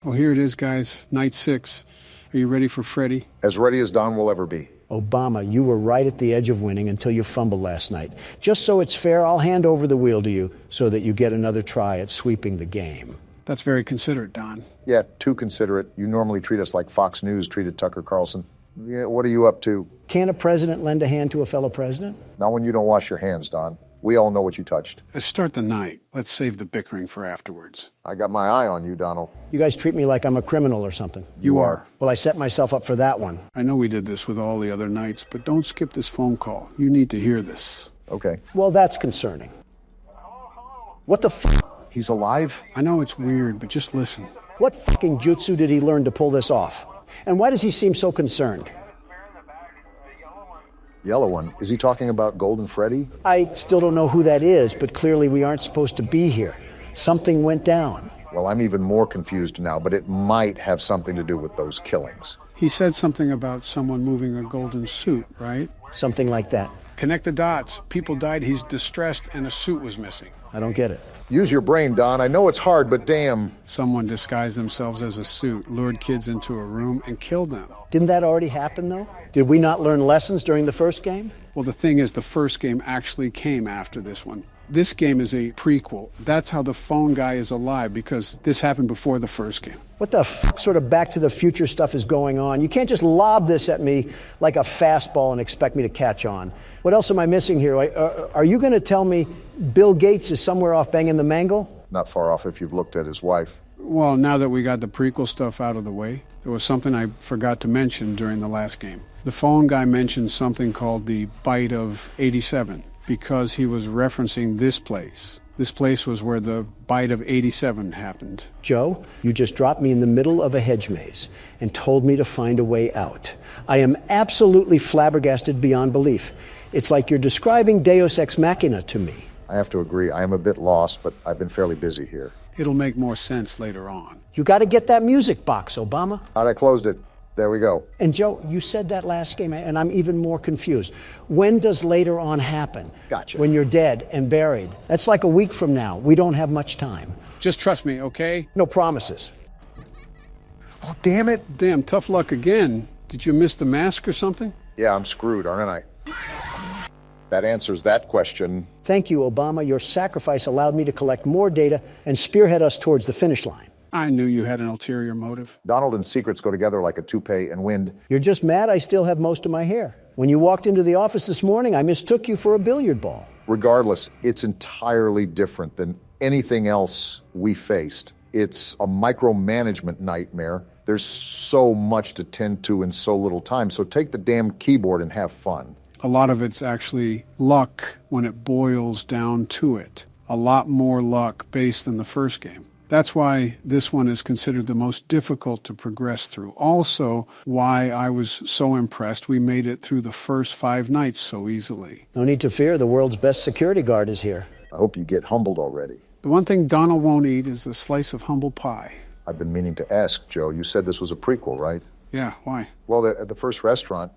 Well, here it is, guys. Night 6. Are you ready for Freddy? As ready as Don will ever be. Obama, you were right at the edge of winning until you fumbled last night. Just so it's fair, I'll hand over the wheel to you so that you get another try at sweeping the game. That's very considerate, Don. Yeah, too considerate. You normally treat us like Fox News treated Tucker Carlson. Yeah, what are you up to? Can a president lend a hand to a fellow president? Not when you don't wash your hands, Don. We all know what you touched. Let's start the night. Let's save the bickering for afterwards. I got my eye on you, Donald. You guys treat me like I'm a criminal or something. You are. Well, I set myself up for that one. I know we did this with all the other nights, but don't skip this phone call. You need to hear this. Okay. Well, that's concerning. What the f***? He's alive? I know it's weird, but just listen. What fucking jutsu did he learn to pull this off? And why does he seem so concerned? Yellow one. Is he talking about Golden Freddy? I still don't know who that is, but clearly we aren't supposed to be here. Something went down. Well, I'm even more confused now, but it might have something to do with those killings. He said something about someone moving a golden suit, right? Something like that. Connect the dots. People died, he's distressed, and a suit was missing. I don't get it. Use your brain, Don. I know it's hard, but damn. Someone disguised themselves as a suit, lured kids into a room, and killed them. Didn't that already happen, though? Did we not learn lessons during the first game? Well, the thing is, the first game actually came after this one. This game is a prequel. That's how the phone guy is alive, because this happened before the first game. What the f*** sort of Back to the Future stuff is going on? You can't just lob this at me like a fastball and expect me to catch on. What else am I missing here? Are you going to tell me Bill Gates is somewhere off banging the mangle? Not far off if you've looked at his wife. Well, now that we got the prequel stuff out of the way, there was something I forgot to mention during the last game. The phone guy mentioned something called the Bite of 87 because he was referencing this place. This place was where the Bite of 87 happened. Joe, you just dropped me in the middle of a hedge maze and told me to find a way out. I am absolutely flabbergasted beyond belief. It's like you're describing Deus Ex Machina to me. I have to agree. I am a bit lost, but I've been fairly busy here. It'll make more sense later on. You got to get that music box, Obama. I closed it. There we go. And Joe, you said that last game, and I'm even more confused. When does later on happen? Gotcha. When you're dead and buried. That's like a week from now. We don't have much time. Just trust me, okay? No promises. Oh, damn it. Damn, tough luck again. Did you miss the mask or something? Yeah, I'm screwed, aren't I? That answers that question. Thank you, Obama. Your sacrifice allowed me to collect more data and spearhead us towards the finish line. I knew you had an ulterior motive. Donald and secrets go together like a toupee and wind. You're just mad I still have most of my hair. When you walked into the office this morning, I mistook you for a billiard ball. Regardless, it's entirely different than anything else we faced. It's a micromanagement nightmare. There's so much to tend to in so little time, so take the damn keyboard and have fun. A lot of it's actually luck when it boils down to it. A lot more luck based than the first game. That's why this one is considered the most difficult to progress through. Also, why I was so impressed we made it through the first 5 nights so easily. No need to fear, the world's best security guard is here. I hope you get humbled already. The one thing Donald won't eat is a slice of humble pie. I've been meaning to ask, Joe. You said this was a prequel, right? Yeah, why? Well, at the first restaurant,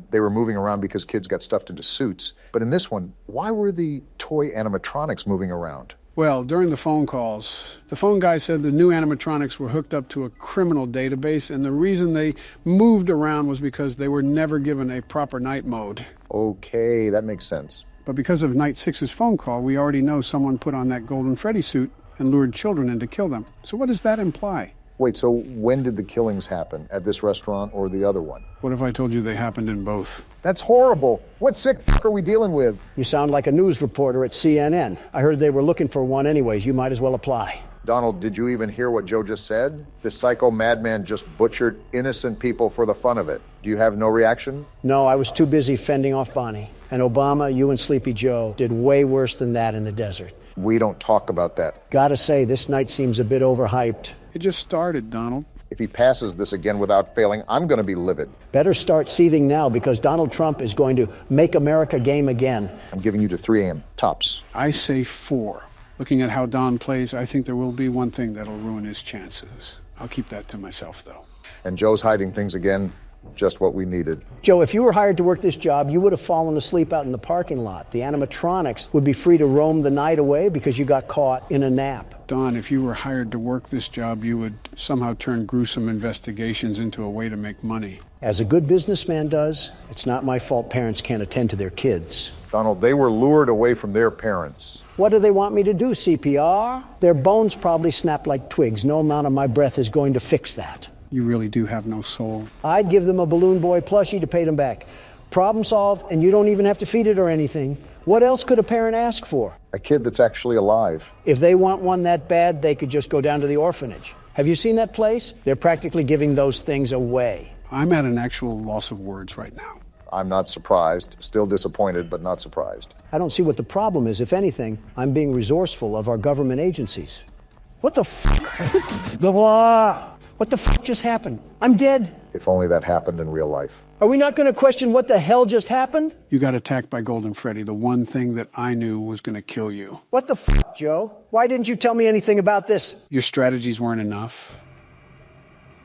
they were moving around because kids got stuffed into suits. But in this one, why were the toy animatronics moving around? Well, during the phone calls, the phone guy said the new animatronics were hooked up to a criminal database, and the reason they moved around was because they were never given a proper night mode. Okay, that makes sense. But because of Night 6's phone call, we already know someone put on that Golden Freddy suit and lured children in to kill them. So what does that imply? Wait, so when did the killings happen? At this restaurant or the other one? What if I told you they happened in both? That's horrible. What sick f*** are we dealing with? You sound like a news reporter at CNN. I heard they were looking for one anyways. You might as well apply. Donald, did you even hear what Joe just said? This psycho madman just butchered innocent people for the fun of it. Do you have no reaction? No, I was too busy fending off Bonnie. And Obama, you and Sleepy Joe did way worse than that in the desert. We don't talk about that. Gotta say, this night seems a bit overhyped. It just started, Donald. If he passes this again without failing, I'm going to be livid. Better start seething now because Donald Trump is going to make America game again. I'm giving you to 3 a.m. tops. I say 4. Looking at how Don plays, I think there will be one thing that'll ruin his chances. I'll keep that to myself, though. And Joe's hiding things again. Just what we needed. Joe, if you were hired to work this job, you would have fallen asleep out in the parking lot. The animatronics would be free to roam the night away because you got caught in a nap. Don, if you were hired to work this job, you would somehow turn gruesome investigations into a way to make money. As a good businessman does, it's not my fault parents can't attend to their kids. Donald, they were lured away from their parents. What do they want me to do, CPR? Their bones probably snap like twigs. No amount of my breath is going to fix that. You really do have no soul. I'd give them a Balloon Boy plushie to pay them back. Problem solved, and you don't even have to feed it or anything. What else could a parent ask for? A kid that's actually alive. If they want one that bad, they could just go down to the orphanage. Have you seen that place? They're practically giving those things away. I'm at an actual loss of words right now. I'm not surprised. Still disappointed, but not surprised. I don't see what the problem is. If anything, I'm being resourceful of our government agencies. What the What the just happened? I'm dead. If only that happened in real life. Are we not going to question what the hell just happened? You got attacked by Golden Freddy, the one thing that I knew was going to kill you. What the Joe? Why didn't you tell me anything about this? Your strategies weren't enough.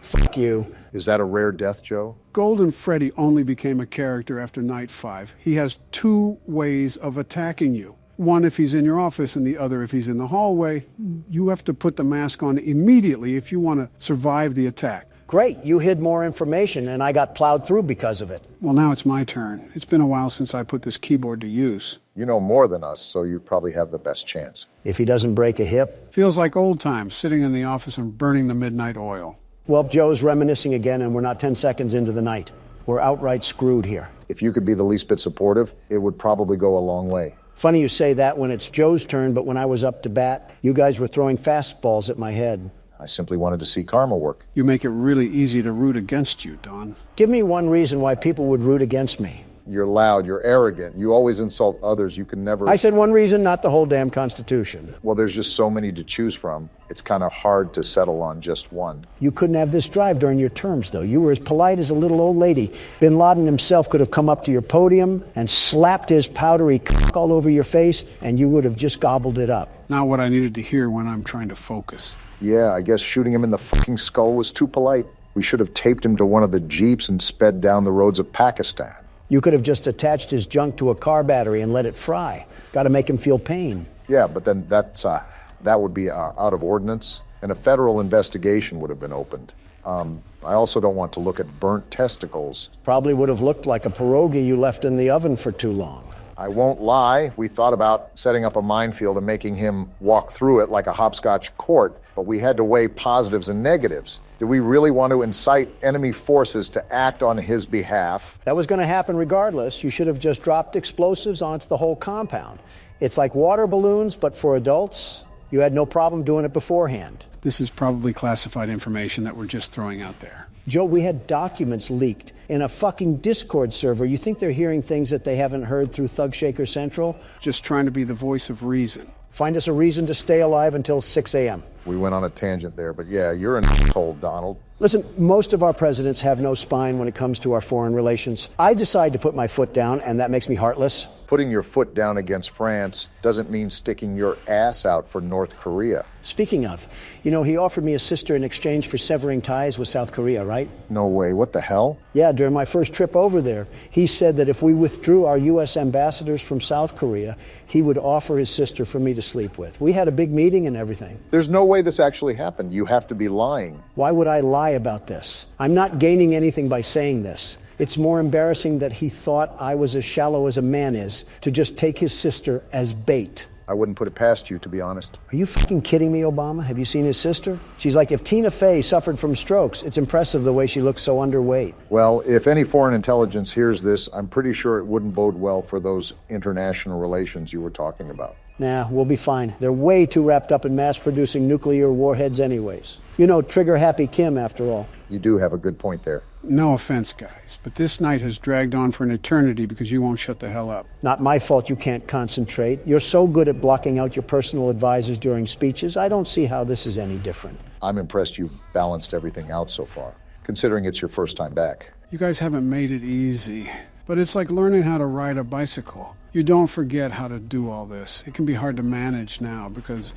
Fuck you. Is that a rare death, Joe? Golden Freddy only became a character after Night 5. He has two ways of attacking you. One if he's in your office and the other if he's in the hallway. You have to put the mask on immediately if you want to survive the attack. Great, you hid more information and I got plowed through because of it. Well, now it's my turn. It's been a while since I put this keyboard to use. You know more than us, so you probably have the best chance. If he doesn't break a hip. Feels like old times, sitting in the office and burning the midnight oil. Well, Joe's reminiscing again and we're not 10 seconds into the night. We're outright screwed here. If you could be the least bit supportive, it would probably go a long way. Funny you say that when it's Joe's turn, but when I was up to bat, you guys were throwing fastballs at my head. I simply wanted to see karma work. You make it really easy to root against you, Don. Give me one reason why people would root against me. You're loud, you're arrogant, you always insult others, you can never... I said one reason, not the whole damn Constitution. Well, there's just so many to choose from. It's kind of hard to settle on just one. You couldn't have this drive during your terms, though. You were as polite as a little old lady. Bin Laden himself could have come up to your podium and slapped his powdery cock all over your face, and you would have just gobbled it up. Not what I needed to hear when I'm trying to focus. Yeah, I guess shooting him in the fucking skull was too polite. We should have taped him to one of the jeeps and sped down the roads of Pakistan. You could have just attached his junk to a car battery and let it fry. Got to make him feel pain. Yeah, but then that would be out of ordinance, and a federal investigation would have been opened. I also don't want to look at burnt testicles. Probably would have looked like a pierogi you left in the oven for too long. I won't lie, we thought about setting up a minefield and making him walk through it like a hopscotch court, but we had to weigh positives and negatives. Did we really want to incite enemy forces to act on his behalf? That was going to happen regardless. You should have just dropped explosives onto the whole compound. It's like water balloons, but for adults. You had no problem doing it beforehand. This is probably classified information that we're just throwing out there. Joe, we had documents leaked in a fucking Discord server. You think they're hearing things that they haven't heard through Thug Shaker Central? Just trying to be the voice of reason. Find us a reason to stay alive until 6 a.m. We went on a tangent there, but yeah, you're an asshole, Donald. Listen, most of our presidents have no spine when it comes to our foreign relations. I decide to put my foot down, and that makes me heartless. Putting your foot down against France doesn't mean sticking your ass out for North Korea. Speaking of, you know, he offered me a sister in exchange for severing ties with South Korea, right? No way, what the hell? Yeah, during my first trip over there, he said that if we withdrew our U.S. ambassadors from South Korea, he would offer his sister for me to sleep with. We had a big meeting and everything. There's no way this actually happened. You have to be lying. Why would I lie about this? I'm not gaining anything by saying this. It's more embarrassing that he thought I was as shallow as a man is to just take his sister as bait. I wouldn't put it past you, to be honest. Are you fucking kidding me, Obama? Have you seen his sister? She's like if Tina Fey suffered from strokes. It's impressive the way she looks so underweight. Well, if any foreign intelligence hears this, I'm pretty sure it wouldn't bode well for those international relations you were talking about. Nah, we'll be fine. They're way too wrapped up in mass-producing nuclear warheads anyways. You know, trigger-happy Kim, after all. You do have a good point there. No offense, guys, but this night has dragged on for an eternity because you won't shut the hell up. Not my fault you can't concentrate. You're so good at blocking out your personal advisors during speeches. I don't see how this is any different. I'm impressed you've balanced everything out so far, considering it's your first time back. You guys haven't made it easy, but it's like learning how to ride a bicycle. You don't forget how to do all this. It can be hard to manage now because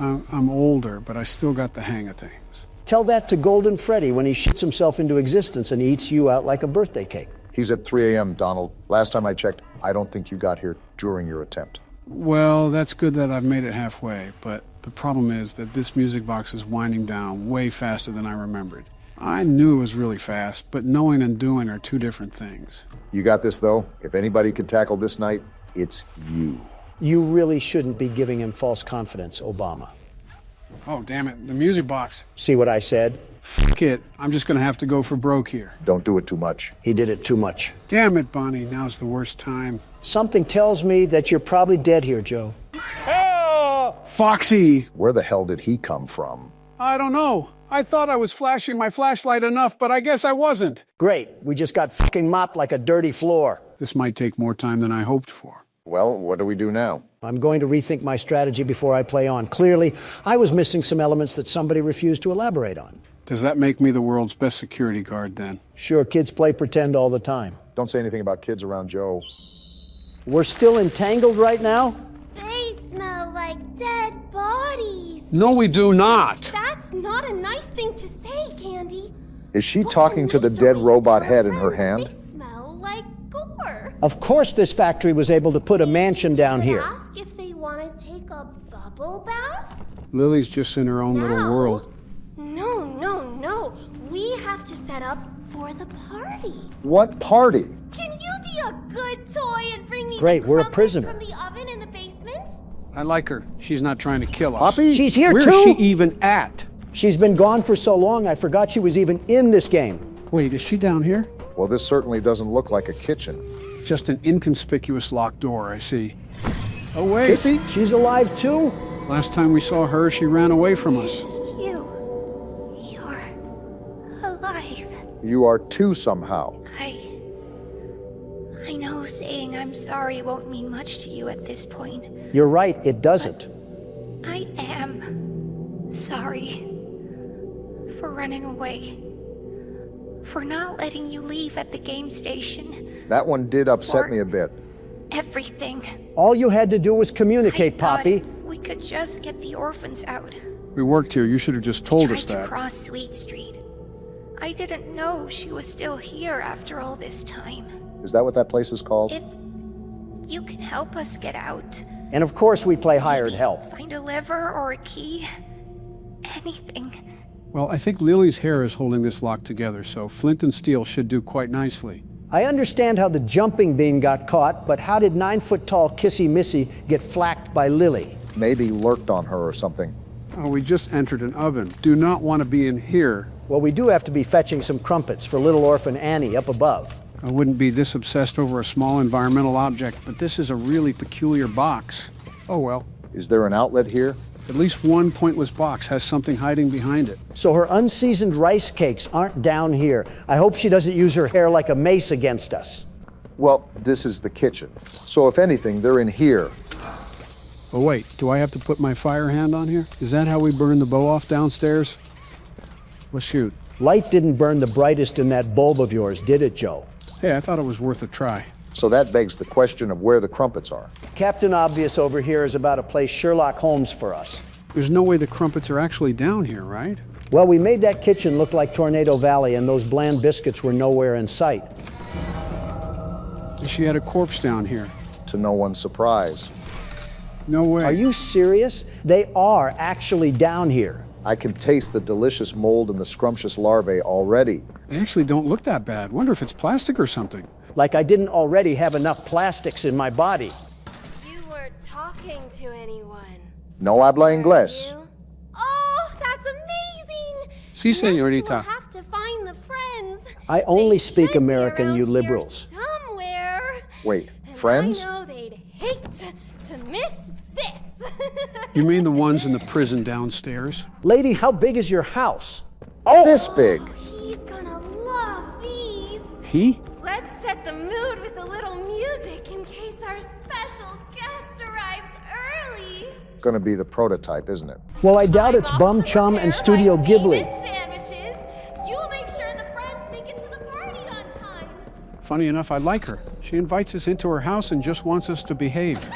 I'm older, but I still got the hang of things. Tell that to Golden Freddy when he shits himself into existence and eats you out like a birthday cake. He's at 3 a.m., Donald. Last time I checked, I don't think you got here during your attempt. Well, that's good that I've made it halfway, but the problem is that this music box is winding down way faster than I remembered. I knew it was really fast, but knowing and doing are two different things. You got this, though. If anybody could tackle this night, it's you. You really shouldn't be giving him false confidence, Obama. Oh, damn it, the music box. See what I said? Fuck it, I'm just gonna have to go for broke here. Don't do it too much. He did it too much. Damn it, Bonnie, now's the worst time. Something tells me that you're probably dead here, Joe. Foxy! Where the hell did he come from? I don't know. I thought I was flashing my flashlight enough, but I guess I wasn't. Great, we just got fucking mopped like a dirty floor. This might take more time than I hoped for. Well, what do we do now? I'm going to rethink my strategy before I play on. Clearly, I was missing some elements that somebody refused to elaborate on. Does that make me the world's best security guard then? Sure, kids play pretend all the time. Don't say anything about kids around Joe. We're still entangled right now? They smell like dead bodies. No, we do not. That's not a nice thing to say, Candy. Is she What's talking to the nicer dead way robot to tell head a in her friend hand? They smell like gore. Of course this factory was able to put a mansion down You could here. ask if they want to take a bubble bath? Lily's just in her own little Now? world. No. We have to set up for the party. What party? Can you be a good toy and bring me Great, the we're a crumpets prisoner. from the oven in the basement? I like her. She's not trying to kill us. Poppy? She's here Where's too? she even at? She's been gone for so long, I forgot she was even in this game. Wait, is she down here? Well, this certainly doesn't look like a kitchen. Just an inconspicuous locked door, I see. Oh, wait. Kissy? She's alive too? Last time we saw her, she ran away from us. It's you. You're alive. You are too somehow. I know saying I'm sorry won't mean much to you at this point. You're right, it doesn't. I am sorry for running away. For not letting you leave at the game station. That one did upset For- me a bit. Everything. All you had to do was communicate, I thought Poppy. if we could just get the orphans out. We worked here. You should have just told Tried us to that. cross Sweet Street. I didn't know she was still here after all this time. Is that what that place is called? If you can help us get out. And of course we play hired maybe help. Find a lever or a key. Anything. Well, I think Lily's hair is holding this lock together, so flint and steel should do quite nicely. I understand how the jumping bean got caught, but how did 9-foot-tall Kissy Missy get flacked by Lily? Maybe lurked on her or something. Oh, we just entered an oven. Do not want to be in here. Well, we do have to be fetching some crumpets for little orphan Annie up above. I wouldn't be this obsessed over a small environmental object, but this is a really peculiar box. Oh well. Is there an outlet here? At least one pointless box has something hiding behind it. So her unseasoned rice cakes aren't down here. I hope she doesn't use her hair like a mace against us. Well, this is the kitchen. So if anything, they're in here. Oh wait, do I have to put my fire hand on here? Is that how we burn the bow off downstairs? Let's shoot. Light didn't burn the brightest in that bulb of yours, did it, Joe? Hey, I thought it was worth a try. So that begs the question of where the crumpets are. Captain Obvious over here is about to play Sherlock Holmes for us. There's no way the crumpets are actually down here, right? Well, we made that kitchen look like Tornado Valley, and those bland biscuits were nowhere in sight. She had a corpse down here. To no one's surprise. No way. Are you serious? They are actually down here. I can taste the delicious mold and the scrumptious larvae already. They actually don't look that bad. Wonder if it's plastic or something. Like I didn't already have enough plastics in my body. You were talking to anyone. No habla inglés. You? Oh, that's amazing! Si, Next, señorita. we'll have to find the friends. I only They speak should be American, around you here liberals. somewhere. Wait, And friends? I know they'd hate to miss this. You mean the ones in the prison downstairs? Lady, how big is your house? Oh! This big. He's gonna love these. He? Let's set the mood with a little music in case our special guest arrives early. Gonna be the prototype, isn't it? Well, I doubt I'm it's off Bum to Chum prepare and Studio my Ghibli. famous sandwiches. You'll make sure the friends make it to the party on time. Funny enough, I like her. She invites us into her house and just wants us to behave.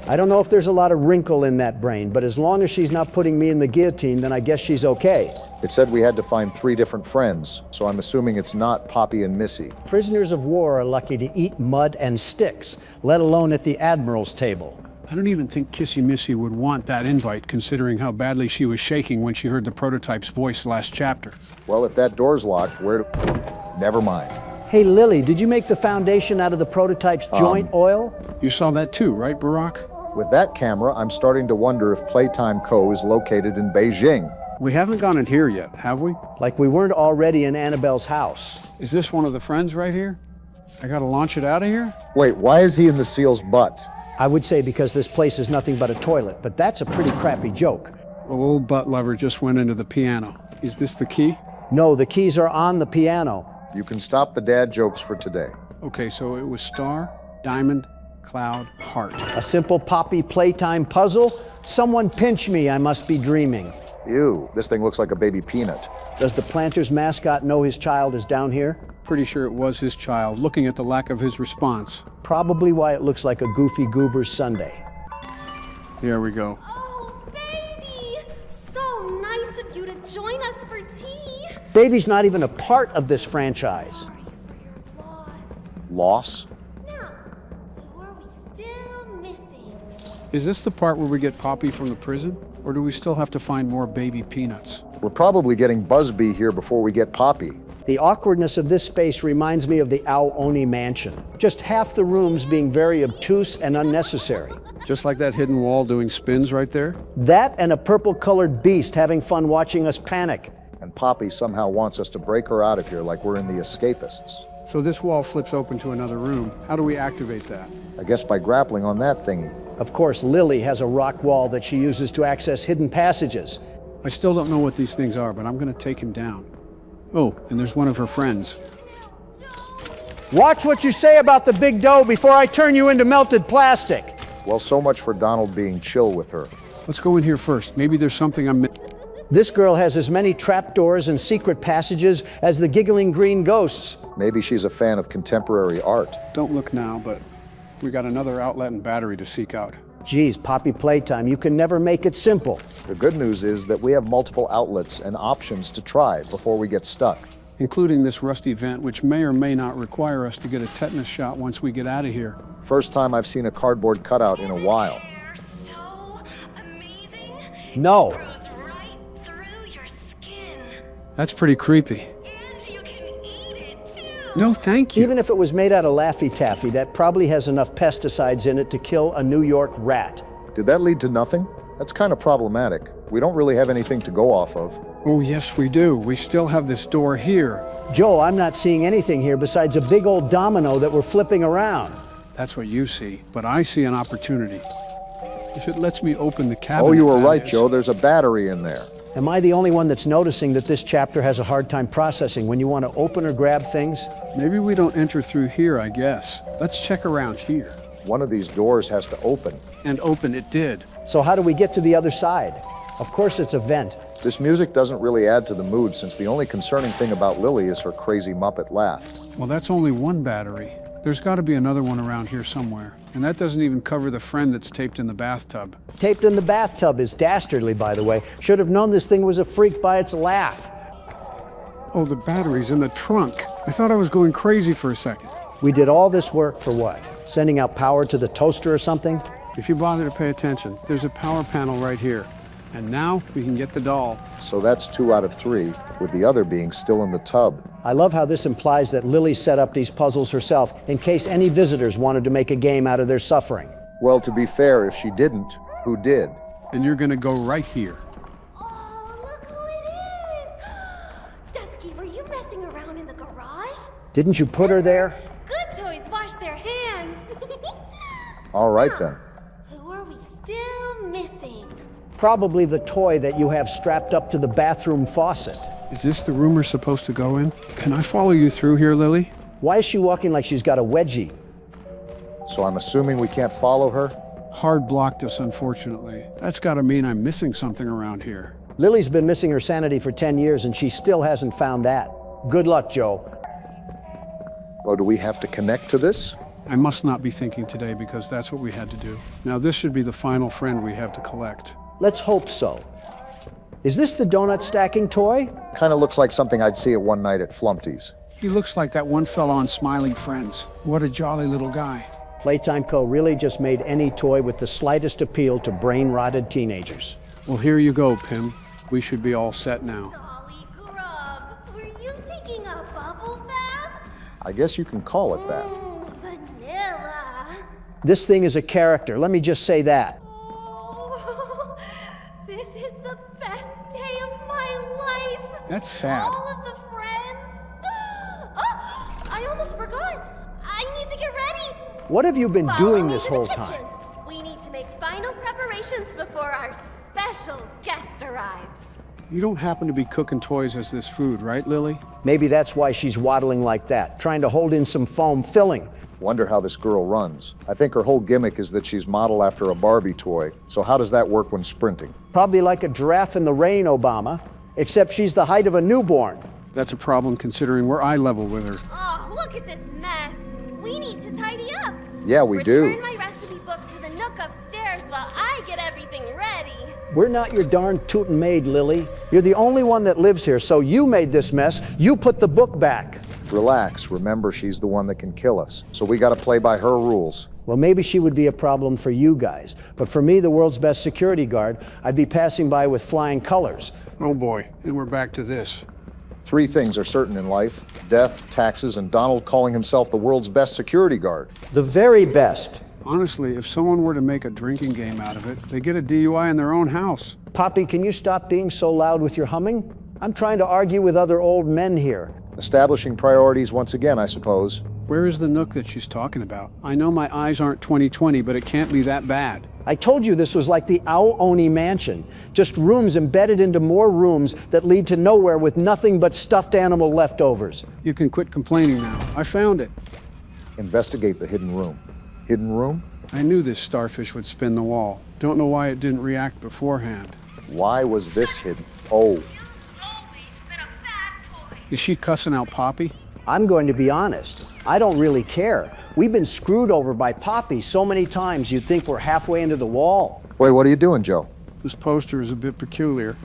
I don't know if there's a lot of wrinkle in that brain, but as long as she's not putting me in the guillotine, then I guess she's okay. It said we had to find 3 different friends, so I'm assuming it's not Poppy and Missy. Prisoners of war are lucky to eat mud and sticks, let alone at the Admiral's table. I don't even think Kissy Missy would want that invite, considering how badly she was shaking when she heard the prototype's voice last chapter. Well, if that door's locked, where do... Never mind. Hey, Lily, did you make the foundation out of the prototype's joint oil? You saw that too, right, Barack? With that camera, I'm starting to wonder if Playtime Co. is located in Beijing. We haven't gone in here yet, have we? Like we weren't already in Annabelle's house. Is this one of the friends right here? I gotta launch it out of here? Wait, why is he in the seal's butt? I would say because this place is nothing but a toilet, but that's a pretty crappy joke. The old butt lever just went into the piano. Is this the key? No, the keys are on the piano. You can stop the dad jokes for today. Okay, so it was star, diamond, cloud, heart. A simple Poppy Playtime puzzle? Someone pinch me, I must be dreaming. Ew, this thing looks like a baby peanut. Does the Planters mascot know his child is down here? Pretty sure it was his child, looking at the lack of his response. Probably why it looks like a Goofy Goober's Sunday. There we go. Oh, baby! So nice of you to join us for tea. Baby's not even a part of this franchise. Sorry for your loss. Loss? Now, who are we still missing? Is this the part where we get Poppy from the prison? Or do we still have to find more baby peanuts? We're probably getting Busby here before we get Poppy. The awkwardness of this space reminds me of the Ao Oni mansion. Just half the rooms being very obtuse and unnecessary. Just like that hidden wall doing spins right there? That and a purple-colored beast having fun watching us panic. And Poppy somehow wants us to break her out of here like we're in the Escapists. So this wall flips open to another room. How do we activate that? I guess by grappling on that thingy. Of course, Lily has a rock wall that she uses to access hidden passages. I still don't know what these things are, but I'm gonna take him down. Oh, and there's one of her friends. Watch what you say about the big dough before I turn you into melted plastic. Well, so much for Donald being chill with her. Let's go in here first. Maybe there's something I'm missing. This girl has as many trapdoors and secret passages as the giggling green ghosts. Maybe she's a fan of contemporary art. Don't look now, but we got another outlet and battery to seek out. Geez, Poppy Playtime, you can never make it simple. The good news is that we have multiple outlets and options to try before we get stuck. Including this rusty vent, which may or may not require us to get a tetanus shot once we get out of here. First time I've seen a cardboard cutout in a while. No. Right through your skin. That's pretty creepy. And you can eat it too. No, thank you. Even if it was made out of Laffy Taffy, that probably has enough pesticides in it to kill a New York rat. Did that lead to nothing? That's kind of problematic. We don't really have anything to go off of. Oh, yes, we do. We still have this door here. Joe, I'm not seeing anything here besides a big old domino that we're flipping around. That's what you see, but I see an opportunity. If it lets me open the cabinet. Oh, you were that right, is. Joe. There's a battery in there. Am I the only one that's noticing that this chapter has a hard time processing when you want to open or grab things? Maybe we don't enter through here, I guess. Let's check around here. One of these doors has to open. And open it did. So how do we get to the other side? Of course it's a vent. This music doesn't really add to the mood since the only concerning thing about Lily is her crazy Muppet laugh. Well, that's only one battery. There's got to be another one around here somewhere. And that doesn't even cover the friend that's taped in the bathtub. Taped in the bathtub is dastardly, by the way. Should have known this thing was a freak by its laugh. Oh, the battery's in the trunk. I thought I was going crazy for a second. We did all this work for what? Sending out power to the toaster or something? If you bother to pay attention, there's a power panel right here. And now we can get the doll. So that's 2 out of 3, with the other being still in the tub. I love how this implies that Lily set up these puzzles herself in case any visitors wanted to make a game out of their suffering. Well, to be fair, if she didn't, who did? And you're gonna go right here. Oh, look who it is! Dusky, were you messing around in the garage? Didn't you put her there? Good toys wash their hands. All right then. Who are we still missing? Probably the toy that you have strapped up to the bathroom faucet. Is this the room we're supposed to go in? Can I follow you through here, Lily? Why is she walking like she's got a wedgie? So I'm assuming we can't follow her? Hard blocked us, unfortunately. That's gotta mean I'm missing something around here. Lily's been missing her sanity for 10 years and she still hasn't found that. Good luck, Joe. Oh, do we have to connect to this? I must not be thinking today because that's what we had to do. Now this should be the final friend we have to collect. Let's hope so. Is this the donut stacking toy? Kind of looks like something I'd see at one night at Flumpty's. He looks like that one fella on Smiling Friends. What a jolly little guy. Playtime Co. really just made any toy with the slightest appeal to brain-rotted teenagers. Well, here you go, Pim. We should be all set now. Dolly Grub, were you taking a bubble bath? I guess you can call it that. Vanilla. This thing is a character, let me just say that. Oh, this is the best day of my life. That's sad. All of the friends. Oh, I almost forgot. I need to get ready. What have you been Follow doing me this to the whole kitchen. time? We need to make final preparations before our special guest arrives. You don't happen to be cooking toys as this food, right, Lily? Maybe that's why she's waddling like that, trying to hold in some foam filling. Wonder how this girl runs. I think her whole gimmick is that she's modeled after a Barbie toy. So how does that work when sprinting? Probably like a giraffe in the rain, Obama, except she's the height of a newborn. That's a problem considering we're eye level with her. Oh, look at this mess. We need to tidy up. Yeah, we do. Return my recipe book to the nook upstairs while I get everything ready. We're not your darn tootin' maid, Lily. You're the only one that lives here, so you made this mess. You put the book back. Relax. Remember, she's the one that can kill us. So we got to play by her rules. Well, maybe she would be a problem for you guys. But for me, the world's best security guard, I'd be passing by with flying colors. Oh boy, and we're back to this. 3 things are certain in life: death, taxes, and Donald calling himself the world's best security guard. The very best. Honestly, if someone were to make a drinking game out of it, they get a DUI in their own house. Poppy, can you stop being so loud with your humming? I'm trying to argue with other old men here. Establishing priorities once again, I suppose. Where is the nook that she's talking about? I know my eyes aren't 20/20, but it can't be that bad. I told you this was like the Ao-Oni mansion. Just rooms embedded into more rooms that lead to nowhere with nothing but stuffed animal leftovers. You can quit complaining now. I found it. Investigate the hidden room. Hidden room? I knew this starfish would spin the wall. Don't know why it didn't react beforehand. Why was this hidden? Oh, Is she cussing out Poppy? I'm going to be honest. I don't really care. We've been screwed over by Poppy so many times you'd think we're halfway into the wall. wait, what are you doing, Joe? This poster is a bit peculiar.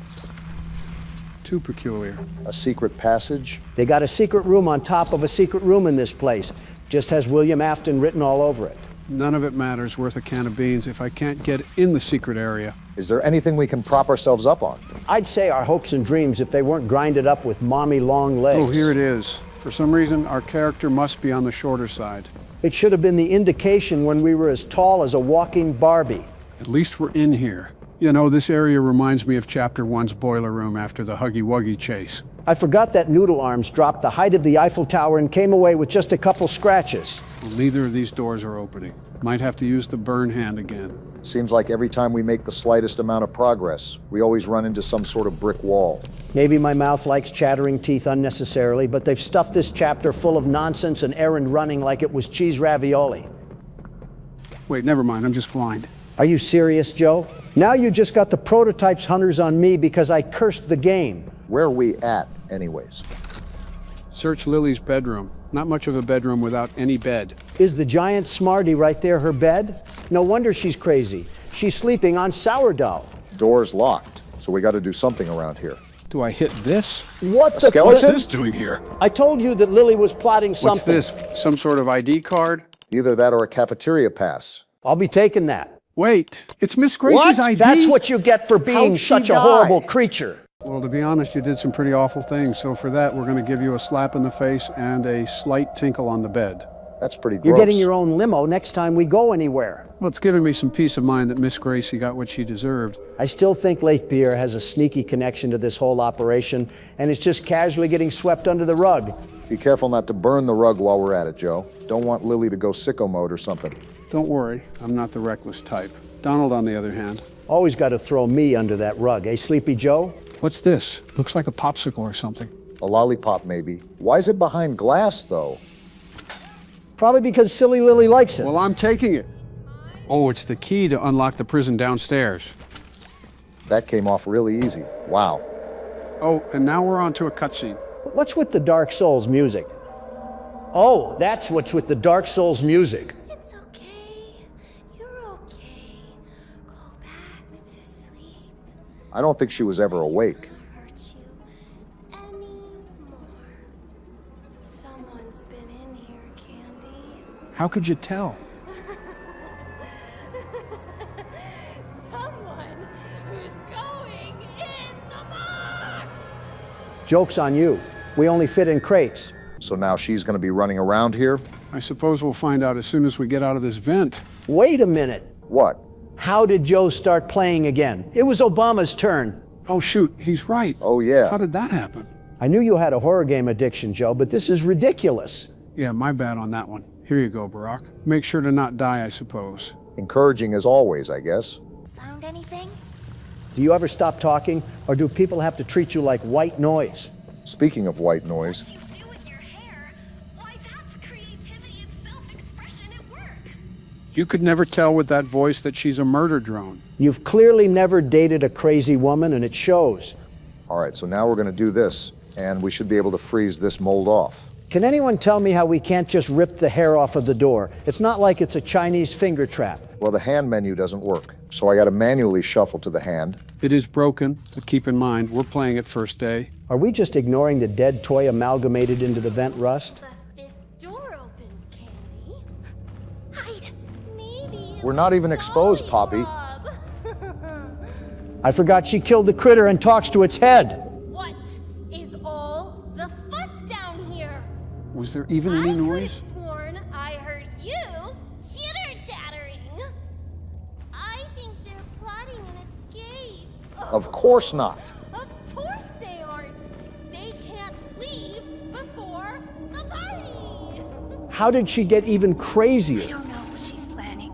Too peculiar. A secret passage? They got a secret room on top of a secret room in this place. Just has William Afton written all over it. None of it matters worth a can of beans if I can't get in the secret area. Is there anything we can prop ourselves up on? I'd say our hopes and dreams if they weren't grinded up with mommy long legs. Oh, here it is. For some reason, our character must be on the shorter side. It should have been the indication when we were as tall as a walking Barbie. At least we're in here. You know, this area reminds me of Chapter 1's boiler room after the Huggy Wuggy chase. I forgot that Noodle Arms dropped the height of the Eiffel Tower and came away with just a couple scratches. Well, neither of these doors are opening. Might have to use the burn hand again. Seems like every time we make the slightest amount of progress, we always run into some sort of brick wall. Maybe my mouth likes chattering teeth unnecessarily, but they've stuffed this chapter full of nonsense and errand running like it was cheese ravioli. Wait, never mind, I'm just blind. Are you serious, Joe? Now you just got the prototypes hunters on me because I cursed the game. Where are we at, anyways? Search Lily's bedroom. Not much of a bedroom without any bed. Is the giant Smarty right there her bed? No wonder she's crazy. She's sleeping on sourdough. Door's locked, so we got to do something around here. Do I hit this? What the skeleton? What's this doing here? I told you that Lily was plotting something. What's this? Some sort of ID card? Either that or a cafeteria pass. I'll be taking that. Wait, it's Miss Gracie's ID? That's what you get for being How'd she such a die? horrible creature. Well, to be honest, you did some pretty awful things. So for that, we're going to give you a slap in the face and a slight tinkle on the bed. That's pretty gross. You're getting your own limo next time we go anywhere. Well, it's giving me some peace of mind that Miss Gracie got what she deserved. I still think Leith Pierre has a sneaky connection to this whole operation, and it's just casually getting swept under the rug. Be careful not to burn the rug while we're at it, Joe. Don't want Lily to go sicko mode or something. Don't worry, I'm not the reckless type. Donald, on the other hand. Always got to throw me under that rug, eh, Sleepy Joe? What's this? Looks like a popsicle or something. A lollipop, maybe. Why is it behind glass, though? Probably because Silly Lily likes it. Well, I'm taking it. Oh, it's the key to unlock the prison downstairs. That came off really easy. Wow. Oh, and now we're on to a cutscene. What's with the Dark Souls music? Oh, that's what's with the Dark Souls music. It's okay. You're okay. Go back to sleep. I don't think she was ever awake. Hurt you anymore. Someone's been in here, Candy. How could you tell? Someone who's going in the box. Joke's on you. We only fit in crates. So now she's going to be running around here? I suppose we'll find out as soon as we get out of this vent. Wait a minute. What? How did Joe start playing again? It was Obama's turn. Oh, shoot, he's right. Oh, yeah. How did that happen? I knew you had a horror game addiction, Joe, but this is ridiculous. Yeah, my bad on that one. Here you go, Barack. Make sure to not die, I suppose. Encouraging as always, I guess. Found anything? Do you ever stop talking, or do people have to treat you like white noise? Speaking of white noise, You do with your hair? Why, that's creativity and self-expression at work. You could never tell with that voice that she's a murder drone. You've clearly never dated a crazy woman, and it shows. all right, so now we're going to do this, and we should be able to freeze this mold off. Can anyone tell me how we can't just rip the hair off of the door? It's not like it's a Chinese finger trap. Well, the hand menu doesn't work, so I got to manually shuffle to the hand. It is broken, but keep in mind, we're playing it first day. Are we just ignoring the dead toy amalgamated into the vent rust? Left this door open, Candy. Hide. Maybe. We're not even exposed, Poppy. I forgot she killed the critter and talks to its head. What is all the fuss down here? Was there even any I noise? could've sworn I heard you chitter-chattering. I think they're plotting an escape. Of course not. Of course they aren't. They can't leave before the party. How did she get even I crazier? don't know what she's planning,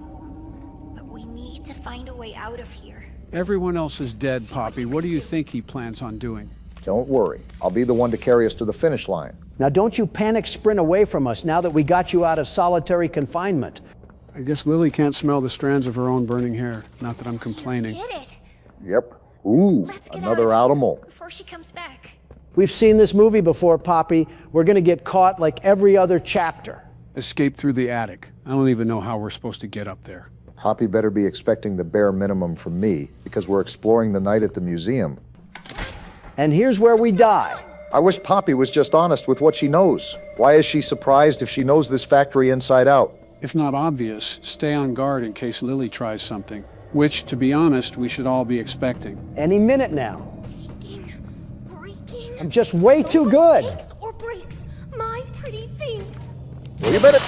but we need to find a way out of here. Everyone else is dead, Poppy. What do you think he plans on doing? Don't worry. I'll be the one to carry us to the finish line. Now don't you panic sprint away from us now that we got you out of solitary confinement. I guess Lily can't smell the strands of her own burning hair. Not that I'm complaining. Did it? Yep. Ooh, Let's get another out of animal. here before she comes back. We've seen this movie before, Poppy. We're gonna get caught like every other chapter. Escape through the attic. I don't even know how we're supposed to get up there. Poppy better be expecting the bare minimum from me, because we're exploring the night at the museum. And here's where we die. I wish Poppy was just honest with what she knows. Why is she surprised if she knows this factory inside out? If not obvious, stay on guard in case Lily tries something. Which, to be honest, we should all be expecting. Any minute now. Taking, breaking. I'm just way too good. Takes or breaks my pretty things. Well, you better.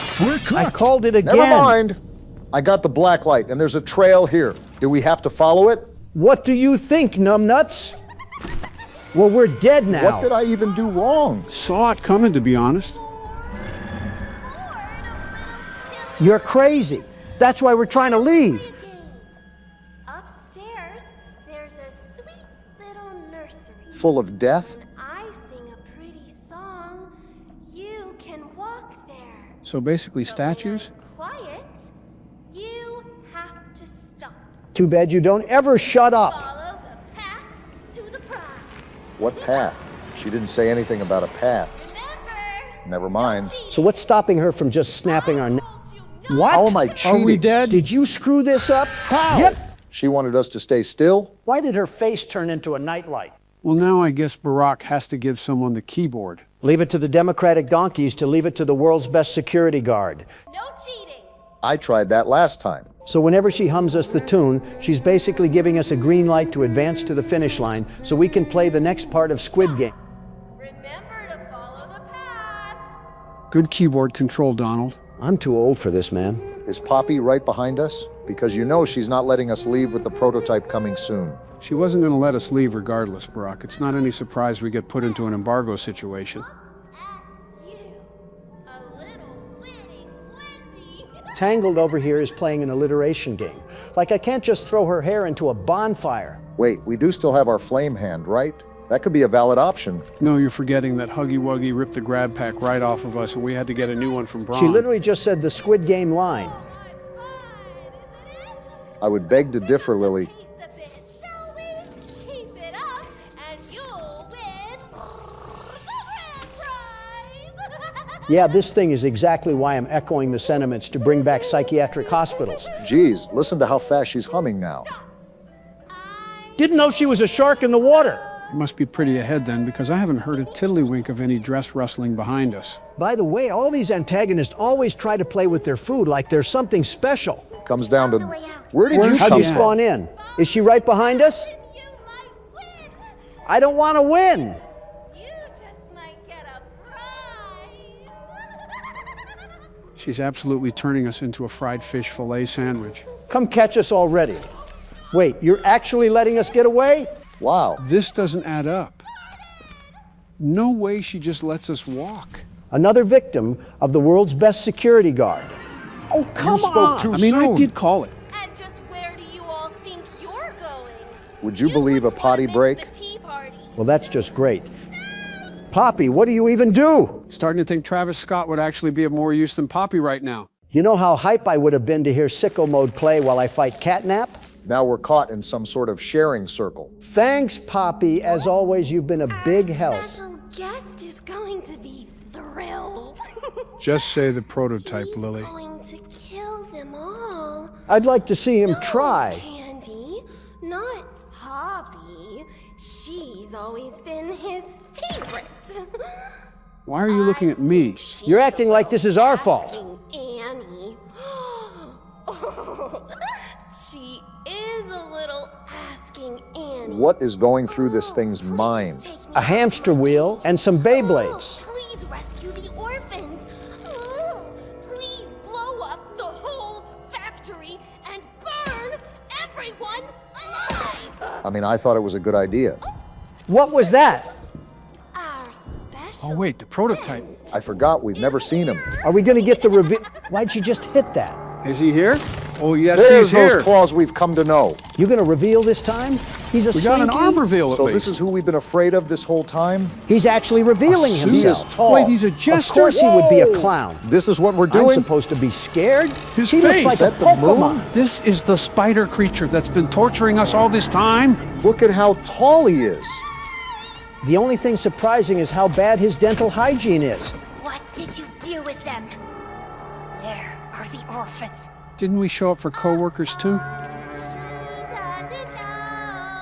I called it again. Never mind. I got the black light, and there's a trail here. Do we have to follow it? What do you think, numbnuts? Well, we're dead now. What did I even do wrong? Saw it coming, to be honest. You're crazy. That's why we're trying to leave. Upstairs, there's a sweet little nursery. Full of death? When I sing a pretty song, you can walk there. So basically But statues? when I'm quiet, you have to stop. Too bad you don't ever shut up. Follow the path to the prize. What path? She didn't say anything about a path. Remember, Never mind. So what's stopping her from just snapping our neck? What? How am I Are cheating? we dead? Did you screw this up? How? Yep. She wanted us to stay still? Why did her face turn into a nightlight? Well, now I guess Barack has to give someone the keyboard. Leave it to the Democratic donkeys to leave it to the world's best security guard. no cheating. I tried that last time. So whenever she hums us the tune, she's basically giving us a green light to advance to the finish line so we can play the next part of Squid Game. Remember to follow the path. Good keyboard control, Donald. I'm too old for this, man. Is Poppy right behind us? Because you know she's not letting us leave with the prototype coming soon. She wasn't going to let us leave regardless, Barack. It's not any surprise we get put into an embargo situation. At you, a little witty Wendy. Tangled over here is playing an alliteration game. Like I can't just throw her hair into a bonfire. Wait, we do still have our flame hand, right? That could be a valid option. No, you're forgetting that Huggy Wuggy ripped the grab pack right off of us and we had to get a new one from Braun. She literally just said the Squid Game line. Much fun, isn't it? I would beg to differ, Lily. Piece a bit, shall we? Keep it up, and you'll win the grand prize. Yeah, this thing is exactly why I'm echoing the sentiments to bring back psychiatric hospitals. Geez, listen to how fast she's humming now. Didn't know she was a shark in the water. You must be pretty ahead then, because I haven't heard a tiddlywink of any dress rustling behind us. By the way, all these antagonists always try to play with their food like there's something special. Comes down to, where did you How'd come you from? spawn in? Is she right behind us? You might win. I don't want to win. You just might get a prize. She's absolutely turning us into a fried fish fillet sandwich. Come catch us already. Wait, you're actually letting us get away? Wow. This doesn't add up. No way she just lets us walk. Another victim of the world's best security guard. Oh, come You spoke on. too I mean, soon. I did call it. And just where do you all think you're going? Would you believe a wouldn't wanna potty miss break? the tea party. Well, that's just great. Poppy, what do you even do? Starting to think Travis Scott would actually be of more use than Poppy right now. You know how hype I would have been to hear sicko mode play while I fight Catnap? Now we're caught in some sort of sharing circle. Thanks, Poppy. As always, you've been a big help. Our special guest is going to be thrilled. Just say the prototype, He's Lily. going to kill them all. I'd like to see him No, try. Candy, not Poppy. She's always been his favorite. Why are you looking at me? You're acting like this is our fault. Asking Annie. She is a little asking Annie. What is going through this thing's Please mind? take me A hamster wheel and some Beyblades. Please rescue the orphans. Please blow up the whole factory and burn everyone alive. I mean, I thought it was a good idea. What was that? Our special. Oh, wait, the prototype. I forgot we've never seen him. Are we going to get the reveal? Why'd she just hit that? Is he here? Oh, yes, There's he's here. those claws we've come to know. You going to reveal this time? He's a We got an slinky? arm reveal at So least. this is who we've been afraid of this whole time? He's actually revealing suit. He is himself. tall. Wait, he's a jester? Of course he would be a Whoa! clown. This is what we're I'm doing? supposed to be scared? His he face. looks like Is a that the moon? Pokemon. This is the spider creature that's been torturing us all this time. Look at how tall he is. The only thing surprising is how bad his dental hygiene is. What did you do with them? Where are the orphans? Didn't we show up for co-workers too?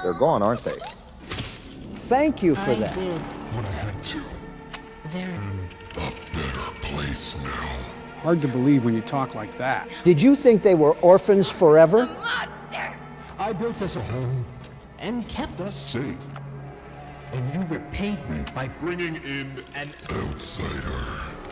They're gone, aren't they? Thank you for that. Hard to believe when you talk like that. Did you think they were orphans forever? Monster! I built us a home and kept us safe. And you repaid me by Bringing in an outsider.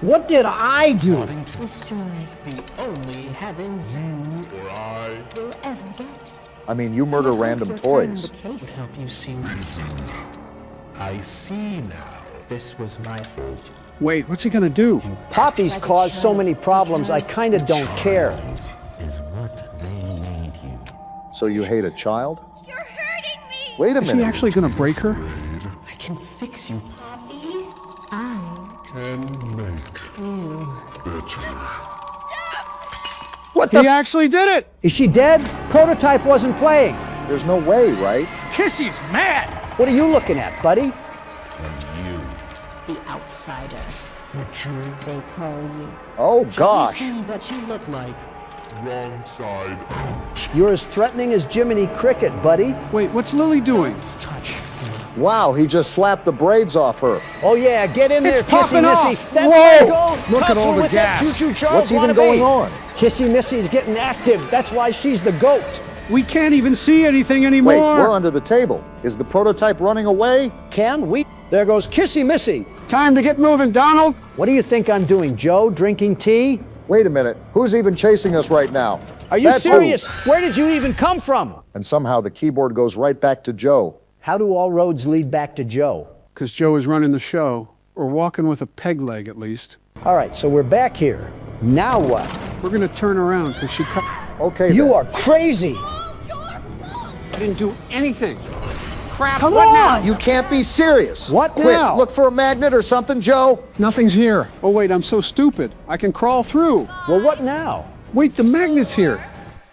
What did I do? wanting to destroy the only heaven you Or I will ever get. I mean, you murder random toys. The case help you see. I see now. This was my fault. Wait, what's he gonna do? Poppy's caused so many problems, I kind of don't care. Is what they made you. So you hate a child? You're hurting me! Wait a Is he minute. actually gonna break her? I can fix you. Can make better. What He the? actually did it! Is she dead? Prototype wasn't playing. There's no way, right? Kissy's mad! What are you looking at, buddy? The outsider. They call you. Oh, gosh. See what you look like. Wrong side out. You're as threatening as Jiminy Cricket, buddy. Wait, what's Lily doing? Touch. Wow, he just slapped the braids off her. Oh yeah, get in there, It's popping Kissy Missy. off. That's Whoa. where I go. Look at Hustle all the with that gas. choo-choo Charles What's even wannabe. going on? Kissy Missy's getting active. That's why she's the goat. We can't even see anything anymore. Wait, we're under the table. Is the prototype running away? Can we? There goes Kissy Missy. Time to get moving, Donald. What do you think I'm doing, Joe? Drinking tea? Wait a minute. Who's even chasing us right now? Are you That's who. serious? Where did you even come from? And somehow the keyboard goes right back to Joe. How do all roads lead back to Joe? Because Joe is running the show, or walking with a peg leg at least. All right, so we're back here. Now what? We're gonna turn around because she cut. Okay, You then. are crazy. I didn't do anything. Crap, Come what on. now? You can't be serious. What Quick, now? look for a magnet or something, Joe. Nothing's here. Oh wait, I'm so stupid. I can crawl through. Well, what now? Wait, the magnet's here.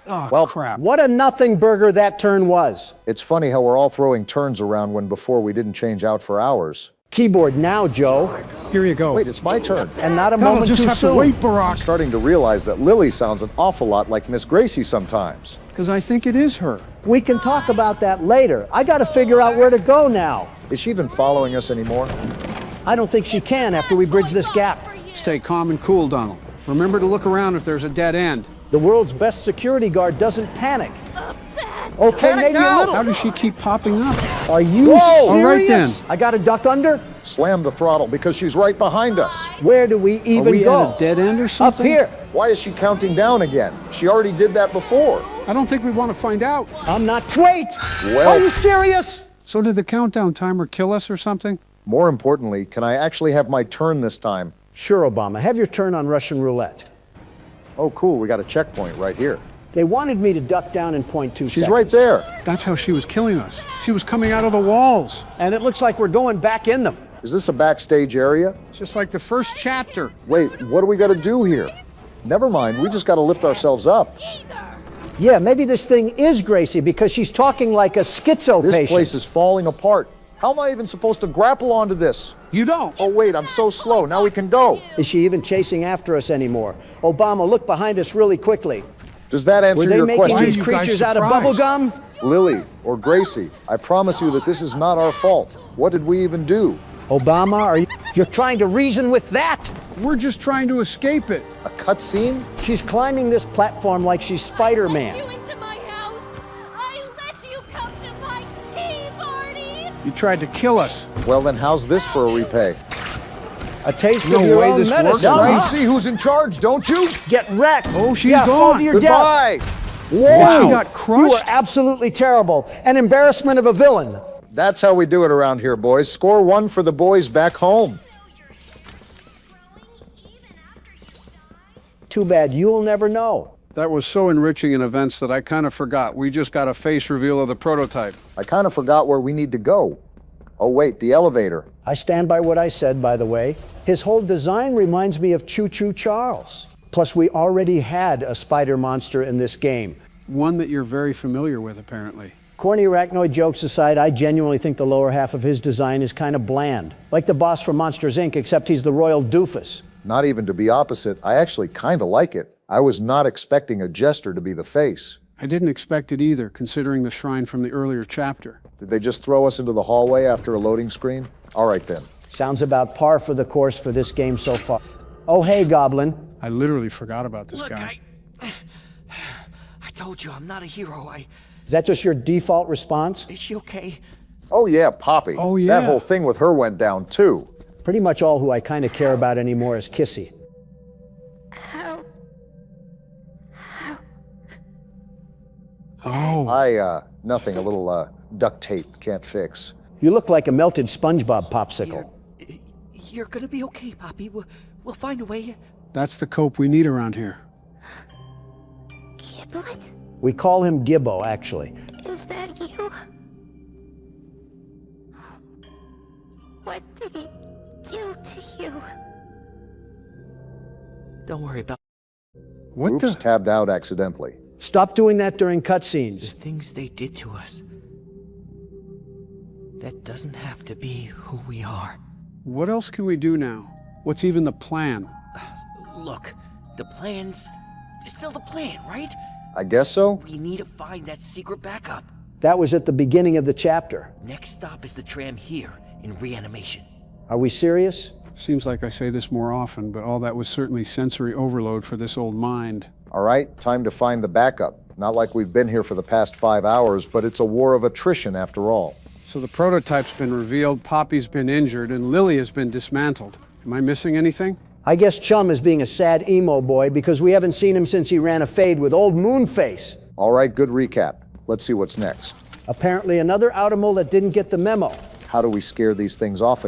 Oh, Well, crap. What a nothing burger that turn was. It's funny how we're all throwing turns around when before we didn't change out for hours. Keyboard now, Joe. Here you go. Wait, it's my turn. And not a That'll moment just too have soon. to wait, I'm Barack. starting to realize that Lily sounds an awful lot like Miss Gracie sometimes. Because I think it is her. We can talk about that later. I got to figure out where to go now. Is she even following us anymore? I don't think she can after we bridge this gap. Stay calm and cool, Donald. Remember to look around if there's a dead end. The world's best security guard doesn't panic. Okay, maybe a little. How does she keep popping up? Are you Whoa! serious? All right, then. I got to duck under? Slam the throttle because she's right behind us. Where do we Are even we go? at a dead end or Up something? here. Why is she counting down again? She already did that before. I don't think we want to find out. I'm not. Wait! Well- Are you serious? So did the countdown timer kill us or something? More importantly, can I actually have my turn this time? Sure, Obama. Have your turn on Russian roulette. Oh, cool, we got a checkpoint right here. They wanted me to duck down in 0.2 seconds. She's right there. That's how she was killing us. She was coming out of the walls. And it looks like we're going back in them. Is this a backstage area? Just like the first chapter. Wait, what do we got to do here? Never mind, we just got to lift ourselves up. Yeah, maybe this thing is Gracie because she's talking like a schizo This patient. place is falling apart. How am I even supposed to grapple onto this? You don't. Oh, wait, I'm so slow. Now we can go. Is she even chasing after us anymore? Obama, look behind us really quickly. Does that Were answer they your making question? these you guys creatures out of surprised? bubble gum? Lily or Gracie, I promise you that this is not our fault. What did we even do? Obama, you're trying to reason with that? We're just trying to escape it. A cutscene? She's climbing this platform like she's I Spider-Man. let you into my house. I let you come to my tea party. You tried to kill us. Well, then how's this for a repay? A taste No of your way own this works. medicine. Now you huh? see who's in charge, don't you? Get wrecked. Oh, she's yeah, fall gone. to your death. Goodbye. Wow. She got You are crushed. absolutely terrible. An embarrassment of a villain. That's how we do it around here, boys. Score one for the boys back home. Too bad you'll never know. That was so enriching in events that I kind of forgot. We just got a face reveal of the prototype. I kind of forgot where we need to go. Oh, wait, the elevator. I stand by what I said, by the way. His whole design reminds me of Choo Choo Charles. Plus, we already had a spider monster in this game. One that you're very familiar with, apparently. Corny arachnoid jokes aside, I genuinely think the lower half of his design is kind of bland. Like the boss from Monsters, Inc., except he's the royal doofus. Not even to be opposite, I actually kind of like it. I was not expecting a jester to be the face. I didn't expect it either, considering the shrine from the earlier chapter. Did they just throw us into the hallway after a loading screen? All right then. Sounds about par for the course for this game so far. Oh, hey, Goblin. I literally forgot about this Look, guy. I told you I'm not a hero. Is that just your default response? Is she okay? Oh yeah, Poppy. Oh, yeah. That whole thing with her went down too. Pretty much all who I kind of care about anymore is Kissy. Oh, Nothing, a little duct tape can't fix. You look like a melted SpongeBob popsicle. You're gonna be okay, Poppy. We'll find a way. that's the cope we need around here. Giblet? We call him Gibbo, actually. Is that you? What did he do to you? Don't worry about What Oops, the? tabbed out accidentally. Stop doing that during the cutscenes. things they did to us. That doesn't have to be who we are. What else can we do now? What's even the plan? Look, the plan's still the plan, right? I guess so? We need to find that secret backup. That was at the beginning of the chapter. Next stop is the tram here in reanimation. Are we serious? Seems like I say this more often, but all that was certainly sensory overload for this old mind. All right, time to find the backup. Not like we've been here for the past 5 hours, but it's a war of attrition after all. So the prototype's been revealed, Poppy's been injured, and Lily has been dismantled. Am I missing anything? I guess Chum is being a sad emo boy because we haven't seen him since he ran a fade with old Moonface. All right, good recap. Let's see what's next. Apparently another Outimal that didn't get the memo. How do we scare these things off?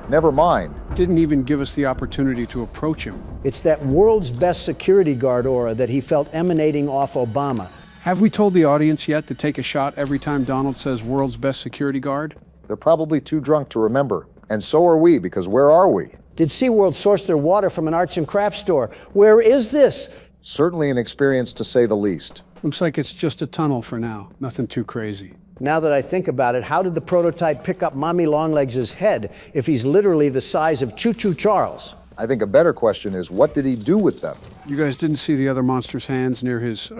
Never mind. Didn't even give us the opportunity to approach him. It's that world's best security guard aura that he felt emanating off Obama. Have we told the audience yet to take a shot every time Donald says world's best security guard? They're probably too drunk to remember. And so are we, because where are we? Did SeaWorld source their water from an arts and crafts store? Where is this? Certainly an experience to say the least. Looks like it's just a tunnel for now. Nothing too crazy. Now that I think about it, how did the prototype pick up Mommy Longlegs' head if he's literally the size of Choo Choo Charles? I think a better question is, what did he do with them? You guys didn't see the other monster's hands near his,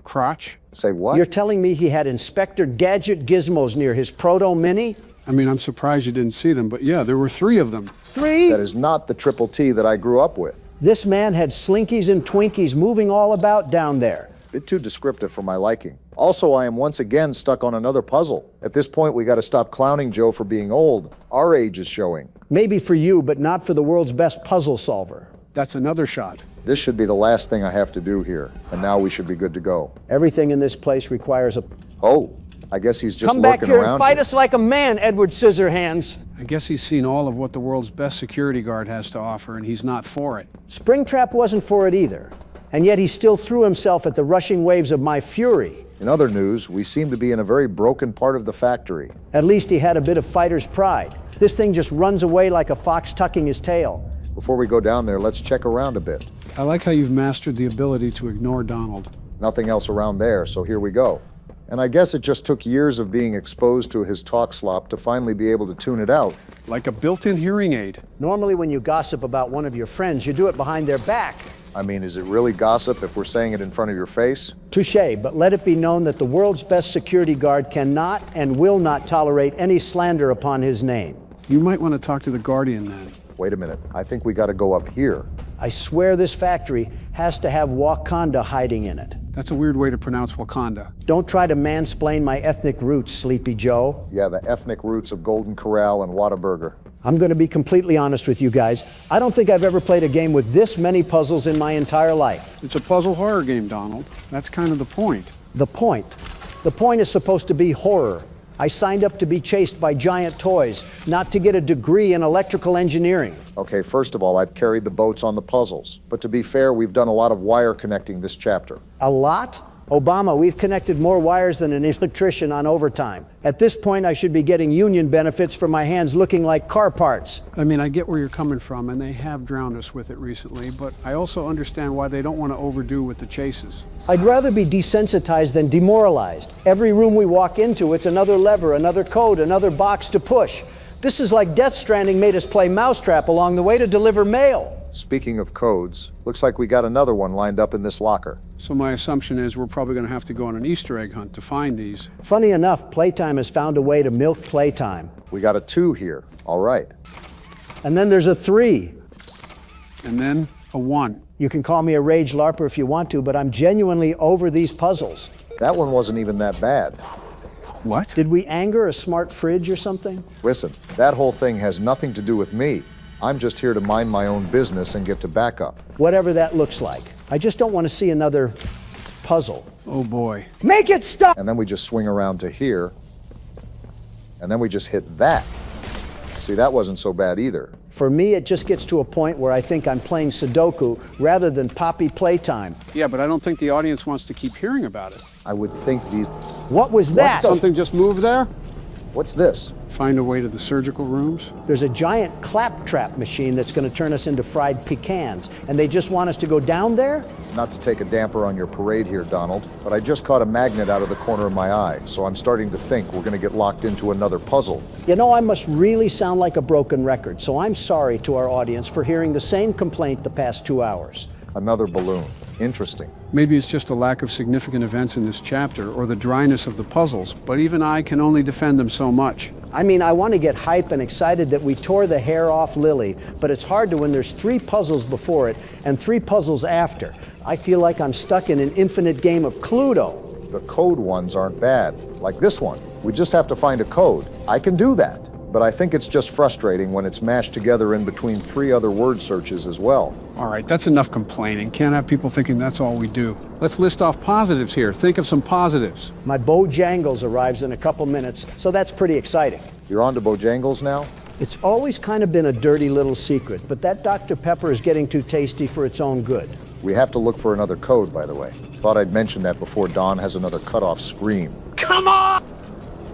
crotch? Say what? You're telling me he had Inspector Gadget gizmos near his Proto-Mini? I mean, I'm surprised you didn't see them, but yeah, there were 3 of them. 3? That is not the Triple T that I grew up with. This man had Slinkies and Twinkies moving all about down there. Bit too descriptive for my liking. Also, I am once again stuck on another puzzle. At this point, we got to stop clowning Joe for being old. Our age is showing. Maybe for you, but not for the world's best puzzle solver. That's another shot. This should be the last thing I have to do here, and now we should be good to go. Everything in this place requires a... Oh, I guess he's just Come back lurking here around. and fight us like a man, Edward Scissorhands. I guess he's seen all of what the world's best security guard has to offer, and he's not for it. Springtrap wasn't for it either. And yet he still threw himself at the rushing waves of my fury. In other news, we seem to be in a very broken part of the factory. At least he had a bit of fighter's pride. This thing just runs away like a fox tucking his tail. Before we go down there, let's check around a bit. I like how you've mastered the ability to ignore Donald. Nothing else around there, so here we go. And I guess it just took years of being exposed to his talk slop to finally be able to tune it out. Like a built-in hearing aid. Normally when you gossip about one of your friends, you do it behind their back. I mean, is it really gossip if we're saying it in front of your face? Touché, but let it be known that the world's best security guard cannot and will not tolerate any slander upon his name. You might want to talk to the Guardian then. Wait a minute, I think we got to go up here. I swear this factory has to have Wakanda hiding in it. That's a weird way to pronounce Wakanda. Don't try to mansplain my ethnic roots, Sleepy Joe. Yeah, the ethnic roots of Golden Corral and Whataburger. I'm going to be completely honest with you guys. I don't think I've ever played a game with this many puzzles in my entire life. It's a puzzle horror game, Donald. That's kind of the point. The point? The point is supposed to be horror. I signed up to be chased by giant toys, not to get a degree in electrical engineering. Okay, first of all, I've carried the boats on the puzzles. But to be fair, we've done a lot of wire connecting this chapter. A lot? Obama, we've connected more wires than an electrician on overtime. At this point, I should be getting union benefits for my hands looking like car parts. I mean, I get where you're coming from, and they have drowned us with it recently, but I also understand why they don't want to overdo with the chases. I'd rather be desensitized than demoralized. Every room we walk into, it's another lever, another code, another box to push. This is like Death Stranding made us play Mousetrap along the way to deliver mail. Speaking of codes, looks like we got another one lined up in this locker. So my assumption is we're probably going to have to go on an Easter egg hunt to find these. Funny enough, Playtime has found a way to milk Playtime. We got a 2 here. All right. And then there's a 3. And then a 1. You can call me a rage LARPer if you want to, but I'm genuinely over these puzzles. That one wasn't even that bad. What? Did we anger a smart fridge or something? Listen, that whole thing has nothing to do with me. I'm just here to mind my own business and get to backup. Whatever that looks like. I just don't want to see another puzzle. Oh boy. Make it stop! And then we just swing around to here, and then we just hit that. See, that wasn't so bad either. For me, it just gets to a point where I think I'm playing Sudoku rather than Poppy Playtime. Yeah, but I don't think the audience wants to keep hearing about it. I would think these... What was that? Something just moved there? What's this? Find a way to the surgical rooms? There's a giant claptrap machine that's going to turn us into fried pecans, and they just want us to go down there? Not to take a damper on your parade here, Donald, but I just caught a magnet out of the corner of my eye, so I'm starting to think we're going to get locked into another puzzle. You know, I must really sound like a broken record, so I'm sorry to our audience for hearing the same complaint the past 2 hours. Another balloon. Interesting. Maybe it's just a lack of significant events in this chapter or the dryness of the puzzles, but even I can only defend them so much. I mean, I want to get hype and excited that we tore the hair off Lily, but it's hard to when there's 3 puzzles before it and 3 puzzles after. I feel like I'm stuck in an infinite game of Cluedo. The code ones aren't bad, like this one. We just have to find a code. I can do that. But I think it's just frustrating when it's mashed together in between 3 other word searches as well. All right, that's enough complaining. Can't have people thinking that's all we do. Let's list off positives here. Think of some positives. My Bojangles arrives in a couple minutes, so that's pretty exciting. You're on to Bojangles now? It's always kind of been a dirty little secret, but that Dr. Pepper is getting too tasty for its own good. We have to look for another code, by the way. Thought I'd mention that before Don has another cutoff scream. Come on!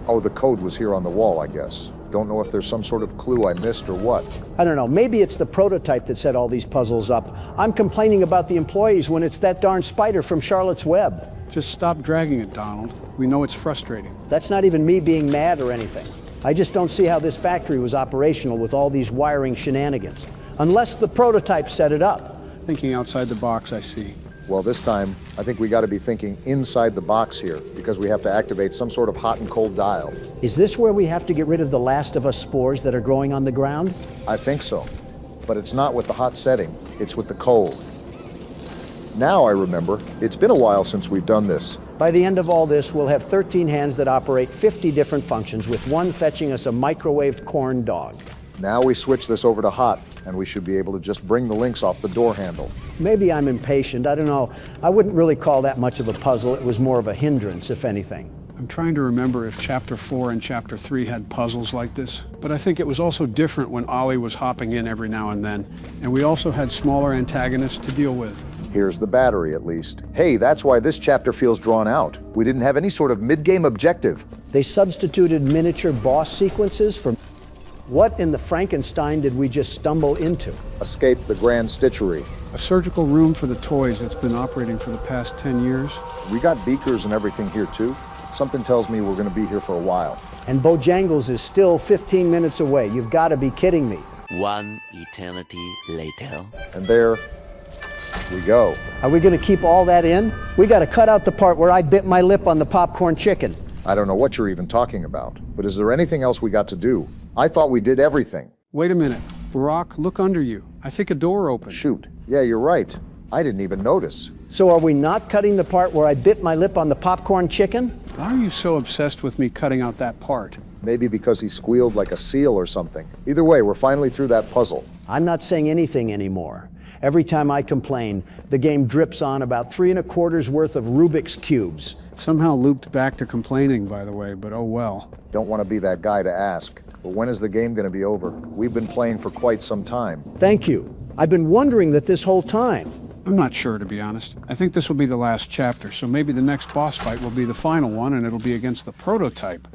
Oh, the code was here on the wall, I guess. Don't know if there's some sort of clue I missed or what. I don't know, maybe it's the prototype that set all these puzzles up. I'm complaining about the employees when it's that darn spider from Charlotte's Web. Just stop dragging it, Donald. We know it's frustrating. That's not even me being mad or anything. I just don't see how this factory was operational with all these wiring shenanigans. Unless the prototype set it up. Thinking outside the box, I see. Well, this time, I think we got to be thinking inside the box here, because we have to activate some sort of hot and cold dial. Is this where we have to get rid of the Last of Us spores that are growing on the ground? I think so. But it's not with the hot setting, it's with the cold. Now I remember, it's been a while since we've done this. By the end of all this, we'll have 13 hands that operate 50 different functions, with one fetching us a microwaved corn dog. Now we switch this over to hot, and we should be able to just bring the links off the door handle. Maybe I'm impatient, I don't know. I wouldn't really call that much of a puzzle. It was more of a hindrance, if anything. I'm trying to remember if Chapter 4 and Chapter 3 had puzzles like this, but I think it was also different when Ollie was hopping in every now and then, and we also had smaller antagonists to deal with. Here's the battery, at least. Hey, that's why this chapter feels drawn out. We didn't have any sort of mid-game objective. They substituted miniature boss sequences for... What in the Frankenstein did we just stumble into? Escape the Grand Stitchery. A surgical room for the toys that's been operating for the past 10 years. We got beakers and everything here, too. Something tells me we're going to be here for a while. And Bojangles is still 15 minutes away. You've got to be kidding me. One eternity later. And there we go. Are we going to keep all that in? We got to cut out the part where I bit my lip on the popcorn chicken. I don't know what you're even talking about, but is there anything else we got to do? I thought we did everything. Wait a minute. Barack, look under you. I think a door opened. Shoot. Yeah, you're right. I didn't even notice. So are we not cutting the part where I bit my lip on the popcorn chicken? Why are you so obsessed with me cutting out that part? Maybe because he squealed like a seal or something. Either way, we're finally through that puzzle. I'm not saying anything anymore. Every time I complain, the game drips on about 3 1/4 worth of Rubik's Cubes. Somehow looped back to complaining, by the way, but oh well. Don't want to be that guy to ask, but when is the game going to be over? We've been playing for quite some time. Thank you. I've been wondering that this whole time. I'm not sure, to be honest. I think this will be the last chapter, so maybe the next boss fight will be the final one, and it'll be against the prototype.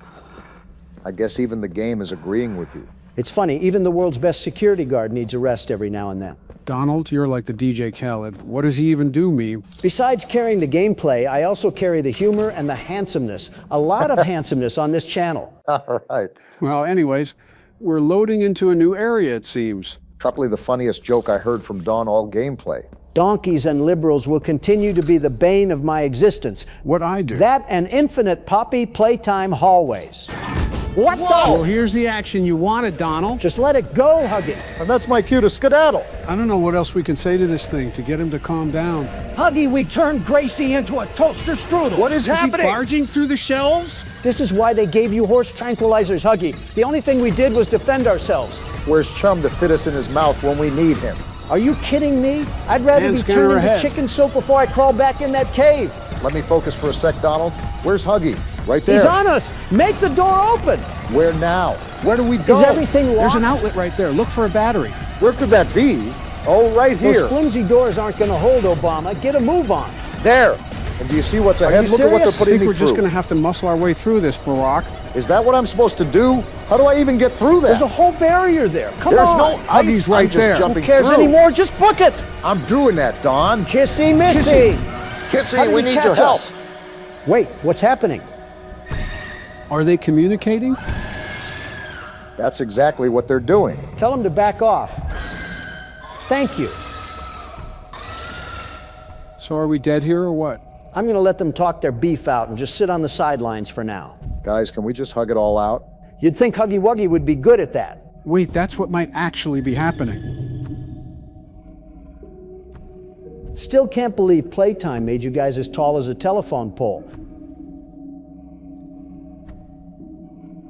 I guess even the game is agreeing with you. It's funny, even the world's best security guard needs a rest every now and then. Donald, you're like the DJ Khaled. What does he even do, me? Besides carrying the gameplay, I also carry the humor and the handsomeness. A lot of handsomeness on this channel. All right. Well, anyways, we're loading into a new area, it seems. Probably the funniest joke I heard from Dawn all gameplay. Donkeys and liberals will continue to be the bane of my existence. What I do? That and infinite Poppy Playtime hallways. What the? Well, here's the action you wanted, Donald. Just let it go, Huggy. And that's my cue to skedaddle. I don't know what else we can say to this thing to get him to calm down. Huggy, we turned Gracie into a toaster strudel. What is happening? Is he barging through the shelves? This is why they gave you horse tranquilizers, Huggy. The only thing we did was defend ourselves. Where's Chum to fit us in his mouth when we need him? Are you kidding me? I'd rather be turned into chicken soup before I crawl back in that cave. Let me focus for a sec, Donald. Where's Huggy? Right there. He's on us. Make the door open. Where now? Where do we go? Is everything locked? There's an outlet right there. Look for a battery. Where could that be? Oh, right here. Those flimsy doors aren't going to hold, Obama. Get a move on. There. And do you see what's ahead? Look at what they're putting me through. I think we're just going to have to muscle our way through this, Barack. Is that what I'm supposed to do? How do I even get through that? There's a whole barrier there. Come There's on. no ice. Huggy's right I'm just there. jumping Who cares through. anymore? Just book it. I'm doing that, Don. Kissy missy. Kissy, we need your help. Us? Wait, what's happening? Are they communicating? That's exactly what they're doing. Tell them to back off. Thank you. So are we dead here or what? I'm going to let them talk their beef out and just sit on the sidelines for now. Guys, can we just hug it all out? You'd think Huggy Wuggy would be good at that. Wait, that's what might actually be happening. Still can't believe Playtime made you guys as tall as a telephone pole.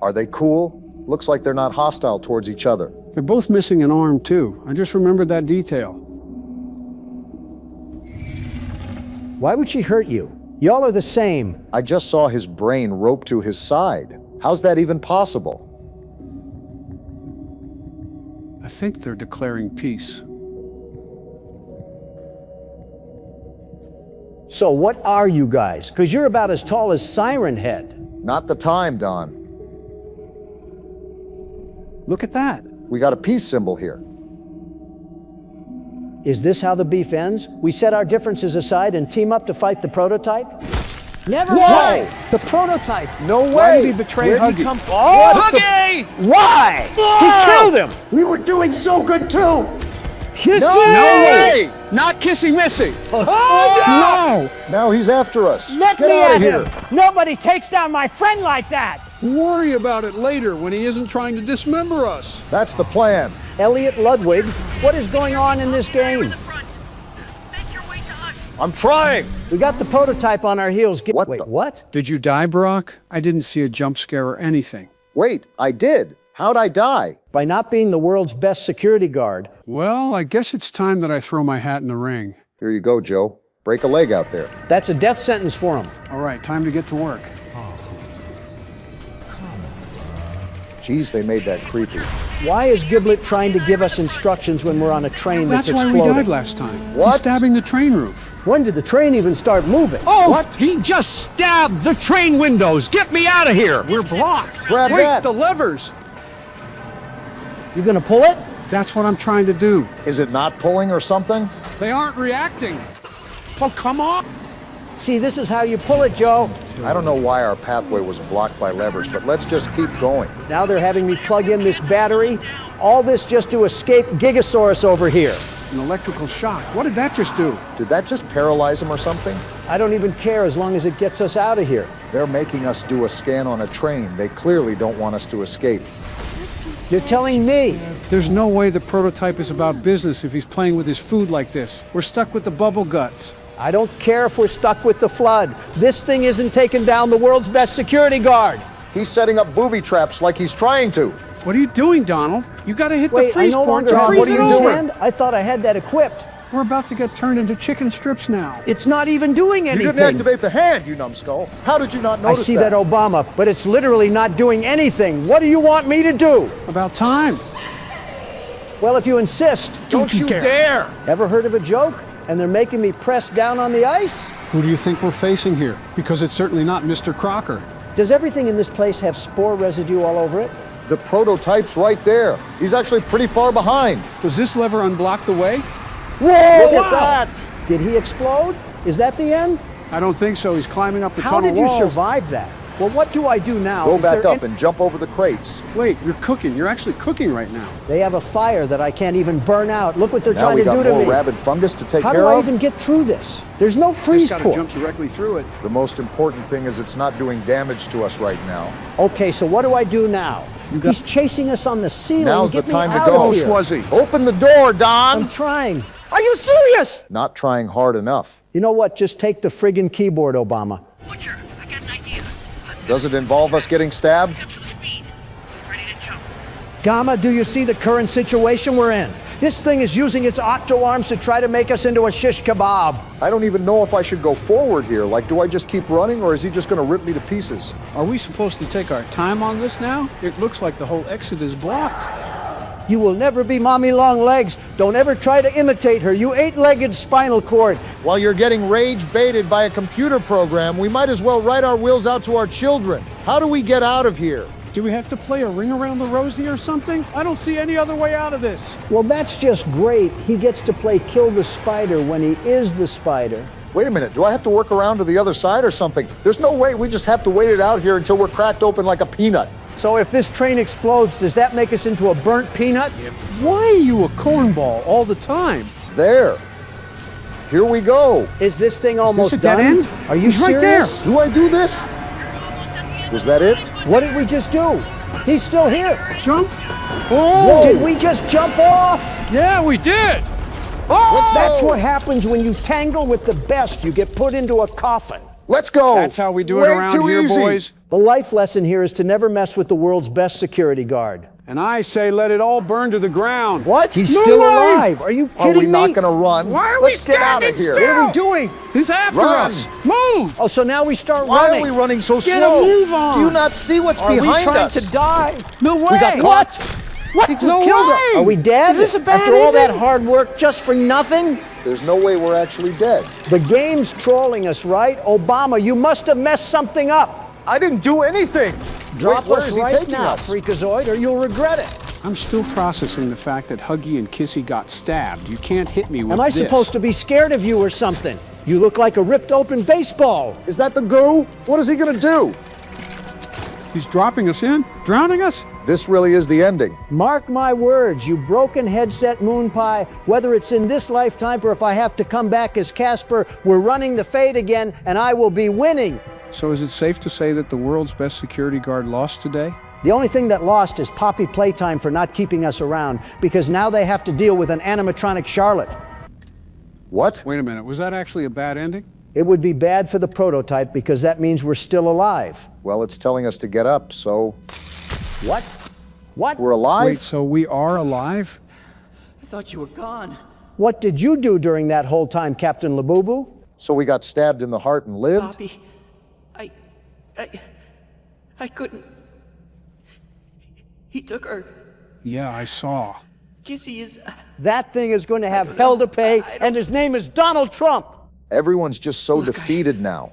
Are they cool? Looks like they're not hostile towards each other. They're both missing an arm, too. I just remembered that detail. Why would she hurt you? Y'all are the same. I just saw his brain roped to his side. How's that even possible? I think they're declaring peace. So what are you guys? Because you're about as tall as Siren Head. Not the time, Don. Look at that. We got a peace symbol here. Is this how the beef ends? We set our differences aside and team up to fight the prototype? Never Whoa! mind. The prototype. No way! Why did he betray Where'd Huggy? he come from? Oh, why? He killed him. We were doing so good too! Kissy! No way! Not Kissy Missy! No! Now he's after us. Let Get me out at of here. him. Nobody takes down my friend like that. Worry about it later when he isn't trying to dismember us. That's the plan. Elliot Ludwig, what is going on in this game? I'm trying. We got the prototype on our heels. What Wait, the- what? Did you die, Brock? I didn't see a jump scare or anything. Wait, I did. How'd I die? By not being the world's best security guard. Well, I guess it's time that I throw my hat in the ring. Here you go, Joe. Break a leg out there. That's a death sentence for him. All right, time to get to work. Geez, they made that creepy. Why is Giblet trying to give us instructions when we're on a train that's That's why exploding? we died last time. What? He's stabbing the train roof. When did the train even start moving? Oh, What? he just stabbed the train windows. Get me out of here. We're blocked. Grab Wait, that. the levers. You gonna pull it? That's what I'm trying to do. Is it not pulling or something? They aren't reacting. Oh, come on. See, this is how you pull it, Joe. I don't know why our pathway was blocked by levers, but let's just keep going. Now they're having me plug in this battery. All this just to escape Gigasaurus over here. An electrical shock. What did that just do? Did that just paralyze him or something? I don't even care as long as it gets us out of here. They're making us do a scan on a train. They clearly don't want us to escape. You're telling me. There's no way the prototype is about business if he's playing with his food like this. We're stuck with the bubble guts. I don't care if we're stuck with the flood. This thing isn't taking down the world's best security guard. He's setting up booby traps like he's trying to. What are you doing, Donald? You gotta hit the Wait, I freeze no point longer to have freeze what it you over. doing? I thought I had that equipped. We're about to get turned into chicken strips now. It's not even doing You anything. didn't activate the hand, you numbskull. How did you not I notice see that, Obama, but it's literally not doing anything. What do you want me to do? About time. Well, if you insist. Don't you dare! Ever heard of a joke? And they're making me press down on the ice? Who do you think we're facing here? Because it's certainly not Mr. Crocker. Does everything in this place have spore residue all over it? The prototype's right there. He's actually pretty far behind. Does this lever unblock the way? Whoa! Look at that! Did he explode? Is that the end? I don't think so. He's climbing up the How tunnel did you walls. survive that? Well, what do I do now? Go Is back there up and jump over the crates. Wait, you're cooking. You're actually cooking right now. They have a fire that I can't even burn out. Look what they're Now trying we to do got to more me. rabid fungus to take How care do I of. even get through this? There's no freeze Just gotta port. jump directly through it. The most important thing is it's not doing damage to us right now. Okay, so what do I do now? He's chasing us on the ceiling. Now's Get the time me to out go. of here. Swuzzy. Open the door, Don! I'm trying. Are you serious? Not trying hard enough. You know what? Just take the friggin' keyboard, Obama. Butcher, I got an idea. Does it involve us getting stabbed? Speed. Ready to jump. Gamma, do you see the current situation we're in? This thing is using its octo arms to try to make us into a shish kebab. I don't even know if I should go forward here. Like, do I just keep running, or is he just going to rip me to pieces? Are we supposed to take our time on this now? It looks like the whole exit is blocked. You will never be Mommy Long Legs. Don't ever try to imitate her. You eight-legged spinal cord. While you're getting rage baited by a computer program, we might as well write our wills out to our children. How do we get out of here? Do we have to play a ring around the rosy or something? I don't see any other way out of this. Well, that's just great. He gets to play Kill the Spider when he is the spider. Wait a minute, do I have to work around to the other side or something? There's no way we just have to wait it out here until we're cracked open like a peanut. So if this train explodes, does that make us into a burnt peanut? Why are you a cornball all the time? There. Here we go. Is this thing almost a dead done? end? Are you He's right serious? there. Do I do this? Was that it? What did we just do? He's still here. Jump? Oh! Did we just jump off? Yeah, we did. Oh! Let's That's go. what happens when you tangle with the best. You get put into a coffin. Let's go. That's how we do it Way around too here, easy. boys. The life lesson here is to never mess with the world's best security guard. And I say let it all burn to the ground. What? He's No still way! alive. Are you Are kidding we me? not going to run? Why are we Let's get out of standing here. still? What are we doing? He's after Run. us. Move! Oh, so now we start Why running. are we running so Get slow? a move on. Do you not see what's Are behind we trying us? to die? No way! We got caught. What? He just No killed way! us. Are we dead? Is this a bad After all that ending? hard work just for nothing? There's no way we're actually dead. The game's trolling us, right? Obama, you must have messed something up. I didn't do anything. Drop Wait, where us is he right taking now, us? Freakazoid, or you'll regret it. I'm still processing the fact that Huggy and Kissy got stabbed. You can't hit me with Am I this. supposed to be scared of you or something? You look like a ripped open baseball. Is that the goo? What is he gonna do? He's dropping us in? Drowning us? This really is the ending. Mark my words, you broken headset moon pie, whether it's in this lifetime or if I have to come back as Casper, we're running the fade again and I will be winning. So is it safe to say that the world's best security guard lost today? The only thing that lost is Poppy Playtime for not keeping us around, because now they have to deal with an animatronic Charlotte. What? Wait a minute, was that actually a bad ending? It would be bad for the prototype because that means we're still alive. Well, it's telling us to get up, so What? What? we're alive? Wait, so we are alive? I thought you were gone. What did you do during that whole time, Captain Labubu? So we got stabbed in the heart and lived? Poppy, I couldn't. He took her. Yeah, I saw. Kissy is. That thing is going to have hell to pay, and his name is Donald Trump. Everyone's just so defeated now.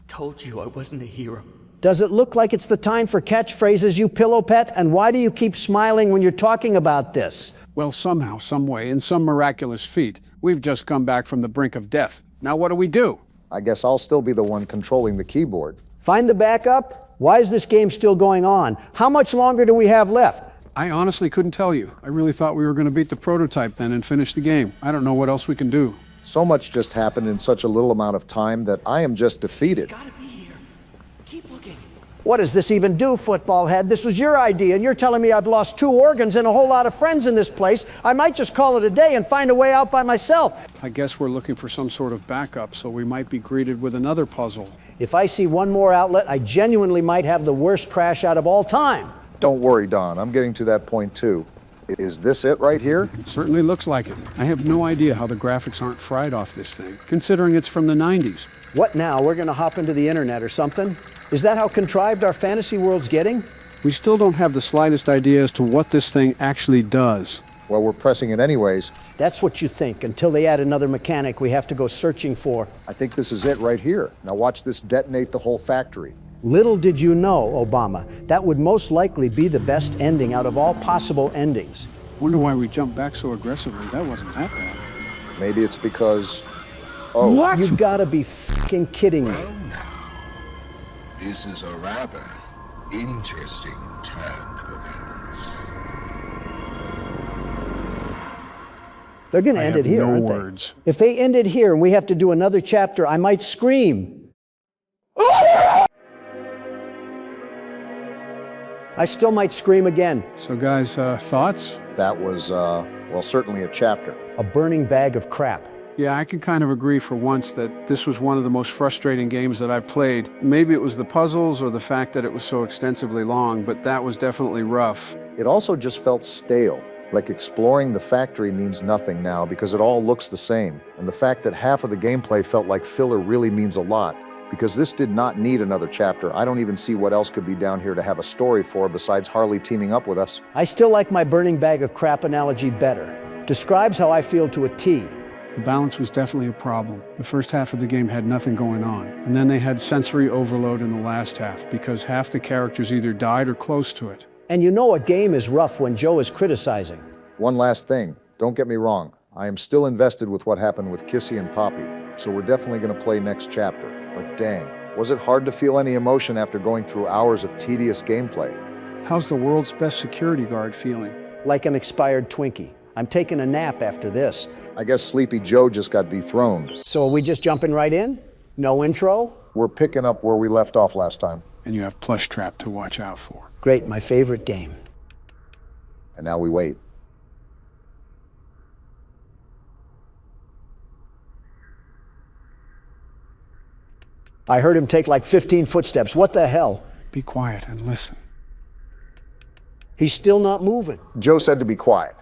Told you I wasn't a hero. Does it look like it's the time for catchphrases, you pillow pet? And why do you keep smiling when you're talking about this? Well, somehow, some way, in some miraculous feat, we've just come back from the brink of death. Now what do we do? I guess I'll still be the one controlling the keyboard. Find the backup? Why is this game still going on? How much longer do we have left? I honestly couldn't tell you. I really thought we were going to beat the prototype then and finish the game. I don't know what else we can do. So much just happened in such a little amount of time that I am just defeated. Gotta be here. Keep looking. What does this even do, football head? This was your idea, and you're telling me I've lost 2 organs and a whole lot of friends in this place. I might just call it a day and find a way out by myself. I guess we're looking for some sort of backup, so we might be greeted with another puzzle. If I see one more outlet, I genuinely might have the worst crash out of all time. Don't worry, Don. I'm getting to that point too. Is this it right here? Certainly looks like it. I have no idea how the graphics aren't fried off this thing, considering it's from the 90s. What now? We're going to hop into the internet or something? Is that how contrived our fantasy world's getting? We still don't have the slightest idea as to what this thing actually does. Well, we're pressing it anyways. That's what you think, until they add another mechanic we have to go searching for. I think this is it right here. Now watch this detonate the whole factory. Little did you know, Obama, that would most likely be the best ending out of all possible endings. Wonder why we jumped back so aggressively. That wasn't that bad. Maybe it's because... Oh. What? You gotta be fucking kidding me. Well, now, this is a rather interesting turn of events. They're gonna end it here, no aren't words. they? If they end it here and we have to do another chapter, I might scream. I still might scream again. So guys, thoughts? That was, well, certainly a chapter. A burning bag of crap. Yeah, I can kind of agree for once that this was one of the most frustrating games that I've played. Maybe it was the puzzles or the fact that it was so extensively long, but that was definitely rough. It also just felt stale. Like exploring the factory means nothing now because it all looks the same. And the fact that half of the gameplay felt like filler really means a lot. Because this did not need another chapter. I don't even see what else could be down here to have a story for besides Harley teaming up with us. I still like my burning bag of crap analogy better. Describes how I feel to a T. The balance was definitely a problem. The first half of the game had nothing going on. And then they had sensory overload in the last half because half the characters either died or close to it. And you know a game is rough when Joe is criticizing. One last thing. Don't get me wrong. I am still invested with what happened with Kissy and Poppy. So we're definitely going to play next chapter. But dang, was it hard to feel any emotion after going through hours of tedious gameplay? How's the world's best security guard feeling? Like an expired Twinkie. I'm taking a nap after this. I guess Sleepy Joe just got dethroned. So are we just jumping right in? No intro? We're picking up where we left off last time. And you have Plush Trap to watch out for. Great, my favorite game. And now we wait. I heard him take like 15 footsteps. What the hell? Be quiet and listen. He's still not moving. Joe said to be quiet.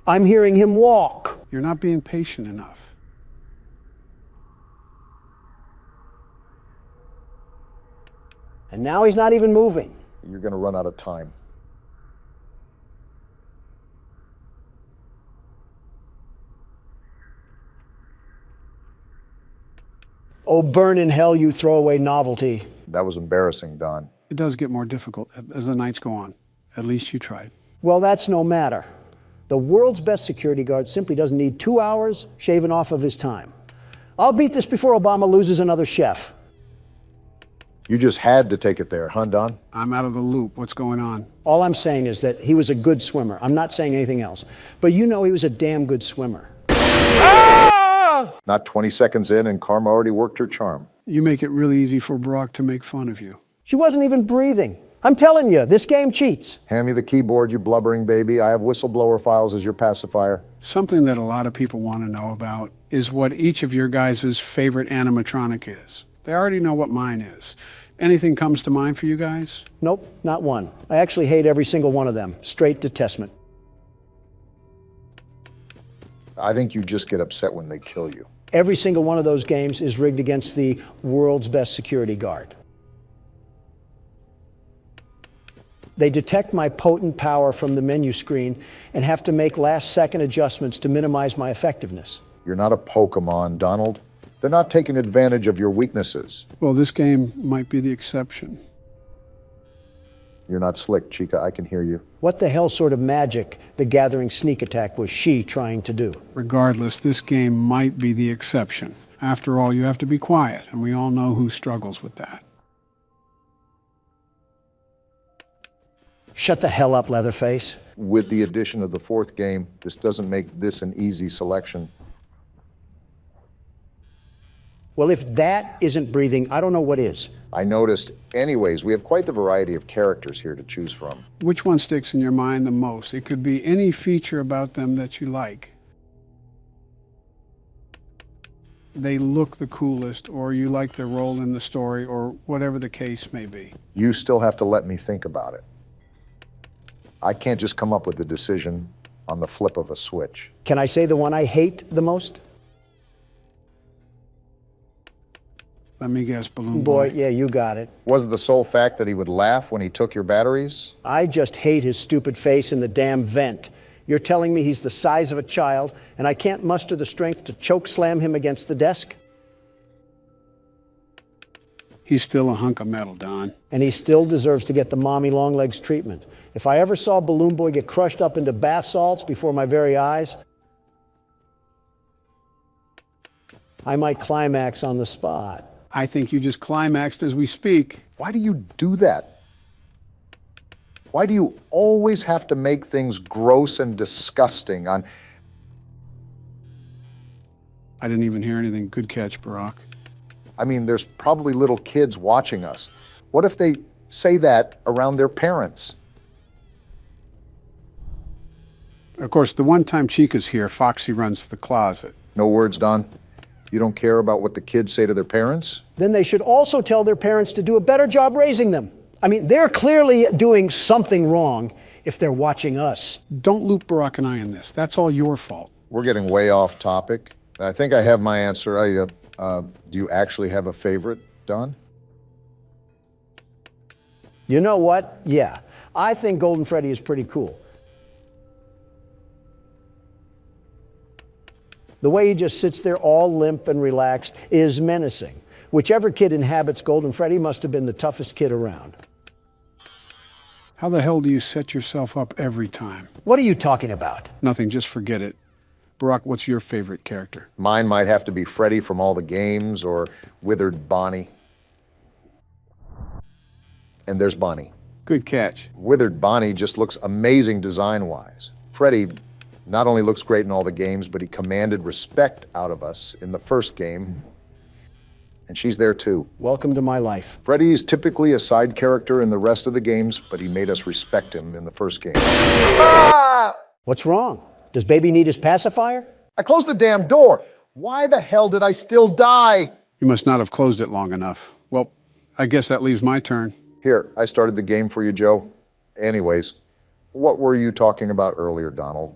I'm hearing him walk. You're not being patient enough. And now he's not even moving. You're going to run out of time. Oh, burn in hell, you throwaway novelty. That was embarrassing, Don. It does get more difficult as the nights go on. At least you tried. Well, that's no matter. The world's best security guard simply doesn't need 2 hours shaving off of his time. I'll beat this before Obama loses another chef. You just had to take it there, huh, Don? I'm out of the loop. What's going on? All I'm saying is that he was a good swimmer. I'm not saying anything else. But you know he was a damn good swimmer. Not 20 seconds in, and Karma already worked her charm. You make it really easy for Brock to make fun of you. She wasn't even breathing. I'm telling you, this game cheats. Hand me the keyboard, you blubbering baby. I have whistleblower files as your pacifier. Something that a lot of people want to know about is what each of your guys' favorite animatronic is. They already know what mine is. Anything comes to mind for you guys? Nope, not one. I actually hate every single one of them. Straight detestment. I think you just get upset when they kill you. Every single one of those games is rigged against the world's best security guard. They detect my potent power from the menu screen and have to make last-second adjustments to minimize my effectiveness. You're not a Pokemon, Donald. They're not taking advantage of your weaknesses. Well, this game might be the exception. You're not slick, Chica. I can hear you. What the hell sort of magic the Gathering sneak attack was she trying to do? Regardless, this game might be the exception. After all, you have to be quiet, and we all know who struggles with that. Shut the hell up, Leatherface. With the addition of the fourth game, this doesn't make this an easy selection. Well, if that isn't breathing, I don't know what is. I noticed. Anyways, we have quite the variety of characters here to choose from. Which one sticks in your mind the most? It could be any feature about them that you like. They look the coolest, or you like their role in the story, or whatever the case may be. You still have to let me think about it. I can't just come up with a decision on the flip of a switch. Can I say the one I hate the most? Let me guess, Balloon Boy, Boy. yeah, you got it. Was it the sole fact that he would laugh when he took your batteries? I just hate his stupid face in the damn vent. You're telling me he's the size of a child, and I can't muster the strength to choke slam him against the desk? He's still a hunk of metal, Don. And he still deserves to get the mommy long legs treatment. If I ever saw Balloon Boy get crushed up into bath salts before my very eyes, I might climax on the spot. I think you just climaxed as we speak. Why do you do that? Why do you always have to make things gross and disgusting on... I didn't even hear anything. Good catch, Barack. I mean, there's probably little kids watching us. What if they say that around their parents? Of course, the one time Chica's here, Foxy runs the closet. No words, Don? You don't care about what the kids say to their parents? Then they should also tell their parents to do a better job raising them. I mean, they're clearly doing something wrong if they're watching us. Don't loop Barack and I in this. That's all your fault. We're getting way off topic. I think I have my answer. Do you actually have a favorite, Don? You know what? Yeah. I think Golden Freddy is pretty cool. The way he just sits there all limp and relaxed is menacing. Whichever kid inhabits Golden Freddy must have been the toughest kid around. How the hell do you set yourself up every time? What are you talking about? Nothing, just forget it. Barack, what's your favorite character? Mine might have to be Freddy from all the games, or Withered Bonnie. And there's Bonnie. Good catch. Withered Bonnie just looks amazing design-wise. Freddy not only looks great in all the games, but he commanded respect out of us in the first game. And she's there too. Welcome to my life. Freddy is typically a side character in the rest of the games, but he made us respect him in the first game. What's wrong? Does baby need his pacifier? I closed the damn door. Why the hell did I still die? You must not have closed it long enough. Well, I guess that leaves my turn. Here, I started the game for you, Joe. Anyways, what were you talking about earlier, Donald?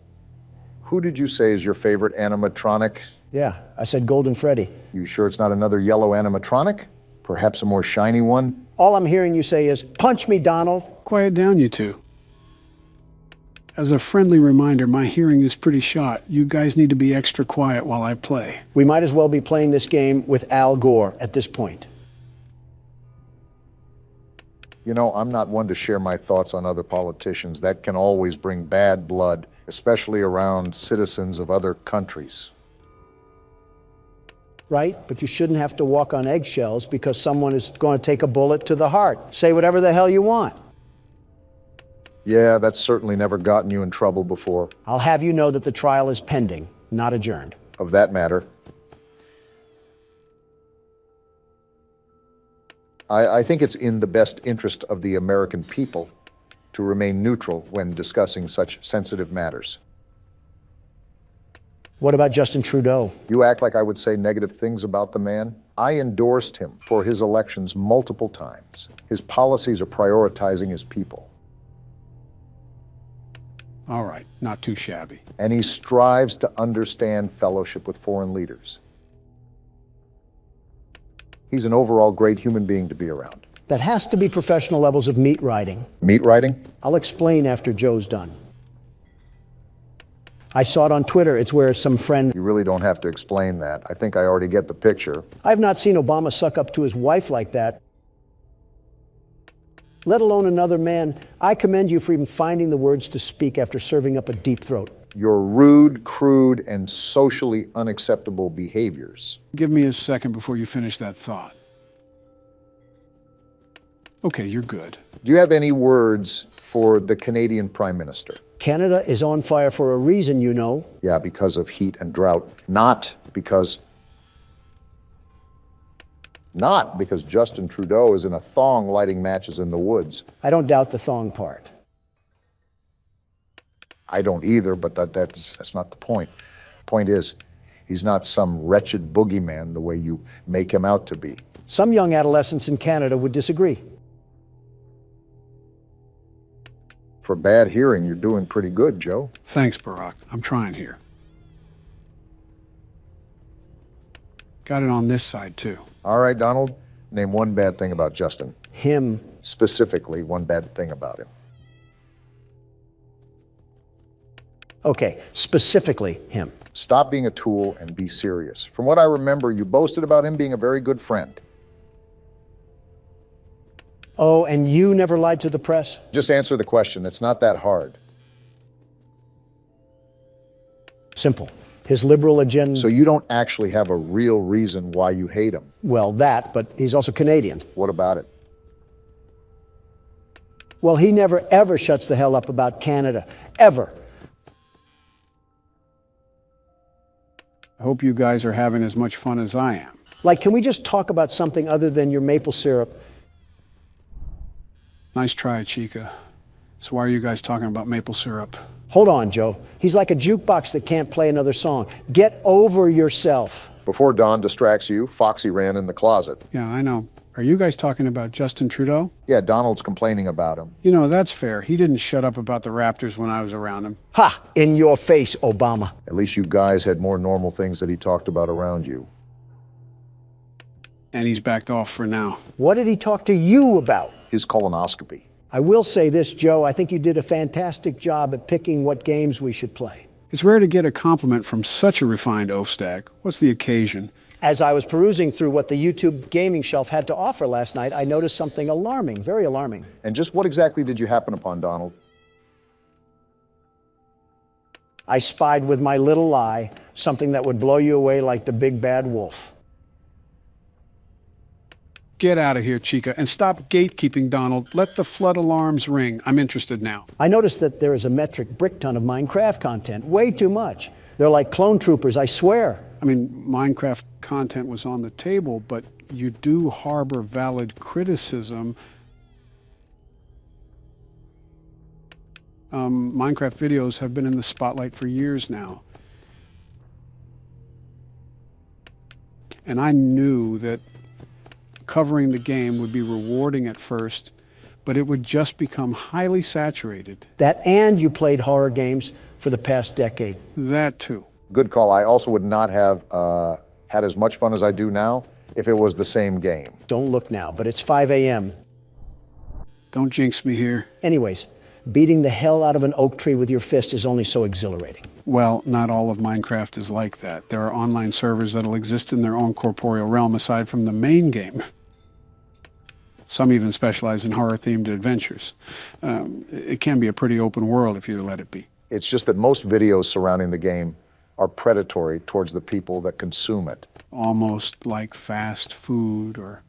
Who did you say is your favorite animatronic? Yeah, I said Golden Freddy. You sure it's not another yellow animatronic? Perhaps a more shiny one? All I'm hearing you say is, punch me, Donald. Quiet down, you two. As a friendly reminder, my hearing is pretty shot. You guys need to be extra quiet while I play. We might as well be playing this game with Al Gore at this point. You know, I'm not one to share my thoughts on other politicians. That can always bring bad blood, especially around citizens of other countries. Right? But you shouldn't have to walk on eggshells because someone is going to take a bullet to the heart. Say whatever the hell you want. Yeah, that's certainly never gotten you in trouble before. I'll have you know that the trial is pending, not adjourned. Of that matter, I think it's in the best interest of the American people to remain neutral when discussing such sensitive matters. What about Justin Trudeau? You act like I would say negative things about the man. I endorsed him for his elections multiple times. His policies are prioritizing his people. All right, not too shabby. And he strives to understand fellowship with foreign leaders. He's an overall great human being to be around. That has to be professional levels of meat riding. Meat riding? I'll explain after Joe's done. I saw it on Twitter. It's where some friend... You really don't have to explain that. I think I already get the picture. I've not seen Obama suck up to his wife like that, let alone another man. I commend you for even finding the words to speak after serving up a deep throat. Your rude, crude, and socially unacceptable behaviors. Give me a second before you finish that thought. Okay, you're good. Do you have any words for the Canadian Prime Minister? Canada is on fire for a reason, you know. Yeah, because of heat and drought. Not because Justin Trudeau is in a thong lighting matches in the woods. I don't doubt the thong part. I don't either, but that's not the point. Point is, he's not some wretched boogeyman the way you make him out to be. Some young adolescents in Canada would disagree. For bad hearing, you're doing pretty good, Joe. Thanks, Barack. I'm trying here. Got it on this side, too. All right, Donald, name one bad thing about Justin. Him. Specifically, one bad thing about him. Okay, specifically him. Stop being a tool and be serious. From what I remember, you boasted about him being a very good friend. Oh, and you never lied to the press? Just answer the question. It's not that hard. Simple. His liberal agenda... So you don't actually have a real reason why you hate him? Well, that, but he's also Canadian. What about it? Well, he never, ever shuts the hell up about Canada. Ever. I hope you guys are having as much fun as I am. Like, can we just talk about something other than your maple syrup? Nice try, Chica. So why are you guys talking about maple syrup? Hold on, Joe. He's like a jukebox that can't play another song. Get over yourself. Before Don distracts you, Foxy ran in the closet. Yeah, I know. Are you guys talking about Justin Trudeau? Yeah, Donald's complaining about him. You know, that's fair. He didn't shut up about the Raptors when I was around him. Ha! In your face, Obama. At least you guys had more normal things that he talked about around you. And he's backed off for now. What did he talk to you about? His colonoscopy. I will say this, Joe. I think you did a fantastic job at picking what games we should play. It's rare to get a compliment from such a refined oaf-stack. What's the occasion? As I was perusing through what the YouTube gaming shelf had to offer last night, I noticed something alarming, very alarming. And just what exactly did you happen upon, Donald? I spied with my little eye something that would blow you away like the big bad wolf. Get out of here, Chica, and stop gatekeeping, Donald. Let the flood alarms ring. I'm interested now. I noticed that there is a metric brick ton of Minecraft content. Way too much. They're like clone troopers, I swear. I mean, Minecraft content was on the table, but you do harbor valid criticism. Minecraft videos have been in the spotlight for years now. And I knew that covering the game would be rewarding at first, but it would just become highly saturated. That and you played horror games for the past decade. That too. Good call. I also would not have had as much fun as I do now if it was the same game. Don't look now, but it's 5 a.m. Don't jinx me here. Anyways, beating the hell out of an oak tree with your fist is only so exhilarating. Well, not all of Minecraft is like that. There are online servers that'll exist in their own corporeal realm aside from the main game. Some even specialize in horror-themed adventures. It can be a pretty open world if you let it be. It's just that most videos surrounding the game are predatory towards the people that consume it. Almost like fast food or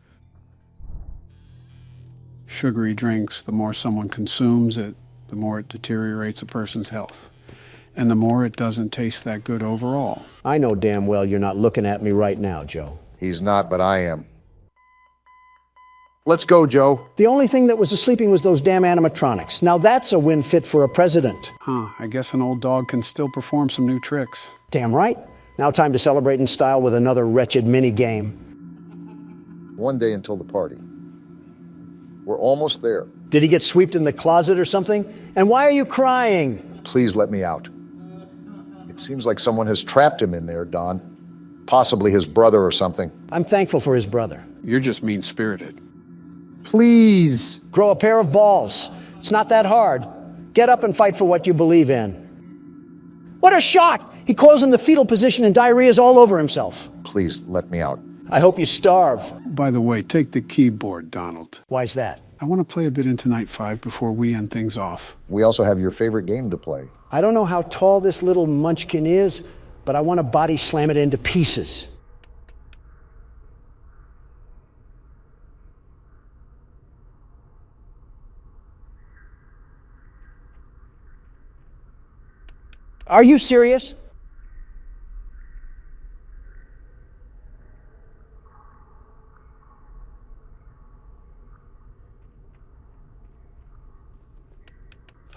sugary drinks. The more someone consumes it, the more it deteriorates a person's health. And the more it doesn't taste that good overall. I know damn well you're not looking at me right now, Joe. He's not, but I am. Let's go, Joe. The only thing that was sleeping was those damn animatronics. Now that's a win fit for a president. Huh, I guess an old dog can still perform some new tricks. Damn right. Now time to celebrate in style with another wretched mini-game. One day until the party. We're almost there. Did he get swept in the closet or something? And why are you crying? Please let me out. It seems like someone has trapped him in there, Don. Possibly his brother or something. I'm thankful for his brother. You're just mean-spirited. Please. Grow a pair of balls. It's not that hard. Get up and fight for what you believe in. What a shock! He coils in the fetal position and diarrhea's all over himself. Please let me out. I hope you starve. By the way, take the keyboard, Donald. Why's that? I want to play a bit into Night 5 before we end things off. We also have your favorite game to play. I don't know how tall this little munchkin is, but I want to body slam it into pieces. Are you serious?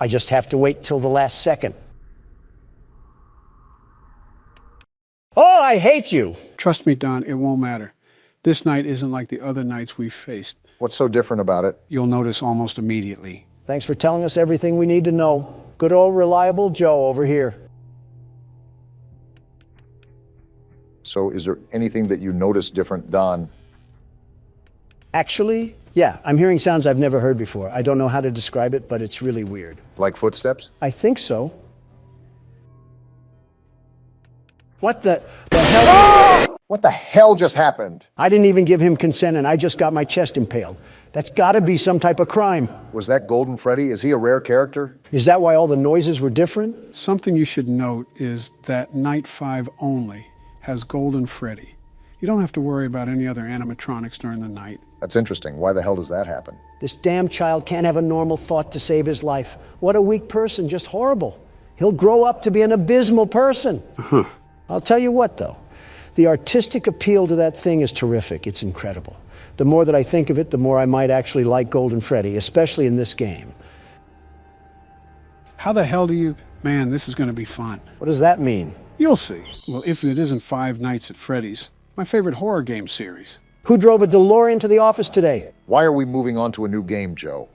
I just have to wait till the last second. Oh, I hate you! Trust me, Don, it won't matter. This night isn't like the other nights we've faced. What's so different about it? You'll notice almost immediately. Thanks for telling us everything we need to know. Good old reliable Joe over here. So is there anything that you notice different, Don? Actually, yeah, I'm hearing sounds I've never heard before. I don't know how to describe it, but it's really weird. Like footsteps? I think so. What the hell? What the hell just happened? I didn't even give him consent and I just got my chest impaled. That's gotta be some type of crime. Was that Golden Freddy? Is he a rare character? Is that why all the noises were different? Something you should note is that Night 5 only has Golden Freddy. You don't have to worry about any other animatronics during the night. That's interesting. Why the hell does that happen? This damn child can't have a normal thought to save his life. What a weak person, just horrible. He'll grow up to be an abysmal person. I'll tell you what, though. The artistic appeal to that thing is terrific. It's incredible. The more that I think of it, the more I might actually like Golden Freddy, especially in this game. How the hell do you... Man, this is going to be fun. What does that mean? You'll see. Well, if it isn't Five Nights at Freddy's, my favorite horror game series. Who drove a DeLorean to the office today? Why are we moving on to a new game, Joe?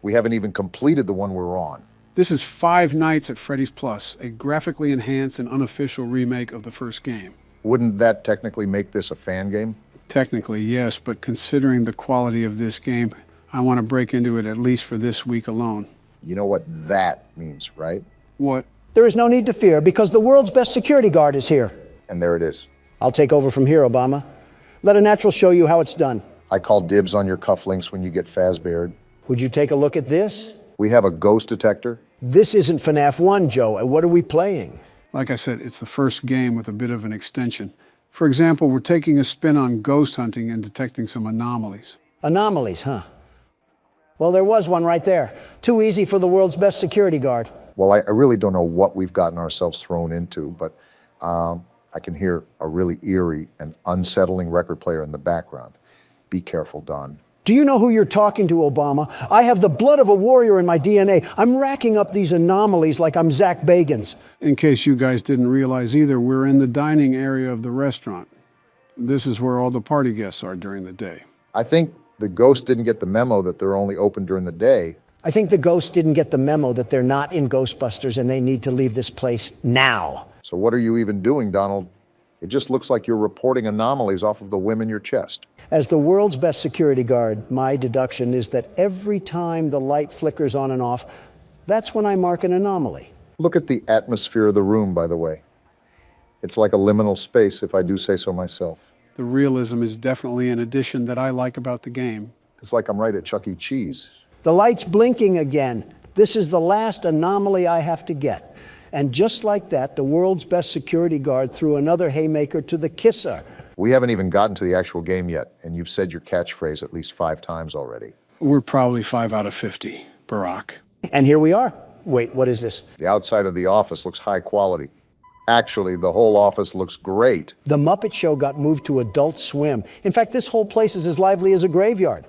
We haven't even completed the one we're on. This is Five Nights at Freddy's Plus, a graphically enhanced and unofficial remake of the first game. Wouldn't that technically make this a fan game? Technically, yes, but considering the quality of this game, I want to break into it at least for this week alone. You know what that means, right? What? There is no need to fear because the world's best security guard is here. And there it is. I'll take over from here, Obama. Let a natural show you how it's done. I call dibs on your cufflinks when you get Fazbeared. Would you take a look at this? We have a ghost detector. This isn't FNAF 1, Joe. What are we playing? Like I said, it's the first game with a bit of an extension. For example, we're taking a spin on ghost hunting and detecting some anomalies. Anomalies, huh? Well, there was one right there. Too easy for the world's best security guard. Well, I really don't know what we've gotten ourselves thrown into, but I can hear a really eerie and unsettling record player in the background. Be careful, Don. Do you know who you're talking to, Obama? I have the blood of a warrior in my DNA. I'm racking up these anomalies like I'm Zach Bagans. In case you guys didn't realize either, we're in the dining area of the restaurant. This is where all the party guests are during the day. I think the ghost didn't get the memo that they're only open during the day. I think the ghost didn't get the memo that they're not in Ghostbusters and they need to leave this place now. So what are you even doing, Donald? It just looks like you're reporting anomalies off of the whim in your chest. As the world's best security guard, my deduction is that every time the light flickers on and off, that's when I mark an anomaly. Look at the atmosphere of the room, by the way. It's like a liminal space, if I do say so myself. The realism is definitely an addition that I like about the game. It's like I'm right at Chuck E. Cheese. The light's blinking again. This is the last anomaly I have to get. And just like that, the world's best security guard threw another haymaker to the kisser. We haven't even gotten to the actual game yet, and you've said your catchphrase at least 5 times already. We're probably 5 out of 50, Barack. And here we are. Wait, what is this? The outside of the office looks high quality. Actually, the whole office looks great. The Muppet Show got moved to Adult Swim. In fact, this whole place is as lively as a graveyard.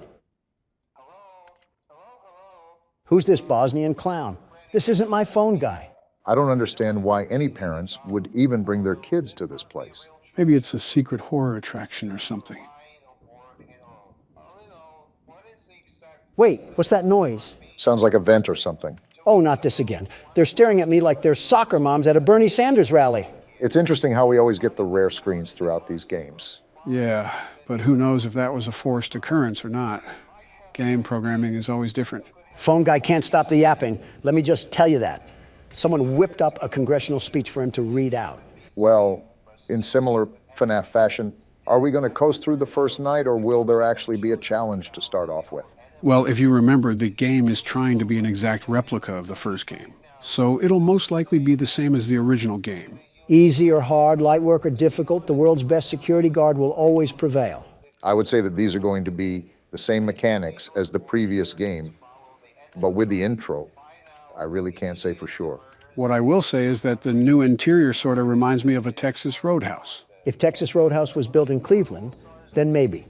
Who's this Bosnian clown? This isn't my phone guy. I don't understand why any parents would even bring their kids to this place. Maybe it's a secret horror attraction or something. Wait, what's that noise? Sounds like a vent or something. Oh, not this again. They're staring at me like they're soccer moms at a Bernie Sanders rally. It's interesting how we always get the rare screens throughout these games. Yeah, but who knows if that was a forced occurrence or not. Game programming is always different. Phone guy can't stop the yapping. Let me just tell you that. Someone whipped up a congressional speech for him to read out. Well, in similar FNAF fashion, are we going to coast through the first night, or will there actually be a challenge to start off with? Well, if you remember, the game is trying to be an exact replica of the first game. So it'll most likely be the same as the original game. Easy or hard, light work or difficult, the world's best security guard will always prevail. I would say that these are going to be the same mechanics as the previous game, but with the intro, I really can't say for sure. What I will say is that the new interior sort of reminds me of a Texas Roadhouse. If Texas Roadhouse was built in Cleveland, then maybe.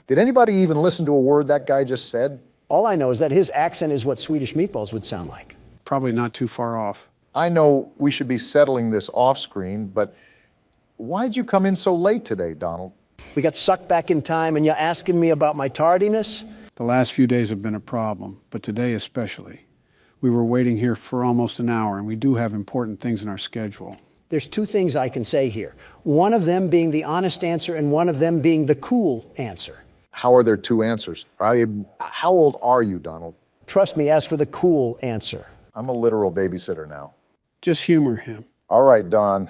Did anybody even listen to a word that guy just said? All I know is that his accent is what Swedish meatballs would sound like. Probably not too far off. I know we should be settling this off screen, but why'd you come in so late today, Donald? We got sucked back in time and you're asking me about my tardiness? The last few days have been a problem, but today especially. We were waiting here for almost an hour, and we do have important things in our schedule. There's 2 things I can say here. One of them being the honest answer and one of them being the cool answer. How are there 2 answers? How old are you, Donald? Trust me, as for the cool answer. I'm a literal babysitter now. Just humor him. All right, Don.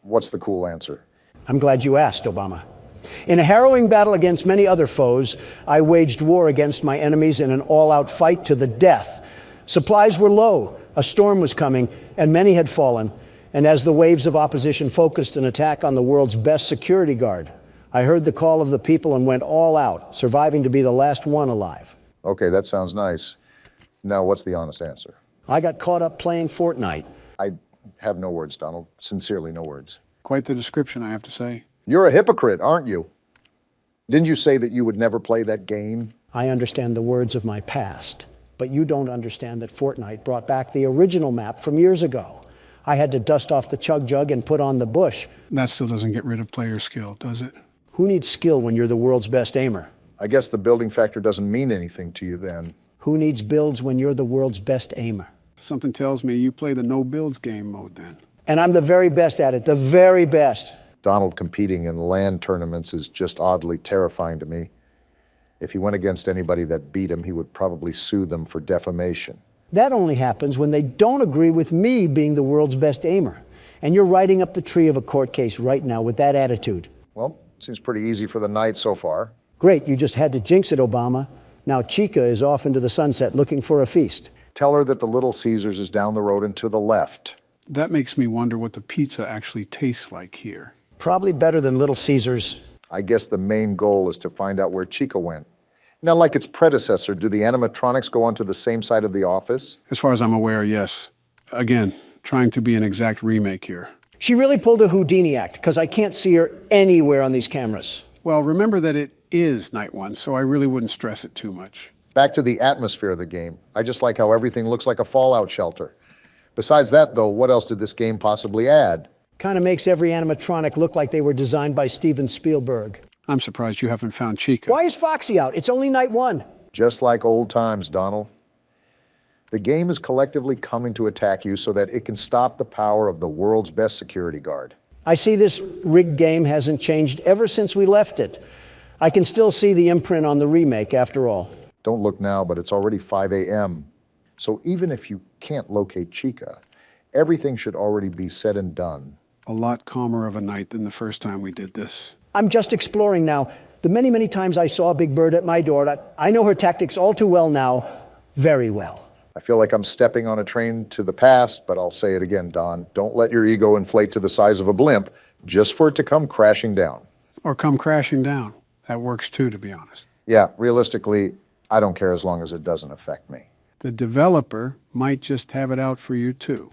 What's the cool answer? I'm glad you asked, Obama. In a harrowing battle against many other foes, I waged war against my enemies in an all-out fight to the death. Supplies were low, a storm was coming, and many had fallen. And as the waves of opposition focused an attack on the world's best security guard, I heard the call of the people and went all out, surviving to be the last one alive. Okay, that sounds nice. Now, what's the honest answer? I got caught up playing Fortnite. I have no words, Donald. Sincerely, no words. Quite the description, I have to say. You're a hypocrite, aren't you? Didn't you say that you would never play that game? I understand the words of my past, but you don't understand that Fortnite brought back the original map from years ago. I had to dust off the chug jug and put on the bush. That still doesn't get rid of player skill, does it? Who needs skill when you're the world's best aimer? I guess the building factor doesn't mean anything to you then. Who needs builds when you're the world's best aimer? Something tells me you play the no builds game mode then. And I'm the very best at it, the very best. Donald competing in land tournaments is just oddly terrifying to me. If he went against anybody that beat him, he would probably sue them for defamation. That only happens when they don't agree with me being the world's best aimer. And you're riding up the tree of a court case right now with that attitude. Well, seems pretty easy for the night so far. Great, you just had to jinx it, Obama. Now Chica is off into the sunset looking for a feast. Tell her that the Little Caesars is down the road and to the left. That makes me wonder what the pizza actually tastes like here. Probably better than Little Caesars. I guess the main goal is to find out where Chica went. Now, like its predecessor, do the animatronics go onto the same side of the office? As far as I'm aware, yes. Again, trying to be an exact remake here. She really pulled a Houdini act, because I can't see her anywhere on these cameras. Well, remember that it is Night 1, so I really wouldn't stress it too much. Back to the atmosphere of the game. I just like how everything looks like a fallout shelter. Besides that, though, what else did this game possibly add? Kind of makes every animatronic look like they were designed by Steven Spielberg. I'm surprised you haven't found Chica. Why is Foxy out? It's only Night 1. Just like old times, Donald. The game is collectively coming to attack you so that it can stop the power of the world's best security guard. I see this rigged game hasn't changed ever since we left it. I can still see the imprint on the remake, after all. Don't look now, but it's already 5 a.m. So even if you can't locate Chica, Everything should already be said and done. A lot calmer of a night than the first time we did this. I'm just exploring now. The many, many times I saw Big Bird at my door, I know her tactics all too well now, very well. I feel like I'm stepping on a train to the past, but I'll say it again, Don. Don't let your ego inflate to the size of a blimp just for it to come crashing down. Or come crashing down. That works too, to be honest. Yeah, realistically, I don't care as long as it doesn't affect me. The developer might just have it out for you too.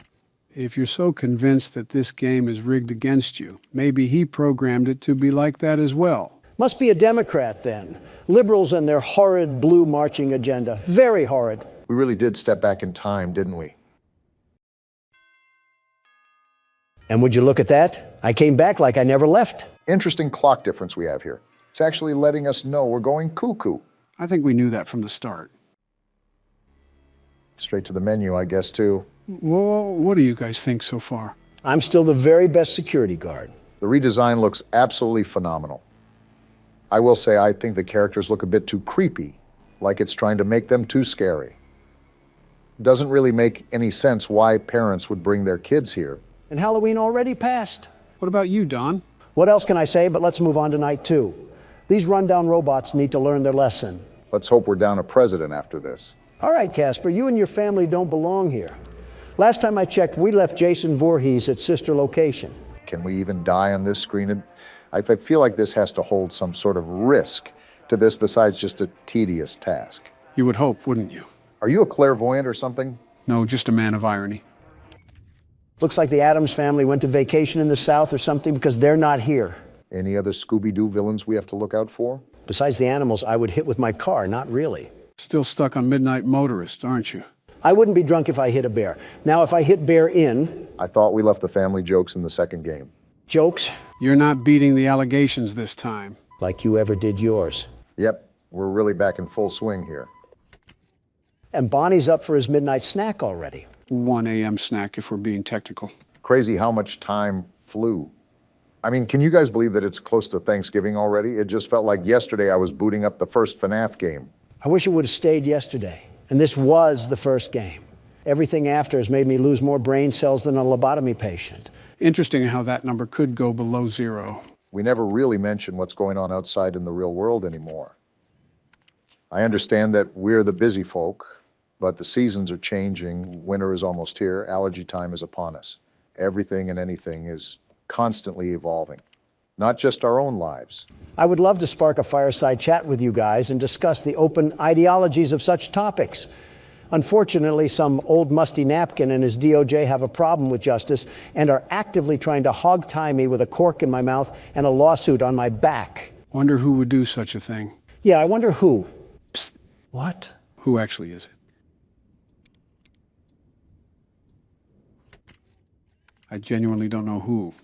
If you're so convinced that this game is rigged against you, maybe he programmed it to be like that as well. Must be a Democrat then. Liberals and their horrid blue marching agenda. Very horrid. We really did step back in time, didn't we? And would you look at that? I came back like I never left. Interesting clock difference we have here. It's actually letting us know we're going cuckoo. I think we knew that from the start. Straight to the menu, I guess, too. Well, what do you guys think so far? I'm still the very best security guard. The redesign looks absolutely phenomenal. I will say I think the characters look a bit too creepy, like it's trying to make them too scary. Doesn't really make any sense why parents would bring their kids here. And Halloween already passed. What about you, Don? What else can I say? But let's move on to night 2. These rundown robots need to learn their lesson. Let's hope we're down a president after this. All right, Casper, you and your family don't belong here. Last time I checked, we left Jason Voorhees at sister location. Can we even die on this screen? I feel like this has to hold some sort of risk to this besides just a tedious task. You would hope, wouldn't you? Are you a clairvoyant or something? No, just a man of irony. Looks like the Addams family went to vacation in the South or something because they're not here. Any other Scooby-Doo villains we have to look out for? Besides the animals I would hit with my car, not really. Still stuck on Midnight Motorist, aren't you? I wouldn't be drunk if I hit a bear. Now, if I hit bear in... I thought we left the family jokes in the second game. Jokes? You're not beating the allegations this time. Like you ever did yours. Yep, we're really back in full swing here. And Bonnie's up for his midnight snack already. 1 a.m. snack if we're being technical. Crazy how much time flew. I mean, can you guys believe that it's close to Thanksgiving already? It just felt like yesterday I was booting up the first FNAF game. I wish it would have stayed yesterday. And this was the first game. Everything after has made me lose more brain cells than a lobotomy patient. Interesting how that number could go below 0. We never really mention what's going on outside in the real world anymore. I understand that we're the busy folk, but the seasons are changing. Winter is almost here. Allergy time is upon us. Everything and anything is constantly evolving, not just our own lives. I would love to spark a fireside chat with you guys and discuss the open ideologies of such topics. Unfortunately, some old musty napkin and his DOJ have a problem with justice and are actively trying to hog-tie me with a cork in my mouth and a lawsuit on my back. Wonder who would do such a thing. Yeah, I wonder who. Psst. What? Who actually is it? I genuinely don't know who.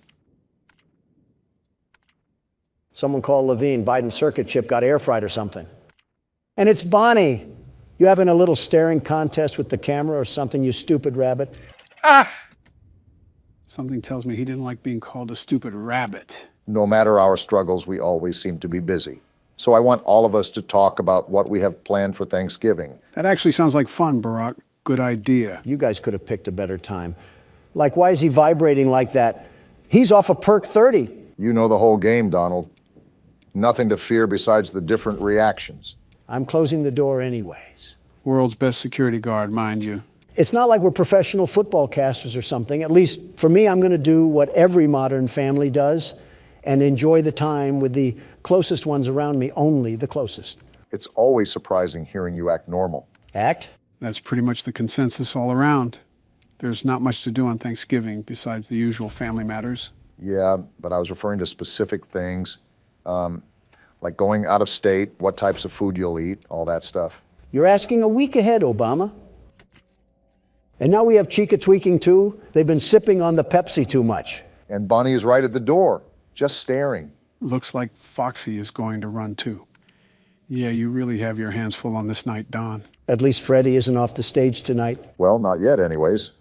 Someone called Levine. Biden's circuit chip got air fried or something. And it's Bonnie. You having a little staring contest with the camera or something, you stupid rabbit? Ah! Something tells me he didn't like being called a stupid rabbit. No matter our struggles, we always seem to be busy. So I want all of us to talk about what we have planned for Thanksgiving. That actually sounds like fun, Barack. Good idea. You guys could have picked a better time. Like, why is he vibrating like that? He's off of perk 30. You know the whole game, Donald. Nothing to fear besides the different reactions. I'm closing the door anyways. World's best security guard, mind you. It's not like we're professional football casters or something. At least for me, I'm going to do what every modern family does and enjoy the time with the closest ones around me, only the closest. It's always surprising hearing you act normal. Act? That's pretty much the consensus all around. There's not much to do on Thanksgiving besides the usual family matters. Yeah, but I was referring to specific things, like going out of state, what types of food you'll eat, all that stuff. You're asking a week ahead, Obama. And now we have Chica tweaking too. They've been sipping on the Pepsi too much. And Bonnie is right at the door, just staring. Looks like Foxy is going to run too. Yeah, you really have your hands full on this night, Don. At least Freddy isn't off the stage tonight. Well, not yet anyways.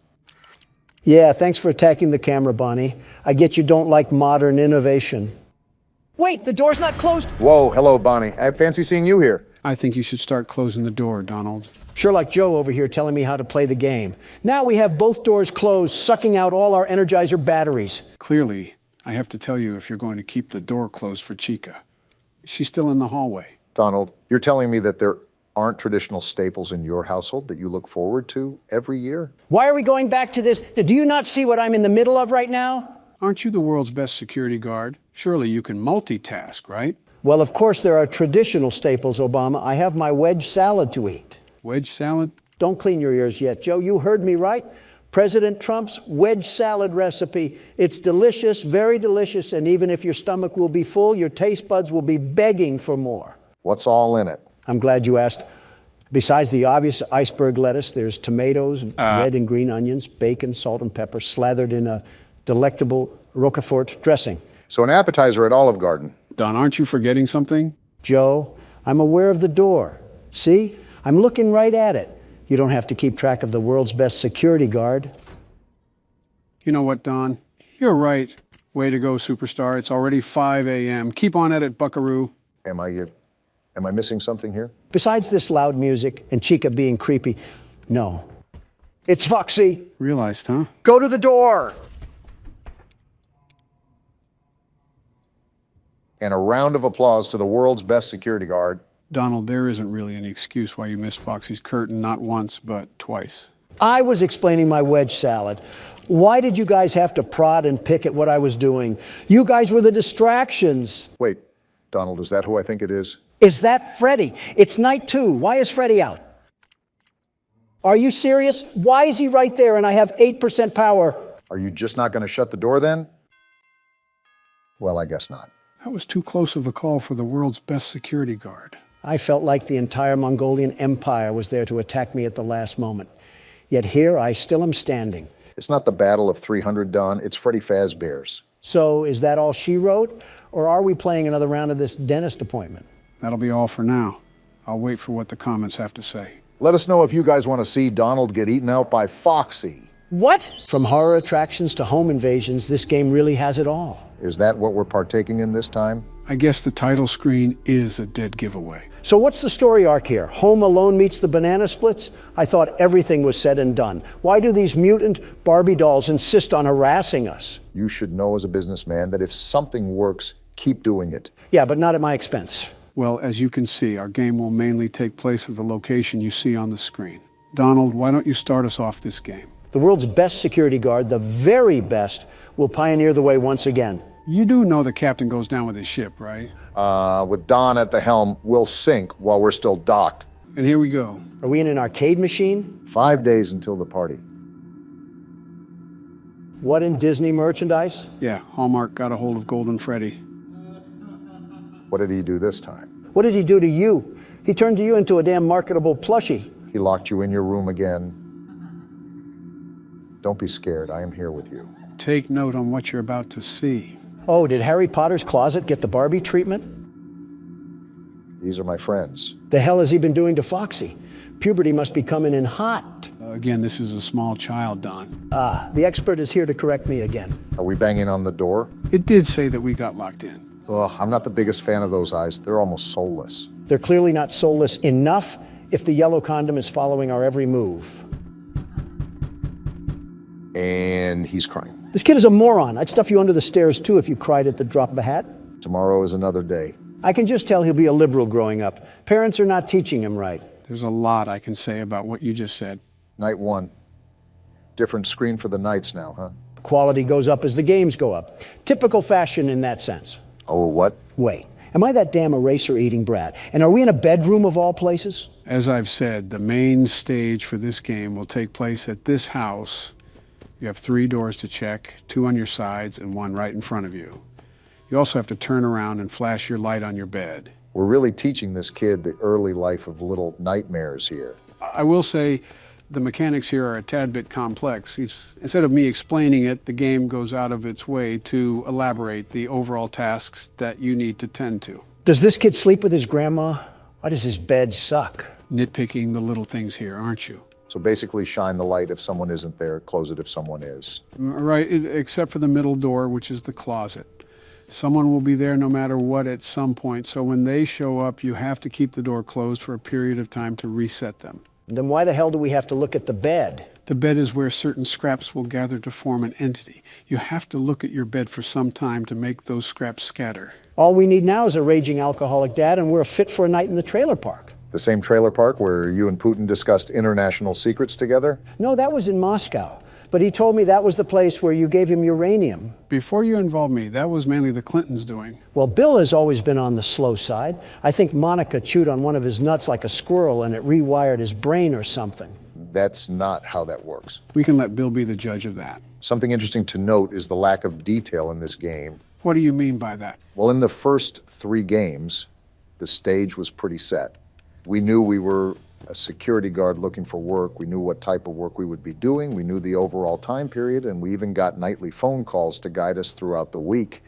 Yeah, thanks for attacking the camera, Bonnie. I get you don't like modern innovation. Wait, the door's not closed. Whoa, hello, Bonnie. I fancy seeing you here. I think you should start closing the door, Donald. Sherlock Joe over here telling me how to play the game. Now we have both doors closed, sucking out all our Energizer batteries. Clearly, I have to tell you if you're going to keep the door closed for Chica. She's still in the hallway. Donald, you're telling me that there aren't traditional staples in your household that you look forward to every year? Why are we going back to this? Do you not see what I'm in the middle of right now? Aren't you the world's best security guard? Surely you can multitask, right? Well, of course there are traditional staples, Obama. I have my wedge salad to eat. Wedge salad? Don't clean your ears yet, Joe. You heard me right. President Trump's wedge salad recipe. It's delicious, very delicious, and even if your stomach will be full, your taste buds will be begging for more. What's all in it? I'm glad you asked. Besides the obvious iceberg lettuce, there's tomatoes, red and green onions, bacon, salt and pepper, slathered in a delectable Roquefort dressing. So an appetizer at Olive Garden. Don, aren't you forgetting something? Joe, I'm aware of the door. See? I'm looking right at it. You don't have to keep track of the world's best security guard. You know what, Don? You're right. Way to go, superstar. It's already 5 a.m. Keep on at it, buckaroo. Am I missing something here? Besides this loud music and Chica being creepy, no. It's Foxy. Realized, huh? Go to the door. And a round of applause to the world's best security guard. Donald, there isn't really any excuse why you missed Foxy's curtain, not once, but twice. I was explaining my wedge salad. Why did you guys have to prod and pick at what I was doing? You guys were the distractions. Wait, Donald, is that who I think it is? Is that Freddy? It's night 2. Why is Freddy out? Are you serious? Why is he right there and I have 8% power? Are you just not going to shut the door then? Well, I guess not. That was too close of a call for the world's best security guard. I felt like the entire Mongolian Empire was there to attack me at the last moment. Yet here I still am standing. It's not the Battle of 300, Don. It's Freddy Fazbear's. So is that all she wrote? Or are we playing another round of this dentist appointment? That'll be all for now. I'll wait for what the comments have to say. Let us know if you guys want to see Donald get eaten out by Foxy. What? From horror attractions to home invasions, this game really has it all. Is that what we're partaking in this time? I guess the title screen is a dead giveaway. So what's the story arc here? Home Alone meets the Banana Splits? I thought everything was said and done. Why do these mutant Barbie dolls insist on harassing us? You should know as a businessman that if something works, keep doing it. Yeah, but not at my expense. Well, as you can see, our game will mainly take place at the location you see on the screen. Donald, why don't you start us off this game? The world's best security guard, the very best, will pioneer the way once again. You do know the captain goes down with his ship, right? With Don at the helm, we'll sink while we're still docked. And here we go. Are we in an arcade machine? 5 days until the party. What in Disney merchandise? Yeah, Hallmark got a hold of Golden Freddy. What did he do this time? What did he do to you? He turned you into a damn marketable plushie. He locked you in your room again. Don't be scared. I am here with you. Take note on what you're about to see. Oh, did Harry Potter's closet get the Barbie treatment? These are my friends. The hell has he been doing to Foxy? Puberty must be coming in hot. Again, this is a small child, Don. Ah, the expert is here to correct me again. Are we banging on the door? It did say that we got locked in. Ugh, I'm not the biggest fan of those eyes. They're almost soulless. They're clearly not soulless enough if the yellow condom is following our every move. And he's crying. This kid is a moron. I'd stuff you under the stairs, too, if you cried at the drop of a hat. Tomorrow is another day. I can just tell he'll be a liberal growing up. Parents are not teaching him right. There's a lot I can say about what you just said. Night 1. Different screen for the nights now, huh? The quality goes up as the games go up. Typical fashion in that sense. Oh, what? Wait, am I that damn eraser-eating brat? And are we in a bedroom of all places? As I've said, the main stage for this game will take place at this house. You have 3 doors to check, 2 on your sides and 1 right in front of you. You also have to turn around and flash your light on your bed. We're really teaching this kid the early life of little nightmares here. I will say the mechanics here are a tad bit complex. Instead of me explaining it, the game goes out of its way to elaborate the overall tasks that you need to tend to. Does this kid sleep with his grandma? Why does his bed suck? Nitpicking the little things here, aren't you? So basically shine the light if someone isn't there, close it if someone is. Right, except for the middle door, which is the closet. Someone will be there no matter what at some point, so when they show up, you have to keep the door closed for a period of time to reset them. Then why the hell do we have to look at the bed? The bed is where certain scraps will gather to form an entity. You have to look at your bed for some time to make those scraps scatter. All we need now is a raging alcoholic dad, and we're fit for a night in the trailer park. The same trailer park where you and Putin discussed international secrets together? No, that was in Moscow. But he told me that was the place where you gave him uranium. Before you involved me, that was mainly the Clintons' doing. Well, Bill has always been on the slow side. I think Monica chewed on one of his nuts like a squirrel and it rewired his brain or something. That's not how that works. We can let Bill be the judge of that. Something interesting to note is the lack of detail in this game. What do you mean by that? Well, in the first 3 games, the stage was pretty set. We knew we were a security guard looking for work. We knew what type of work we would be doing. We knew the overall time period, and we even got nightly phone calls to guide us throughout the week.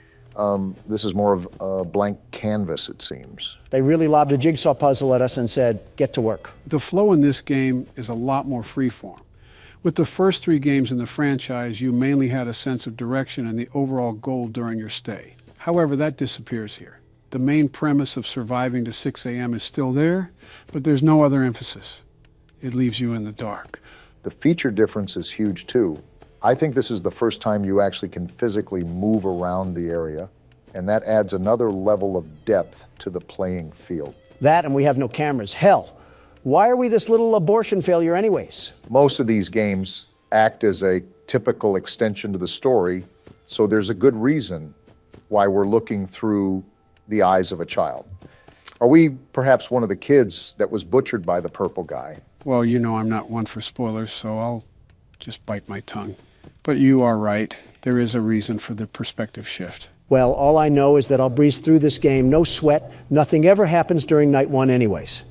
This is more of a blank canvas, it seems. They really lobbed a jigsaw puzzle at us and said, get to work. The flow in this game is a lot more freeform. With the first 3 games in the franchise, you mainly had a sense of direction and the overall goal during your stay. However, that disappears here. The main premise of surviving to 6 a.m. is still there, but there's no other emphasis. It leaves you in the dark. The feature difference is huge too. I think this is the first time you actually can physically move around the area, and that adds another level of depth to the playing field. That and we have no cameras. Hell, why are we this little abortion failure anyways? Most of these games act as a typical extension to the story, so there's a good reason why we're looking through the eyes of a child. Are we perhaps one of the kids that was butchered by the purple guy? Well, you know I'm not one for spoilers, so I'll just bite my tongue. But you are right. There is a reason for the perspective shift. Well, all I know is that I'll breeze through this game, no sweat. Nothing ever happens during night 1 anyways.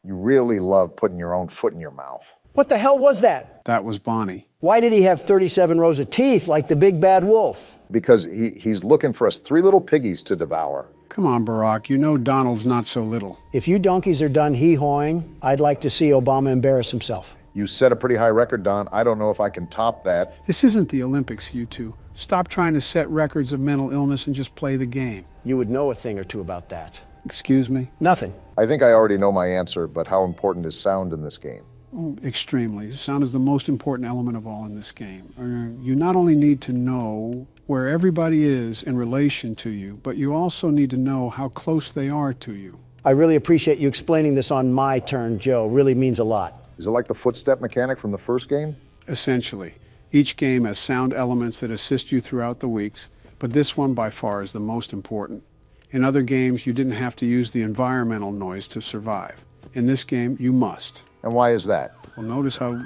You really love putting your own foot in your mouth. What the hell was that? That was Bonnie. Why did he have 37 rows of teeth like the big bad wolf? Because he's looking for us 3 little piggies to devour. Come on, Barack. You know Donald's not so little. If you donkeys are done hee-hawing, I'd like to see Obama embarrass himself. You set a pretty high record, Don. I don't know if I can top that. This isn't the Olympics, you two. Stop trying to set records of mental illness and just play the game. You would know a thing or two about that. Excuse me? Nothing. I think I already know my answer, but how important is sound in this game? Oh, extremely. Sound is the most important element of all in this game. You not only need to know where everybody is in relation to you, but you also need to know how close they are to you. I really appreciate you explaining this on my turn, Joe. Really means a lot. Is it like the footstep mechanic from the first game? Essentially. Each game has sound elements that assist you throughout the weeks, but this one by far is the most important. In other games, you didn't have to use the environmental noise to survive. In this game, you must. And why is that? Well, notice how...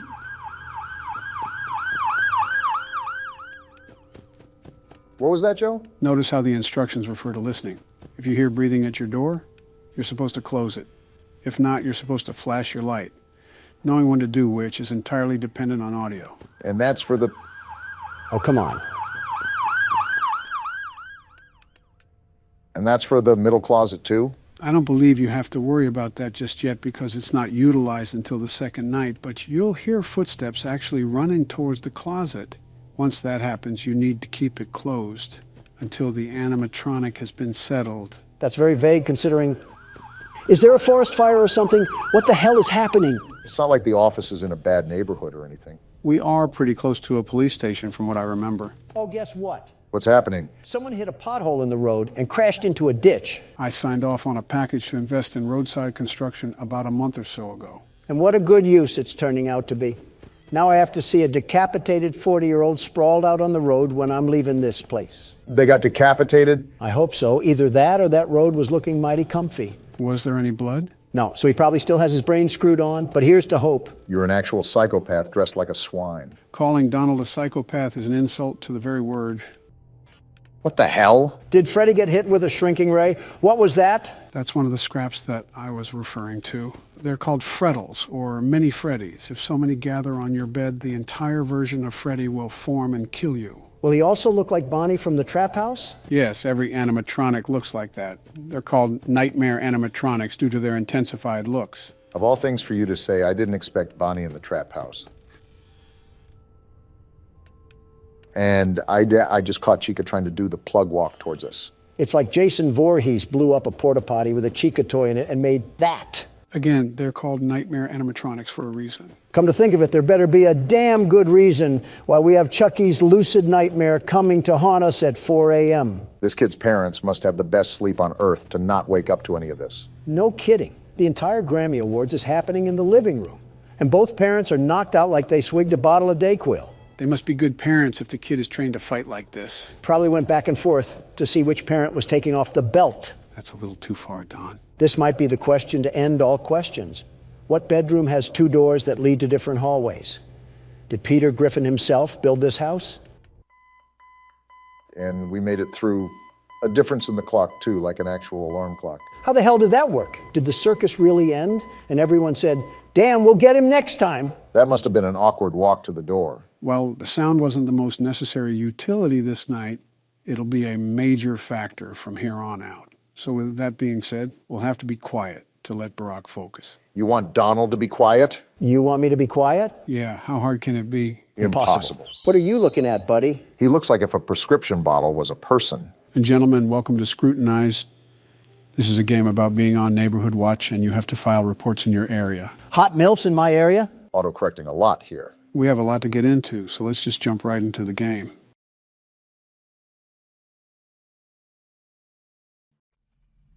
What was that, Joe? Notice how the instructions refer to listening. If you hear breathing at your door, you're supposed to close it. If not, you're supposed to flash your light. Knowing when to do which is entirely dependent on audio. And that's for the... Oh, come on. And that's for the middle closet, too? I don't believe you have to worry about that just yet because it's not utilized until the second night, but you'll hear footsteps actually running towards the closet. Once that happens, you need to keep it closed until the animatronic has been settled. That's very vague considering... Is there a forest fire or something? What the hell is happening? It's not like the office is in a bad neighborhood or anything. We are pretty close to a police station from what I remember. Oh, guess what? What's happening? Someone hit a pothole in the road and crashed into a ditch. I signed off on a package to invest in roadside construction about a month or so ago. And what a good use it's turning out to be. Now I have to see a decapitated 40-year-old sprawled out on the road when I'm leaving this place. They got decapitated? I hope so. Either that or that road was looking mighty comfy. Was there any blood? No, so he probably still has his brain screwed on, but here's to hope. You're an actual psychopath dressed like a swine. Calling Donald a psychopath is an insult to the very word. What the hell? Did Freddy get hit with a shrinking ray? What was that? That's one of the scraps that I was referring to. They're called frettles, or mini Freddys. If so many gather on your bed, the entire version of Freddy will form and kill you. Will he also look like Bonnie from the Trap House? Yes, every animatronic looks like that. They're called nightmare animatronics due to their intensified looks. Of all things for you to say, I didn't expect Bonnie in the Trap House. And I just caught Chica trying to do the plug walk towards us. It's like Jason Voorhees blew up a porta potty with a Chica toy in it and made that. Again, they're called nightmare animatronics for a reason. Come to think of it, there better be a damn good reason why we have Chucky's lucid nightmare coming to haunt us at 4 a.m. This kid's parents must have the best sleep on earth to not wake up to any of this. No kidding. The entire Grammy Awards is happening in the living room. And both parents are knocked out like they swigged a bottle of Dayquil. They must be good parents if the kid is trained to fight like this. Probably went back and forth to see which parent was taking off the belt. That's a little too far, Don. This might be the question to end all questions. What bedroom has 2 doors that lead to different hallways? Did Peter Griffin himself build this house? And we made it through a difference in the clock, too, like an actual alarm clock. How the hell did that work? Did the circus really end? And everyone said, damn, we'll get him next time. That must have been an awkward walk to the door. Well, the sound wasn't the most necessary utility this night. It'll be a major factor from here on out. So with that being said, we'll have to be quiet to let Barack focus. You want Donald to be quiet? You want me to be quiet? Yeah, how hard can it be? Impossible. What are you looking at, buddy? He looks like if a prescription bottle was a person. And gentlemen, welcome to Scrutinized. This is a game about being on neighborhood watch, and you have to file reports in your area. Hot MILFs in my area? Autocorrecting a lot here. We have a lot to get into, so let's just jump right into the game.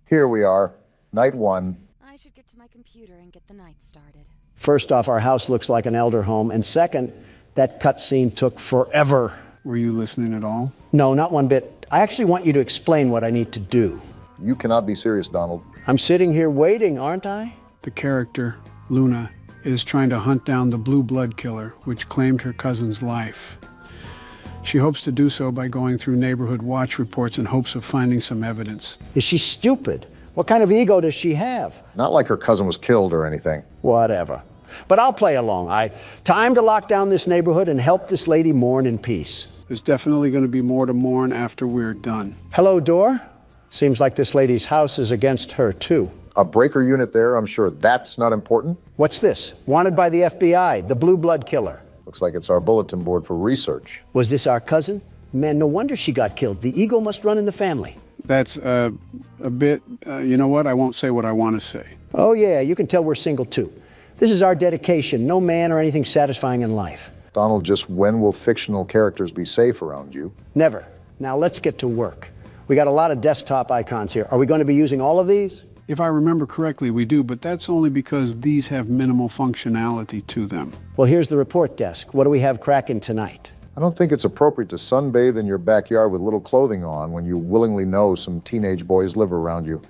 Here we are, night 1. I should get to my computer and get the night started. First off, our house looks like an elder home. And second, that cutscene took forever. Were you listening at all? No, not one bit. I actually want you to explain what I need to do. You cannot be serious, Donald. I'm sitting here waiting, aren't I? The character, Luna, is trying to hunt down the blue blood killer, which claimed her cousin's life. She hopes to do so by going through neighborhood watch reports in hopes of finding some evidence. Is she stupid? What kind of ego does she have? Not like her cousin was killed or anything. Whatever. But I'll play along. Time to lock down this neighborhood and help this lady mourn in peace. There's definitely going to be more to mourn after we're done. Hello, door? Seems like this lady's house is against her, too. A breaker unit there, I'm sure that's not important. What's this? Wanted by the FBI, the blue blood killer. Looks like it's our bulletin board for research. Was this our cousin? Man, no wonder she got killed. The ego must run in the family. That's a bit, you know what? I won't say what I want to say. Oh, yeah, you can tell we're single, too. This is our dedication. No man or anything satisfying in life. Donald, just when will fictional characters be safe around you? Never. Now let's get to work. We got a lot of desktop icons here. Are we going to be using all of these? If I remember correctly, we do, but that's only because these have minimal functionality to them. Well, here's the report desk. What do we have cracking tonight? I don't think it's appropriate to sunbathe in your backyard with little clothing on when you willingly know some teenage boys live around you.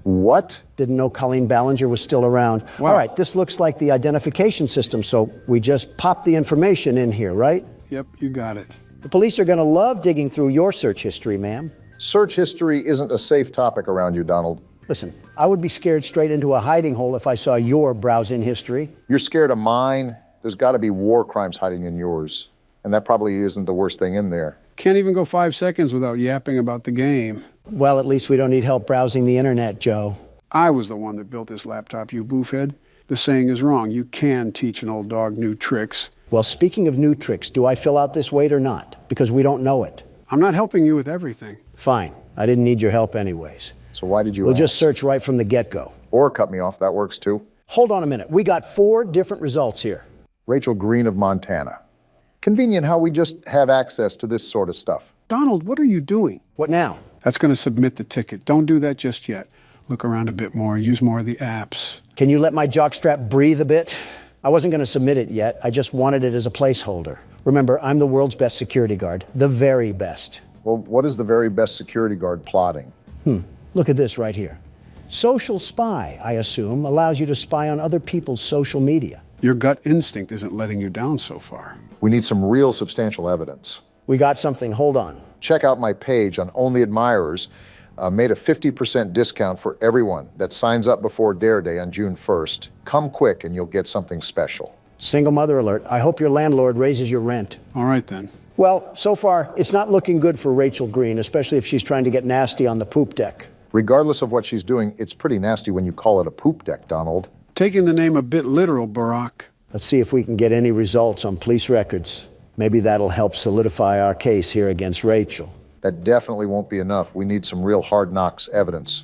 What? Didn't know Colleen Ballinger was still around. Wow. All right, this looks like the identification system, so we just pop the information in here, right? Yep, you got it. The police are going to love digging through your search history, ma'am. Search history isn't a safe topic around you, Donald. Listen, I would be scared straight into a hiding hole if I saw your browsing history. You're scared of mine? There's got to be war crimes hiding in yours. And that probably isn't the worst thing in there. Can't even go 5 seconds without yapping about the game. Well, at least we don't need help browsing the internet, Joe. I was the one that built this laptop, you boofhead. The saying is wrong. You can teach an old dog new tricks. Well, speaking of new tricks, do I fill out this weight or not? Because we don't know it. I'm not helping you with everything. Fine. I didn't need your help anyways. So why did you We'll ask? just search right from the get-go. Or cut me off, that works too. Hold on a minute. We got 4 different results here. Rachel Green of Montana. Convenient how we just have access to this sort of stuff. Donald, what are you doing? What now? That's going to submit the ticket. Don't do that just yet. Look around a bit more. Use more of the apps. Can you let my jockstrap breathe a bit? I wasn't going to submit it yet. I just wanted it as a placeholder. Remember, I'm the world's best security guard. The very best. Well, what is the very best security guard plotting? Look at this right here. Social spy, I assume, allows you to spy on other people's social media. Your gut instinct isn't letting you down so far. We need some real substantial evidence. We got something. Hold on. Check out my page on Only Admirers. Made a 50% discount for everyone that signs up before Dare Day on June 1st. Come quick and you'll get something special. Single mother alert. I hope your landlord raises your rent. All right, then. Well, so far, it's not looking good for Rachel Green, especially if she's trying to get nasty on the poop deck. Regardless of what she's doing, it's pretty nasty when you call it a poop deck, Donald. Taking the name a bit literal, Barack. Let's see if we can get any results on police records. Maybe that'll help solidify our case here against Rachel. That definitely won't be enough. We need some real hard knocks evidence.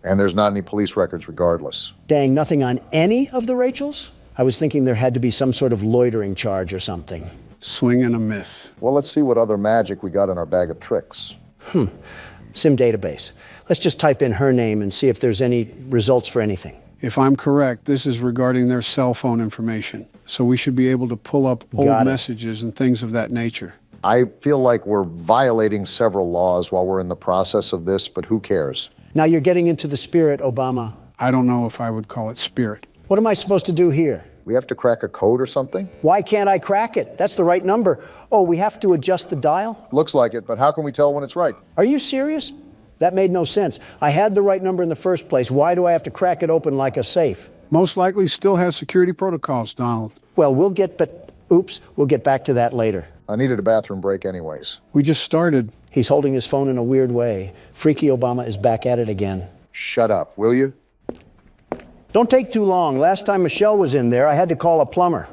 And there's not any police records regardless. Dang, nothing on any of the Rachels? I was thinking there had to be some sort of loitering charge or something. Swing and a miss. Well, let's see what other magic we got in our bag of tricks. Sim database. Let's just type in her name and see if there's any results for anything. If I'm correct, this is regarding their cell phone information. So we should be able to pull up old messages and things of that nature. I feel like we're violating several laws while we're in the process of this, but who cares? Now you're getting into the spirit, Obama. I don't know if I would call it spirit. What am I supposed to do here? We have to crack a code or something? Why can't I crack it? That's the right number. Oh, we have to adjust the dial? Looks like it, but how can we tell when it's right? Are you serious? That made no sense. I had the right number in the first place. Why do I have to crack it open like a safe? Most likely still has security protocols, Donald. Well, we'll get back to that later. I needed a bathroom break anyways. We just started. He's holding his phone in a weird way. Freaky Obama is back at it again. Shut up, will you? Don't take too long. Last time Michelle was in there, I had to call a plumber.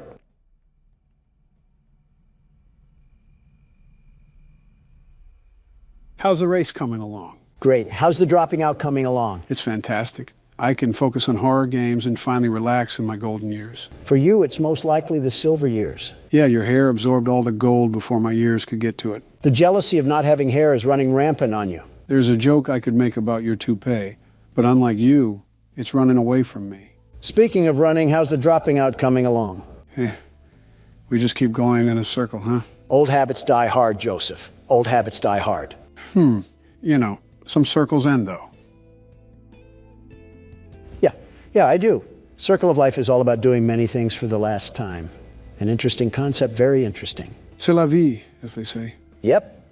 How's the race coming along? Great. How's the dropping out coming along? It's fantastic. I can focus on horror games and finally relax in my golden years. For you, it's most likely the silver years. Yeah, your hair absorbed all the gold before my years could get to it. The jealousy of not having hair is running rampant on you. There's a joke I could make about your toupee, but unlike you, it's running away from me. Speaking of running, how's the dropping out coming along? We just keep going in a circle, huh? Old habits die hard, Joseph. Old habits die hard. You know, some circles end, though. Yeah, I do. Circle of life is all about doing many things for the last time. An interesting concept, very interesting. C'est la vie, as they say. Yep.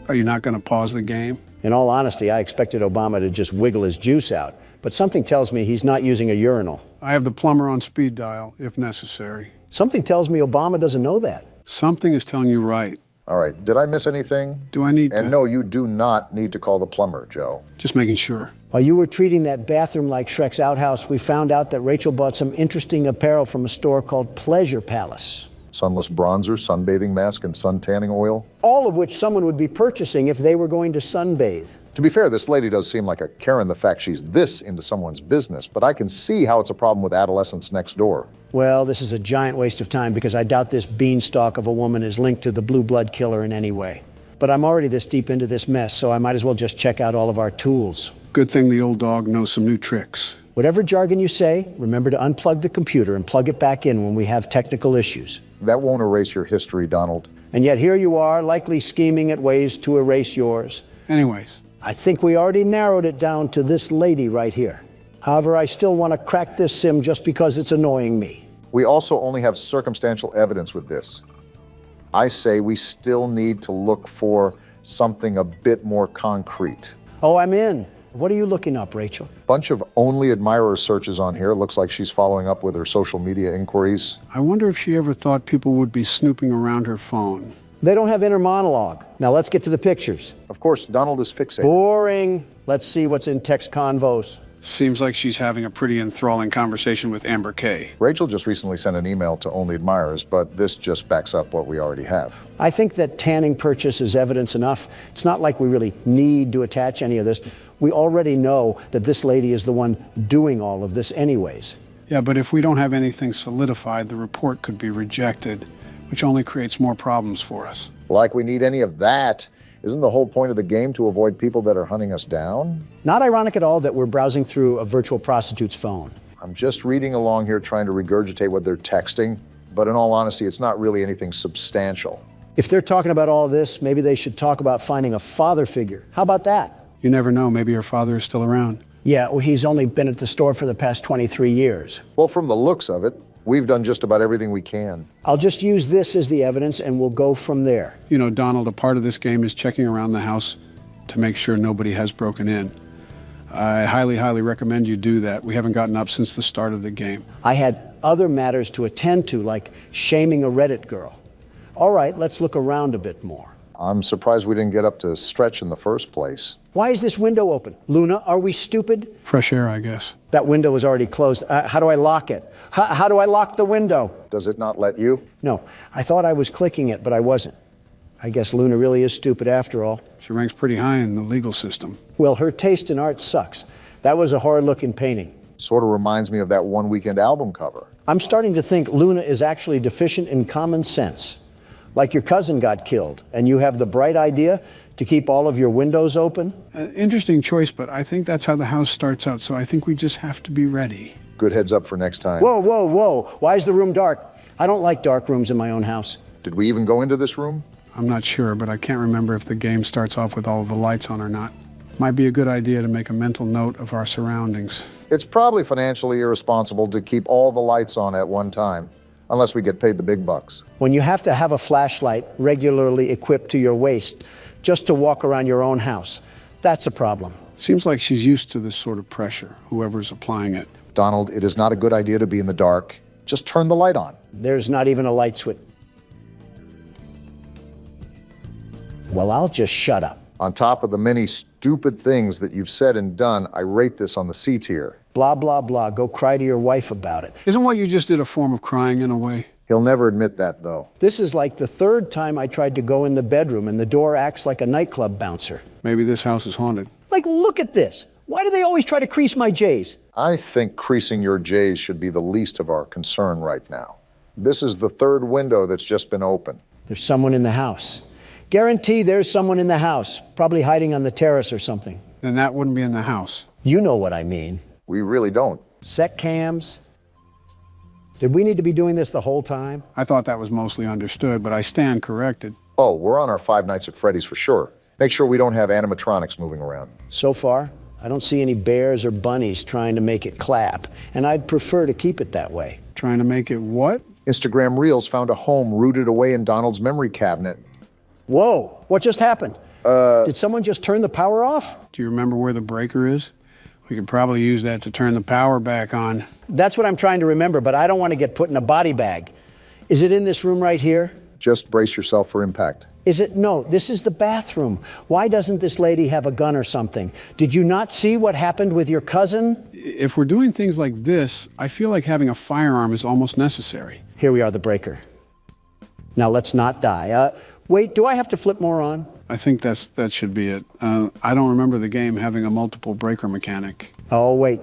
Are you not going to pause the game? In all honesty, I expected Obama to just wiggle his juice out, but something tells me he's not using a urinal. I have the plumber on speed dial, if necessary. Something tells me Obama doesn't know that. Something is telling you right. All right, did I miss anything? Do I need to? And no, you do not need to call the plumber, Joe. Just making sure. While you were treating that bathroom like Shrek's outhouse, we found out that Rachel bought some interesting apparel from a store called Pleasure Palace. Sunless bronzer, sunbathing mask, and sun tanning oil. All of which someone would be purchasing if they were going to sunbathe. To be fair, this lady does seem like a Karen the fact she's this into someone's business, but I can see how it's a problem with adolescents next door. Well, this is a giant waste of time because I doubt this beanstalk of a woman is linked to the blue blood killer in any way. But I'm already this deep into this mess, so I might as well just check out all of our tools. Good thing the old dog knows some new tricks. Whatever jargon you say, remember to unplug the computer and plug it back in when we have technical issues. That won't erase your history, Donald. And yet here you are, likely scheming at ways to erase yours. Anyways. I think we already narrowed it down to this lady right here. However, I still want to crack this sim just because it's annoying me. We also only have circumstantial evidence with this. I say we still need to look for something a bit more concrete. Oh, I'm in. What are you looking up, Rachel? Bunch of only admirer searches on here. Looks like she's following up with her social media inquiries. I wonder if she ever thought people would be snooping around her phone. They don't have inner monologue. Now let's get to the pictures. Of course, Donald is fixated. Boring. Let's see what's in text convos. Seems like she's having a pretty enthralling conversation with Amber Kay. Rachel just recently sent an email to only admirers, but this just backs up what we already have. I think that tanning purchase is evidence enough. It's not like we really need to attach any of this. We already know that this lady is the one doing all of this anyways. Yeah, but if we don't have anything solidified, the report could be rejected, which only creates more problems for us. Like we need any of that. Isn't the whole point of the game to avoid people that are hunting us down? Not ironic at all that we're browsing through a virtual prostitute's phone. I'm just reading along here trying to regurgitate what they're texting, but in all honesty, it's not really anything substantial. If they're talking about all this, maybe they should talk about finding a father figure. How about that? You never know. Maybe her father is still around. Yeah, well, he's only been at the store for the past 23 years. Well, from the looks of it, we've done just about everything we can. I'll just use this as the evidence and we'll go from there. You know, Donald, a part of this game is checking around the house to make sure nobody has broken in. I highly, highly recommend you do that. We haven't gotten up since the start of the game. I had other matters to attend to, like shaming a Reddit girl. All right, let's look around a bit more. I'm surprised we didn't get up to stretch in the first place. Why is this window open? Luna, are we stupid? Fresh air, I guess. That window is already closed. How do I lock it? How do I lock the window? Does it not let you? No, I thought I was clicking it, but I wasn't. I guess Luna really is stupid after all. She ranks pretty high in the legal system. Well, her taste in art sucks. That was a hard-looking painting. Sort of reminds me of that One Weekend album cover. I'm starting to think Luna is actually deficient in common sense. Like your cousin got killed, and you have the bright idea to keep all of your windows open? Interesting choice, but I think that's how the house starts out, so I think we just have to be ready. Good heads up for next time. Whoa, whoa, whoa. Why is the room dark? I don't like dark rooms in my own house. Did we even go into this room? I'm not sure, but I can't remember if the game starts off with all of the lights on or not. Might be a good idea to make a mental note of our surroundings. It's probably financially irresponsible to keep all the lights on at one time, unless we get paid the big bucks. When you have to have a flashlight regularly equipped to your waist just to walk around your own house, that's a problem. Seems like she's used to this sort of pressure, whoever's applying it. Donald, it is not a good idea to be in the dark. Just turn the light on. There's not even a light switch. Well, I'll just shut up. On top of the many stupid things that you've said and done, I rate this on the C tier. Blah, blah, blah. Go cry to your wife about it. Isn't what you just did a form of crying in a way? He'll never admit that, though. This is like the third time I tried to go in the bedroom and the door acts like a nightclub bouncer. Maybe this house is haunted. Like, look at this. Why do they always try to crease my J's? I think creasing your J's should be the least of our concern right now. This is the third window that's just been opened. There's someone in the house. Guarantee there's someone in the house, probably hiding on the terrace or something. Then that wouldn't be in the house. You know what I mean. We really don't. Set cams. Did we need to be doing this the whole time? I thought that was mostly understood, but I stand corrected. Oh, we're on our 5 Nights at Freddy's for sure. Make sure we don't have animatronics moving around. So far, I don't see any bears or bunnies trying to make it clap, and I'd prefer to keep it that way. Trying to make it what? Instagram Reels found a home rooted away in Donald's memory cabinet. Whoa, what just happened? Did someone just turn the power off? Do you remember where the breaker is? We could probably use that to turn the power back on. That's what I'm trying to remember, but I don't want to get put in a body bag. Is it in this room right here? Just brace yourself for impact. Is it? No, this is the bathroom. Why doesn't this lady have a gun or something? Did you not see what happened with your cousin? If we're doing things like this, I feel like having a firearm is almost necessary. Here we are, the breaker. Now let's not die. Wait, do I have to flip more on? I think that should be it. I don't remember the game having a multiple breaker mechanic. Oh, wait.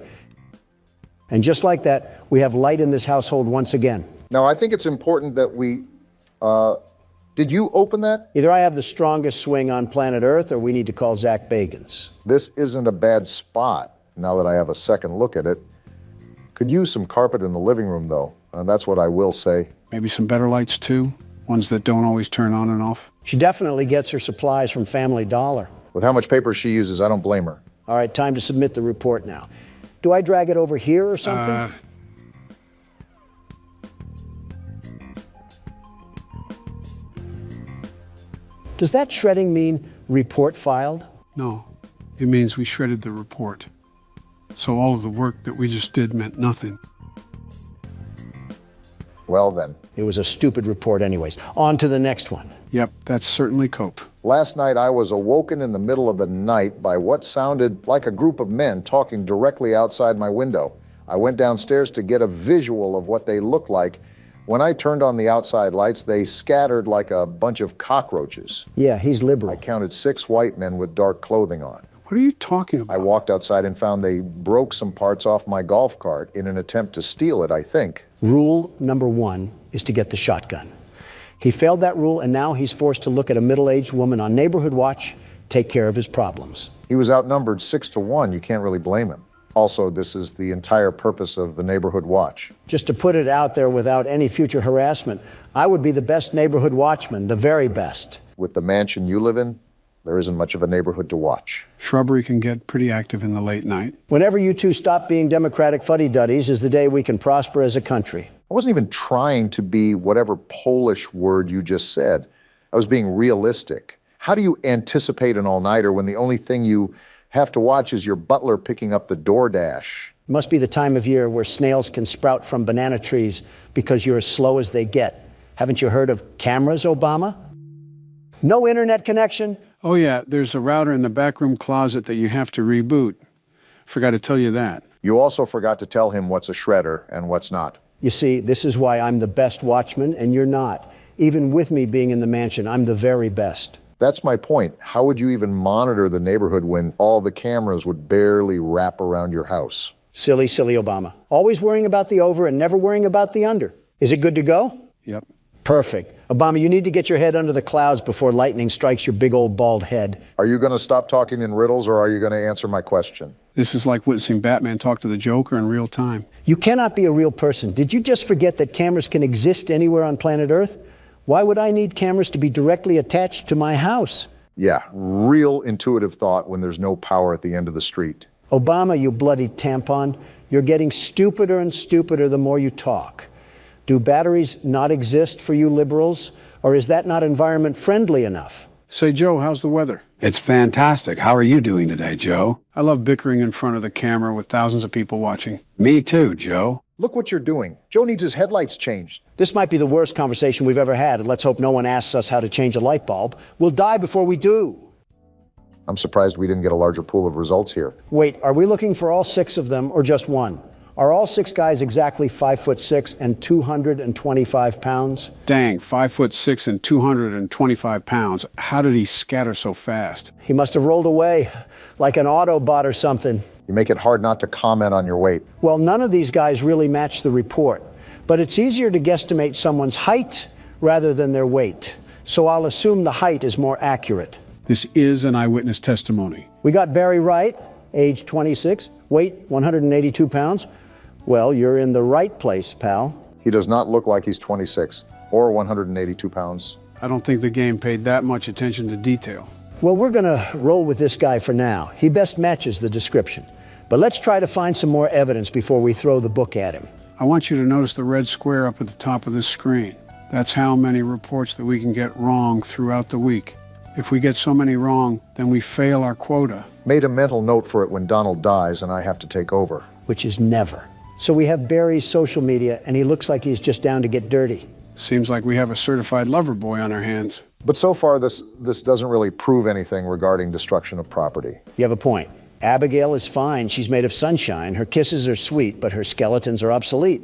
And just like that, we have light in this household once again. Now, I think it's important that we... did you open that? Either I have the strongest swing on planet Earth, or we need to call Zach Bagans. This isn't a bad spot, now that I have a second look at it. Could use some carpet in the living room, though. That's what I will say. Maybe some better lights, too? Ones that don't always turn on and off? She definitely gets her supplies from Family Dollar. With how much paper she uses, I don't blame her. All right, time to submit the report now. Do I drag it over here or something? Does that shredding mean report filed? No, it means we shredded the report. So all of the work that we just did meant nothing. Well then. It was a stupid report anyways. On to the next one. Yep, that's certainly cope. Last night I was awoken in the middle of the night by what sounded like a group of men talking directly outside my window. I went downstairs to get a visual of what they looked like. When I turned on the outside lights, they scattered like a bunch of cockroaches. Yeah, he's liberal. I counted 6 white men with dark clothing on. What are you talking about? I walked outside and found they broke some parts off my golf cart in an attempt to steal it, I think. Rule number 1 is to get the shotgun. He failed that rule, and now he's forced to look at a middle-aged woman on neighborhood watch, take care of his problems. He was outnumbered 6-1. You can't really blame him. Also, this is the entire purpose of the neighborhood watch. Just to put it out there without any future harassment, I would be the best neighborhood watchman, the very best. With the mansion you live in, there isn't much of a neighborhood to watch. Shrubbery can get pretty active in the late night. Whenever you two stop being Democratic fuddy-duddies is the day we can prosper as a country. I wasn't even trying to be whatever Polish word you just said. I was being realistic. How do you anticipate an all-nighter when the only thing you have to watch is your butler picking up the DoorDash? It must be the time of year where snails can sprout from banana trees because you're as slow as they get. Haven't you heard of cameras, Obama? No internet connection? Oh yeah, there's a router in the backroom closet that you have to reboot. Forgot to tell you that. You also forgot to tell him what's a shredder and what's not. You see, this is why I'm the best watchman and you're not. even with me being in the mansion. I'm the very best. That's my point. How would you even monitor the neighborhood when all the cameras would barely wrap around your house? Silly, silly Obama. Always worrying about the over and never worrying about the under. Is it good to go? Yep. Perfect. Obama, you need to get your head under the clouds before lightning strikes your big old bald head. Are you going to stop talking in riddles, or are you going to answer my question? This is like witnessing Batman talk to the Joker in real time. You cannot be a real person. Did you just forget that cameras can exist anywhere on planet Earth? Why would I need cameras to be directly attached to my house? Yeah, real intuitive thought when there's no power at the end of the street. Obama, you bloody tampon, you're getting stupider and stupider the more you talk. Do batteries not exist for you liberals, or is that not environment friendly enough? Say, Joe, how's the weather? It's fantastic. How are you doing today, Joe? I love bickering in front of the camera with thousands of people watching. Me too, Joe. Look what you're doing. Joe needs his headlights changed. This might be the worst conversation we've ever had, and let's hope no one asks us how to change a light bulb. We'll die before we do. I'm surprised we didn't get a larger pool of results here. Wait, are we looking for all 6 of them or just one? Are all 6 guys exactly 5'6" and 225 pounds? Dang, 5'6" and 225 pounds. How did he scatter so fast? He must have rolled away like an Autobot or something. You make it hard not to comment on your weight. Well, none of these guys really match the report, but it's easier to guesstimate someone's height rather than their weight. So I'll assume the height is more accurate. This is an eyewitness testimony. We got Barry Wright, age 26, weight 182 pounds. Well, you're in the right place, pal. He does not look like he's 26 or 182 pounds. I don't think the game paid that much attention to detail. Well, we're gonna roll with this guy for now. He best matches the description. But let's try to find some more evidence before we throw the book at him. I want you to notice the red square up at the top of this screen. That's how many reports that we can get wrong throughout the week. If we get so many wrong, then we fail our quota. Made a mental note for it when Donald dies and I have to take over. Which is never. So we have Barry's social media, and he looks like he's just down to get dirty. Seems like we have a certified lover boy on our hands. But so far, this doesn't really prove anything regarding destruction of property. You have a point. Abigail is fine. She's made of sunshine. Her kisses are sweet, but her skeletons are obsolete.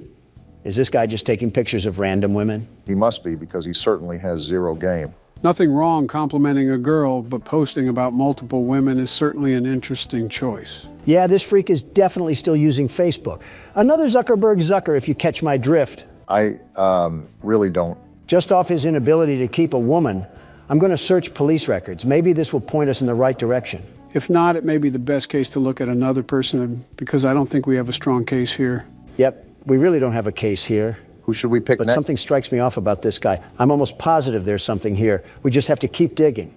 Is this guy just taking pictures of random women? He must be, because he certainly has zero game. Nothing wrong complimenting a girl, but posting about multiple women is certainly an interesting choice. Yeah, this freak is definitely still using Facebook. Another Zuckerberg Zucker, if you catch my drift. I really don't. Just off his inability to keep a woman, I'm going to search police records. Maybe this will point us in the right direction. If not, it may be the best case to look at another person, because I don't think we have a strong case here. Yep, we really don't have a case here. Who should we pick But next? something strikes me off about this guy. I'm almost positive there's something here. We just have to keep digging.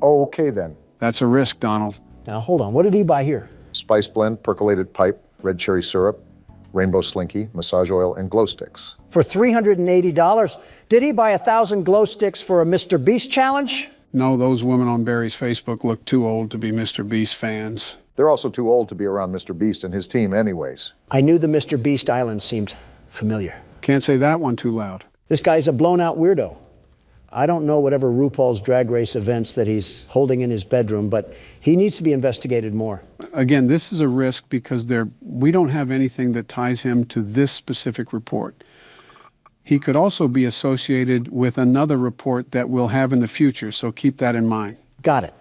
Oh, okay then. That's a risk, Donald. Now, hold on. What did he buy here? Spice blend, percolated pipe, red cherry syrup, rainbow slinky, massage oil, and glow sticks. For $380? Did he buy 1,000 glow sticks for a Mr. Beast challenge? No, those women on Barry's Facebook look too old to be Mr. Beast fans. They're also too old to be around Mr. Beast and his team anyways. I knew the Mr. Beast Island seemed familiar. Can't say that one too loud. This guy's a blown-out weirdo. I don't know whatever RuPaul's Drag Race events that he's holding in his bedroom, but he needs to be investigated more. Again, this is a risk because we don't have anything that ties him to this specific report. He could also be associated with another report that we'll have in the future, so keep that in mind. Got it.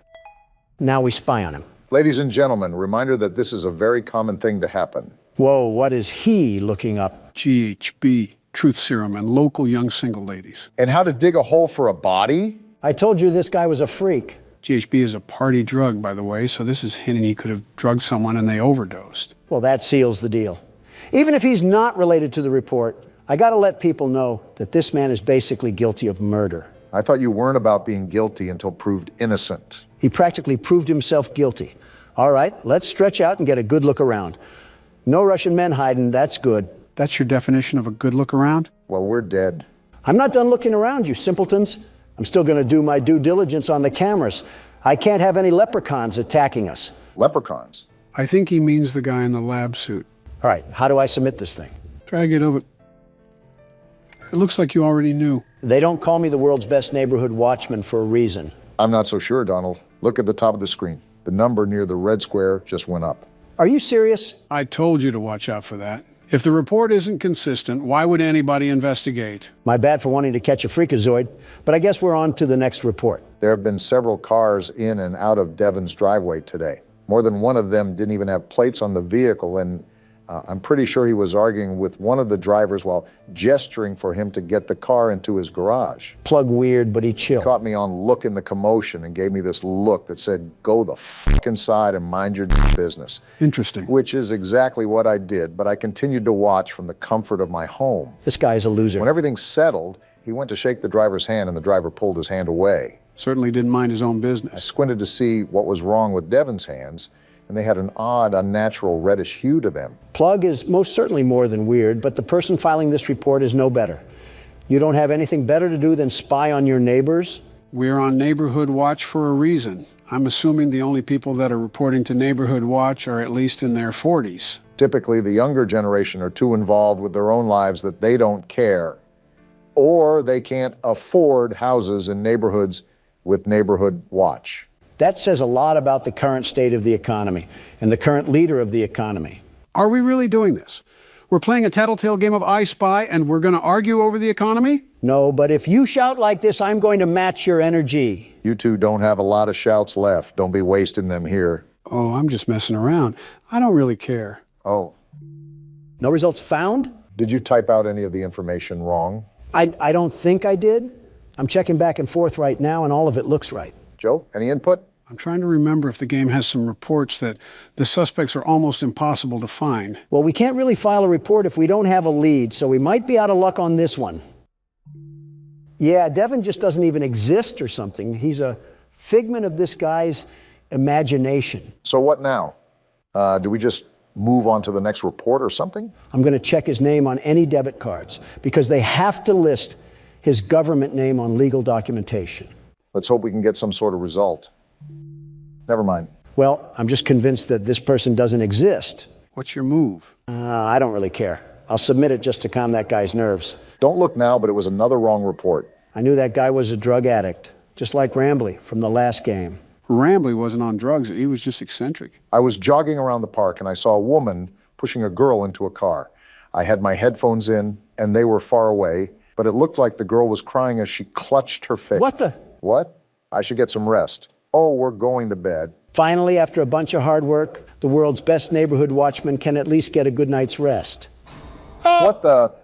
Now we spy on him. Ladies and gentlemen, reminder that this is a very common thing to happen. Whoa, what is he looking up? GHB, truth serum, and local young single ladies. And how to dig a hole for a body? I told you this guy was a freak. GHB is a party drug, by the way, so this is hinting he could have drugged someone and they overdosed. Well, that seals the deal. Even if he's not related to the report, I gotta let people know that this man is basically guilty of murder. I thought you weren't about being guilty until proved innocent. He practically proved himself guilty. All right, let's stretch out and get a good look around. No Russian men hiding, that's good. That's your definition of a good look around? Well, we're dead. I'm not done looking around, you simpletons. I'm still gonna do my due diligence on the cameras. I can't have any leprechauns attacking us. Leprechauns? I think he means the guy in the lab suit. All right, how do I submit this thing? Drag it over. It looks like you already knew. They don't call me the world's best neighborhood watchman for a reason. I'm not so sure, Donald. Look at the top of the screen. The number near the red square just went up. Are you serious? I told you to watch out for that. If the report isn't consistent, why would anybody investigate? My bad for wanting to catch a freakazoid, but I guess we're on to the next report. There have been several cars in and out of Devon's driveway today. More than one of them didn't even have plates on the vehicle, and I'm pretty sure he was arguing with one of the drivers while gesturing for him to get the car into his garage. Plug weird, but he chilled. He caught me on looking the commotion and gave me this look that said, "Go the f*** inside and mind your business." Interesting. Which is exactly what I did, but I continued to watch from the comfort of my home. This guy's a loser. When everything settled, he went to shake the driver's hand and the driver pulled his hand away. Certainly didn't mind his own I business. squinted to see what was wrong with Devon's hands, and they had an odd, unnatural reddish hue to them. Plug is most certainly more than weird, but the person filing this report is no better. You don't have anything better to do than spy on your neighbors? We're on Neighborhood Watch for a reason. I'm assuming the only people that are reporting to Neighborhood Watch are at least in their 40s. Typically, the younger generation are too involved with their own lives that they don't care. Or they can't afford houses in neighborhoods with Neighborhood Watch. That says a lot about the current state of the economy and the current leader of the economy. Are we really doing this? We're playing a Tattletail game of I Spy and we're going to argue over the economy? No, but if you shout like this, I'm going to match your energy. You two don't have a lot of shouts left. Don't be wasting them here. Oh, I'm just messing around. I don't really care. Oh. No results found? Did you type out any of the information wrong? I don't think I did. I'm checking back and forth right now, and all of it looks right. Joe, any input? I'm trying to remember if the game has some reports that the suspects are almost impossible to find. Well, we can't really file a report if we don't have a lead, so we might be out of luck on this one. Yeah, Devon just doesn't even exist or something. He's a figment of this guy's imagination. So what now? Do we just move on to the next report or something? I'm going to check his name on any debit cards because they have to list his government name on legal documentation. Let's hope we can get some sort of result. Never mind. Well, I'm just convinced that this person doesn't exist. What's your move? I don't really care. I'll submit it just to calm that guy's nerves. Don't look now, but it was another wrong report. I knew that guy was a drug addict, just like Rambley from the last game. Rambley wasn't on drugs. He was just eccentric. I was jogging around the park and I saw a woman pushing a girl into a car. I had my headphones in and they were far away, but it looked like the girl was crying as she clutched her face. What the? What? I should get some rest. Oh, we're going to bed. Finally, after a bunch of hard work, the world's best neighborhood watchman can at least get a good night's rest. What the?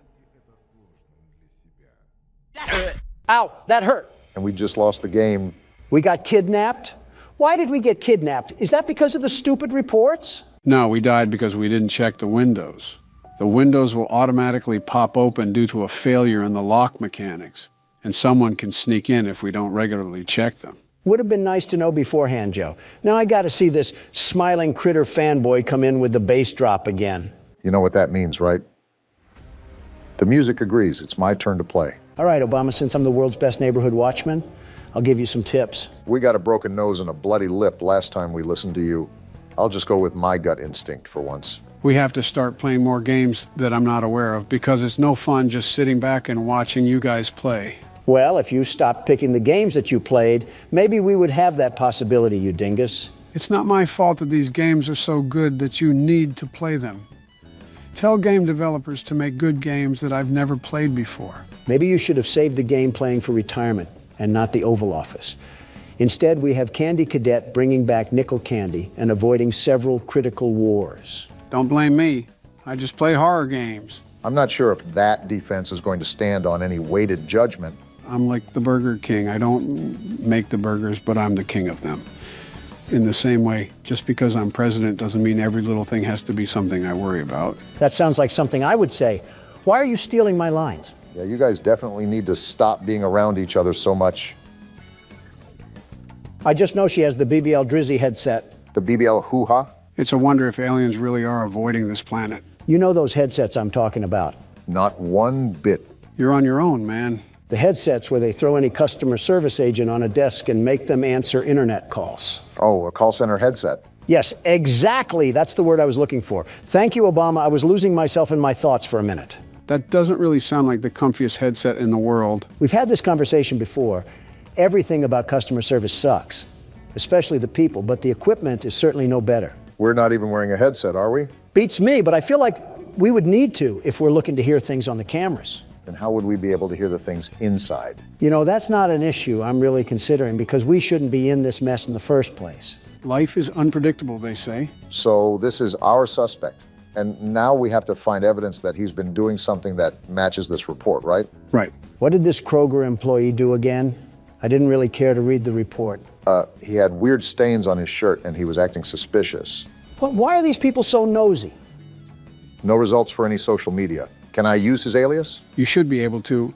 Ow, that hurt. And we just lost the game. We got kidnapped? Why did we get kidnapped? Is that because of the stupid reports? No, we died because we didn't check the windows. The windows will automatically pop open due to a failure in the lock mechanics, and someone can sneak in if we don't regularly check them. Would have been nice to know beforehand, Joe. Now I got to see this smiling critter fanboy come in with the bass drop again. You know what that means, right? The music agrees. It's my turn to play. All right, Obama, since I'm the world's best neighborhood watchman, I'll give you some tips. We got a broken nose and a bloody lip last time we listened to you. I'll just go with my gut instinct for once. We have to start playing more games that I'm not aware of because it's no fun just sitting back and watching you guys play. Well, if you stopped picking the games that you played, maybe we would have that possibility, you dingus. It's not my fault that these games are so good that you need to play them. Tell game developers to make good games that I've never played before. Maybe you should have saved the game playing for retirement and not the Oval Office. Instead, we have Candy Cadet bringing back nickel candy and avoiding several critical wars. Don't blame me. I just play horror games. I'm not sure if that defense is going to stand on any weighted judgment. I'm like the Burger King. I don't make the burgers, but I'm the king of them. In the same way, just because I'm president doesn't mean every little thing has to be something I worry about. That sounds like something I would say. Why are you stealing my lines? Yeah, you guys definitely need to stop being around each other so much. I just know she has the BBL Drizzy headset. The BBL hoo-ha? It's a wonder if aliens really are avoiding this planet. You know those headsets I'm talking about. Not one bit. You're on your own, man. The headsets where they throw any customer service agent on a desk and make them answer internet calls. Oh, a call center headset. Yes, exactly. That's the word I was looking for. Thank you, Obama. I was losing myself in my thoughts for a minute. That doesn't really sound like the comfiest headset in the world. We've had this conversation before. Everything about customer service sucks, especially the people, but the equipment is certainly no better. We're not even wearing a headset, are we? Beats me, but I feel like We would need to if we're looking to hear things on the cameras. Then how would we be able to hear the things inside? You know, that's not an issue I'm really considering because we shouldn't be in this mess in the first place. Life is unpredictable, they say. So this is our suspect. And now we have to find evidence that he's been doing something that matches this report, right? Right. What did this Kroger employee do again? I didn't really care to read the report. He had weird stains on his shirt and he was acting suspicious. Why are these people so nosy? No results for any social media. Can I use his alias? You should be able to.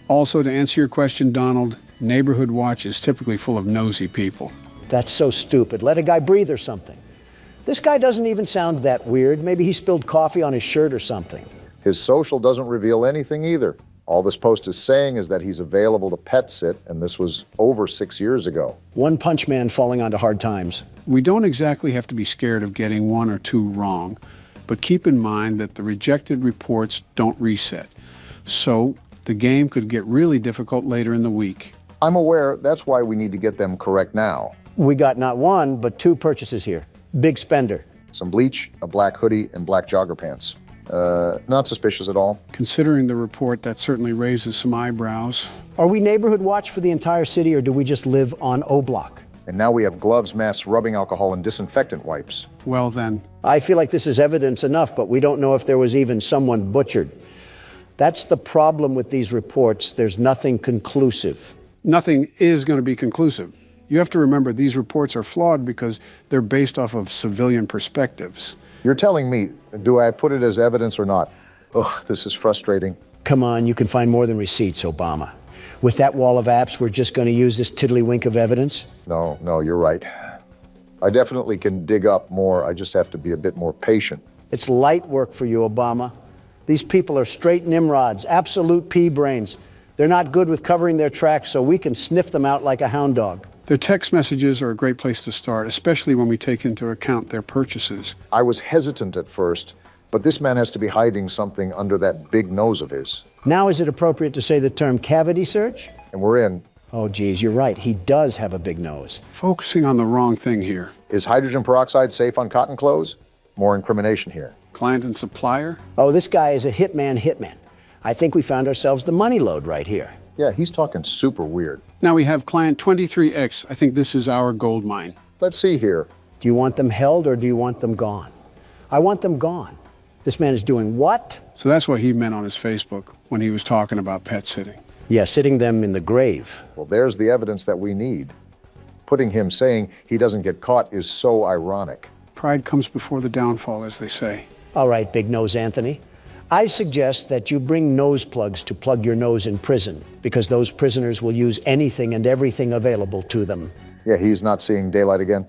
Also, to answer your question, Donald, Neighborhood Watch is typically full of nosy people. That's so stupid. Let a guy breathe or something. This guy doesn't even sound that weird. Maybe he spilled coffee on his shirt or something. His social doesn't reveal anything either. All this post is saying is that he's available to pet sit, and this was over 6 years ago. One punch man falling onto hard times. We don't exactly have to be scared of getting one or two wrong, but keep in mind that the rejected reports don't reset. So the game could get really difficult later in the week. I'm aware. That's why we need to get them correct now. We got not one, but two purchases here. Big spender. Some bleach, a black hoodie, and black jogger pants. Not suspicious at all. Considering the report, that certainly raises some eyebrows. Are we Neighborhood Watch for the entire city, or do we just live on O Block? And now we have gloves, masks, rubbing alcohol, and disinfectant wipes. Well then. I feel like this is evidence enough, but we don't know if there was even someone butchered. That's the problem with these reports. There's nothing conclusive. Nothing is going to be conclusive. You have to remember these reports are flawed because they're based off of civilian perspectives. You're telling me, do I put it as evidence or not? Ugh, this is frustrating. Come on, you can find more than receipts, Obama. With that wall of apps, we're just going to use this tiddlywink of evidence? No, you're right. I definitely can dig up more. I just have to be a bit more patient. It's light work for you, Obama. These people are straight Nimrods, absolute pea brains. They're not good with covering their tracks, so we can sniff them out like a hound dog. Their text messages are a great place to start, especially when we take into account their purchases. I was hesitant at first, but this man has to be hiding something under that big nose of his. Now is it appropriate to say the term cavity search? And we're in. Oh, geez, you're right. He does have a big nose. Focusing on the wrong thing here. Is hydrogen peroxide safe on cotton clothes? More incrimination here. Client and supplier? Oh, this guy is a hitman. I think we found ourselves the money load right here. Yeah, he's talking super weird. Now we have client 23X. I think this is our gold mine. Let's see here. Do you want them held or do you want them gone? I want them gone. This man is doing what? So that's what he meant on his Facebook when he was talking about pet sitting. Yeah, sitting them in the grave. Well, there's the evidence that we need. Putting him saying he doesn't get caught is so ironic. Pride comes before the downfall, as they say. All right, Big Nose Anthony. I suggest that you bring nose plugs to plug your nose in prison, because those prisoners will use anything and everything available to them. Yeah, he's not seeing daylight again.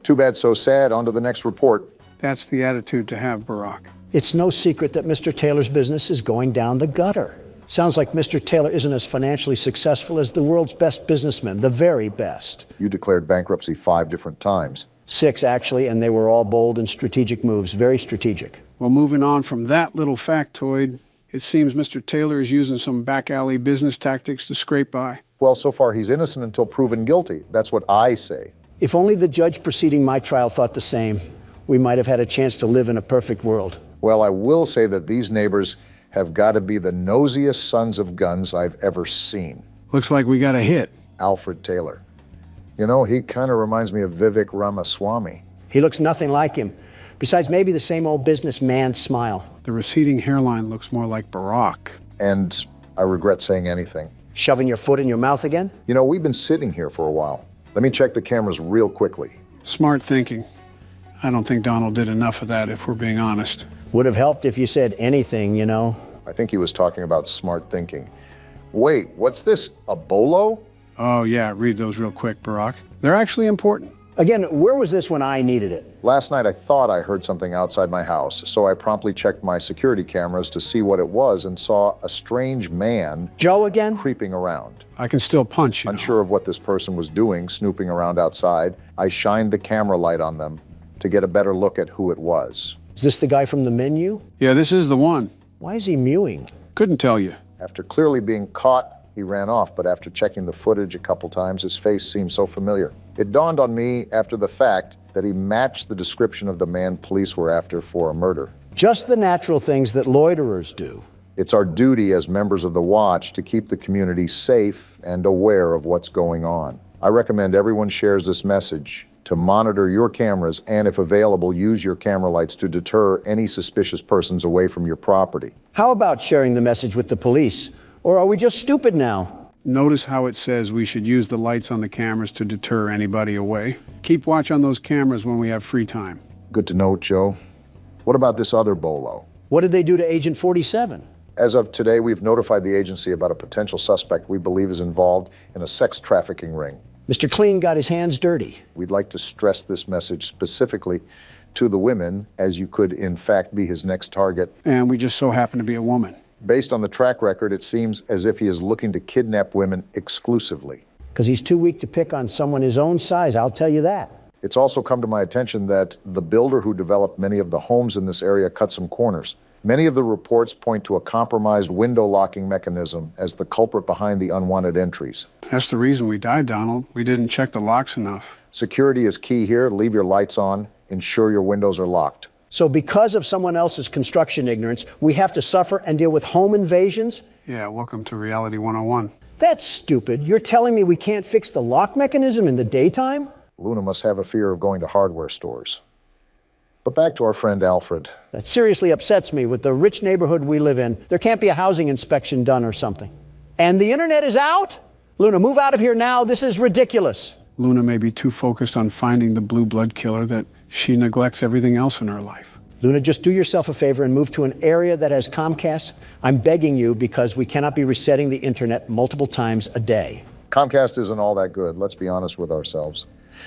Too bad, so sad. On to the next report. That's the attitude to have, Barack. It's no secret that Mr. Taylor's business is going down the gutter. Sounds like Mr. Taylor isn't as financially successful as the world's best businessmen, the very best. You declared bankruptcy 5 different times. 6, actually, and they were all bold and strategic moves, very strategic. Well, moving on from that little factoid, it seems Mr. Taylor is using some back alley business tactics to scrape by. Well, so far he's innocent until proven guilty. That's what I say. If only the judge preceding my trial thought the same, we might have had a chance to live in a perfect world. Well, I will say that these neighbors have got to be the nosiest sons of guns I've ever seen. Looks like we got a hit. Alfred Taylor. You know, he kind of reminds me of Vivek Ramaswamy. He looks nothing like him. Besides, maybe the same old businessman smile. The receding hairline looks more like Barack. And I regret saying anything. Shoving your foot in your mouth again? You know, we've been sitting here for a while. Let me check the cameras real quickly. Smart thinking. I don't think Donald did enough of that, if we're being honest. Would have helped if you said anything, you know. I think he was talking about smart thinking. Wait, what's this, a bolo? Oh yeah, read those real quick, Barack. They're actually important. Again, where was this when I needed it? Last night I thought I heard something outside my house, so I promptly checked my security cameras to see what it was and saw a strange man... Joe again? ...creeping around. I can still punch, you Unsure of what this person was doing, snooping around outside, I shined the camera light on them to get a better look at who it was. Is this the guy from the menu? Yeah, this is the one. Why is he mewing? Couldn't tell you. After clearly being caught, he ran off, but after checking the footage a couple times, his face seemed so familiar. It dawned on me after the fact that he matched the description of the man police were after for a murder. Just the natural things that loiterers do. It's our duty as members of the Watch to keep the community safe and aware of what's going on. I recommend everyone shares this message to monitor your cameras and, if available, use your camera lights to deter any suspicious persons away from your property. How about sharing the message with the police? Or are we just stupid now? Notice how it says we should use the lights on the cameras to deter anybody away. Keep watch on those cameras when we have free time. Good to know, Joe. What about this other bolo? What did they do to Agent 47? As of today, we've notified the agency about a potential suspect we believe is involved in a sex trafficking ring. Mr. Clean got his hands dirty. We'd like to stress this message specifically to the women, as you could in fact be his next target. And we just so happen to be a woman. Based on the track record, it seems as if he is looking to kidnap women exclusively. Because he's too weak to pick on someone his own size, I'll tell you that. It's also come to my attention that the builder who developed many of the homes in this area cut some corners. Many of the reports point to a compromised window locking mechanism as the culprit behind the unwanted entries. That's the reason we died, Donald. We didn't check the locks enough. Security is key here. Leave your lights on. Ensure your windows are locked. So because of someone else's construction ignorance, we have to suffer and deal with home invasions? Yeah, welcome to Reality 101. That's stupid. You're telling me we can't fix the lock mechanism in the daytime? Luna must have a fear of going to hardware stores. But back to our friend Alfred. That seriously upsets me. With the rich neighborhood we live in, there can't be a housing inspection done or something. And the internet is out? Luna, move out of here now. This is ridiculous. Luna may be too focused on finding the blue blood killer that she neglects everything else in her life. Luna, just do yourself a favor and move to an area that has Comcast. I'm begging you, because we cannot be resetting the internet multiple times a day. Comcast isn't all that good. Let's be honest with ourselves.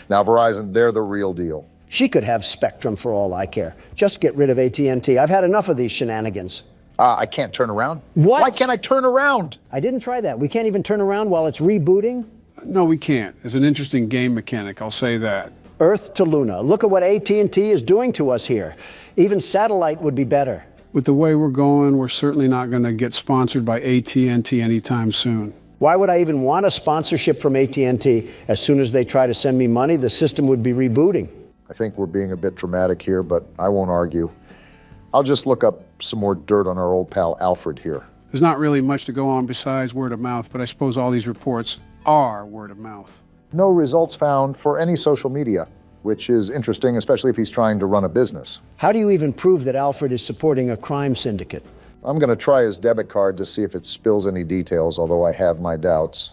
Now, Verizon, they're the real deal. She could have Spectrum for all I care. Just get rid of AT&T. I've had enough of these shenanigans. I can't turn around. What? Why can't I turn around? I didn't try that. We can't even turn around while it's rebooting? No, we can't. It's an interesting game mechanic, I'll say that. Earth to Luna. Look at what AT&T is doing to us here. Even satellite would be better. With the way we're going, we're certainly not going to get sponsored by AT&T anytime soon. Why would I even want a sponsorship from AT&T? As soon as they try to send me money, the system would be rebooting. I think we're being a bit dramatic here, but I won't argue. I'll just look up some more dirt on our old pal Alfred here. There's not really much to go on besides word of mouth, but I suppose all these reports are word of mouth. No results found for any social media, which is interesting, especially if he's trying to run a business. How do you even prove that Alfred is supporting a crime syndicate? I'm going to try his debit card to see if it spills any details, although I have my doubts.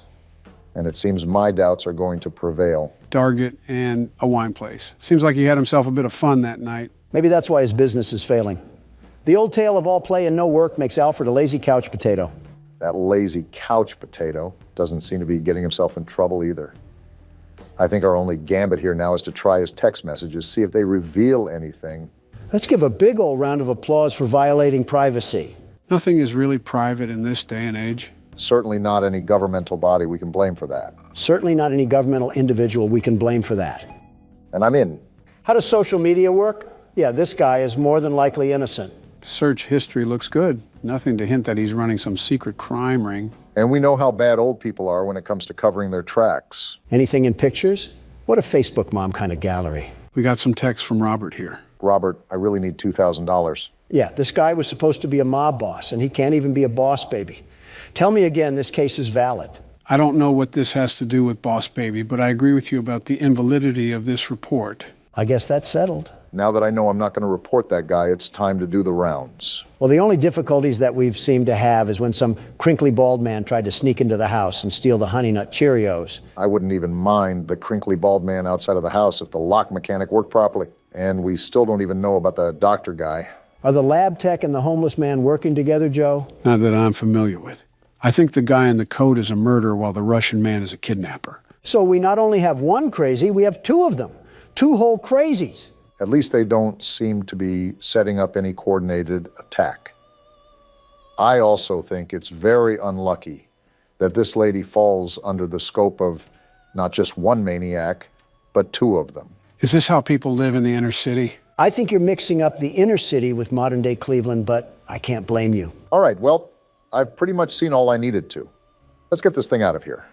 And it seems my doubts are going to prevail. Target and a wine place. Seems like he had himself a bit of fun that night. Maybe that's why his business is failing. The old tale of all play and no work makes Alfred a lazy couch potato. That lazy couch potato doesn't seem to be getting himself in trouble either. I think our only gambit here now is to try his text messages, see if they reveal anything. Let's give a big old round of applause for violating privacy. Nothing is really private in this day and age. Certainly not any governmental body we can blame for that. Certainly not any governmental individual we can blame for that. And I'm in. How does social media work? Yeah, this guy is more than likely innocent. Search history looks good. Nothing to hint that he's running some secret crime ring. And we know how bad old people are when it comes to covering their tracks. Anything in pictures? What a Facebook mom kind of gallery. We got some text from Robert here. Robert, I really need $2,000. Yeah, this guy was supposed to be a mob boss, and he can't even be a boss baby. Tell me again, this case is valid. I don't know what this has to do with Boss Baby, but I agree with you about the invalidity of this report. I guess that's settled. Now that I know I'm not going to report that guy, it's time to do the rounds. Well, the only difficulties that we've seemed to have is when some crinkly bald man tried to sneak into the house and steal the Honey Nut Cheerios. I wouldn't even mind the crinkly bald man outside of the house if the lock mechanic worked properly. And we still don't even know about the doctor guy. Are the lab tech and the homeless man working together, Joe? Not that I'm familiar with. I think the guy in the coat is a murderer while the Russian man is a kidnapper. So we not only have one crazy, we have two of them. Two whole crazies. At least they don't seem to be setting up any coordinated attack. I also think it's very unlucky that this lady falls under the scope of not just one maniac, but two of them. Is this how people live in the inner city? I think you're mixing up the inner city with modern-day Cleveland, but I can't blame you. All right, well, I've pretty much seen all I needed to. Let's get this thing out of here.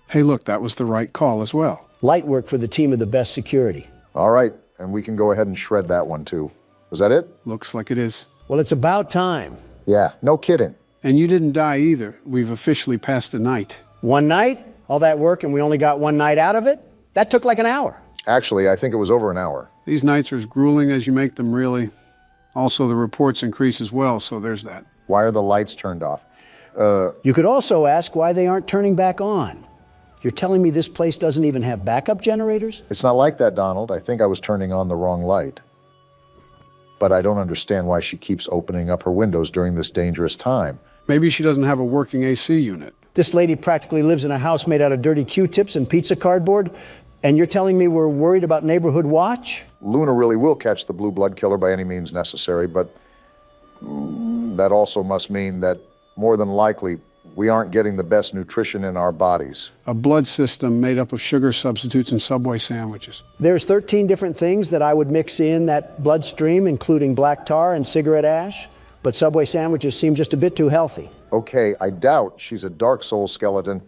Hey, look, that was the right call as well. Light work for the team of the best security. All right, and we can go ahead and shred that one too. Was that it? Looks like it is. Well, it's about time. Yeah, no kidding. And you didn't die either. We've officially passed the night. One night? All that work and we only got one night out of it? That took like an hour. Actually, I think it was over an hour. These nights are as grueling as you make them, really. Also, the reports increase as well, so there's that. Why are the lights turned off? You could also ask why they aren't turning back on. You're telling me this place doesn't even have backup generators? It's not like that, Donald. I think I was turning on the wrong light. But I don't understand why she keeps opening up her windows during this dangerous time. Maybe she doesn't have a working AC unit. This lady practically lives in a house made out of dirty Q-tips and pizza cardboard, and you're telling me we're worried about neighborhood watch? Luna really will catch the blue blood killer by any means necessary, but that also must mean that more than likely we aren't getting the best nutrition in our bodies. A blood system made up of sugar substitutes and Subway sandwiches. There's 13 different things that I would mix in that bloodstream, including black tar and cigarette ash, but Subway sandwiches seem just a bit too healthy. Okay, I doubt she's a Dark Soul skeleton.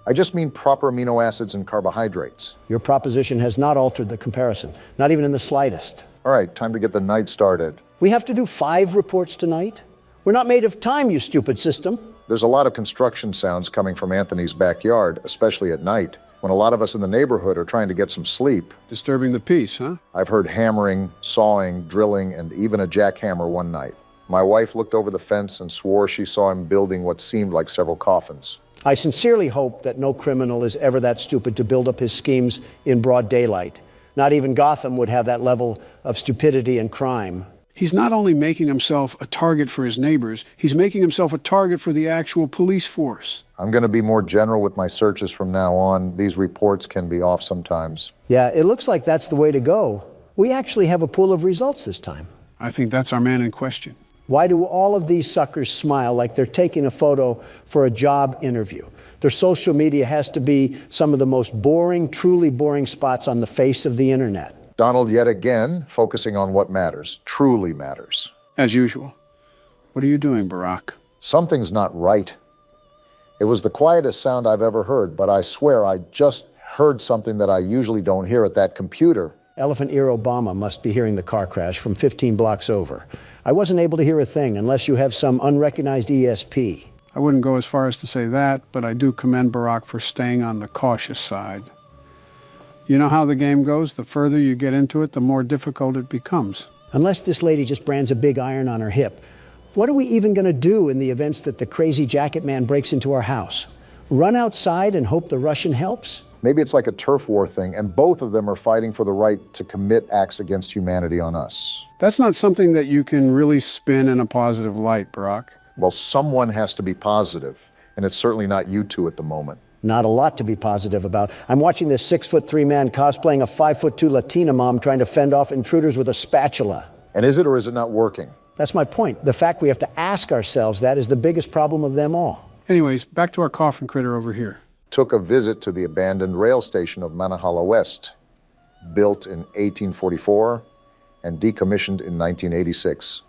I just mean proper amino acids and carbohydrates. Your proposition has not altered the comparison, not even in the slightest. All right, time to get the night started. We have to do 5 reports tonight? We're not made of time, you stupid system. There's a lot of construction sounds coming from Anthony's backyard, especially at night, when a lot of us in the neighborhood are trying to get some sleep. Disturbing the peace, huh? I've heard hammering, sawing, drilling, and even a jackhammer one night. My wife looked over the fence and swore she saw him building what seemed like several coffins. I sincerely hope that no criminal is ever that stupid to build up his schemes in broad daylight. Not even Gotham would have that level of stupidity and crime. He's not only making himself a target for his neighbors, he's making himself a target for the actual police force. I'm going to be more general with my searches from now on. These reports can be off sometimes. Yeah, it looks like that's the way to go. We actually have a pool of results this time. I think that's our man in question. Why do all of these suckers smile like they're taking a photo for a job interview? Their social media has to be some of the most boring, truly boring spots on the face of the internet. Donald, yet again, focusing on what matters, truly matters. As usual. What are you doing, Barack? Something's not right. It was the quietest sound I've ever heard, but I swear I just heard something that I usually don't hear at that computer. Elephant Ear Obama must be hearing the car crash from 15 blocks over. I wasn't able to hear a thing unless you have some unrecognized ESP. I wouldn't go as far as to say that, but I do commend Barack for staying on the cautious side. You know how the game goes? The further you get into it, the more difficult it becomes. Unless this lady just brands a big iron on her hip, what are we even going to do in the events that the crazy jacket man breaks into our house? Run outside and hope the Russian helps? Maybe it's like a turf war thing, and both of them are fighting for the right to commit acts against humanity on us. That's not something that you can really spin in a positive light, Barack. Well, someone has to be positive, and it's certainly not you two at the moment. Not a lot to be positive about. I'm watching this 6'3" man cosplaying a 5'2" Latina mom trying to fend off intruders with a spatula. And is it or is it not working? That's my point. The fact we have to ask ourselves that is the biggest problem of them all. Anyways, back to our coffin critter over here. Took a visit to the abandoned rail station of Manahala West, built in 1844 and decommissioned in 1986.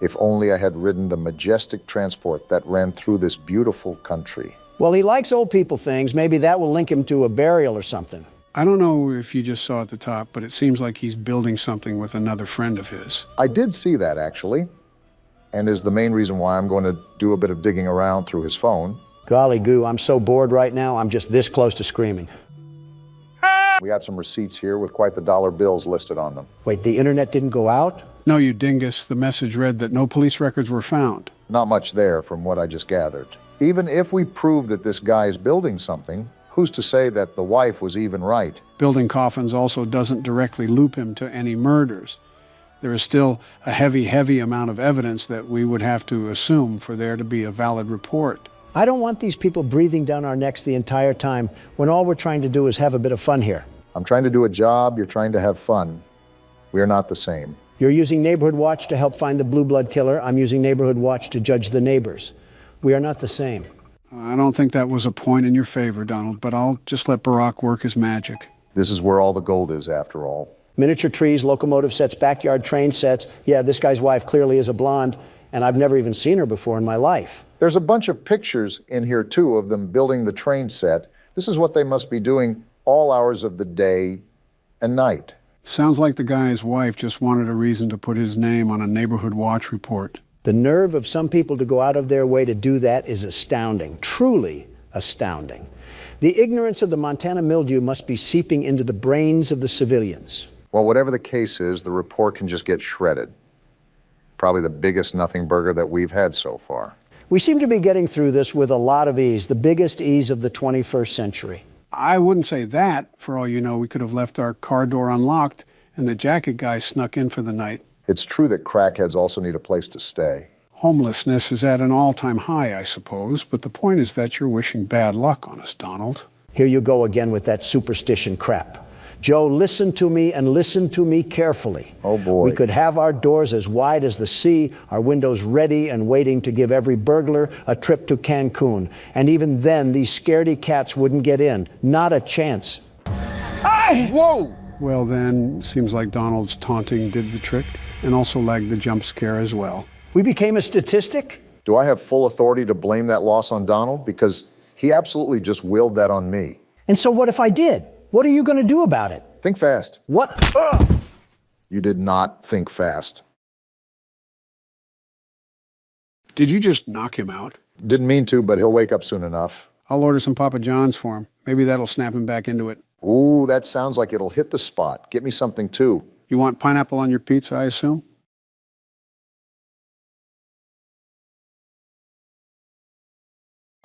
If only I had ridden the majestic transport that ran through this beautiful country. Well, he likes old people things. Maybe that will link him to a burial or something. I don't know if you just saw at the top, but it seems like he's building something with another friend of his. I did see that, actually, and is the main reason why I'm going to do a bit of digging around through his phone. Golly goo, I'm so bored right now, I'm just this close to screaming. We got some receipts here with quite the dollar bills listed on them. Wait, the internet didn't go out? No, you dingus. The message read that no police records were found. Not much there from what I just gathered. Even if we prove that this guy is building something, who's to say that the wife was even right? Building coffins also doesn't directly loop him to any murders. There is still a heavy amount of evidence that we would have to assume for there to be a valid report. I don't want these people breathing down our necks the entire time when all we're trying to do is have a bit of fun here. I'm trying to do a job, you're trying to have fun. We are not the same. You're using Neighborhood Watch to help find the blue blood killer. I'm using Neighborhood Watch to judge the neighbors. We are not the same. I don't think that was a point in your favor, Donald, but I'll just let Barack work his magic. This is where all the gold is, after all. Miniature trees, locomotive sets, backyard train sets. Yeah, this guy's wife clearly is a blonde, and I've never even seen her before in my life. There's a bunch of pictures in here, too, of them building the train set. This is what they must be doing all hours of the day and night. Sounds like the guy's wife just wanted a reason to put his name on a neighborhood watch report. The nerve of some people to go out of their way to do that is astounding, truly astounding. The ignorance of the Montana mildew must be seeping into the brains of the civilians. Well, whatever the case is, the report can just get shredded. Probably the biggest nothing burger that we've had so far. We seem to be getting through this with a lot of ease, the biggest ease of the 21st century. I wouldn't say that. For all you know, we could have left our car door unlocked and the jacket guy snuck in for the night. It's true that crackheads also need a place to stay. Homelessness is at an all-time high, I suppose, but the point is that you're wishing bad luck on us, Donald. Here you go again with that superstition crap. Joe, listen to me and listen to me carefully. Oh, boy. We could have our doors as wide as the sea, our windows ready and waiting to give every burglar a trip to Cancun. And even then, these scaredy cats wouldn't get in. Not a chance. Whoa! Well then, seems like Donald's taunting did the trick, and also lagged the jump scare as well. We became a statistic? Do I have full authority to blame that loss on Donald? Because he absolutely just willed that on me. And so what if I did? What are you going to do about it? Think fast. What? You did not think fast. Did you just knock him out? Didn't mean to, but he'll wake up soon enough. I'll order some Papa John's for him. Maybe that'll snap him back into it. Ooh, that sounds like it'll hit the spot. Get me something too. You want pineapple on your pizza, I assume?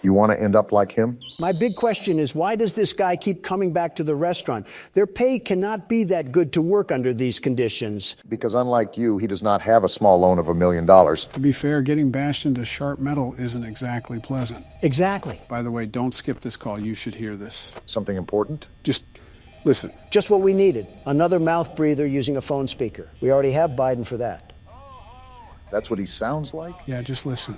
You want to end up like him? My big question is, why does this guy keep coming back to the restaurant? Their pay cannot be that good to work under these conditions. Because unlike you, he does not have a small loan of $1 million. To be fair, getting bashed into sharp metal isn't exactly pleasant. Exactly. By the way, don't skip this call. You should hear this. Something important? Just listen. Just what we needed. Another mouth breather using a phone speaker. We already have Biden for that. That's what he sounds like? Yeah, just listen.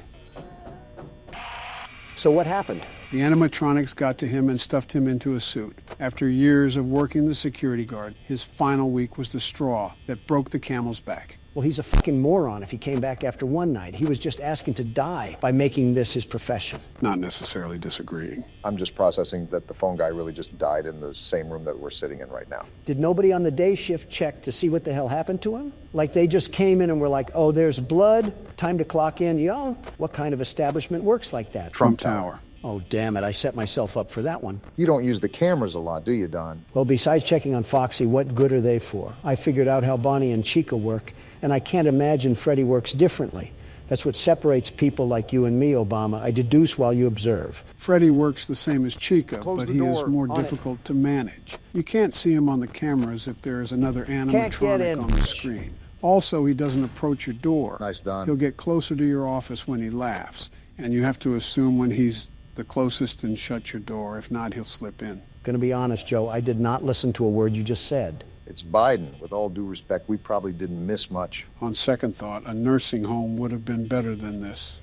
So what happened? The animatronics got to him and stuffed him into a suit. After years of working the security guard, his final week was the straw that broke the camel's back. Well, he's a fucking moron if he came back after one night. He was just asking to die by making this his profession. Not necessarily disagreeing. I'm just processing that the phone guy really just died in the same room that we're sitting in right now. Did nobody on the day shift check to see what the hell happened to him? Like they just came in and were like, oh, there's blood, time to clock in. Yo, what kind of establishment works like that? Trump Tower. Oh, damn it, I set myself up for that one. You don't use the cameras a lot, do you, Don? Well, besides checking on Foxy, what good are they for? I figured out how Bonnie and Chica work, and I can't imagine Freddy works differently. That's what separates people like you and me, Obama. I deduce while you observe. Freddy works the same as Chica, but he is more On difficult to manage. You can't see him on the cameras if there is another animatronic on the screen. Also, he doesn't approach your door. Nice, Don. He'll get closer to your office when he laughs, and you have to assume when he's the closest and shut your door. If not, he'll slip in. Gonna be honest, Joe, I did not listen to a word you just said. It's Biden. With all due respect, we probably didn't miss much. On second thought, a nursing home would have been better than this.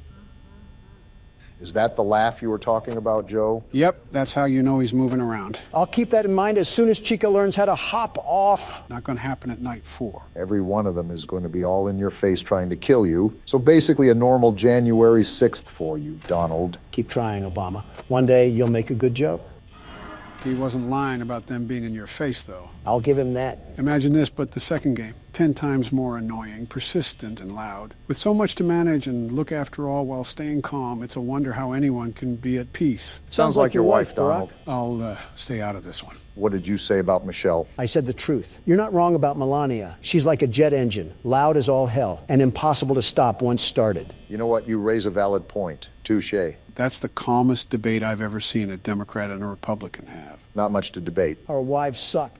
Is that the laugh you were talking about, Joe? Yep, that's how you know he's moving around. I'll keep that in mind as soon as Chica learns how to hop off. Not gonna happen at night 4. Every one of them is going to be all in your face trying to kill you. So basically a normal January 6th for you, Donald. Keep trying, Obama. One day you'll make a good joke. He wasn't lying about them being in your face, though. I'll give him that. Imagine this, but the second game. 10 times more annoying, persistent, and loud. With so much to manage and look after all while staying calm, it's a wonder how anyone can be at peace. Sounds like your wife, Donald. I'll stay out of this one. What did you say about Michelle? I said the truth. You're not wrong about Melania. She's like a jet engine, loud as all hell, and impossible to stop once started. You know what? You raise a valid point. Touché. That's the calmest debate I've ever seen a Democrat and a Republican have. Not much to debate. Our wives suck.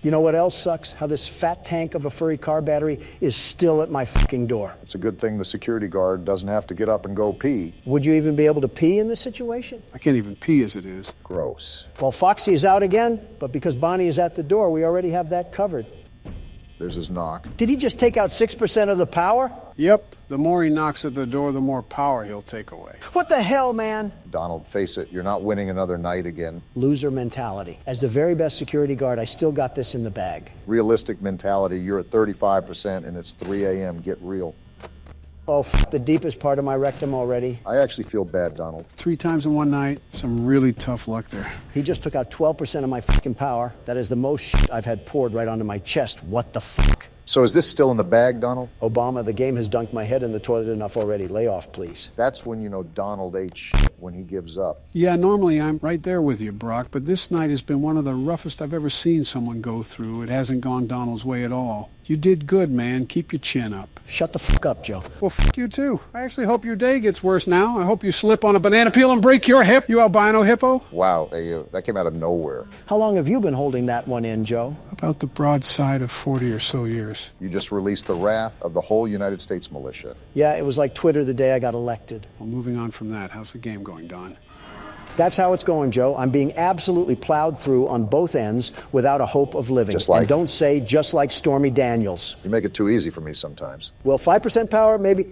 You know what else sucks? How this fat tank of a furry car battery is still at my fucking door. It's a good thing the security guard doesn't have to get up and go pee. Would you even be able to pee in this situation? I can't even pee as it is. Gross. Well, Foxy is out again, but because Bonnie is at the door, we already have that covered. There's his knock. Did he just take out 6% of the power? Yep. The more he knocks at the door, the more power he'll take away. What the hell, man? Donald, face it, you're not winning another night again. Loser mentality. As the very best security guard, I still got this in the bag. Realistic mentality, you're at 35% and it's 3 a.m. Get real. Oh, the deepest part of my rectum already. I actually feel bad, Donald. 3 times in one night. Some really tough luck there. He just took out 12% of my fucking power. That is the most shit I've had poured right onto my chest. What the fuck? So is this still in the bag, Donald? Obama, the game has dunked my head in the toilet enough already. Lay off, please. That's when you know Donald ate shit, when he gives up. Yeah, normally I'm right there with you, Brock, but this night has been one of the roughest I've ever seen someone go through. It hasn't gone Donald's way at all. You did good, man. Keep your chin up. Shut the fuck up, Joe. Well, fuck you too. I actually hope your day gets worse now. I hope you slip on a banana peel and break your hip, you albino hippo. Wow, that came out of nowhere. How long have you been holding that one in, Joe? About the broadside of 40 or so years. You just released the wrath of the whole United States militia. Yeah, it was like Twitter the day I got elected. Well, moving on from that, how's the game going, Don? That's how it's going, Joe. I'm being absolutely plowed through on both ends without a hope of living. Just like? And don't say just like Stormy Daniels. You make it too easy for me sometimes. Well, 5% power, maybe.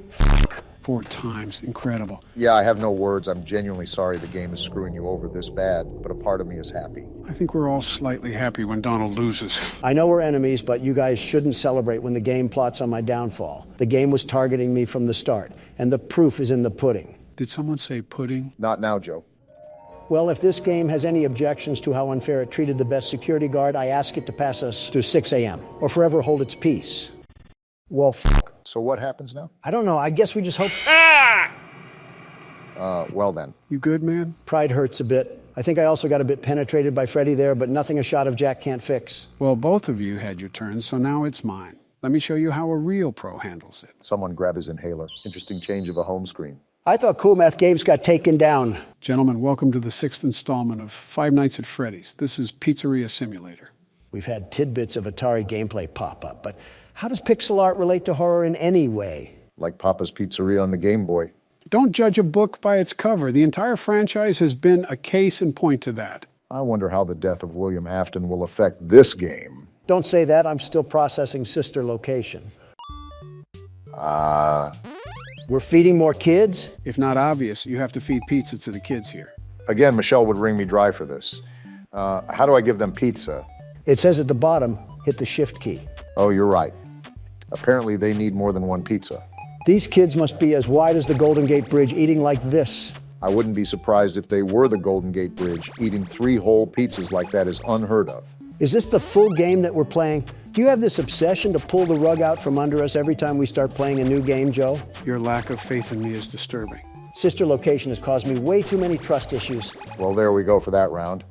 4 times. Incredible. Yeah, I have no words. I'm genuinely sorry the game is screwing you over this bad, but a part of me is happy. I think we're all slightly happy when Donald loses. I know we're enemies, but you guys shouldn't celebrate when the game plots on my downfall. The game was targeting me from the start, and the proof is in the pudding. Did someone say pudding? Not now, Joe. Well, if this game has any objections to how unfair it treated the best security guard, I ask it to pass us to 6 a.m. or forever hold its peace. Well, fuck. So what happens now? I don't know. I guess we just hope... Well then. You good, man? Pride hurts a bit. I think I also got a bit penetrated by Freddy there, but nothing a shot of Jack can't fix. Well, both of you had your turns, so now it's mine. Let me show you how a real pro handles it. Someone grab his inhaler. Interesting change of a home screen. I thought Cool Math Games got taken down. Gentlemen, welcome to the 6th installment of Five Nights at Freddy's. This is Pizzeria Simulator. We've had tidbits of Atari gameplay pop up, but how does pixel art relate to horror in any way? Like Papa's Pizzeria on the Game Boy. Don't judge a book by its cover. The entire franchise has been a case in point to that. I wonder how the death of William Afton will affect this game. Don't say that. I'm still processing sister location. We're feeding more kids? If not obvious, you have to feed pizza to the kids here. Again, Michelle would wring me dry for this. How do I give them pizza? It says at the bottom, hit the shift key. Oh, you're right. Apparently they need more than one pizza. These kids must be as wide as the Golden Gate Bridge, eating like this. I wouldn't be surprised if they were the Golden Gate Bridge. Eating 3 whole pizzas like that is unheard of. Is this the full game that we're playing? Do you have this obsession to pull the rug out from under us every time we start playing a new game, Joe? Your lack of faith in me is disturbing. Sister location has caused me way too many trust issues. Well, there we go for that round.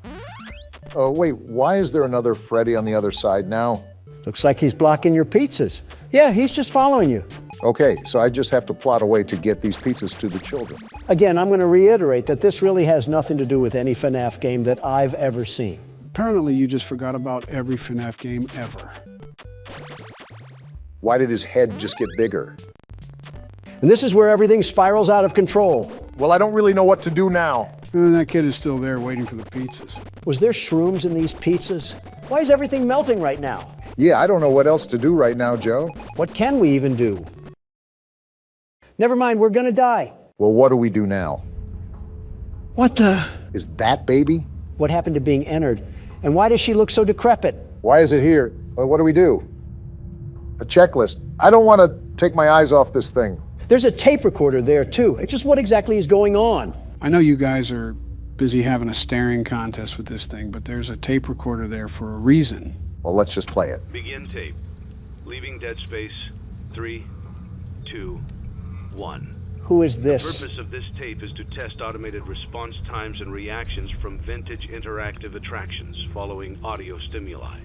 Oh, wait, why is there another Freddy on the other side now? Looks like he's blocking your pizzas. Yeah, he's just following you. Okay, so I just have to plot a way to get these pizzas to the children. Again, I'm going to reiterate that this really has nothing to do with any FNAF game that I've ever seen. Apparently, you just forgot about every FNAF game ever. Why did his head just get bigger? And this is where everything spirals out of control. Well, I don't really know what to do now. And that kid is still there waiting for the pizzas. Was there shrooms in these pizzas? Why is everything melting right now? Yeah, I don't know what else to do right now, Joe. What can we even do? Never mind, we're gonna die. Well, what do we do now? What the? Is that baby? What happened to being entered? And why does she look so decrepit? Why is it here? Well, what do we do? A checklist. I don't want to take my eyes off this thing. There's a tape recorder there, too. It's just what exactly is going on? I know you guys are busy having a staring contest with this thing, but there's a tape recorder there for a reason. Well, let's just play it. Begin tape. Leaving Dead Space. 3, 2, 1. Who is this? The purpose of this tape is to test automated response times and reactions from vintage interactive attractions following audio stimuli.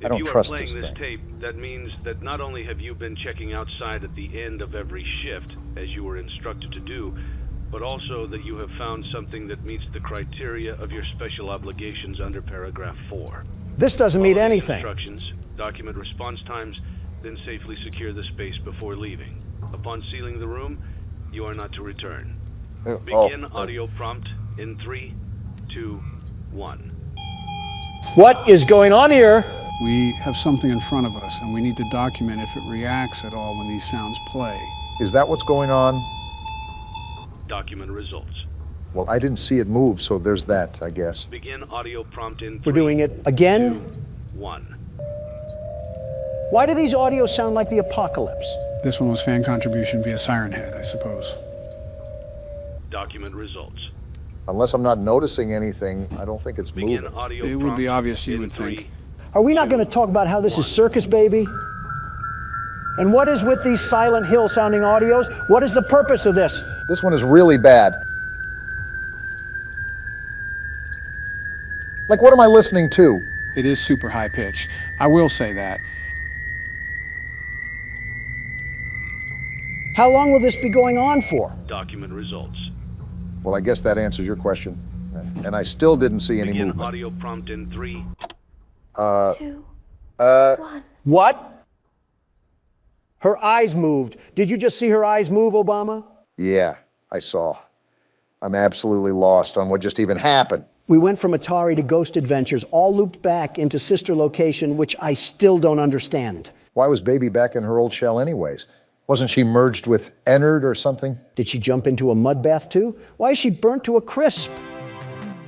I don't trust this If you are playing this tape, that means that not only have you been checking outside at the end of every shift, as you were instructed to do, but also that you have found something that meets the criteria of your special obligations under paragraph 4. This doesn't mean anything. Instructions, document response times, then safely secure the space before leaving. Upon sealing the room, you are not to return. Begin audio prompt in 3, 2, 1. What is going on here? We have something in front of us, and we need to document if it reacts at all when these sounds play. Is that what's going on? Document results. Well, I didn't see it move, so there's that, I guess. Begin audio prompt in 3, We're doing it again? 2, 1. Why do these audios sound like the apocalypse? This one was fan contribution via Siren Head, I suppose. Document results. Unless I'm not noticing anything, I don't think it's moving. It would be obvious, you would think. Are we not going to talk about how this is circus, baby? And what is with these Silent Hill sounding audios? What is the purpose of this? This one is really bad. Like, what am I listening to? It is super high pitched. I will say that. How long will this be going on for? Document results. Well, I guess that answers your question. And I still didn't see any movement. Audio prompt in 3, 2, 1. What? Her eyes moved. Did you just see her eyes move, Obama? Yeah, I saw. I'm absolutely lost on what just even happened. We went from Atari to Ghost Adventures, all looped back into sister location, which I still don't understand. Why was Baby back in her old shell anyways? Wasn't she merged with Ennard or something? Did she jump into a mud bath too? Why is she burnt to a crisp?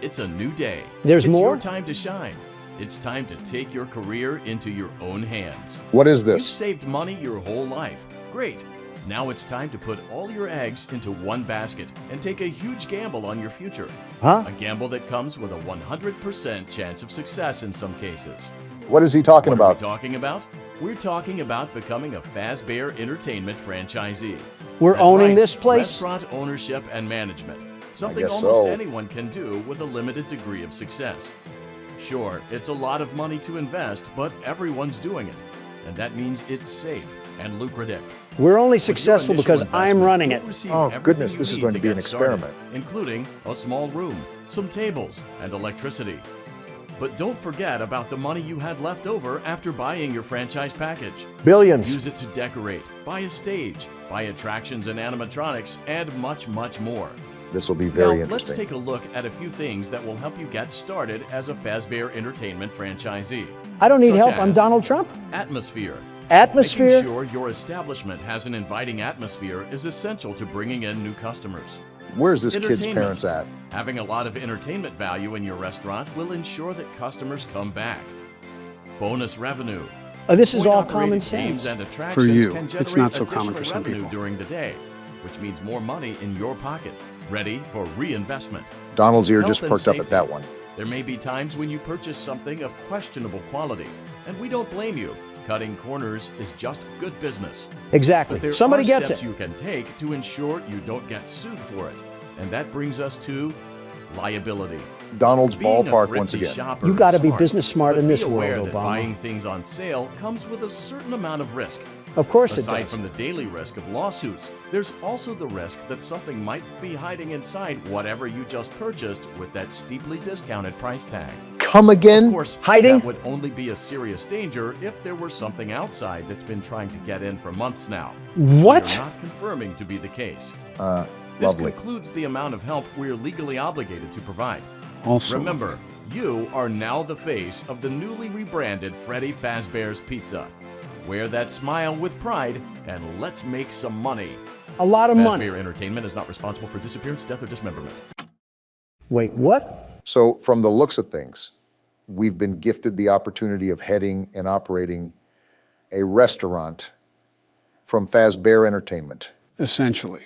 It's a new day. There's more? It's your time to shine. It's time to take your career into your own hands. What is this? You've saved money your whole life. Great. Now it's time to put all your eggs into one basket and take a huge gamble on your future. Huh? A gamble that comes with a 100% chance of success in some cases. What is he talking about? What are we talking about? We're talking about becoming a Fazbear Entertainment franchisee. We're That's owning right, this place? Restaurant ownership and management. Something guess almost so. anyone can do with a limited degree of success. Sure, it's a lot of money to invest, but everyone's doing it. And that means it's safe and lucrative. We're only successful because I'm running it. Oh, goodness, this is going to be an experiment. Including a small room, some tables, and electricity. But don't forget about the money you had left over after buying your franchise package. Billions. Use it to decorate, buy a stage, buy attractions and animatronics, and much, much more. This will be very now, interesting. Let's take a look at a few things that will help you get started as a Fazbear Entertainment franchisee. I don't need Such help. I'm as Donald Trump. Atmosphere. Atmosphere? Making sure your establishment has an inviting atmosphere is essential to bringing in new customers. Where's this kid's Entertainment. parents at? Having a lot of entertainment value in your restaurant will ensure that customers come back. Bonus revenue. This is all Point-operated common games sense. and attractions For you. can It's generate not so common for additional some revenue people. during the day, which means more money in your pocket, ready for reinvestment. Donald's ear Health just and perked up at safety. that one. There may be times when you purchase something of questionable quality, and we don't blame you. Cutting corners is just good business. Exactly. But there Somebody are gets steps it. you can take to ensure you don't get sued for it. And that brings us to liability. Donald's Being a ballpark thrifty once again. shopper You is got to be smart, business smart but in this be aware world, that Obama. buying things on sale comes with a certain amount of risk. Of course it Aside does. from the daily risk of lawsuits, there's also the risk that something might be hiding inside whatever you just purchased with that steeply discounted price tag. Come again? Of course, Hiding? that would only be a serious danger if there were something outside that's been trying to get in for months now. What? You're not confirming to be the case. This This lovely. concludes the amount of help we're legally obligated to provide. Also, Remember, you are now the face of the newly rebranded Freddy Fazbear's Pizza. Wear that smile with pride, and let's make some money. A lot of money. Fazbear Entertainment is not responsible for disappearance, death, or dismemberment. Wait, what? So, from the looks of things, we've been gifted the opportunity of heading and operating a restaurant from Fazbear Entertainment. essentially.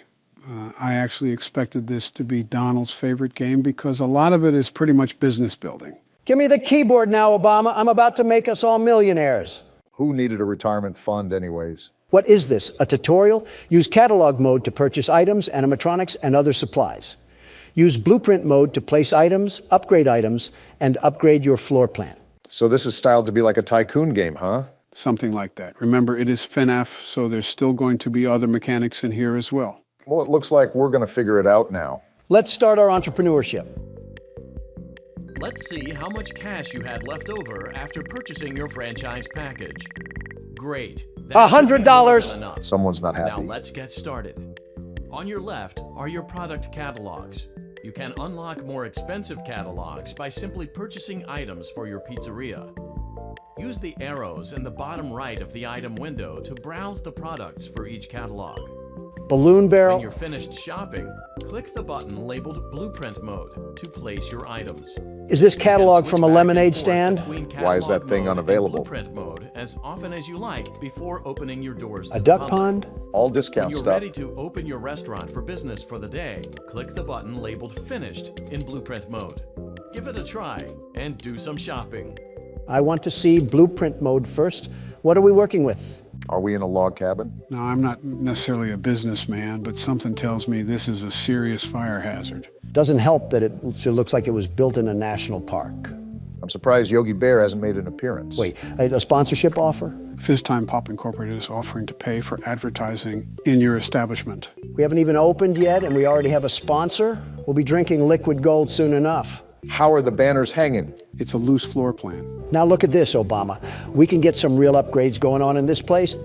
I actually expected this to be Donald's favorite game because a lot of it is pretty much business building. Give me the keyboard now, Obama. I'm about to make us all millionaires. Who needed a retirement fund anyways? What is this? A tutorial? Use catalog mode to purchase items, animatronics, and other supplies. Use blueprint mode to place items, and upgrade your floor plan. So this is styled to be like a tycoon game, huh? Something like that. Remember, it is FNAF, so there's still going to be other mechanics in here as well. Well, it looks like we're going to figure it out now. Let's start our entrepreneurship. Let's see how much cash you had left over after purchasing your franchise package. Great. That should be more $100. than enough. Someone's not Now happy. let's get started. On your left are your product catalogs. You can unlock more expensive catalogs by simply purchasing items for your pizzeria. Use the arrows in the bottom right of the item window to browse the products for each catalog. balloon barrel. When you're finished shopping, click the button labeled Blueprint Mode to place your items. Is this catalog from a lemonade stand? Why is that thing unavailable? Blueprint Mode as often as you like before opening your doors to A the duck public. pond? All When discount you're stuff. ready to open your restaurant for business for the day, click the button labeled Finished in Blueprint Mode. Give it a try and do some shopping. I want to see blueprint mode first. What are we working with? Are we in a log cabin? No, I'm not necessarily a businessman, but something tells me this is a serious fire hazard. Doesn't help that it looks like it was built in a national park. I'm surprised Yogi Bear hasn't made an appearance. Wait, a sponsorship offer? Time Pop Incorporated is offering to pay for advertising in your establishment. We haven't even opened yet and we already have a sponsor? We'll be drinking liquid gold soon enough. How are the banners hanging? It's a loose floor plan. Now look at this, Obama. We can get some real upgrades going on in this place.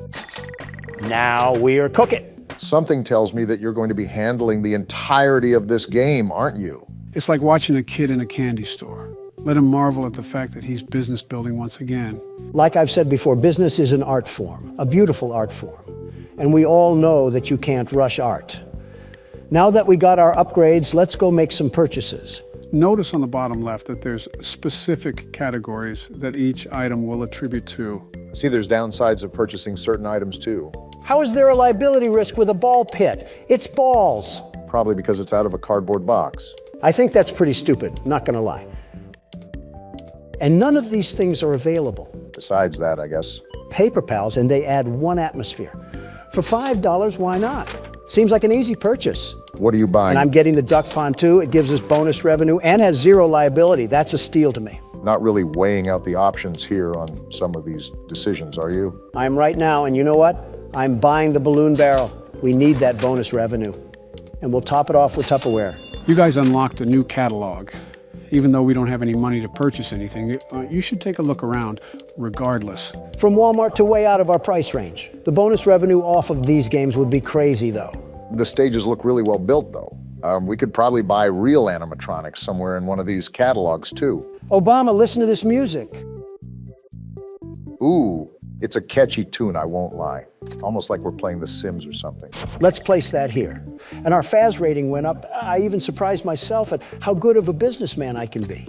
Now we are cooking. Something tells me that you're going to be handling the entirety of this game, aren't you? It's like watching a kid in a candy store. Let him marvel at the fact that he's business building once again. Like I've said before, business is an art form, a beautiful art form. And we all know that you can't rush art. Now that we got our upgrades, let's go make some purchases. Notice on the bottom left that there's specific categories that each item will attribute to. See, there's downsides of purchasing certain items too. How is there a liability risk with a ball pit? It's balls. Probably because it's out of a cardboard box. I think that's pretty stupid, not gonna lie. And none of these things are available. Besides that, I guess. Paper Pals, and they add one atmosphere. For $5, why not? Seems like an easy purchase. What are you buying? And I'm getting the duck pond too. It gives us bonus revenue and has zero liability. That's a steal to me. Not really weighing out the options here on some of these decisions, are you? I'm right now, and you know what? I'm buying the balloon barrel. We need that bonus revenue. And we'll top it off with Tupperware. You guys unlocked a new catalog. Even though we don't have any money to purchase anything, you should take a look around regardless. From Walmart to way out of our price range. The bonus revenue off of these games would be crazy, though. The stages look really well built, though. We could probably buy real animatronics somewhere in one of these catalogs, too. Obama, listen to this music. Ooh, it's a catchy tune, I won't lie. Almost like we're playing The Sims or something. Let's place that here. And our FAS rating went up. I even surprised myself at how good of a businessman I can be.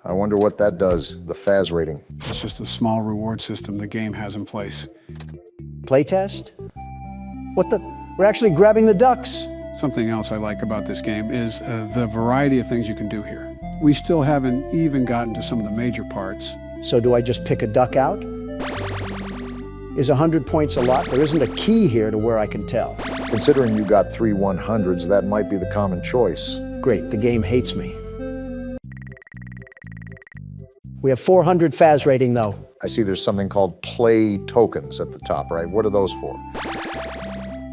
I wonder what that does, the FAS rating. It's just a small reward system the game has in place. Playtest? What the? We're actually grabbing the ducks. Something else I like about this game is the variety of things you can do here. We still haven't even gotten to some of the major parts. So do I just pick a duck out? Is 100 points a lot? There isn't a key here to where I can tell. Considering you got 3 100s, that might be the common choice. Great, the game hates me. We have 400 FAS rating, though. I see there's something called play tokens at the top, right? What are those for?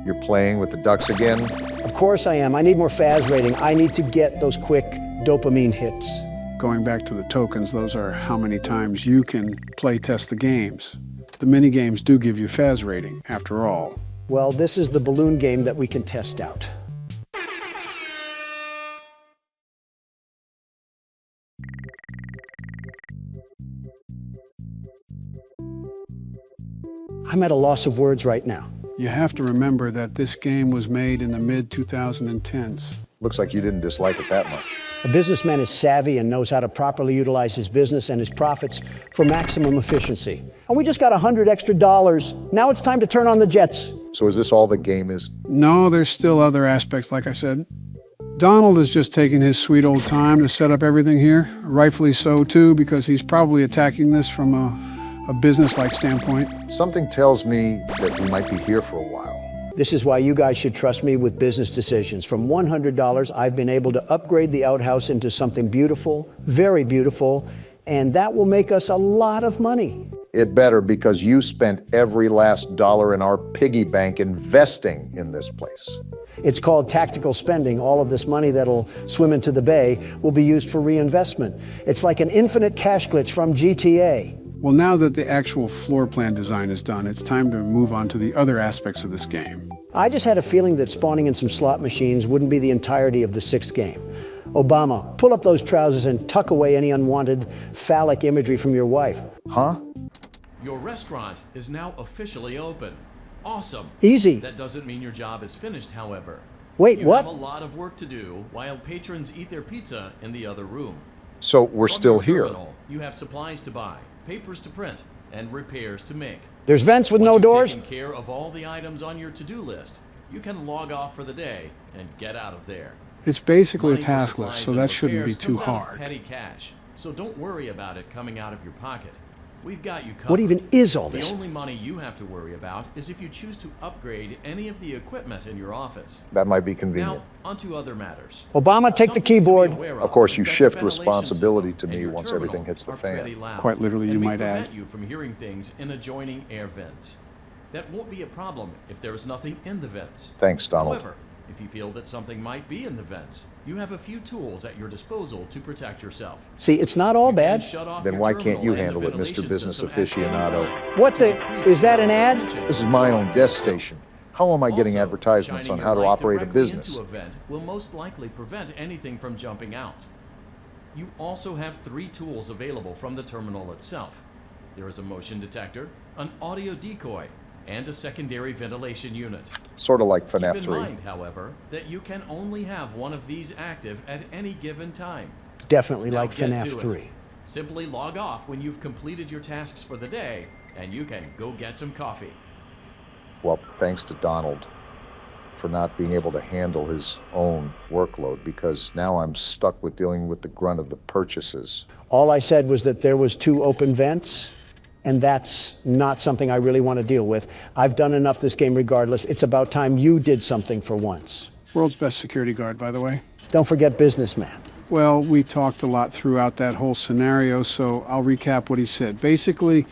You're playing with the ducks again? Of course I am. I need more FAS rating. I need to get those quick dopamine hits. Going back to the tokens, those are how many times you can play test the games. The mini games do give you FAS rating, after all. Well, this is the balloon game that we can test out. I'm at a loss of words right now. You have to remember that this game was made in the mid-2010s. Looks like you didn't dislike it that much. A businessman is savvy and knows how to properly utilize his business and his profits for maximum efficiency. And we just got $100 extra. Now it's time to turn on the jets. So is this all the game is? No, there's still other aspects, like I said. Donald is just taking his sweet old time to set up everything here. Rightfully so, too, because he's probably attacking this from a business-like standpoint. Something tells me that we might be here for a while. This is why you guys should trust me with business decisions. From $100, I've been able to upgrade the outhouse into something beautiful, very beautiful, and that will make us a lot of money. It better, because you spent every last dollar in our piggy bank investing in this place. It's called tactical spending. All of this money that'll swim into the bay will be used for reinvestment. It's like an infinite cash glitch from GTA. Well, now that the actual floor plan design is done, it's time to move on to the other aspects of this game. I just had a feeling that spawning in some slot machines wouldn't be the entirety of the 6th game. Obama, pull up those trousers and tuck away any unwanted phallic imagery from your wife. Huh? Your restaurant is now officially open. Awesome. Easy. That doesn't mean your job is finished, however. Wait, you what? have a lot of work to do while patrons eat their pizza in the other room. So we're From still your here. terminal, you have supplies to buy, papers to print, and repairs to make. There's vents with no Once you've doors? taken care of all the items on your to-do list, you can log off for the day and get out of there. It's basically a Money for task list, supplies so and that shouldn't be repairs too comes out of hard. petty cash, so don't worry about it coming out of your pocket. We've got you covered. What even is all this? The only money you have to worry about is if you choose to upgrade any of the equipment in your office. That might be convenient. Now, onto other matters. Obama, take the keyboard. Of course, you is that shift the ventilation responsibility to system me and your once terminal everything hits the are fan. pretty loud, Quite literally, and you may might add. prevent you from hearing things in adjoining air vents. That won't be a problem if there is nothing in the vents. Thanks, Donald. However, if you feel that something might be in the vents, you have a few tools at your disposal to protect yourself. See, it's not all bad. Then why can't you handle it, Mr. Business Aficionado? What the? Is that an ad? This is my own desk station. How am I getting Also, advertisements on shining how to your light operate a directly business? into a vent will most likely prevent anything from jumping out. You also have 3 tools available from the terminal itself. There is a motion detector, an audio decoy, and a secondary ventilation unit. Sort of like FNAF Keep in 3. mind, however, that you can only have one of these active at any given time. Definitely Now like get FNAF to it. 3. Simply log off when you've completed your tasks for the day, and you can go get some coffee. Well, thanks to Donald for not being able to handle his own workload, because now I'm stuck with dealing with the grunt of the purchases. All I said was that there was 2 open vents, and that's not something I really want to deal with. I've done enough this game regardless. It's about time you did something for once. World's best security guard, by the way. Don't forget businessman. Well, we talked a lot throughout that whole scenario, so I'll recap what he said. Basically,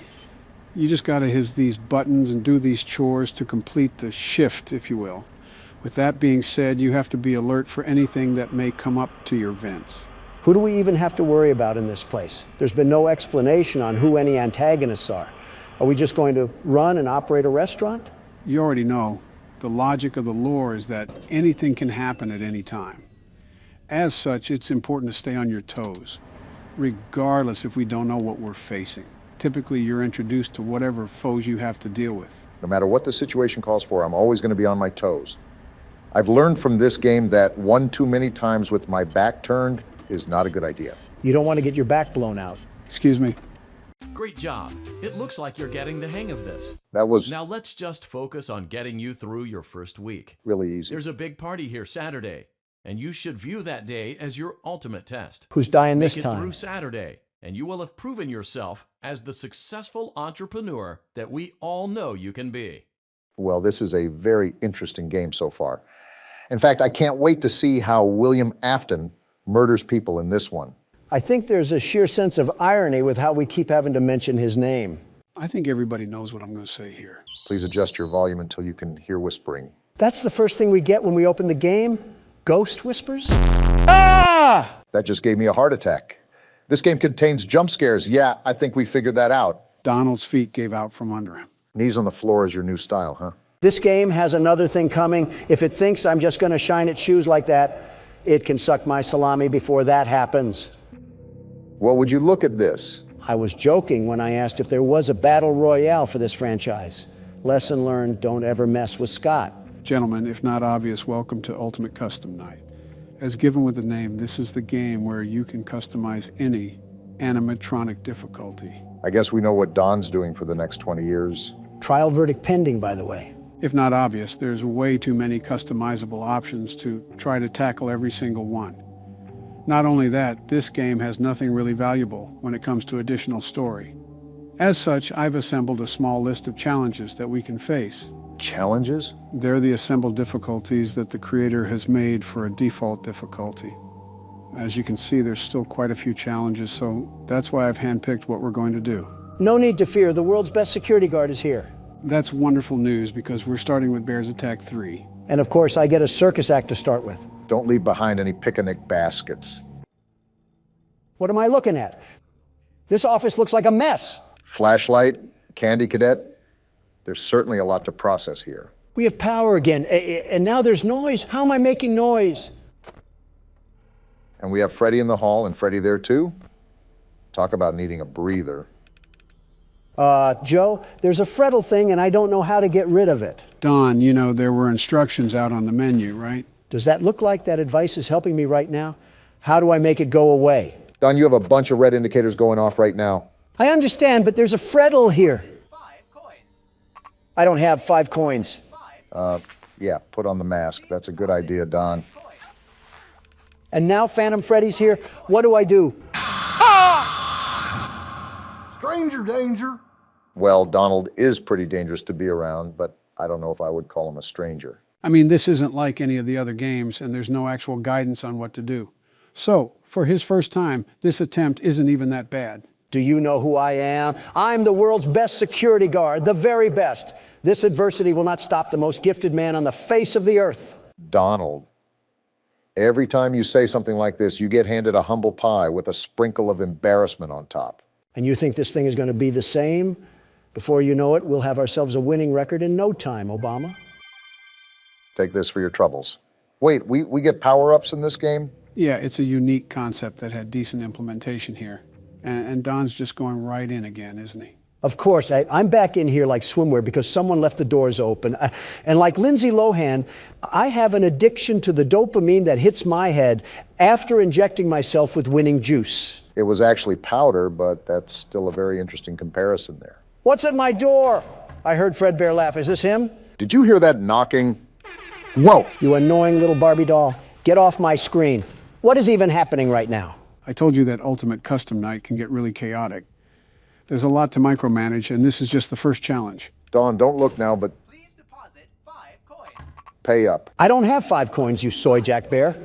you just got to hit these buttons and do these chores to complete the shift, if you will. With that being said, you have to be alert for anything that may come up to your vents. Who do we even have to worry about in this place? There's been no explanation on who any antagonists are. Are we just going to run and operate a restaurant? You already know. The logic of the lore is that anything can happen at any time. As such, it's important to stay on your toes, regardless if we don't know what we're facing. Typically, you're introduced to whatever foes you have to deal with. No matter what the situation calls for, I'm always going to be on my toes. I've learned from this game that one too many times with my back turned is not a good idea. You don't want to get your back blown out. Excuse me. Great job. It looks like you're getting the hang of this. That was Now let's just focus on getting you through your first week. really easy. There's a big party here Saturday, and you should view that day as your ultimate test. Who's dying this Make it time? through Saturday, and you will have proven yourself as the successful entrepreneur that we all know you can be. Well, this is a very interesting game so far. In fact, I can't wait to see how William Afton murders people in this one. I think there's a sheer sense of irony with how we keep having to mention his name. I think everybody knows what I'm going to say here. Please adjust your volume until you can hear whispering. That's the first thing we get when we open the game? Ghost whispers? Ah! That just gave me a heart attack. This game contains jump scares. Yeah, I think we figured that out. Donald's feet gave out from under him. Knees on the floor is your new style, huh? This game has another thing coming. If it thinks I'm just going to shine its shoes like that, it can suck my salami before that happens. Well, would you look at this? I was joking when I asked if there was a battle royale for this franchise. Lesson learned, don't ever mess with Scott. Gentlemen, if not obvious, welcome to Ultimate Custom Night. As given with the name, this is the game where you can customize any animatronic difficulty. I guess we know what Don's doing for the next 20 years. Trial verdict pending, by the way. If not obvious, there's way too many customizable options to try to tackle every single one. Not only that, this game has nothing really valuable when it comes to additional story. As such, I've assembled a small list of challenges that we can face. Challenges? They're the assembled difficulties that the creator has made for a default difficulty. As you can see, there's still quite a few challenges, so that's why I've handpicked what we're going to do. No need to fear, the world's best security guard is here. That's wonderful news because we're starting with Bears Attack 3. And of course, I get a circus act to start with. Don't leave behind any picnic baskets. What am I looking at? This office looks like a mess. Flashlight, candy cadet. There's certainly a lot to process here. We have power again, and now there's noise. How am I making noise? And we have Freddy in the hall, and Freddy there too. Talk about needing a breather. Joe, there's a Freddle thing and I don't know how to get rid of it. Don, you know there were instructions out on the menu, right? Does that look like that advice is helping me right now? How do I make it go away? Don, you have a bunch of red indicators going off right now. I understand, but there's a Freddle here. 5 coins. I don't have 5 coins. Yeah, put on the mask. That's a good idea, Don. And now Phantom Freddy's here. What do I do? Stranger danger. Well, Donald is pretty dangerous to be around, but I don't know if I would call him a stranger. I mean, this isn't like any of the other games, and there's no actual guidance on what to do. So, for his first time, this attempt isn't even that bad. Do you know who I am? I'm the world's best security guard, the very best. This adversity will not stop the most gifted man on the face of the earth. Donald, every time you say something like this, you get handed a humble pie with a sprinkle of embarrassment on top. And you think this thing is going to be the same? Before you know it, we'll have ourselves a winning record in no time, Obama. Take this for your troubles. Wait, we get power-ups in this game? Yeah, it's a unique concept that had decent implementation here. And Don's just going right in again, isn't he? Of course, I'm back in here like swimwear because someone left the doors open. And like Lindsay Lohan, I have an addiction to the dopamine that hits my head after injecting myself with winning juice. It was actually powder, but that's still a very interesting comparison there. What's at my door? I heard Fredbear laugh. Is this him? Did you hear that knocking? Whoa! You annoying little Barbie doll. Get off my screen. What is even happening right now? I told you that Ultimate Custom Night can get really chaotic. There's a lot to micromanage, and this is just the first challenge. Dawn, don't look now, but Please deposit 5 coins. pay up. I don't have 5 coins, you soy jack bear.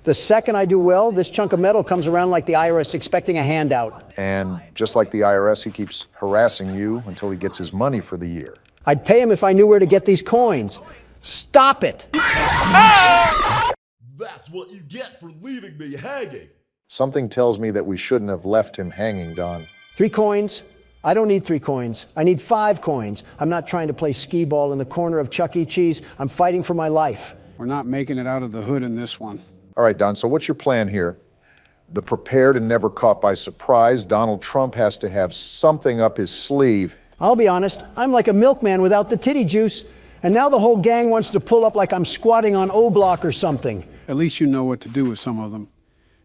The second I do well, this chunk of metal comes around like the IRS expecting a handout. And just like the IRS, he keeps harassing you until he gets his money for the year. I'd pay him if I knew where to get these coins. Stop it! That's what you get for leaving me hanging. Something tells me that we shouldn't have left him hanging, Don. 3 coins? I don't need 3 coins. I need 5 coins. I'm not trying to play skee ball in the corner of Chuck E. Cheese. I'm fighting for my life. We're not making it out of the hood in this one. All right, Don, so what's your plan here? The prepared and never caught by surprise, Donald Trump has to have something up his sleeve. I'll be honest, I'm like a milkman without the titty juice. And now the whole gang wants to pull up like I'm squatting on O-Block or something. At least you know what to do with some of them.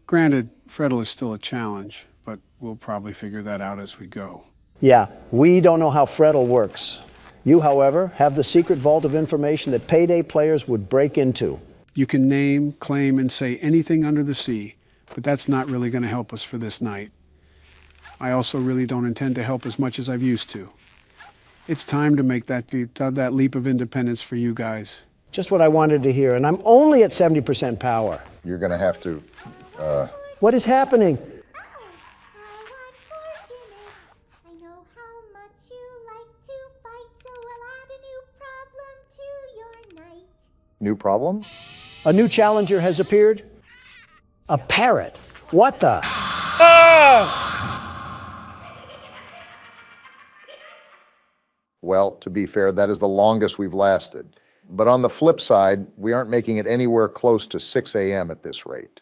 Granted, Freddle is still a challenge, but we'll probably figure that out as we go. Yeah, we don't know how Freddle works. You, however, have the secret vault of information that payday players would break into. You can name, claim, and say anything under the sea, but that's not really going to help us for this night. I also really don't intend to help as much as I've used to. It's time to make that leap of independence for you guys. Just what I wanted to hear, and I'm only at 70% power. You're going to have to, What is happening? I know how much you like to fight, so I'll add a new problem to your night. New problem? A new challenger has appeared? A parrot. What the? Well, to be fair, that is the longest we've lasted. But on the flip side, we aren't making it anywhere close to 6 a.m. at this rate.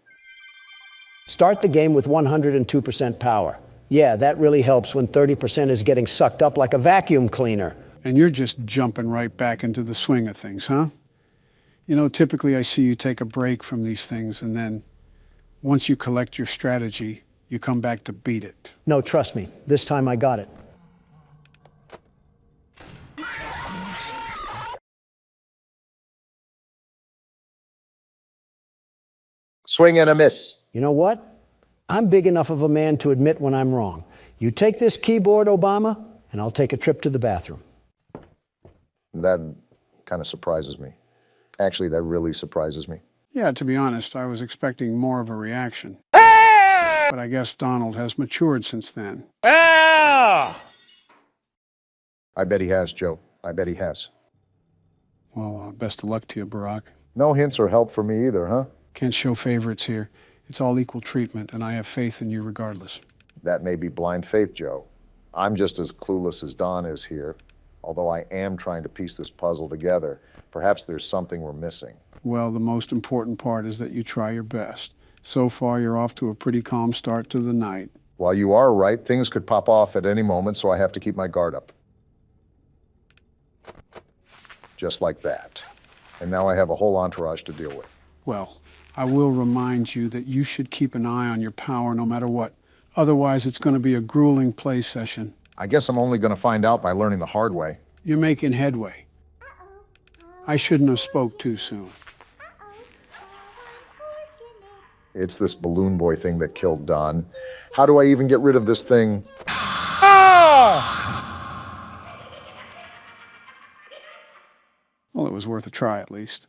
Start the game with 102% power. Yeah, that really helps when 30% is getting sucked up like a vacuum cleaner. And you're just jumping right back into the swing of things, huh? You know, typically I see you take a break from these things, and then once you collect your strategy, you come back to beat it. No, trust me, this time I got it. Swing and a miss. You know what? I'm big enough of a man to admit when I'm wrong. You take this keyboard, Obama, and I'll take a trip to the bathroom. That kind of surprises me. Actually, that really surprises me. Yeah, to be honest, I was expecting more of a reaction. But I guess Donald has matured since then. I bet he has, Joe. I bet he has. Well, best of luck to you, Barack. No hints or help for me either, huh? Can't show favorites here. It's all equal treatment, and I have faith in you regardless. That may be blind faith, Joe. I'm just as clueless as Don is here, although I am trying to piece this puzzle together. Perhaps there's something we're missing. Well, the most important part is that you try your best. So far, you're off to a pretty calm start to the night. While you are right, things could pop off at any moment, so I have to keep my guard up. Just like that. And now I have a whole entourage to deal with. Well, I will remind you that you should keep an eye on your power no matter what. Otherwise, it's going to be a grueling play session. I guess I'm only going to find out by learning the hard way. You're making headway. I shouldn't have spoke too soon. It's this balloon boy thing that killed Don. How do I even get rid of this thing? Well, it was worth a try at least.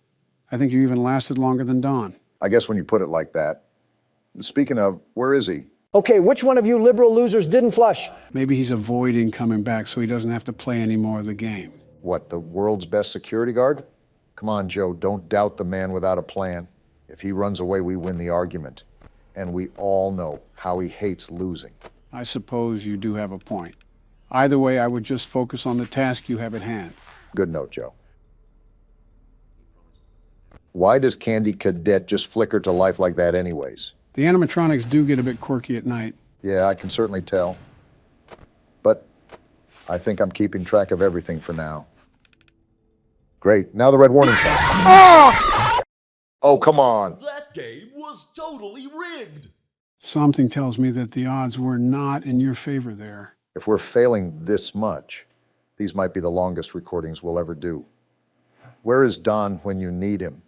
I think you even lasted longer than Don. I guess when you put it like that. Speaking of, where is he? Okay, which one of you liberal losers didn't flush? Maybe he's avoiding coming back so he doesn't have to play any more of the game. What, the world's best security guard? Come on, Joe, don't doubt the man without a plan. If he runs away, we win the argument. And we all know how he hates losing. I suppose you do have a point. Either way, I would just focus on the task you have at hand. Good note, Joe. Why does Candy Cadet just flicker to life like that anyways? The animatronics do get a bit quirky at night. Yeah, I can certainly tell. But I think I'm keeping track of everything for now. Great, now the red warning sign. Ah! Oh, come on. That game was totally rigged. Something tells me that the odds were not in your favor there. If we're failing this much, these might be the longest recordings we'll ever do. Where is Don when you need him?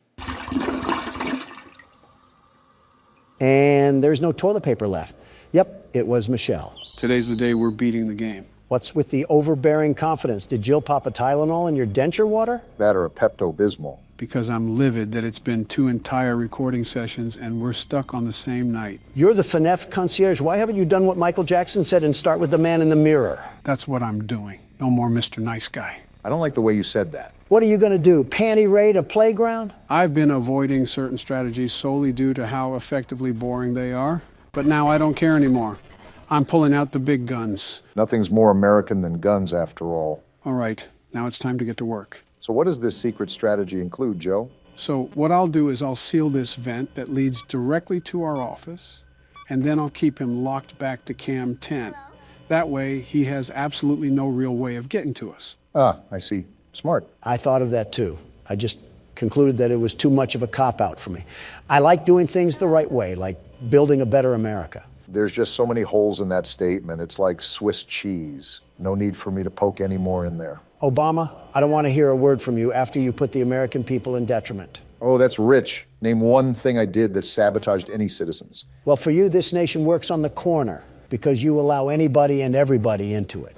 And there's no toilet paper left. Yep, it was Michelle. Today's the day we're beating the game. What's with the overbearing confidence? Did Jill pop a Tylenol in your denture water? That or a Pepto-Bismol. Because I'm livid that it's been 2 entire recording sessions and we're stuck on the same night. You're the FNAF concierge. Why haven't you done what Michael Jackson said and start with the man in the mirror? That's what I'm doing. No more Mr. Nice Guy. I don't like the way you said that. What are you going to do? Panty raid a playground? I've been avoiding certain strategies solely due to how effectively boring they are. But now I don't care anymore. I'm pulling out the big guns. Nothing's more American than guns, after all. All right, now it's time to get to work. So what does this secret strategy include, Joe? So what I'll do is I'll seal this vent that leads directly to our office, and then I'll keep him locked back to Cam 10. That way, he has absolutely no real way of getting to us. Ah, I see. Smart. I thought of that too. I just concluded that it was too much of a cop-out for me. I like doing things the right way, like building a better America. There's just so many holes in that statement. It's like Swiss cheese. No need for me to poke any more in there. Obama, I don't want to hear a word from you after you put the American people in detriment. Oh, that's rich. Name one thing I did that sabotaged any citizens. Well, for you, this nation works on the corner because you allow anybody and everybody into it.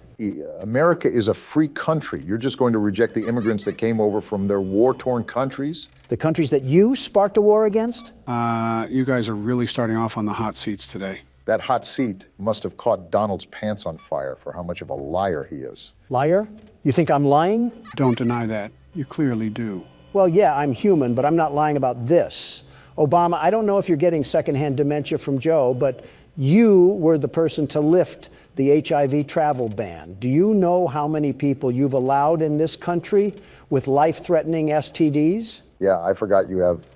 America is a free country. You're just going to reject the immigrants that came over from their war-torn countries? The countries that you sparked a war against? You guys are really starting off on the hot seats today. That hot seat must have caught Donald's pants on fire for how much of a liar he is. Liar? You think I'm lying? Don't deny that. You clearly do. Well, yeah, I'm human, but I'm not lying about this. Obama, I don't know if you're getting secondhand dementia from Joe, but you were the person to lift the HIV travel ban. Do you know how many people you've allowed in this country with life-threatening STDs? Yeah, I forgot you have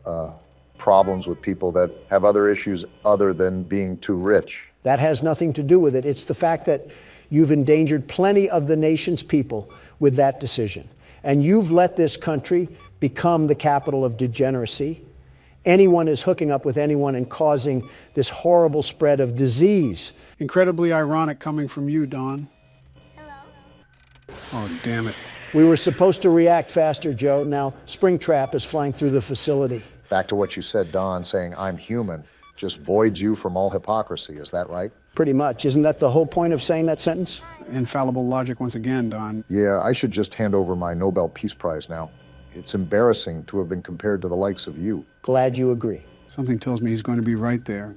problems with people that have other issues other than being too rich. That has nothing to do with it. It's the fact that you've endangered plenty of the nation's people with that decision. And you've let this country become the capital of degeneracy. Anyone is hooking up with anyone and causing this horrible spread of disease. Incredibly ironic coming from you, Don. Hello? Oh, damn it. We were supposed to react faster, Joe. Now, Springtrap is flying through the facility. Back to what you said, Don, saying I'm human just voids you from all hypocrisy. Is that right? Pretty much. Isn't that the whole point of saying that sentence? Infallible logic once again, Don. Yeah, I should just hand over my Nobel Peace Prize now. It's embarrassing to have been compared to the likes of you. Glad you agree. Something tells me he's going to be right there.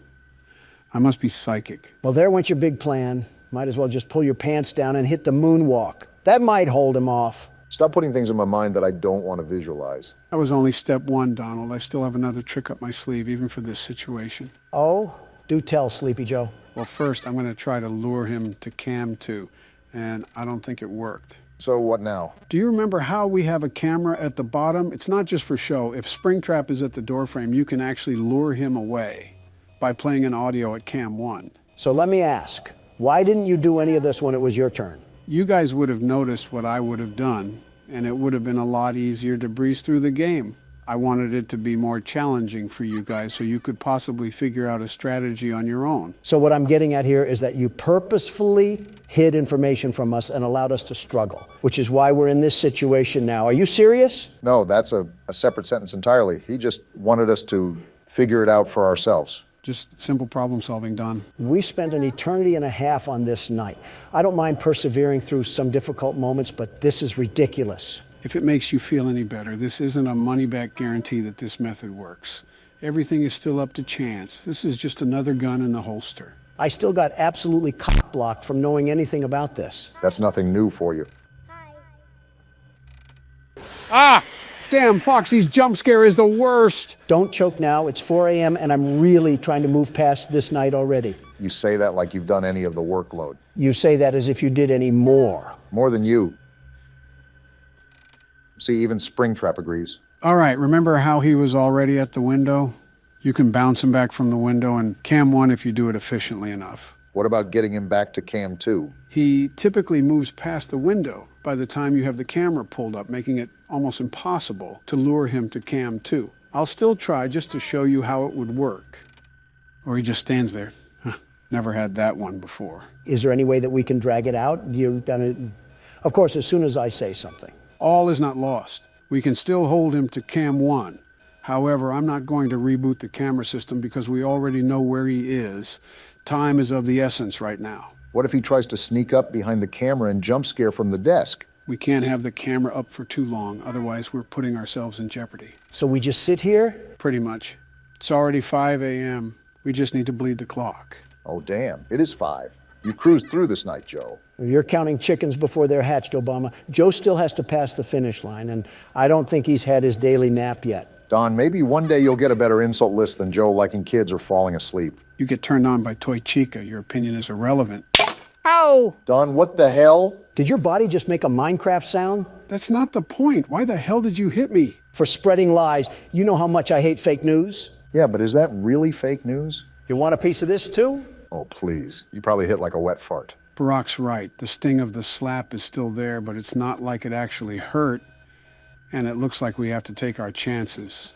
I must be psychic. Well, there went your big plan. Might as well just pull your pants down and hit the moonwalk. That might hold him off. Stop putting things in my mind that I don't want to visualize. That was only step one, Donald. I still have another trick up my sleeve, even for this situation. Oh? Do tell, Sleepy Joe. Well, first, I'm going to try to lure him to Cam 2, and I don't think it worked. So what now? Do you remember how we have a camera at the bottom? It's not just for show. If Springtrap is at the doorframe, you can actually lure him away by playing an audio at Cam 1. So let me ask, why didn't you do any of this when it was your turn? You guys would have noticed what I would have done, and it would have been a lot easier to breeze through the game. I wanted it to be more challenging for you guys so you could possibly figure out a strategy on your own. So what I'm getting at here is that you purposefully hid information from us and allowed us to struggle, which is why we're in this situation now. Are you serious? No, that's a separate sentence entirely. He just wanted us to figure it out for ourselves. Just simple problem solving, Don. We spent an eternity and a half on this night. I don't mind persevering through some difficult moments, but this is ridiculous. If it makes you feel any better, this isn't a money-back guarantee that this method works. Everything is still up to chance. This is just another gun in the holster. I still got absolutely cock-blocked from knowing anything about this. That's nothing new for you. Ah! Damn, Foxy's jump scare is the worst. Don't choke now. It's 4 a.m. and I'm really trying to move past this night already. You say that like you've done any of the workload. You say that as if you did any more. More than you. See, even Springtrap agrees. All right, remember how he was already at the window? You can bounce him back from the window and cam 1 if you do it efficiently enough. What about getting him back to cam 2? He typically moves past the window by the time you have the camera pulled up, making it almost impossible to lure him to cam 2. I'll still try just to show you how it would work. Or he just stands there. Huh, never had that one before. Is there any way that we can drag it out? Of course, as soon as I say something. All is not lost. We can still hold him to cam 1. However, I'm not going to reboot the camera system because we already know where he is. Time is of the essence right now. What if he tries to sneak up behind the camera and jump scare from the desk? We can't have the camera up for too long, otherwise we're putting ourselves in jeopardy. So we just sit here? Pretty much. It's already 5 a.m. We just need to bleed the clock. Oh, damn. It is 5. You cruised through this night, Joe. You're counting chickens before they're hatched, Obama. Joe still has to pass the finish line, and I don't think he's had his daily nap yet. Don, maybe one day you'll get a better insult list than Joe liking kids or falling asleep. You get turned on by Toy Chica. Your opinion is irrelevant. Ow! Don, what the hell? Did your body just make a Minecraft sound? That's not the point. Why the hell did you hit me? For spreading lies. You know how much I hate fake news? Yeah, but is that really fake news? You want a piece of this too? Oh, please. You probably hit like a wet fart. Barack's right. The sting of the slap is still there, but it's not like it actually hurt. And it looks like we have to take our chances.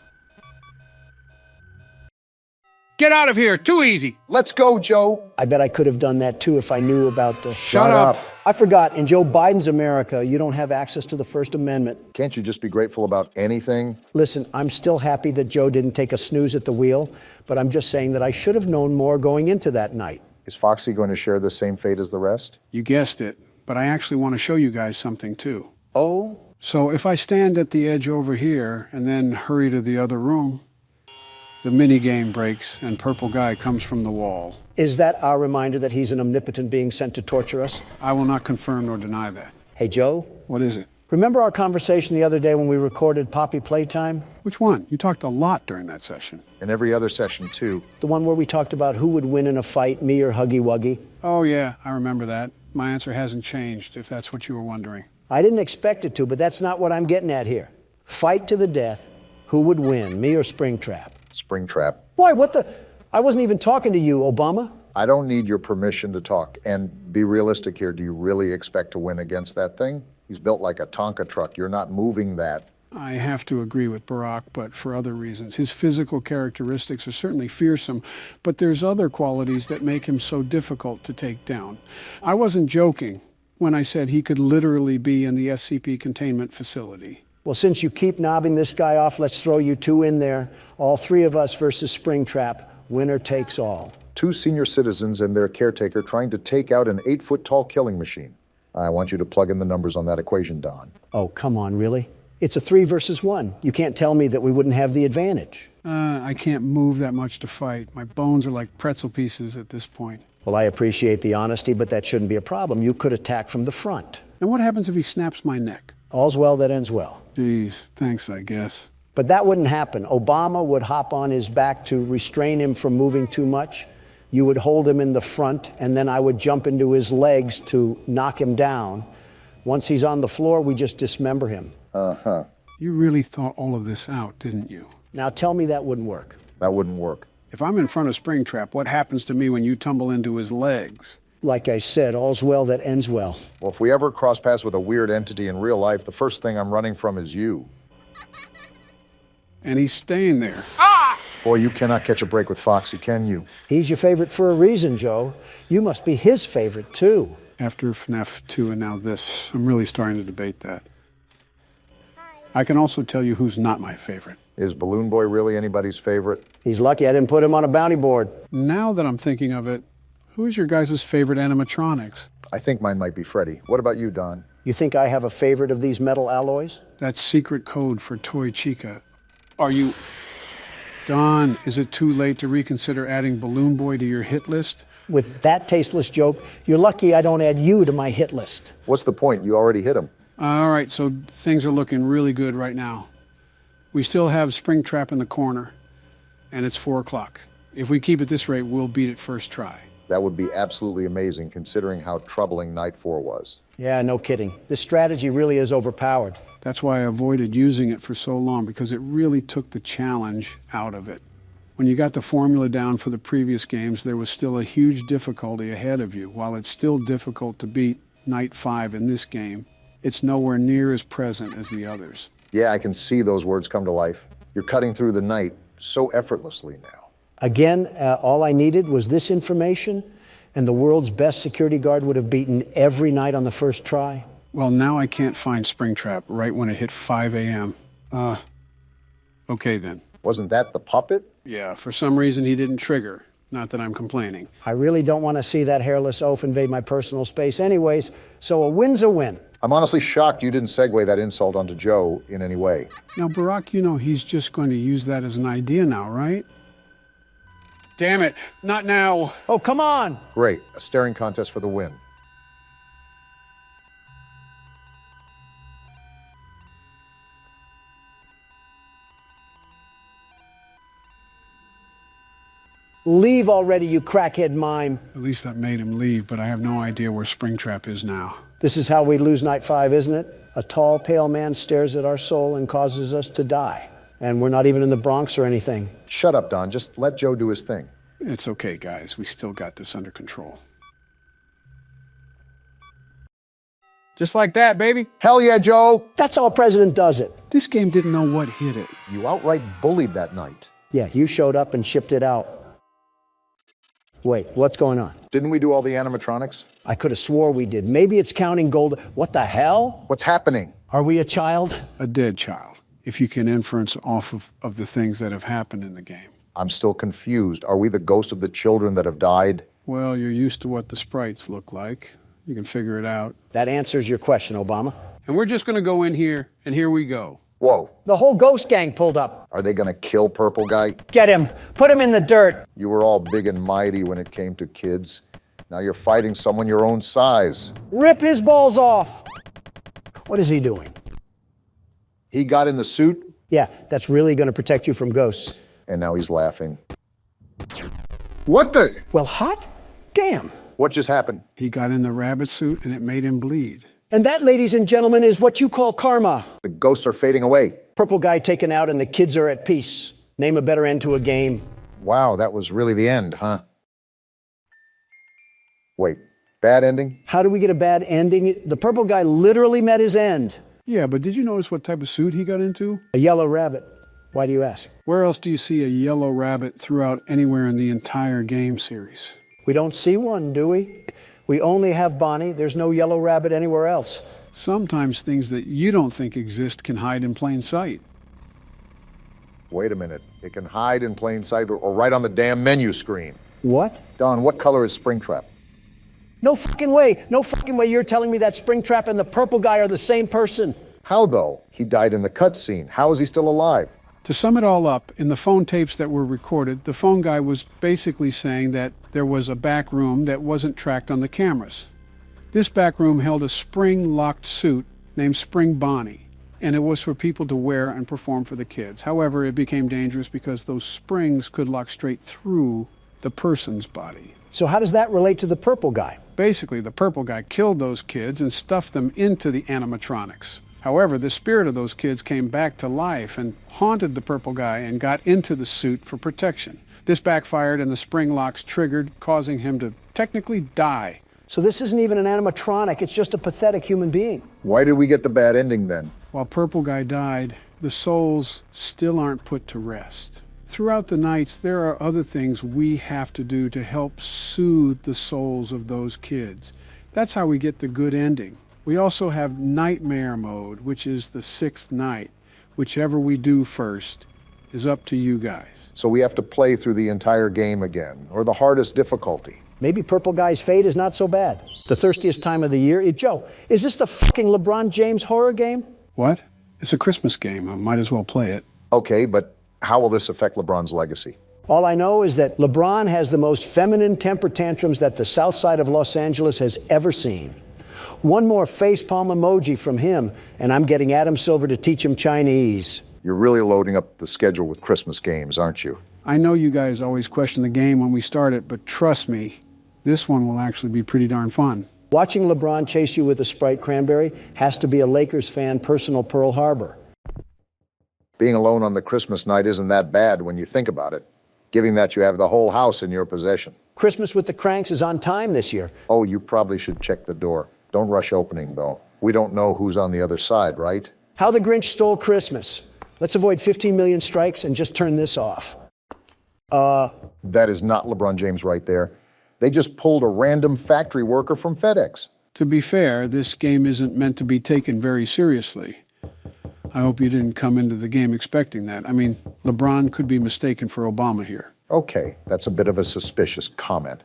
Get out of here, too easy. Let's go, Joe. I bet I could have done that too if I knew about the... Shut up. I forgot, in Joe Biden's America, you don't have access to the First Amendment. Can't you just be grateful about anything? Listen, I'm still happy that Joe didn't take a snooze at the wheel, but I'm just saying that I should have known more going into that night. Is Foxy going to share the same fate as the rest? You guessed it, but I actually want to show you guys something too. Oh? So if I stand at the edge over here and then hurry to the other room, the minigame breaks and Purple Guy comes from the wall. Is that our reminder that he's an omnipotent being sent to torture us? I will not confirm nor deny that. Hey, Joe? What is it? Remember our conversation the other day when we recorded Poppy Playtime? Which one? You talked a lot during that session. And every other session, too. The one where we talked about who would win in a fight, me or Huggy Wuggy? Oh, yeah, I remember that. My answer hasn't changed, if that's what you were wondering. I didn't expect it to, but that's not what I'm getting at here. Fight to the death. Who would win, me or Springtrap? Springtrap. Why, what the? I wasn't even talking to you, Obama. I don't need your permission to talk. And be realistic here. Do you really expect to win against that thing? He's built like a Tonka truck. You're not moving that. I have to agree with Barack, but for other reasons. His physical characteristics are certainly fearsome, but there's other qualities that make him so difficult to take down. I wasn't joking when I said he could literally be in the SCP containment facility. Well, since you keep knobbing this guy off, let's throw you two in there. All three of us versus Springtrap. Winner takes all. 2 senior citizens and their caretaker trying to take out an 8-foot-tall killing machine. I want you to plug in the numbers on that equation, Don. Oh, come on, really? It's a 3 versus 1. You can't tell me that we wouldn't have the advantage. I can't move that much to fight. My bones are like pretzel pieces at this point. Well, I appreciate the honesty, but that shouldn't be a problem. You could attack from the front. And what happens if he snaps my neck? All's well that ends well. Geez, thanks, I guess. But that wouldn't happen. Obama would hop on his back to restrain him from moving too much. You would hold him in the front, and then I would jump into his legs to knock him down. Once he's on the floor, we just dismember him. Uh-huh. You really thought all of this out, didn't you? Now tell me that wouldn't work. That wouldn't work. If I'm in front of Springtrap, what happens to me when you tumble into his legs? Like I said, all's well that ends well. Well, if we ever cross paths with a weird entity in real life, the first thing I'm running from is you. And he's staying there. Boy, you cannot catch a break with Foxy, can you? He's your favorite for a reason, Joe. You must be his favorite, too. After FNAF 2 and now this, I'm really starting to debate that. I can also tell you who's not my favorite. Is Balloon Boy really anybody's favorite? He's lucky I didn't put him on a bounty board. Now that I'm thinking of it, who's your guys' favorite animatronics? I think mine might be Freddy. What about you, Don? You think I have a favorite of these metal alloys? That's secret code for Toy Chica. Are you... Don, is it too late to reconsider adding Balloon Boy to your hit list? With that tasteless joke, you're lucky I don't add you to my hit list. What's the point? You already hit him. All right, so things are looking really good right now. We still have Springtrap in the corner, and it's 4 o'clock. If we keep at this rate, we'll beat it first try. That would be absolutely amazing, considering how troubling Night 4 was. Yeah, no kidding. This strategy really is overpowered. That's why I avoided using it for so long, because it really took the challenge out of it. When you got the formula down for the previous games, there was still a huge difficulty ahead of you. While it's still difficult to beat Night 5 in this game, it's nowhere near as present as the others. Yeah, I can see those words come to life. You're cutting through the night so effortlessly now. Again, all I needed was this information, and the world's best security guard would have beaten every night on the first try. Well, now I can't find Springtrap right when it hit 5 a.m. Okay then. Wasn't that the puppet? Yeah, for some reason he didn't trigger. Not that I'm complaining. I really don't want to see that hairless oaf invade my personal space anyways, so a win's a win. I'm honestly shocked you didn't segue that insult onto Joe in any way. Now, Barack, you know he's just going to use that as an idea now, right? Damn it, not now. Oh, come on. Great, a staring contest for the win. Leave already, you crackhead mime. At least that made him leave, but I have no idea where Springtrap is now. This is how we lose Night 5, isn't it? A tall, pale man stares at our soul and causes us to die. And we're not even in the Bronx or anything. Shut up, Don. Just let Joe do his thing. It's okay, guys. We still got this under control. Just like that, baby. Hell yeah, Joe. That's how a president does it. This game didn't know what hit it. You outright bullied that night. Yeah, you showed up and shipped it out. Wait, what's going on? Didn't we do all the animatronics? I could have swore we did. Maybe it's counting gold. What the hell? What's happening? Are we a child? A dead child, if you can inference off of the things that have happened in the game. I'm still confused. Are we the ghost of the children that have died? Well, you're used to what the sprites look like. You can figure it out. That answers your question, Obama. And we're just going to go in here, and here we go. Whoa. The whole ghost gang pulled up. Are they going to kill Purple Guy? Get him. Put him in the dirt. You were all big and mighty when it came to kids. Now you're fighting someone your own size. Rip his balls off. What is he doing? He got in the suit? Yeah, that's really going to protect you from ghosts. And now he's laughing. What the? Well, hot damn. What just happened? He got in the rabbit suit, and it made him bleed. And that, ladies and gentlemen, is what you call karma. The ghosts are fading away. Purple Guy taken out and the kids are at peace. Name a better end to a game. Wow, that was really the end, huh? Wait, bad ending? How do we get a bad ending? The Purple Guy literally met his end. Yeah, but did you notice what type of suit he got into? A yellow rabbit. Why do you ask? Where else do you see a yellow rabbit throughout anywhere in the entire game series? We don't see one, do we? We only have Bonnie. There's no yellow rabbit anywhere else. Sometimes things that you don't think exist can hide in plain sight. Wait a minute. It can hide in plain sight or right on the damn menu screen. What? Don, what color is Springtrap? No fucking way. No fucking way you're telling me that Springtrap and the Purple Guy are the same person. How, though? He died in the cutscene. How is he still alive? To sum it all up, in the phone tapes that were recorded, the phone guy was basically saying that there was a back room that wasn't tracked on the cameras. This back room held a spring-locked suit named Spring Bonnie, and it was for people to wear and perform for the kids. However, it became dangerous because those springs could lock straight through the person's body. So how does that relate to the Purple Guy? Basically, the Purple Guy killed those kids and stuffed them into the animatronics. However, the spirit of those kids came back to life and haunted the purple guy and got into the suit for protection. This backfired and the spring locks triggered, causing him to technically die. So this isn't even an animatronic, it's just a pathetic human being. Why did we get the bad ending then? While Purple Guy died, the souls still aren't put to rest. Throughout the nights, there are other things we have to do to help soothe the souls of those kids. That's how we get the good ending. We also have Nightmare Mode, which is the 6th night. Whichever we do first is up to you guys. So we have to play through the entire game again, or the hardest difficulty. Maybe Purple Guy's fate is not so bad. The thirstiest time of the year. Joe, is this the fucking LeBron James horror game? What? It's a Christmas game. I might as well play it. Okay, but how will this affect LeBron's legacy? All I know is that LeBron has the most feminine temper tantrums that the south side of Los Angeles has ever seen. One more facepalm emoji from him, and I'm getting Adam Silver to teach him Chinese. You're really loading up the schedule with Christmas games, aren't you? I know you guys always question the game when we start it, but trust me, this one will actually be pretty darn fun. Watching LeBron chase you with a Sprite cranberry has to be a Lakers fan personal Pearl Harbor. Being alone on the Christmas night isn't that bad when you think about it, given that you have the whole house in your possession. Christmas with the Cranks is on time this year. Oh, you probably should check the door. Don't rush opening, though. We don't know who's on the other side, right? How the Grinch Stole Christmas. Let's avoid 15 million strikes and just turn this off. That is not LeBron James right there. They just pulled a random factory worker from FedEx. To be fair, this game isn't meant to be taken very seriously. I hope you didn't come into the game expecting that. I mean, LeBron could be mistaken for Obama here. Okay, that's a bit of a suspicious comment.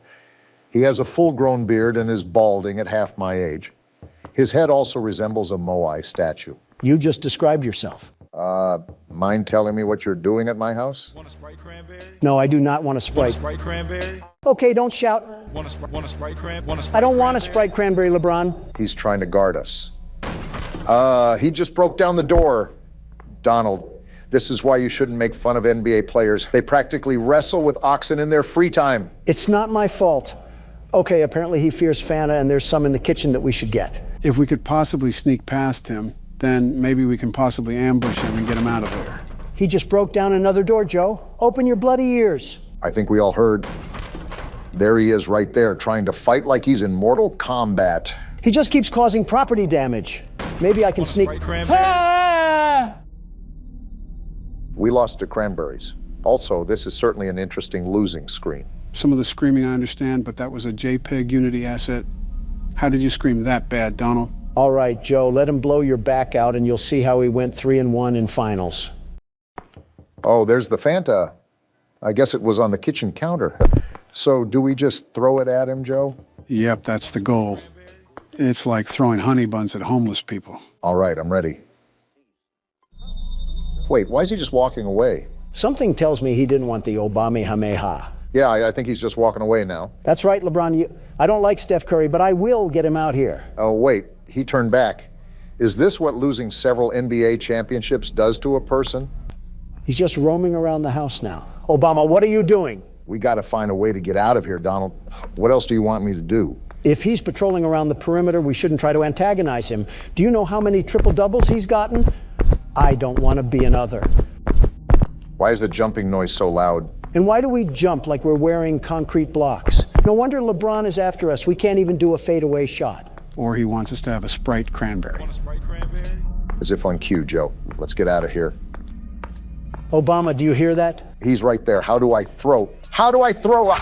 He has a full-grown beard and is balding at half my age. His head also resembles a Moai statue. You just described yourself. Mind telling me what you're doing at my house? Want a Sprite cranberry? No, I do not want a Sprite. Want a Sprite cranberry? Okay, don't shout. Want a Sprite cranberry? I don't want a Sprite cranberry, LeBron. He's trying to guard us. He just broke down the door. Donald, this is why you shouldn't make fun of NBA players. They practically wrestle with oxen in their free time. It's not my fault. Okay, apparently he fears Fanta and there's some in the kitchen that we should get. If we could possibly sneak past him, then maybe we can possibly ambush him and get him out of there. He just broke down another door, Joe. Open your bloody ears. I think we all heard. There he is right there, trying to fight like he's in Mortal Kombat. He just keeps causing property damage. Maybe I can sneak... Ah! We lost to cranberries. Also, this is certainly an interesting losing screen. Some of the screaming I understand, but that was a JPEG Unity asset. How did you scream that bad, Donald? All right, Joe, let him blow your back out and you'll see how he went 3-1 in finals. Oh, there's the Fanta. I guess it was on the kitchen counter. So do we just throw it at him, Joe? Yep, that's the goal. It's like throwing honey buns at homeless people. All right, I'm ready. Wait, why is he just walking away? Something tells me he didn't want the Obamehameha. Yeah, I think he's just walking away now. That's right, LeBron. I don't like Steph Curry, but I will get him out here. Oh, wait, he turned back. Is this what losing several NBA championships does to a person? He's just roaming around the house now. Obama, what are you doing? We got to find a way to get out of here, Donald. What else do you want me to do? If he's patrolling around the perimeter, we shouldn't try to antagonize him. Do you know how many triple-doubles he's gotten? I don't want to be another. Why is the jumping noise so loud? And why do we jump like we're wearing concrete blocks? No wonder LeBron is after us. We can't even do a fadeaway shot. Or he wants us to have a Sprite cranberry. As if on cue, Joe. Let's get out of here. Obama, do you hear that? He's right there. How do I throw? How do I throw?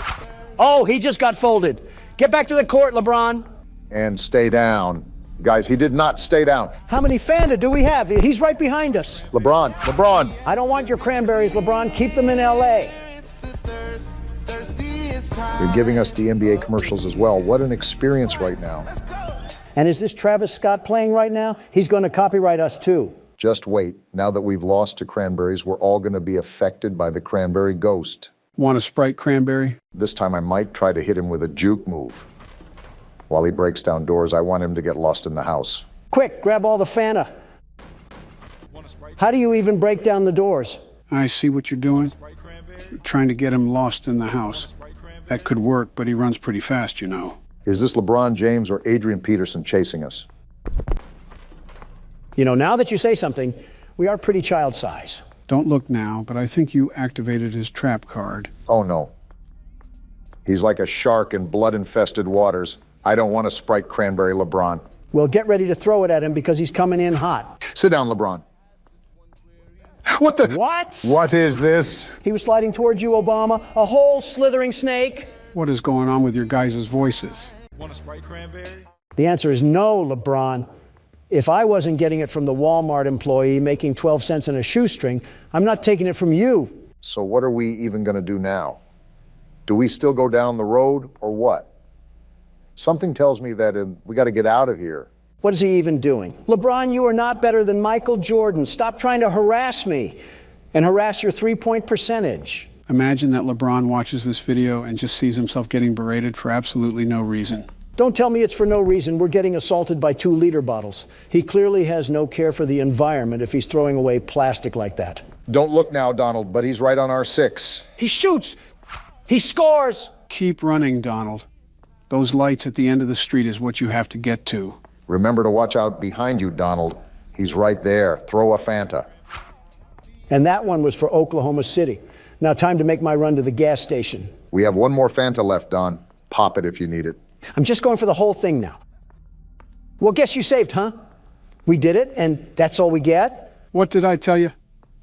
Oh, he just got folded. Get back to the court, LeBron. And stay down. Guys, he did not stay down. How many Fanta do we have? He's right behind us. LeBron. I don't want your cranberries, LeBron. Keep them in L.A. They're giving us the NBA commercials as well. What an experience right now. And is this Travis Scott playing right now? He's going to copyright us too. Just wait. Now that we've lost to cranberries, we're all going to be affected by the cranberry ghost. Want a Sprite cranberry? This time I might try to hit him with a juke move. While he breaks down doors, I want him to get lost in the house. Quick, grab all the Fanta. How do you even break down the doors? I see what you're doing. You're trying to get him lost in the house. That could work, but he runs pretty fast, you know. Is this LeBron James or Adrian Peterson chasing us? You know, now that you say something, we are pretty child size. Don't look now, but I think you activated his trap card. Oh, no. He's like a shark in blood-infested waters. I don't want to Sprite Cranberry LeBron. Well, get ready to throw it at him because he's coming in hot. Sit down, LeBron. What the? What? What is this? He was sliding towards you, Obama, a whole slithering snake. What is going on with your guys' voices? Want a Sprite Cranberry? The answer is no, LeBron. If I wasn't getting it from the Walmart employee making 12 cents on a shoestring, I'm not taking it from you. So what are we even going to do now? Do we still go down the road or what? Something tells me that we got to get out of here. What is he even doing? LeBron, you are not better than Michael Jordan. Stop trying to harass me and harass your three-point percentage. Imagine that LeBron watches this video and just sees himself getting berated for absolutely no reason. Don't tell me it's for no reason. We're getting assaulted by 2-liter bottles. He clearly has no care for the environment if he's throwing away plastic like that. Don't look now, Donald, but he's right on our 6. He shoots! He scores! Keep running, Donald. Those lights at the end of the street is what you have to get to. Remember to watch out behind you, Donald. He's right there. Throw a Fanta. And that one was for Oklahoma City. Now time to make my run to the gas station. We have one more Fanta left, Don. Pop it if you need it. I'm just going for the whole thing now. Well, guess you saved, huh? We did it, and that's all we get? What did I tell you?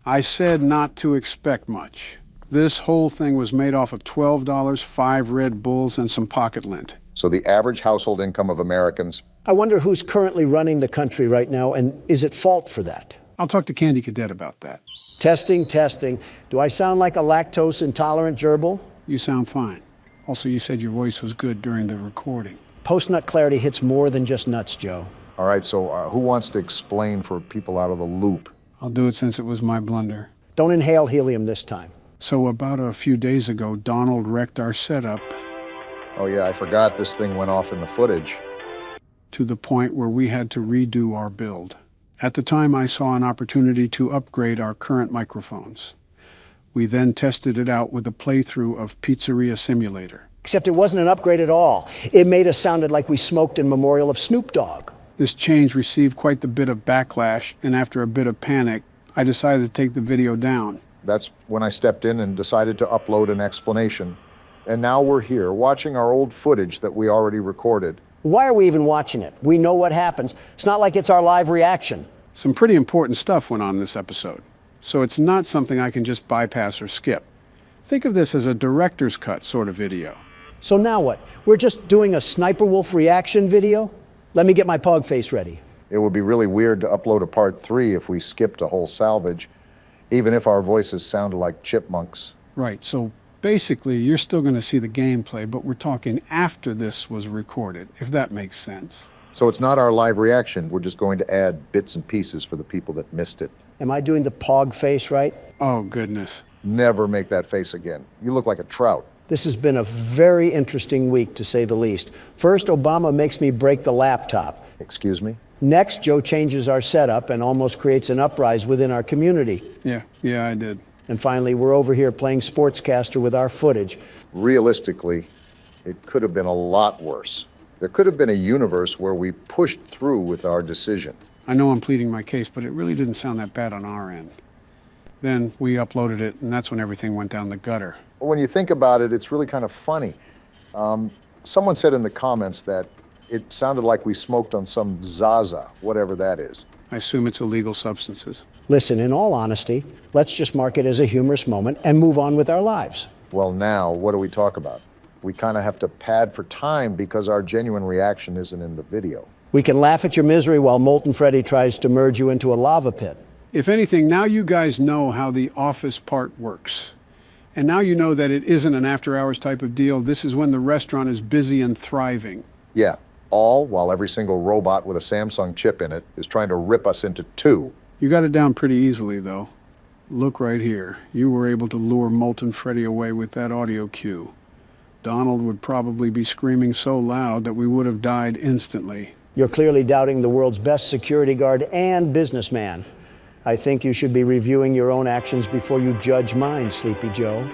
I said not to expect much. This whole thing was made off of $12, 5 Red Bulls, and some pocket lint. So the average household income of Americans? I wonder who's currently running the country right now, and is at fault for that? I'll talk to Candy Cadet about that. Testing, testing. Do I sound like a lactose-intolerant gerbil? You sound fine. Also, you said your voice was good during the recording. Post-nut clarity hits more than just nuts, Joe. All right, so who wants to explain for people out of the loop? I'll do it since it was my blunder. Don't inhale helium this time. So about a few days ago, Donald wrecked our setup. Oh yeah, I forgot this thing went off in the footage. To the point where we had to redo our build. At the time, I saw an opportunity to upgrade our current microphones. We then tested it out with a playthrough of Pizzeria Simulator. Except it wasn't an upgrade at all. It made us sounded like we smoked in memorial of Snoop Dogg. This change received quite the bit of backlash, and after a bit of panic, I decided to take the video down. That's when I stepped in and decided to upload an explanation. And now we're here, watching our old footage that we already recorded. Why are we even watching it? We know what happens. It's not like it's our live reaction. Some pretty important stuff went on this episode, so it's not something I can just bypass or skip. Think of this as a director's cut sort of video. So now what? We're just doing a Sniper Wolf reaction video? Let me get my pog face ready. It would be really weird to upload a part 3 if we skipped a whole salvage, even if our voices sounded like chipmunks. Right, so basically you're still going to see the gameplay, but we're talking after this was recorded, if that makes sense. So it's not our live reaction, we're just going to add bits and pieces for the people that missed it. Am I doing the pog face right? Oh, goodness. Never make that face again. You look like a trout. This has been a very interesting week, to say the least. First, Obama makes me break the laptop. Excuse me? Next, Joe changes our setup and almost creates an uprising within our community. Yeah, I did. And finally, we're over here playing sportscaster with our footage. Realistically, it could have been a lot worse. There could have been a universe where we pushed through with our decision. I know I'm pleading my case, but it really didn't sound that bad on our end. Then we uploaded it, and that's when everything went down the gutter. When you think about it, it's really kind of funny. Someone said in the comments that it sounded like we smoked on some Zaza, whatever that is. I assume it's illegal substances. Listen, in all honesty, let's just mark it as a humorous moment and move on with our lives. Well, now, what do we talk about? We kind of have to pad for time because our genuine reaction isn't in the video. We can laugh at your misery while Molten Freddy tries to merge you into a lava pit. If anything, now you guys know how the office part works. And now you know that it isn't an after-hours type of deal. This is when the restaurant is busy and thriving. Yeah, all while every single robot with a Samsung chip in it is trying to rip us into two. You got it down pretty easily, though. Look right here. You were able to lure Molten Freddy away with that audio cue. Donald would probably be screaming so loud that we would have died instantly. You're clearly doubting the world's best security guard and businessman. I think you should be reviewing your own actions before you judge mine, Sleepy Joe.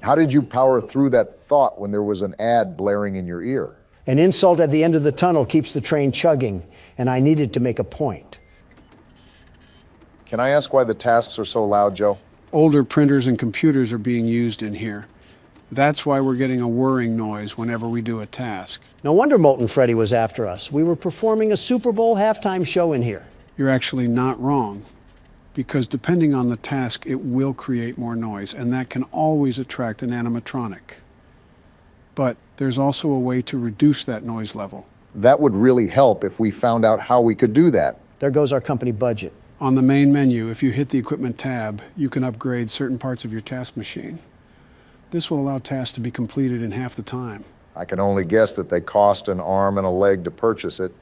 How did you power through that thought when there was an ad blaring in your ear? An insult at the end of the tunnel keeps the train chugging, and I needed to make a point. Can I ask why the tasks are so loud, Joe? Older printers and computers are being used in here. That's why we're getting a whirring noise whenever we do a task. No wonder Molten Freddy was after us. We were performing a Super Bowl halftime show in here. You're actually not wrong, because depending on the task, it will create more noise, and that can always attract an animatronic. But there's also a way to reduce that noise level. That would really help if we found out how we could do that. There goes our company budget. On the main menu, if you hit the Equipment tab, you can upgrade certain parts of your task machine. This will allow tasks to be completed in half the time. I can only guess that they cost an arm and a leg to purchase it,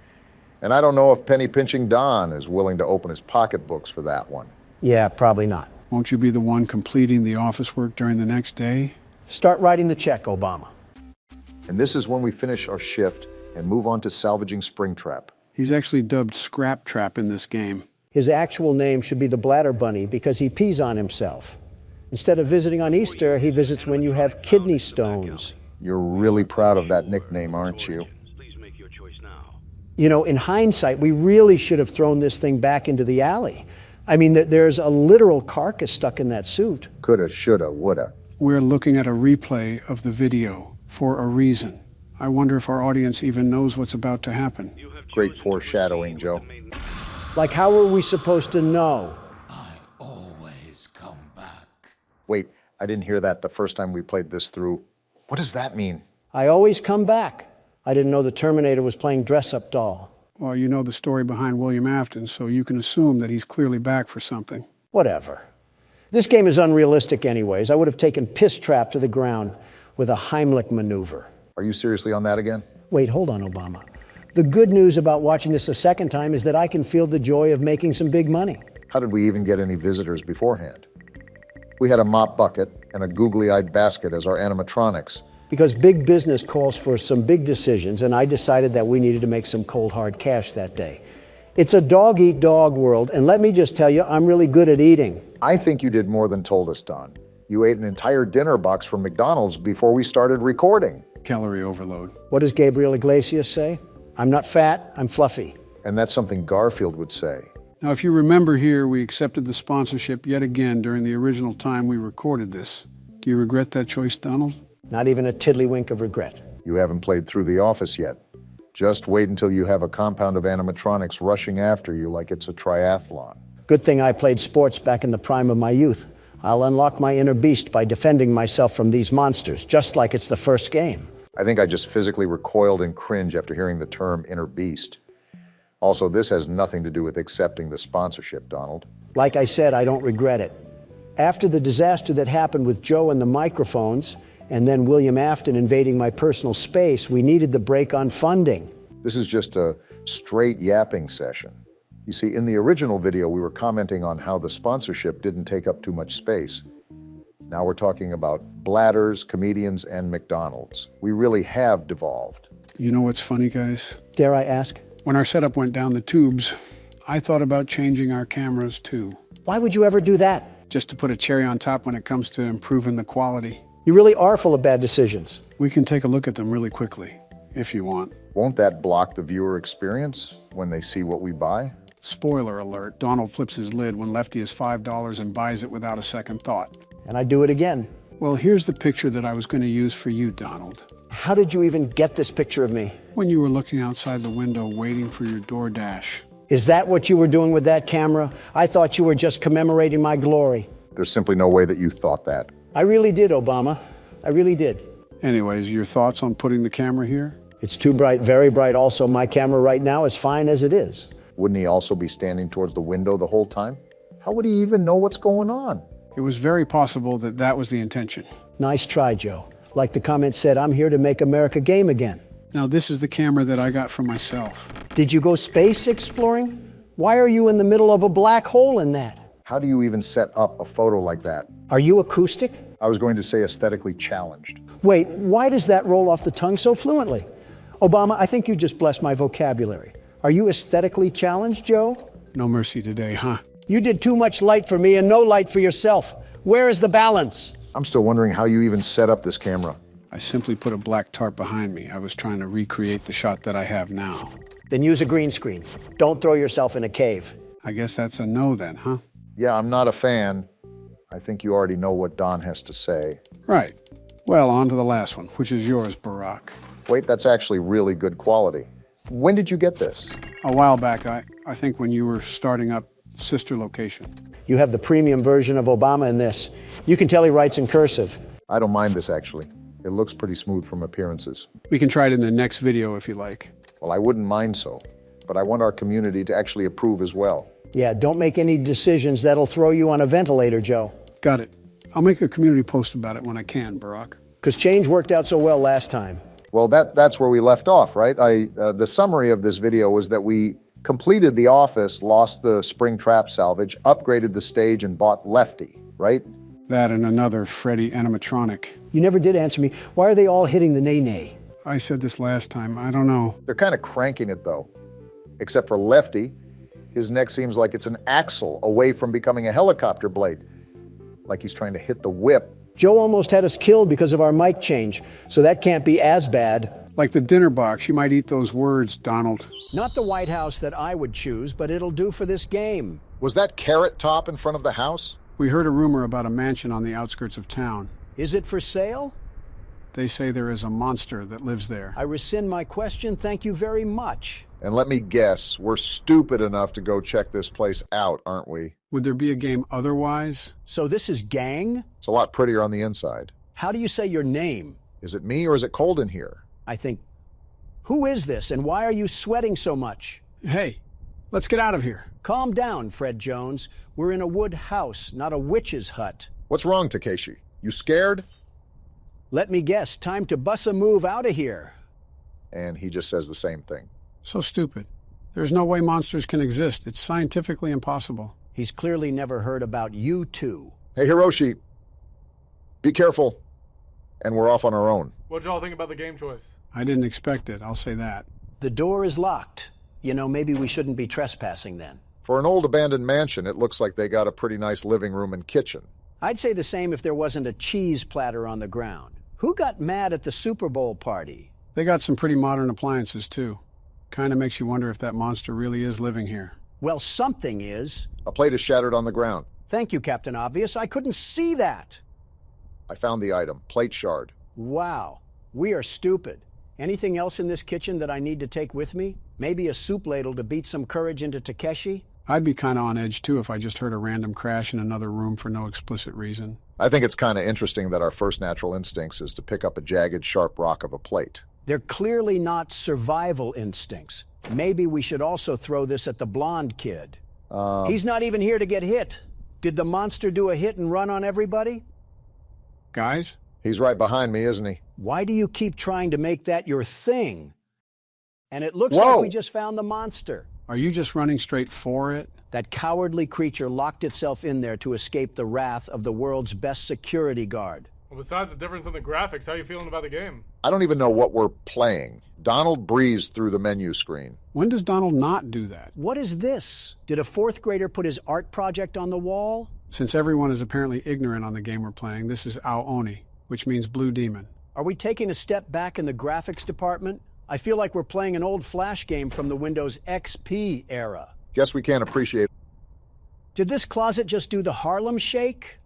and I don't know if Penny Pinching Don is willing to open his pocketbooks for that one. Yeah, probably not. Won't you be the one completing the office work during the next day? Start writing the check, Obama. And this is when we finish our shift and move on to salvaging Springtrap. He's actually dubbed Scrap Trap in this game. His actual name should be the Bladder Bunny because he pees on himself. Instead of visiting on Easter, he visits when you have kidney stones. You're really proud of that nickname, aren't you? You know, in hindsight, we really should have thrown this thing back into the alley. I mean, there's a literal carcass stuck in that suit. Coulda, shoulda, woulda. We're looking at a replay of the video for a reason. I wonder if our audience even knows what's about to happen. Great foreshadowing, Joe. Like, how are we supposed to know? I always come back. Wait, I didn't hear that the first time we played this through. What does that mean? I always come back. I didn't know the Terminator was playing dress-up doll. Well, you know the story behind William Afton, so you can assume that he's clearly back for something. Whatever. This game is unrealistic anyways. I would have taken Piss Trap to the ground with a Heimlich maneuver. Are you seriously on that again? Wait, hold on, Obama. The good news about watching this a second time is that I can feel the joy of making some big money. How did we even get any visitors beforehand? We had a mop bucket and a googly-eyed basket as our animatronics. Because big business calls for some big decisions, and I decided that we needed to make some cold, hard cash that day. It's a dog-eat-dog world, and let me just tell you, I'm really good at eating. I think you did more than told us, Don. You ate an entire dinner box from McDonald's before we started recording. Calorie overload. What does Gabriel Iglesias say? I'm not fat, I'm fluffy. And that's something Garfield would say. Now, if you remember here, we accepted the sponsorship yet again during the original time we recorded this. Do you regret that choice, Donald? Not even a tiddlywink of regret. You haven't played through The Office yet. Just wait until you have a compound of animatronics rushing after you like it's a triathlon. Good thing I played sports back in the prime of my youth. I'll unlock my inner beast by defending myself from these monsters, just like it's the first game. I think I just physically recoiled in cringe after hearing the term inner beast. Also, this has nothing to do with accepting the sponsorship, Donald. Like I said, I don't regret it. After the disaster that happened with Joe and the microphones, and then William Afton invading my personal space, we needed the break on funding. This is just a straight yapping session. You see, in the original video, we were commenting on how the sponsorship didn't take up too much space. Now we're talking about bladders, comedians, and McDonald's. We really have devolved. You know what's funny, guys? Dare I ask? When our setup went down the tubes, I thought about changing our cameras too. Why would you ever do that? Just to put a cherry on top when it comes to improving the quality. You really are full of bad decisions. We can take a look at them really quickly, if you want. Won't that block the viewer experience when they see what we buy? Spoiler alert, Donald flips his lid when Lefty is $5 and buys it without a second thought. And I do it again. Well, here's the picture that I was going to use for you, Donald. How did you even get this picture of me? When you were looking outside the window waiting for your DoorDash. Is that what you were doing with that camera? I thought you were just commemorating my glory. There's simply no way that you thought that. I really did, Obama. I really did. Anyways, your thoughts on putting the camera here? It's too bright, very bright. Also, my camera right now is fine as it is. Wouldn't he also be standing towards the window the whole time? How would he even know what's going on? It was very possible that that was the intention. Nice try, Joe. Like the comment said, I'm here to make America game again. Now, this is the camera that I got for myself. Did you go space exploring? Why are you in the middle of a black hole in that? How do you even set up a photo like that? Are you acoustic? I was going to say aesthetically challenged. Wait, why does that roll off the tongue so fluently? Obama, I think you just blessed my vocabulary. Are you aesthetically challenged, Joe? No mercy today, huh? You did too much light for me and no light for yourself. Where is the balance? I'm still wondering how you even set up this camera. I simply put a black tarp behind me. I was trying to recreate the shot that I have now. Then use a green screen. Don't throw yourself in a cave. I guess that's a no then, huh? Yeah, I'm not a fan. I think you already know what Don has to say. Right. Well, on to the last one, which is yours, Barack. Wait, that's actually really good quality. When did you get this? A while back, I think when you were starting up Sister Location. You have the premium version of Obama in this. You can tell he writes in cursive. I don't mind this, actually. It looks pretty smooth from appearances. We can try it in the next video if you like. Well, I wouldn't mind so, but I want our community to actually approve as well. Yeah, don't make any decisions that'll throw you on a ventilator, Joe. Got it. I'll make a community post about it when I can, Barack. Because change worked out so well last time. Well, that's where we left off, right? The summary of this video was that we completed the office, lost the spring trap salvage, upgraded the stage, and bought Lefty, right? That and another Freddy animatronic. You never did answer me. Why are they all hitting the nay-nay? I said this last time. I don't know. They're kind of cranking it, though. Except for Lefty. His neck seems like it's an axle away from becoming a helicopter blade. Like he's trying to hit the whip. Joe almost had us killed because of our mic change, so that can't be as bad. Like the dinner box, you might eat those words, Donald. Not the White House that I would choose, but it'll do for this game. Was that Carrot Top in front of the house? We heard a rumor about a mansion on the outskirts of town. Is it for sale? They say there is a monster that lives there. I rescind my question. Thank you very much. And let me guess, we're stupid enough to go check this place out, aren't we? Would there be a game otherwise? So this is Gang? It's a lot prettier on the inside. How do you say your name? Is it me or is it cold in here? I think, who is this and why are you sweating so much? Hey, let's get out of here. Calm down, Fred Jones. We're in a wood house, not a witch's hut. What's wrong, Takeshi? You scared? Let me guess, time to bust a move out of here. And he just says the same thing. So stupid. There's no way monsters can exist. It's scientifically impossible. He's clearly never heard about you two. Hey, Hiroshi. Be careful. And we're off on our own. What'd y'all think about the game choice? I didn't expect it, I'll say that. The door is locked. You know, maybe we shouldn't be trespassing then. For an old abandoned mansion, it looks like they got a pretty nice living room and kitchen. I'd say the same if there wasn't a cheese platter on the ground. Who got mad at the Super Bowl party? They got some pretty modern appliances, too. Kind of makes you wonder if that monster really is living here. Well, something is. A plate is shattered on the ground. Thank you, Captain Obvious. I couldn't see that. I found the item. Plate shard. Wow. We are stupid. Anything else in this kitchen that I need to take with me? Maybe a soup ladle to beat some courage into Takeshi? I'd be kind of on edge, too, if I just heard a random crash in another room for no explicit reason. I think it's kind of interesting that our first natural instincts is to pick up a jagged, sharp rock of a plate. They're clearly not survival instincts. Maybe we should also throw this at the blonde kid. He's not even here to get hit. Did the monster do a hit and run on everybody? Guys? He's right behind me, isn't he? Why do you keep trying to make that your thing? And it looks like we just found the monster. Are you just running straight for it? That cowardly creature locked itself in there to escape the wrath of the world's best security guard. Well, besides the difference in the graphics, how are you feeling about the game? I don't even know what we're playing. Donald breezed through the menu screen. When does Donald not do that? What is this? Did a fourth grader put his art project on the wall? Since everyone is apparently ignorant on the game we're playing, this is Aoni, which means Blue Demon. Are we taking a step back in the graphics department? I feel like we're playing an old Flash game from the Windows XP era. Guess we can't appreciate it. Did this closet just do the Harlem Shake?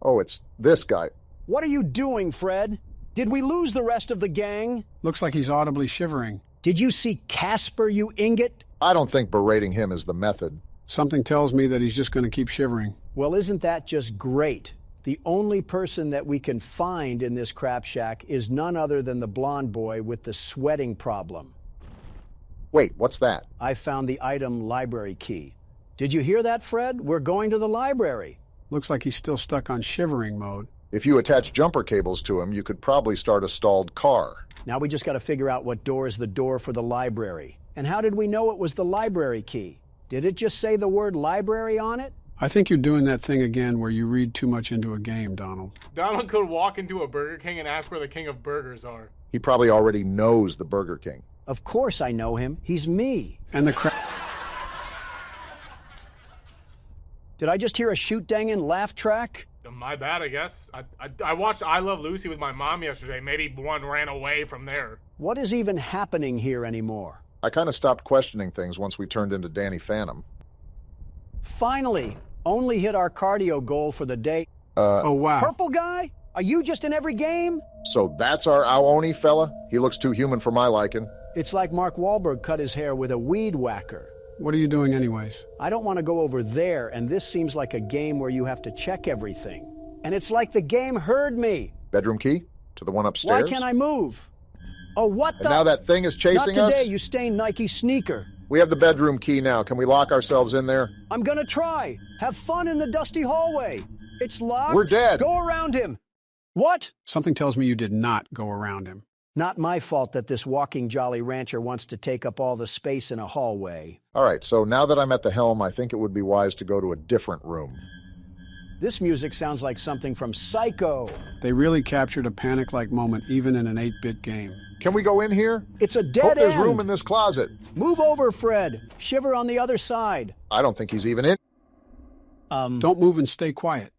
Oh, it's this guy. What are you doing, Fred? Did we lose the rest of the gang? Looks like he's audibly shivering. Did you see Casper, you ingot? I don't think berating him is the method. Something tells me that he's just going to keep shivering. Well, isn't that just great? The only person that we can find in this crap shack is none other than the blonde boy with the sweating problem. Wait, what's that? I found the item library key. Did you hear that, Fred? We're going to the library. Looks like he's still stuck on shivering mode. If you attach jumper cables to him, you could probably start a stalled car. Now we just got to figure out what door is the door for the library. And how did we know it was the library key? Did it just say the word library on it? I think you're doing that thing again where you read too much into a game, Donald. Donald could walk into a Burger King and ask where the king of burgers are. He probably already knows the Burger King. Of course I know him. He's me. And the Did I just hear a shoot-dangin' laugh track? My bad, I guess. I watched I Love Lucy with my mom yesterday. Maybe one ran away from there. What is even happening here anymore? I kind of stopped questioning things once we turned into Danny Phantom. Finally, only hit our cardio goal for the day. Oh, wow. Purple guy? Are you just in every game? So that's our Aoni fella? He looks too human for my liking. It's like Mark Wahlberg cut his hair with a weed whacker. What are you doing anyways? I don't want to go over there, and this seems like a game where you have to check everything. And it's like the game heard me. Bedroom key? To the one upstairs? Why can't I move? Oh, what the? And now that thing is chasing us? Not today, you stained Nike sneaker. We have the bedroom key now. Can we lock ourselves in there? I'm gonna try. Have fun in the dusty hallway. It's locked. We're dead. Go around him. What? Something tells me you did not go around him. Not my fault that this walking Jolly Rancher wants to take up all the space in a hallway. All right, so now that I'm at the helm, I think it would be wise to go to a different room. This music sounds like something from Psycho. They really captured a panic-like moment even in an 8-bit game. Can we go in here? It's a dead Hope there's end. room in this closet. Move over, Fred. Shiver on the other side. I don't think he's even in. Don't move and stay quiet.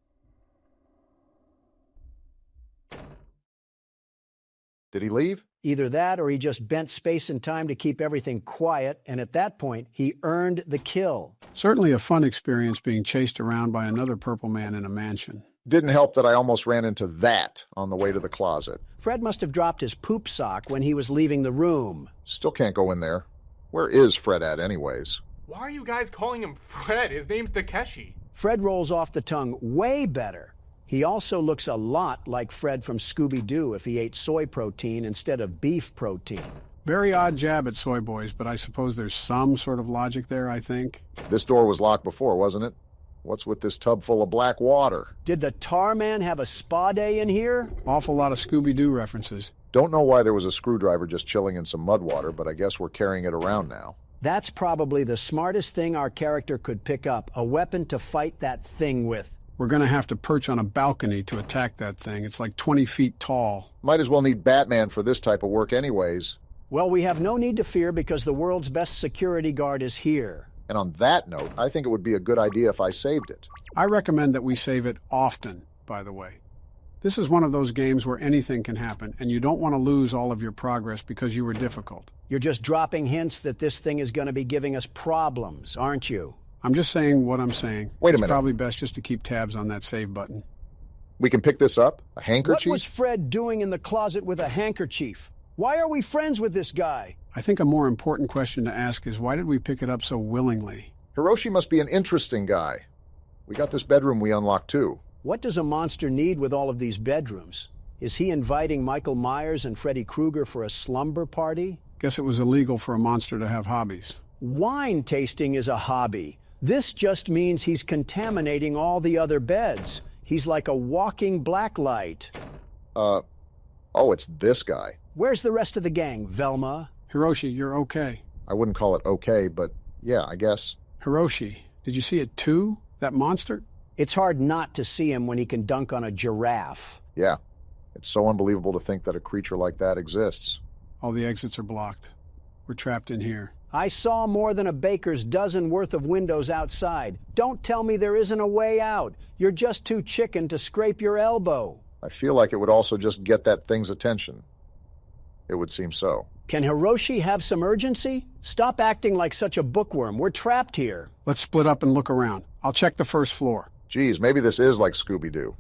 Did he leave? Either that or he just bent space and time to keep everything quiet, and at that point, he earned the kill. Certainly a fun experience being chased around by another purple man in a mansion. Didn't help that I almost ran into that on the way to the closet. Fred must have dropped his poop sock when he was leaving the room. Still can't go in there. Where is Fred at anyways? Why are you guys calling him Fred? His name's Takeshi. Fred rolls off the tongue way better. He also looks a lot like Fred from Scooby-Doo if he ate soy protein instead of beef protein. Very odd jab at soy boys, but I suppose there's some sort of logic there, I think. This door was locked before, wasn't it? What's with this tub full of black water? Did the tar man have a spa day in here? Awful lot of Scooby-Doo references. Don't know why there was a screwdriver just chilling in some mud water, but I guess we're carrying it around now. That's probably the smartest thing our character could pick up, a weapon to fight that thing with. We're going to have to perch on a balcony to attack that thing. It's like 20 feet tall. Might as well need Batman for this type of work anyways. Well, we have no need to fear because the world's best security guard is here. And on that note, I think it would be a good idea if I saved it. I recommend that we save it often, by the way. This is one of those games where anything can happen, and you don't want to lose all of your progress because you were difficult. You're just dropping hints that this thing is going to be giving us problems, aren't you? I'm just saying what I'm saying. Wait a minute. It's probably best just to keep tabs on that save button. We can pick this up? A handkerchief? What was Fred doing in the closet with a handkerchief? Why are we friends with this guy? I think a more important question to ask is why did we pick it up so willingly? Hiroshi must be an interesting guy. We got this bedroom we unlocked too. What does a monster need with all of these bedrooms? Is he inviting Michael Myers and Freddy Krueger for a slumber party? Guess it was illegal for a monster to have hobbies. Wine tasting is a hobby. This just means he's contaminating all the other beds. He's like a walking blacklight. Oh, it's this guy. Where's the rest of the gang, Velma? Hiroshi, you're okay. I wouldn't call it okay, but yeah, I guess. Hiroshi, did you see it too? That monster? It's hard not to see him when he can dunk on a giraffe. Yeah, it's so unbelievable to think that a creature like that exists. All the exits are blocked. We're trapped in here. I saw more than a baker's dozen worth of windows outside. Don't tell me there isn't a way out. You're just too chicken to scrape your elbow. I feel like it would also just get that thing's attention. It would seem so. Can Hiroshi have some urgency? Stop acting like such a bookworm. We're trapped here. Let's split up and look around. I'll check the first floor. Geez, maybe this is like Scooby-Doo.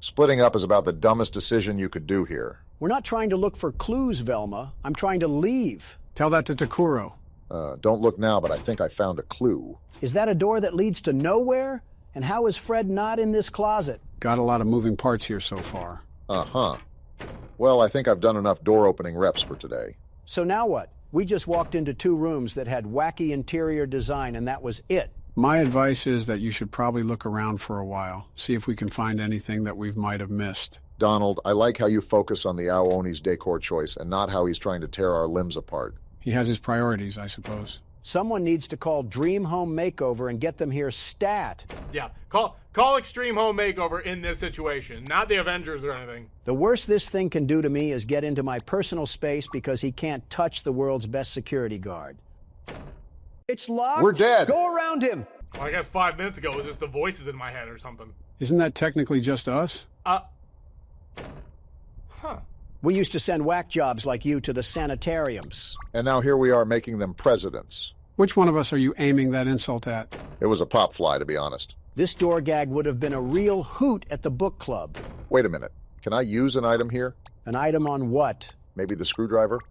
Splitting up is about the dumbest decision you could do here. We're not trying to look for clues, Velma. I'm trying to leave. Tell that to Takuro. Don't look now, but I think I found a clue. Is that a door that leads to nowhere? And how is Fred not in this closet? Got a lot of moving parts here so far. Uh-huh. Well, I think I've done enough door-opening reps for today. So now what? We just walked into 2 rooms that had wacky interior design, and that was it. My advice is that you should probably look around for a while, see if we can find anything that we might have missed. Donald, I like how you focus on the Aoni's decor choice and not how he's trying to tear our limbs apart. He has his priorities, I suppose. Someone needs to call Dream Home Makeover and get them here stat. Yeah, call Extreme Home Makeover in this situation, not the Avengers or anything. The worst this thing can do to me is get into my personal space because he can't touch the world's best security guard. It's locked. We're dead. Go around him. Well, I guess 5 minutes ago it was just the voices in my head or something. Isn't that technically just us? Huh. We used to send whack jobs like you to the sanitariums. And now here we are making them presidents. Which one of us are you aiming that insult at? It was a pop fly, to be honest. This door gag would have been a real hoot at the book club. Wait a minute. Can I use an item here? An item on what? Maybe the screwdriver?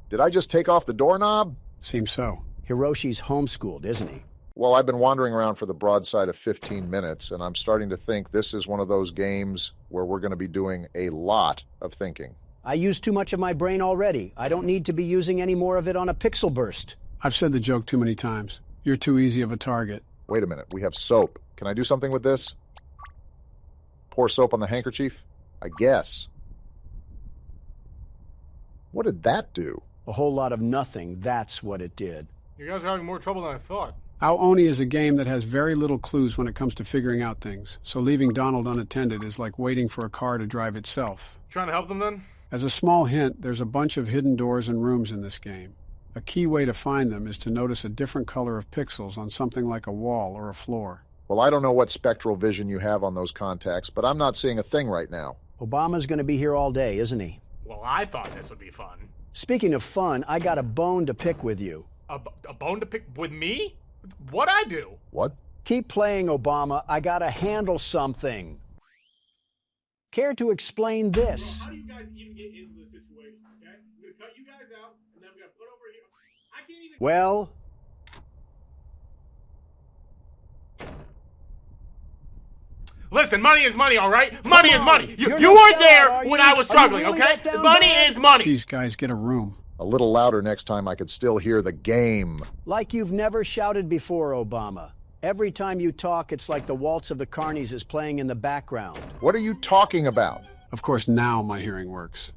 Did I just take off the doorknob? Seems so. Hiroshi's homeschooled, isn't he? Well, I've been wandering around for the broadside of 15 minutes, and I'm starting to think this is one of those games where we're going to be doing a lot of thinking. I used too much of my brain already. I don't need to be using any more of it on a pixel burst. I've said the joke too many times. You're too easy of a target. Wait a minute. We have soap. Can I do something with this? Pour soap on the handkerchief? I guess. What did that do? A whole lot of nothing. That's what it did. You guys are having more trouble than I thought. Ao Oni is a game that has very little clues when it comes to figuring out things, so leaving Donald unattended is like waiting for a car to drive itself. Trying to help them then? As a small hint, there's a bunch of hidden doors and rooms in this game. A key way to find them is to notice a different color of pixels on something like a wall or a floor. Well, I don't know what spectral vision you have on those contacts, but I'm not seeing a thing right now. Obama's going to be here all day, isn't he? Well, I thought this would be fun. Speaking of fun, I got a bone to pick with you. A bone to pick with me? What'd I do? What? Keep playing, Obama. I gotta handle something. Care to explain this? How do you guys even get into this situation, okay? I'm gonna cut you guys out, and then I'm gonna put over here. I can't even... Well... Listen, money is money, all right? Money is money. You no weren't sellout, there are when you? I was Are you struggling, really okay? that down Money bad? is money. Jeez, guys, get a room. A little louder next time. I could still hear the game. Like you've never shouted before, Obama. Every time you talk, it's like the Waltz of the Carnies is playing in the background. What are you talking about? Of course, now my hearing works.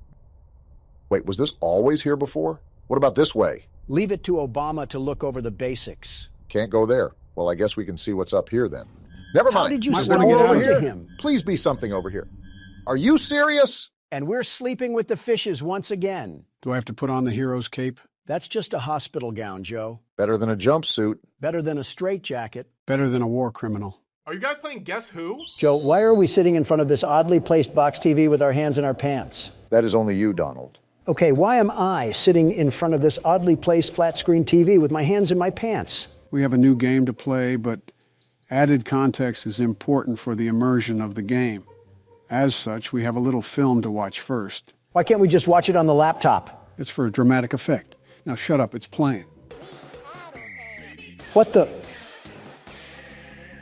Wait, was this always here before? What about this way? Leave it to Obama to look over the basics. Can't go there. Well, I guess we can see what's up here then. Never mind. How did you Is stumble there more over onto here? him? Please be something over here. Are you serious? And we're sleeping with the fishes once again. Do I have to put on the hero's cape? That's just a hospital gown, Joe. Better than a jumpsuit. Better than a straitjacket. Better than a war criminal. Are you guys playing Guess Who? Joe, why are we sitting in front of this oddly placed box TV with our hands in our pants? That is only you, Donald. Okay, why am I sitting in front of this oddly placed flat screen TV with my hands in my pants? We have a new game to play, but added context is important for the immersion of the game. As such, we have a little film to watch first. Why can't we just watch it on the laptop? It's for a dramatic effect. Now shut up, it's playing. What the?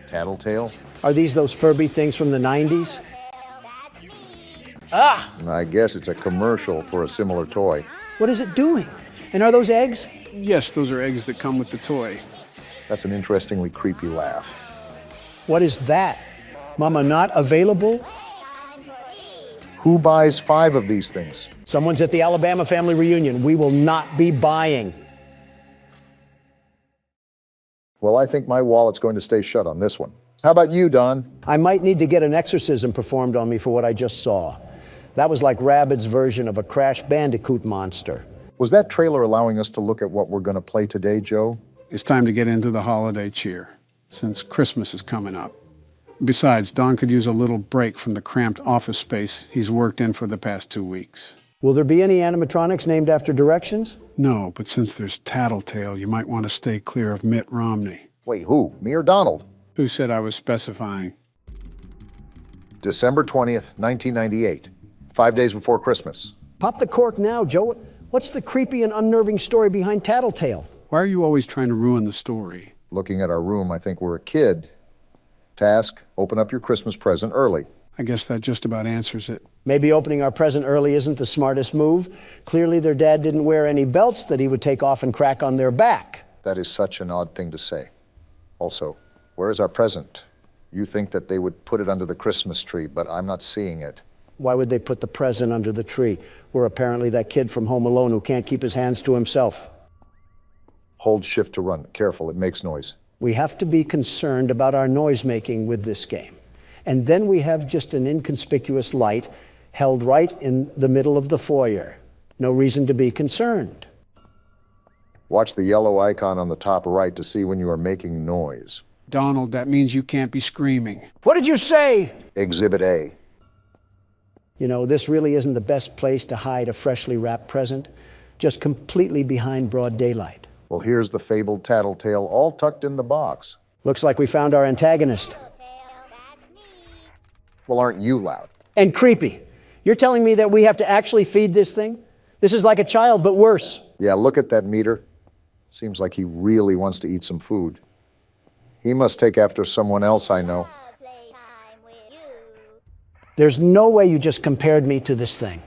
Tattletail? Are these those Furby things from the 90s? Ah! I guess it's a commercial for a similar toy. What is it doing? And are those eggs? Yes, those are eggs that come with the toy. That's an interestingly creepy laugh. What is that? Mama not available? Who buys 5 of these things? Someone's at the Alabama family reunion. We will not be buying. Well, I think my wallet's going to stay shut on this one. How about you, Don? I might need to get an exorcism performed on me for what I just saw. That was like Rabbids' version of a Crash Bandicoot monster. Was that trailer allowing us to look at what we're going to play today, Joe? It's time to get into the holiday cheer, since Christmas is coming up. Besides, Don could use a little break from the cramped office space he's worked in for the past 2 weeks. Will there be any animatronics named after directions? No, but since there's Tattletail, you might want to stay clear of Mitt Romney. Wait, who? Me or Donald? Who said I was specifying? December 20th, 1998. 5 days before Christmas. Pop the cork now, Joe. What's the creepy and unnerving story behind Tattletail? Why are you always trying to ruin the story? Looking at our room, I think we're a kid. Task, open up your Christmas present early. I guess that just about answers it. Maybe opening our present early isn't the smartest move. Clearly their dad didn't wear any belts that he would take off and crack on their back. That is such an odd thing to say. Also, where is our present? You think that they would put it under the Christmas tree, but I'm not seeing it. Why would they put the present under the tree? We're apparently that kid from Home Alone who can't keep his hands to himself. Hold shift to run. Careful, it makes noise. We have to be concerned about our noise making with this game. And then we have just an inconspicuous light held right in the middle of the foyer. No reason to be concerned. Watch the yellow icon on the top right to see when you are making noise. Donald, that means you can't be screaming. What did you say? Exhibit A. You know, this really isn't the best place to hide a freshly wrapped present, just completely behind broad daylight. Well, here's the fabled Tattletail all tucked in the box. Looks like we found our antagonist. Well, aren't you loud? And creepy. You're telling me that we have to actually feed this thing? This is like a child, but worse. Yeah, look at that meter. Seems like he really wants to eat some food. He must take after someone else I know. There's no way you just compared me to this thing.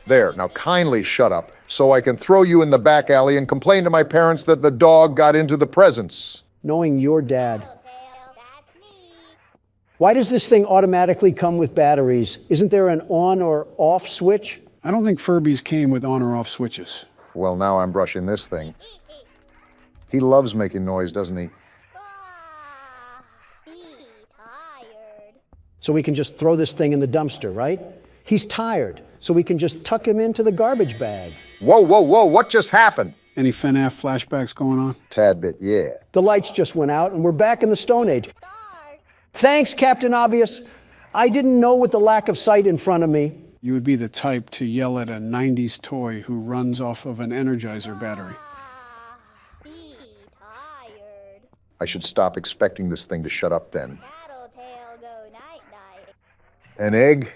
There, now kindly shut up so I can throw you in the back alley and complain to my parents that the dog got into the presents. Knowing your dad. Why does this thing automatically come with batteries? Isn't there an on or off switch? I don't think Furbies came with on or off switches. Well, now I'm brushing this thing. He loves making noise, doesn't he? So we can just throw this thing in the dumpster, right? He's tired, so we can just tuck him into the garbage bag. Whoa, whoa, whoa, what just happened? Any FNAF flashbacks going on? Tad bit, yeah. The lights just went out and we're back in the Stone Age. Thanks, Captain Obvious. I didn't know with the lack of sight in front of me. You would be the type to yell at a 90s toy who runs off of an Energizer battery. I should stop expecting this thing to shut up then. An egg?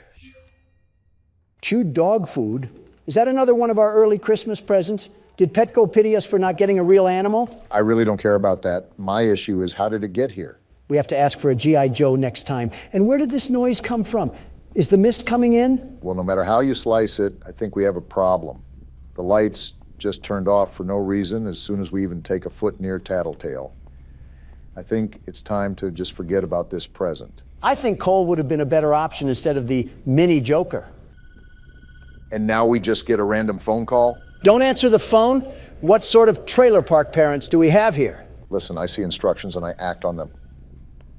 Chewed dog food? Is that another one of our early Christmas presents? Did Petco pity us for not getting a real animal? I really don't care about that. My issue is, how did it get here? We have to ask for a G.I. Joe next time. And where did this noise come from? Is the mist coming in? Well, no matter how you slice it, I think we have a problem. The lights just turned off for no reason as soon as we even take a foot near Tattletail. I think it's time to just forget about this present. I think Cole would have been a better option instead of the mini Joker. And now we just get a random phone call? Don't answer the phone? What sort of trailer park parents do we have here? Listen, I see instructions and I act on them.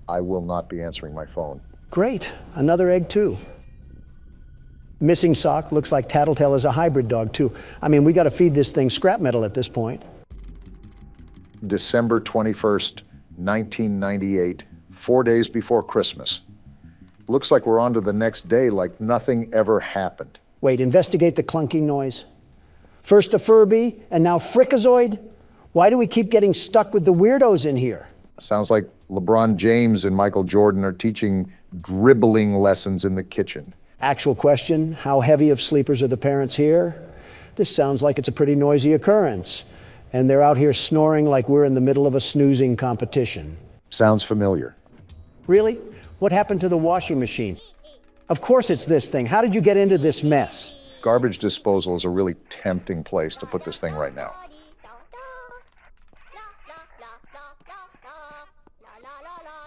I will not be answering my phone. Great. Another egg, too. Missing sock. Looks like Tattletail is a hybrid dog, too. I mean, we got to feed this thing scrap metal at this point. December 21st, 1998, 4 days before Christmas. Looks like we're on to the next day like nothing ever happened. Wait, investigate the clunking noise. First a Furby, and now Frickazoid? Why do we keep getting stuck with the weirdos in here? Sounds like LeBron James and Michael Jordan are teaching dribbling lessons in the kitchen. Actual question, how heavy of sleepers are the parents here? This sounds like it's a pretty noisy occurrence. And they're out here snoring like we're in the middle of a snoozing competition. Sounds familiar. Really? What happened to the washing machine? Of course it's this thing. How did you get into this mess? Garbage disposal is a really tempting place to put this thing right now.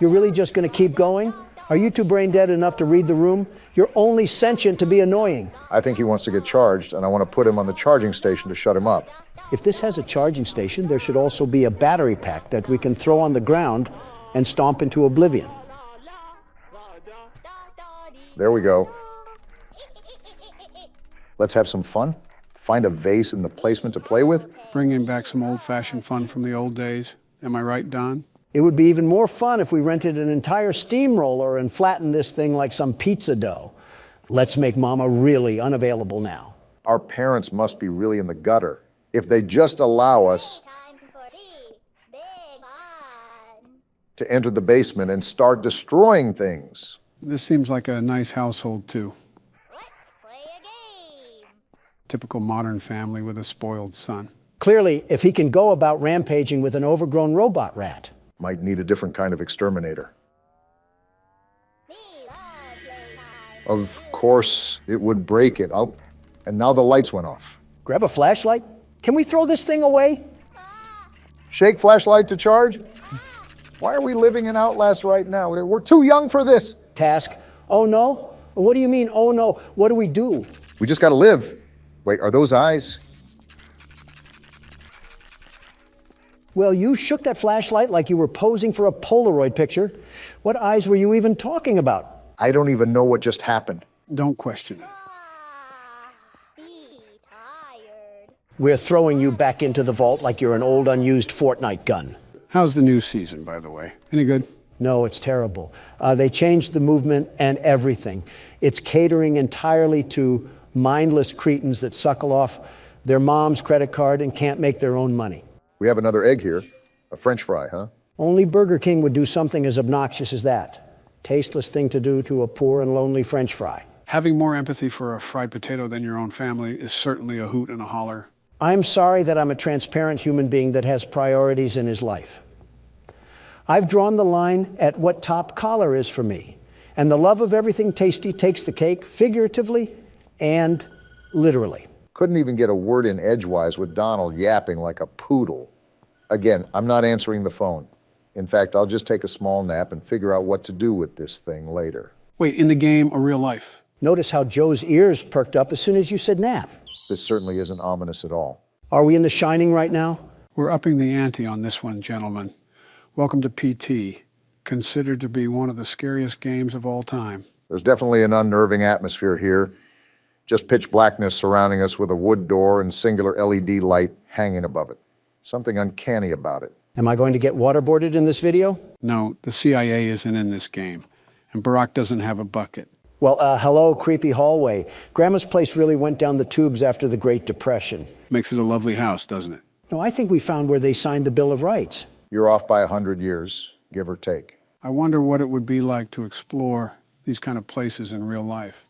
You're really just going to keep going? Are you two brain dead enough to read the room? You're only sentient to be annoying. I think he wants to get charged, and I want to put him on the charging station to shut him up. If this has a charging station, there should also be a battery pack that we can throw on the ground and stomp into oblivion. There we go. Let's have some fun. Find a vase in the placement to play with. Bringing back some old-fashioned fun from the old days. Am I right, Don? It would be even more fun if we rented an entire steamroller and flattened this thing like some pizza dough. Let's make Mama really unavailable now. Our parents must be really in the gutter. If they just allow us to enter the basement and start destroying things. This seems like a nice household, too. Typical modern family with a spoiled son. Clearly, if he can go about rampaging with an overgrown robot rat. Might need a different kind of exterminator. Of course, it would break it. Oh, and now the lights went off. Grab a flashlight? Can we throw this thing away? Shake flashlight to charge? Why are we living in Outlast right now? We're too young for this. Task. Oh no? What do you mean, oh no? What do we do? We just gotta live. Wait, are those eyes? Well, you shook that flashlight like you were posing for a Polaroid picture. What eyes were you even talking about? I don't even know what just happened. Don't question it. We're throwing you back into the vault like you're an old unused Fortnite gun. How's the new season, by the way? Any good? No, it's terrible. They changed the movement and everything. It's catering entirely to mindless cretins that suckle off their mom's credit card and can't make their own money. We have another egg here. A French fry, huh? Only Burger King would do something as obnoxious as that. Tasteless thing to do to a poor and lonely French fry. Having more empathy for a fried potato than your own family is certainly a hoot and a holler. I'm sorry that I'm a transparent human being that has priorities in his life. I've drawn the line at what top collar is for me. And the love of everything tasty takes the cake, figuratively and literally. Couldn't even get a word in edgewise with Donald yapping like a poodle. Again, I'm not answering the phone. In fact, I'll just take a small nap and figure out what to do with this thing later. Wait, in the game or real life? Notice how Joe's ears perked up as soon as you said nap. This certainly isn't ominous at all. Are we in The Shining right now? We're upping the ante on this one, gentlemen. Welcome to PT, considered to be one of the scariest games of all time. There's definitely an unnerving atmosphere here. Just pitch blackness surrounding us with a wood door and singular LED light hanging above it. Something uncanny about it. Am I going to get waterboarded in this video? No, the CIA isn't in this game, and Barack doesn't have a bucket. Well, hello, creepy hallway. Grandma's place really went down the tubes after the Great Depression. Makes it a lovely house, doesn't it? No, I think we found where they signed the Bill of Rights. You're off by 100 years, give or take. I wonder what it would be like to explore these kind of places in real life.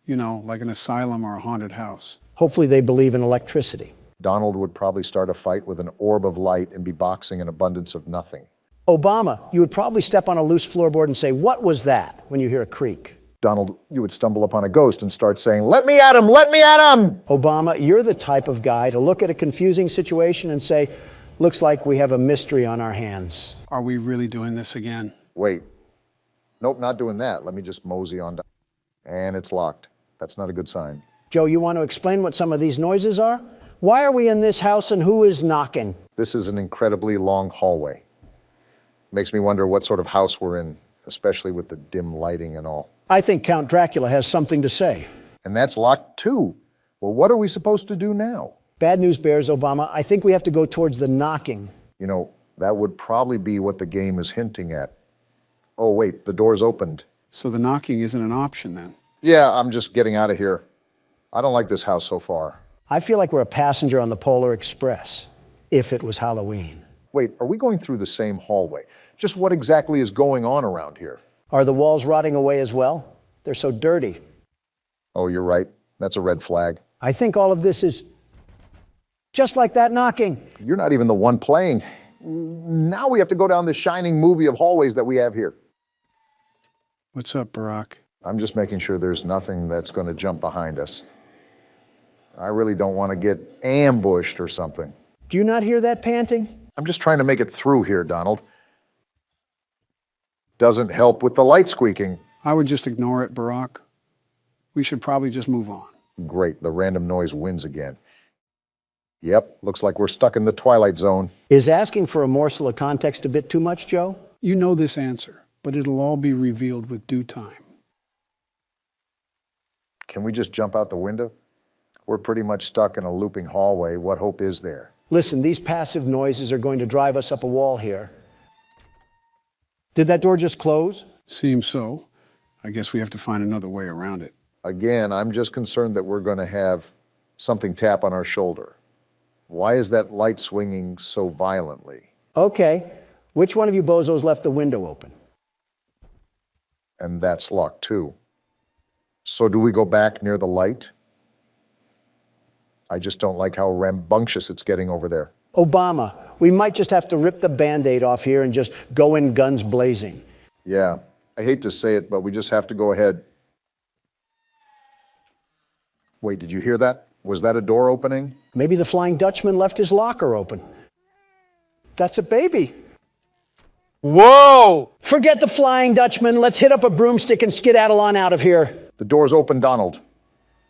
You know, like an asylum or a haunted house. Hopefully they believe in electricity. Donald would probably start a fight with an orb of light and be boxing an abundance of nothing. Obama, you would probably step on a loose floorboard and say, "What was that?" when you hear a creak. Donald, you would stumble upon a ghost and start saying, "Let me at him, let me at him!" Obama, you're the type of guy to look at a confusing situation and say, "Looks like we have a mystery on our hands." Are we really doing this again? Wait. Nope, not doing that. Let me just mosey on down. And it's locked. That's not a good sign. Joe, you want to explain what some of these noises are? Why are we in this house and who is knocking? This is an incredibly long hallway. Makes me wonder what sort of house we're in, especially with the dim lighting and all. I think Count Dracula has something to say. And that's locked too. Well, what are we supposed to do now? Bad news bears, Obama. I think we have to go towards the knocking. You know, that would probably be what the game is hinting at. Oh, wait, the door's opened. So the knocking isn't an option then? Yeah, I'm just getting out of here. I don't like this house so far. I feel like we're a passenger on the Polar Express, if it was Halloween. Wait, are we going through the same hallway? Just what exactly is going on around here? Are the walls rotting away as well? They're so dirty. Oh, you're right. That's a red flag. I think all of this is just like that knocking. You're not even the one playing. Now we have to go down the shining movie of hallways that we have here. What's up, Barack? I'm just making sure there's nothing that's going to jump behind us. I really don't want to get ambushed or something. Do you not hear that panting? I'm just trying to make it through here, Donald. Doesn't help with the light squeaking. I would just ignore it, Barack. We should probably just move on. Great, the random noise wins again. Yep, looks like we're stuck in the Twilight Zone. Is asking for a morsel of context a bit too much, Joe? You know this answer, but it'll all be revealed with due time. Can we just jump out the window? We're pretty much stuck in a looping hallway. What hope is there? Listen, these passive noises are going to drive us up a wall here. Did that door just close? Seems so. I guess we have to find another way around it. Again, I'm just concerned that we're going to have something tap on our shoulder. Why is that light swinging so violently? Okay. Which one of you bozos left the window open? And that's locked too. So do we go back near the light? I just don't like how rambunctious it's getting over there. Obama, we might just have to rip the Band-Aid off here and just go in guns blazing. Yeah, I hate to say it, but we just have to go ahead. Wait, did you hear that? Was that a door opening? Maybe the Flying Dutchman left his locker open. That's a baby. Whoa! Forget the Flying Dutchman. Let's hit up a broomstick and skedaddle on out of here. The door's open, Donald.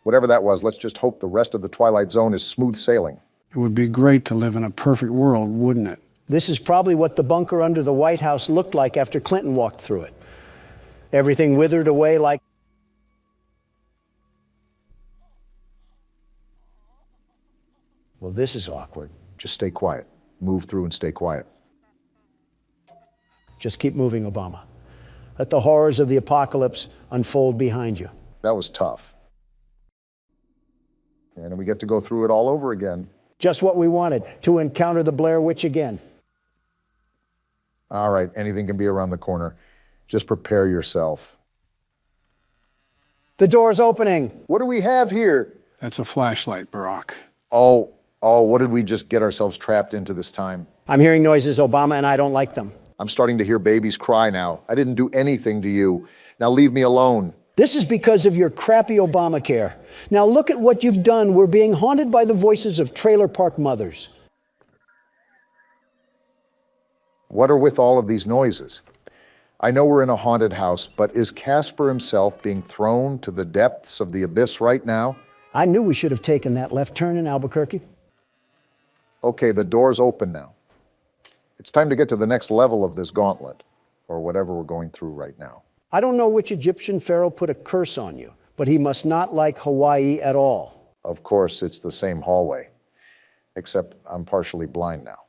Whatever that was, let's just hope the rest of the Twilight Zone is smooth sailing. It would be great to live in a perfect world, wouldn't it? This is probably what the bunker under the White House looked like after Clinton walked through it. Everything withered away like... Well, this is awkward. Just stay quiet. Move through and stay quiet. Just keep moving, Obama. Let the horrors of the apocalypse unfold behind you. That was tough. And we get to go through it all over again. Just what we wanted, to encounter the Blair Witch again. All right, anything can be around the corner. Just prepare yourself. The door's opening. What do we have here? That's a flashlight, Barack. Oh, what did we just get ourselves trapped into this time? I'm hearing noises, Obama, and I don't like them. I'm starting to hear babies cry now. I didn't do anything to you. Now leave me alone. This is because of your crappy Obamacare. Now look at what you've done. We're being haunted by the voices of trailer park mothers. What are with all of these noises? I know we're in a haunted house, but is Casper himself being thrown to the depths of the abyss right now? I knew we should have taken that left turn in Albuquerque. Okay, the door's open now. It's time to get to the next level of this gauntlet, or whatever we're going through right now. I don't know which Egyptian pharaoh put a curse on you, but he must not like Hawaii at all. Of course, it's the same hallway, except I'm partially blind now.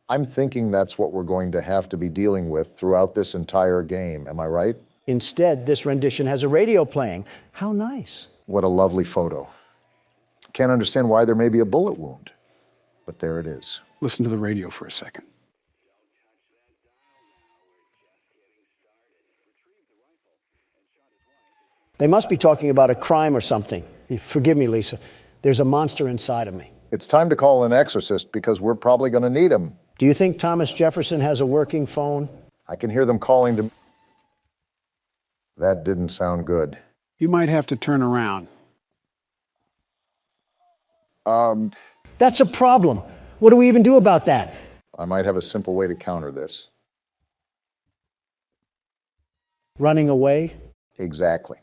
I'm thinking that's what we're going to have to be dealing with throughout this entire game. Am I right? Instead, this rendition has a radio playing. How nice. What a lovely photo. Can't understand why there may be a bullet wound, but there it is. Listen to the radio for a second. They must be talking about a crime or something. Forgive me, Lisa. There's a monster inside of me. It's time to call an exorcist because we're probably going to need him. Do you think Thomas Jefferson has a working phone? I can hear them calling to... That didn't sound good. You might have to turn around. That's a problem. What do we even do about that? I might have a simple way to counter this. Running away? Exactly.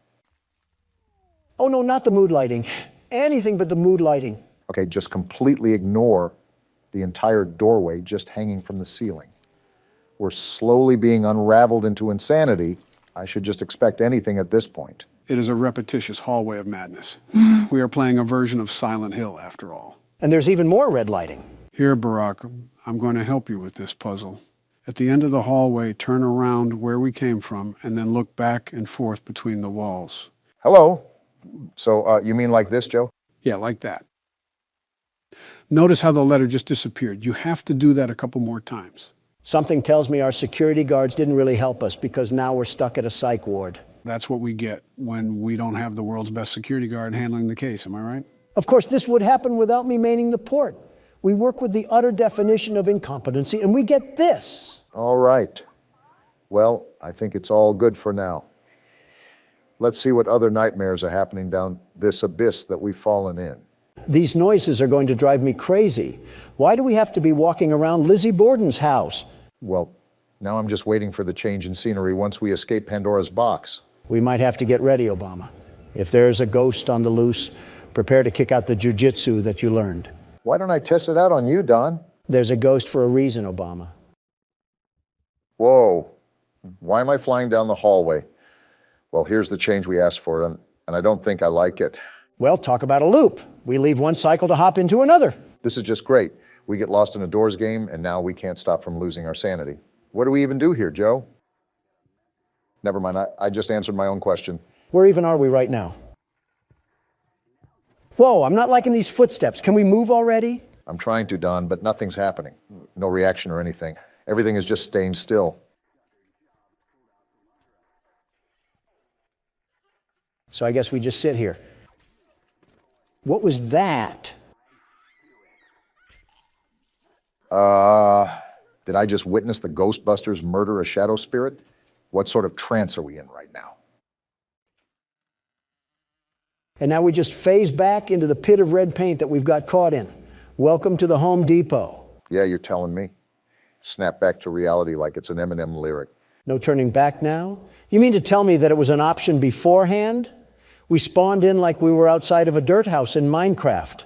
Oh, no, not the mood lighting. Anything but the mood lighting. Okay, just completely ignore the entire doorway just hanging from the ceiling. We're slowly being unraveled into insanity. I should just expect anything at this point. It is a repetitious hallway of madness. We are playing a version of Silent Hill, after all. And there's even more red lighting. Here, Barack, I'm going to help you with this puzzle. At the end of the hallway, turn around where we came from, and then look back and forth between the walls. Hello? So, you mean like this, Joe? Yeah, like that. Notice how the letter just disappeared. You have to do that a couple more times. Something tells me our security guards didn't really help us because now we're stuck at a psych ward. That's what we get when we don't have the world's best security guard handling the case, am I right? Of course, this would happen without me manning the port. We work with the utter definition of incompetency, and we get this. All right. Well, I think it's all good for now. Let's see what other nightmares are happening down this abyss that we've fallen in. These noises are going to drive me crazy. Why do we have to be walking around Lizzie Borden's house? Well, now I'm just waiting for the change in scenery once we escape Pandora's box. We might have to get ready, Obama. If there's a ghost on the loose, prepare to kick out the jujitsu that you learned. Why don't I test it out on you, Don? There's a ghost for a reason, Obama. Whoa. Why am I flying down the hallway? Well, here's the change we asked for, and I don't think I like it. Well, talk about a loop. We leave one cycle to hop into another. This is just great. We get lost in a doors game, and now we can't stop from losing our sanity. What do we even do here, Joe? Never mind, I just answered my own question. Where even are we right now? Whoa, I'm not liking these footsteps. Can we move already? I'm trying to, Don, but nothing's happening. No reaction or anything. Everything is just staying still. So I guess we just sit here. What was that? Did I just witness the Ghostbusters murder a shadow spirit? What sort of trance are we in right now? And now we just phase back into the pit of red paint that we've got caught in. Welcome to the Home Depot. Yeah, you're telling me. Snap back to reality like it's an Eminem lyric. No turning back now? You mean to tell me that it was an option beforehand? We spawned in like we were outside of a dirt house in Minecraft.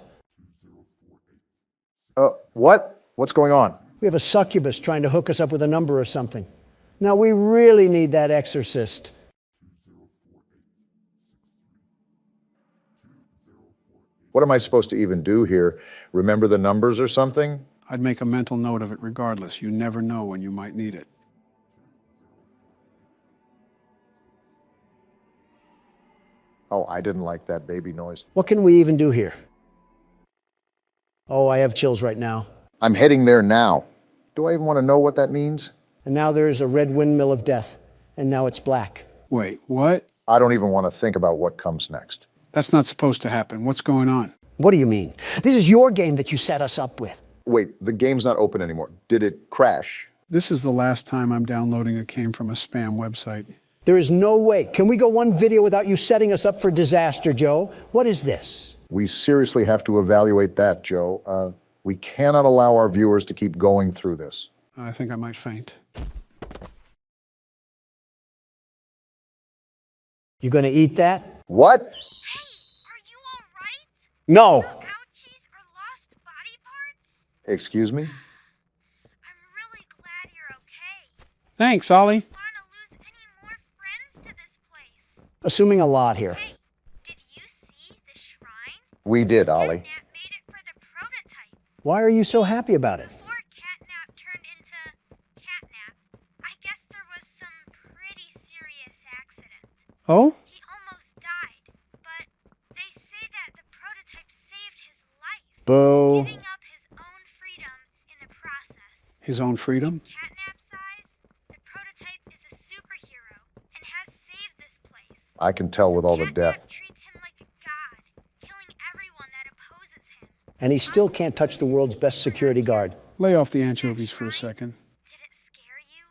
What? What's going on? We have a succubus trying to hook us up with a number or something. Now we really need that exorcist. What am I supposed to even do here? Remember the numbers or something? I'd make a mental note of it regardless. You never know when you might need it. Oh, I didn't like that baby noise. What can we even do here? Oh, I have chills right now. I'm heading there now. Do I even want to know what that means? And now there's a red windmill of death, and now it's black. Wait, what? I don't even want to think about what comes next. That's not supposed to happen. What's going on? What do you mean? This is your game that you set us up with. Wait, the game's not open anymore. Did it crash? This is the last time I'm downloading a game from a spam website. There is no way. Can we go one video without you setting us up for disaster, Joe? What is this? We seriously have to evaluate that, Joe. We cannot allow our viewers to keep going through this. I think I might faint. You gonna eat that? What? Hey, are you all right? No. Ouchies or lost body parts? Excuse me? I'm really glad you're okay. Thanks, Ollie. Want to lose any more friends to this place? Assuming a lot here. Hey, did you see the shrine? We did, Ollie. Catnap made it for the prototype. Why are you so happy about it? Before Catnap turned into Catnap, I guess there was some pretty serious accident. Oh? He almost died, but they say that the prototype saved his life, Boo. giving up his own freedom in the process. His own freedom? Catnap's eyes, the prototype is a superhero and has saved this place. I can tell with all the death. Catnap treats him like a god, killing everyone that opposes him. And he still can't touch the world's best security guard. Lay off the anchovies for a second. Did it scare you?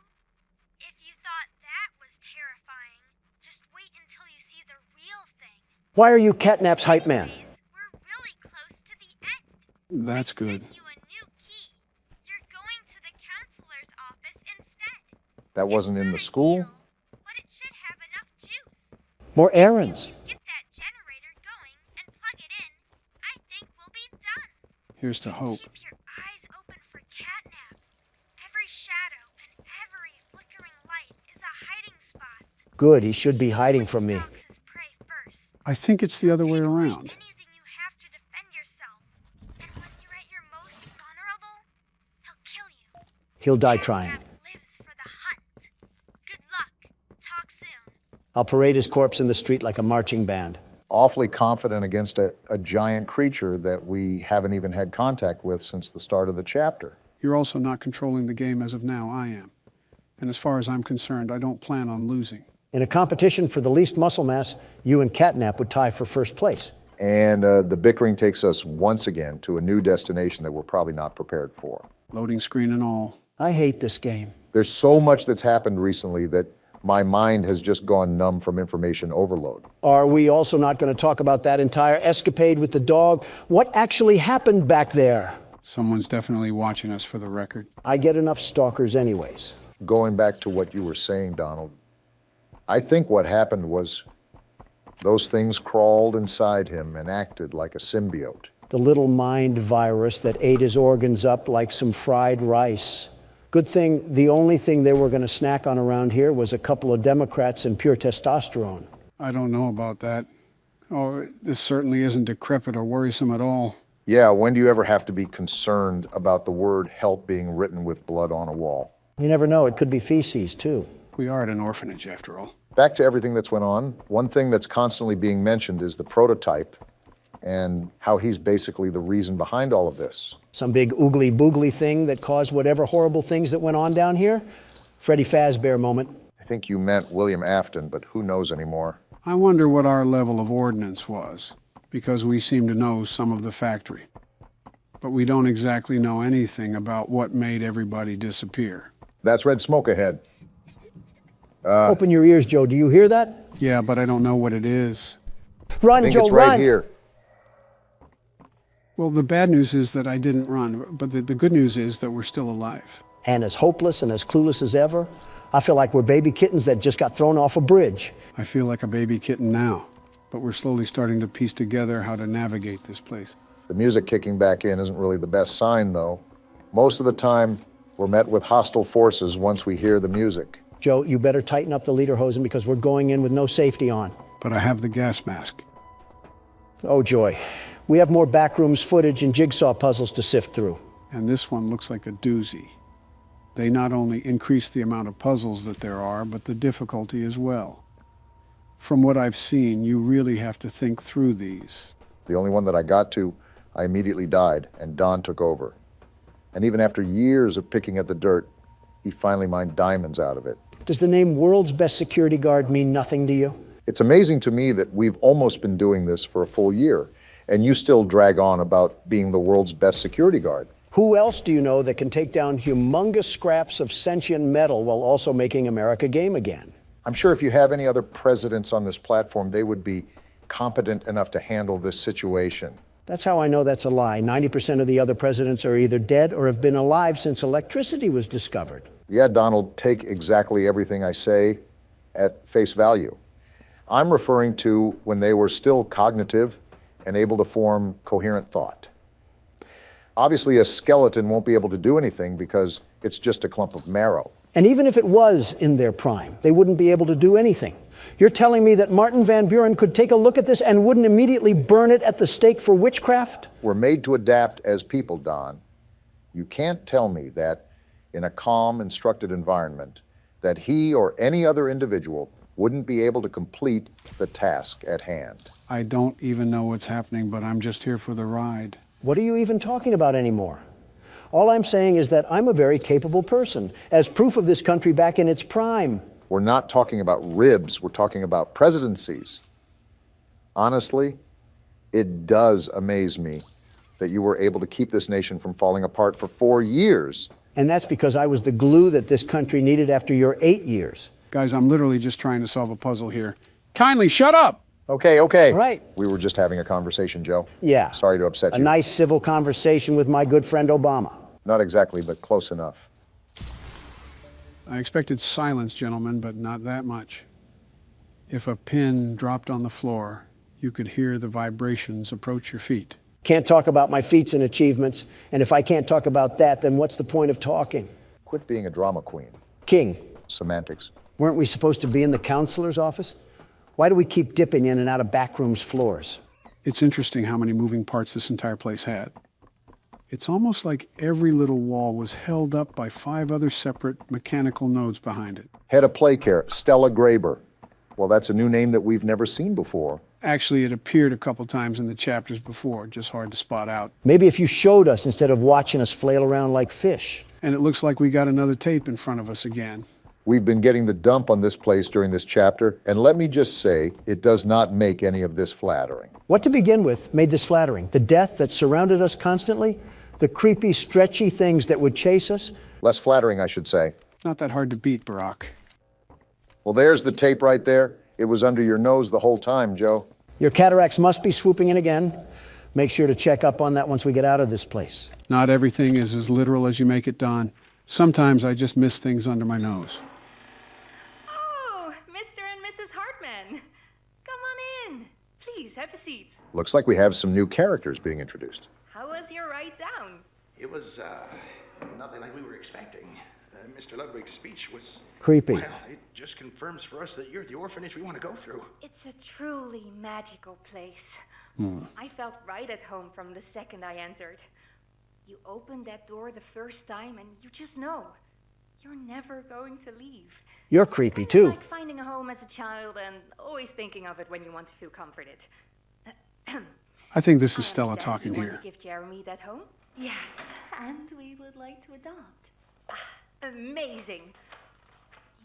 If you thought that was terrifying, just wait until you see the real thing. Why are you Catnap's hype man? We're really close to the end. That's good. You a new key. You're going to the counselor's office instead. That wasn't in the school? But it should have enough juice. More errands. Get that generator going and plug it in. I think we'll be done. Here's to hope. Keep your eyes open for Catnap. Every shadow and every flickering light is a hiding spot. Good, he should be hiding from me. Stalks his prey first. I think it's the other way around. Anything you have to defend yourself. And when you're at your most vulnerable, he'll kill you. He'll die trying. Catnap lives for the hunt. Good luck. Talk soon. I'll parade his corpse in the street like a marching band. Awfully confident against a giant creature that we haven't even had contact with since the start of the chapter. You're also not controlling the game as of now. I am. And as far as I'm concerned, I don't plan on losing. In a competition for the least muscle mass, you and Catnap would tie for first place. And the bickering takes us once again to a new destination that we're probably not prepared for. Loading screen and all. I hate this game. There's so much that's happened recently that my mind has just gone numb from information overload. Are we also not going to talk about that entire escapade with the dog? What actually happened back there? Someone's definitely watching us for the record. I get enough stalkers anyways. Going back to what you were saying, Donald, I think what happened was those things crawled inside him and acted like a symbiote. The little mind virus that ate his organs up like some fried rice. Good thing the only thing they were going to snack on around here was a couple of Democrats and pure testosterone. I don't know about that. Oh, this certainly isn't decrepit or worrisome at all. Yeah, when do you ever have to be concerned about the word help being written with blood on a wall? You never know, it could be feces too. We are at an orphanage, after all. Back to everything that's went on, one thing that's constantly being mentioned is the prototype and how he's basically the reason behind all of this. Some big oogly boogly thing that caused whatever horrible things that went on down here? Freddy Fazbear moment. I think you meant William Afton, but who knows anymore? I wonder what our level of ordnance was, because we seem to know some of the factory. But we don't exactly know anything about what made everybody disappear. That's red smoke ahead. Open your ears, Joe. Do you hear that? Yeah, but I don't know what it is. Run, I think Joe, it's right run! here. Well, the bad news is that I didn't run, but the good news is that we're still alive. And as hopeless and as clueless as ever, I feel like we're baby kittens that just got thrown off a bridge. I feel like a baby kitten now, but we're slowly starting to piece together how to navigate this place. The music kicking back in isn't really the best sign, though. Most of the time, we're met with hostile forces once we hear the music. Joe, you better tighten up the lederhosen because we're going in with no safety on. But I have the gas mask. Oh, joy. We have more backrooms footage and jigsaw puzzles to sift through. And this one looks like a doozy. They not only increase the amount of puzzles that there are, but the difficulty as well. From what I've seen, you really have to think through these. The only one that I got to, I immediately died, and Don took over. And even after years of picking at the dirt, he finally mined diamonds out of it. Does the name World's Best Security Guard mean nothing to you? It's amazing to me that we've almost been doing this for a full year, and you still drag on about being the world's best security guard. Who else do you know that can take down humongous scraps of sentient metal while also making America game again? I'm sure if you have any other presidents on this platform, they would be competent enough to handle this situation. That's how I know that's a lie. 90% of the other presidents are either dead or have been alive since electricity was discovered. Yeah, Donald, take exactly everything I say at face value. I'm referring to when they were still cognitive and able to form coherent thought. Obviously, a skeleton won't be able to do anything because it's just a clump of marrow. And even if it was in their prime, they wouldn't be able to do anything. You're telling me that Martin Van Buren could take a look at this and wouldn't immediately burn it at the stake for witchcraft? We're made to adapt as people, Don. You can't tell me that in a calm, instructed environment, that he or any other individual wouldn't be able to complete the task at hand. I don't even know what's happening, but I'm just here for the ride. What are you even talking about anymore? All I'm saying is that I'm a very capable person, as proof of this country back in its prime. We're not talking about ribs, we're talking about presidencies. Honestly, it does amaze me that you were able to keep this nation from falling apart for 4 years. And that's because I was the glue that this country needed after your 8 years. Guys, I'm literally just trying to solve a puzzle here. Kindly shut up! Okay. Right. We were just having a conversation, Joe. Yeah. Sorry to upset you. A nice civil conversation with my good friend Obama. Not exactly, but close enough. I expected silence, gentlemen, but not that much. If a pin dropped on the floor, you could hear the vibrations approach your feet. Can't talk about my feats and achievements, and if I can't talk about that, then what's the point of talking? Quit being a drama queen. King. Semantics. Weren't we supposed to be in the counselor's office? Why do we keep dipping in and out of backrooms floors? It's interesting how many moving parts this entire place had. It's almost like every little wall was held up by 5 other separate mechanical nodes behind it. Head of play care, Stella Graber. Well, that's a new name that we've never seen before. Actually, it appeared a couple times in the chapters before, just hard to spot out. Maybe if you showed us instead of watching us flail around like fish. And it looks like we got another tape in front of us again. We've been getting the dump on this place during this chapter, and let me just say, it does not make any of this flattering. What to begin with made this flattering? The death that surrounded us constantly? The creepy, stretchy things that would chase us? Less flattering, I should say. Not that hard to beat, Barack. Well, there's the tape right there. It was under your nose the whole time, Joe. Your cataracts must be swooping in again. Make sure to check up on that once we get out of this place. Not everything is as literal as you make it, Don. Sometimes I just miss things under my nose. Oh, Mr. and Mrs. Hartman. Come on in. Please, have a seat. Looks like we have some new characters being introduced. How was your ride down? It was, nothing like we were expecting. Mr. Ludwig's speech was... Creepy. Well, it just confirms for us that you're the orphanage we want to go through. It's a truly magical place. I felt right at home from the second I entered. You open that door the first time and you just know. You're never going to leave. You're creepy, too. Like finding a home as a child and always thinking of it when you want to feel comforted. I think this is Stella talking you here. Want to give Jeremy that home? Yes, and we would like to adopt. Amazing.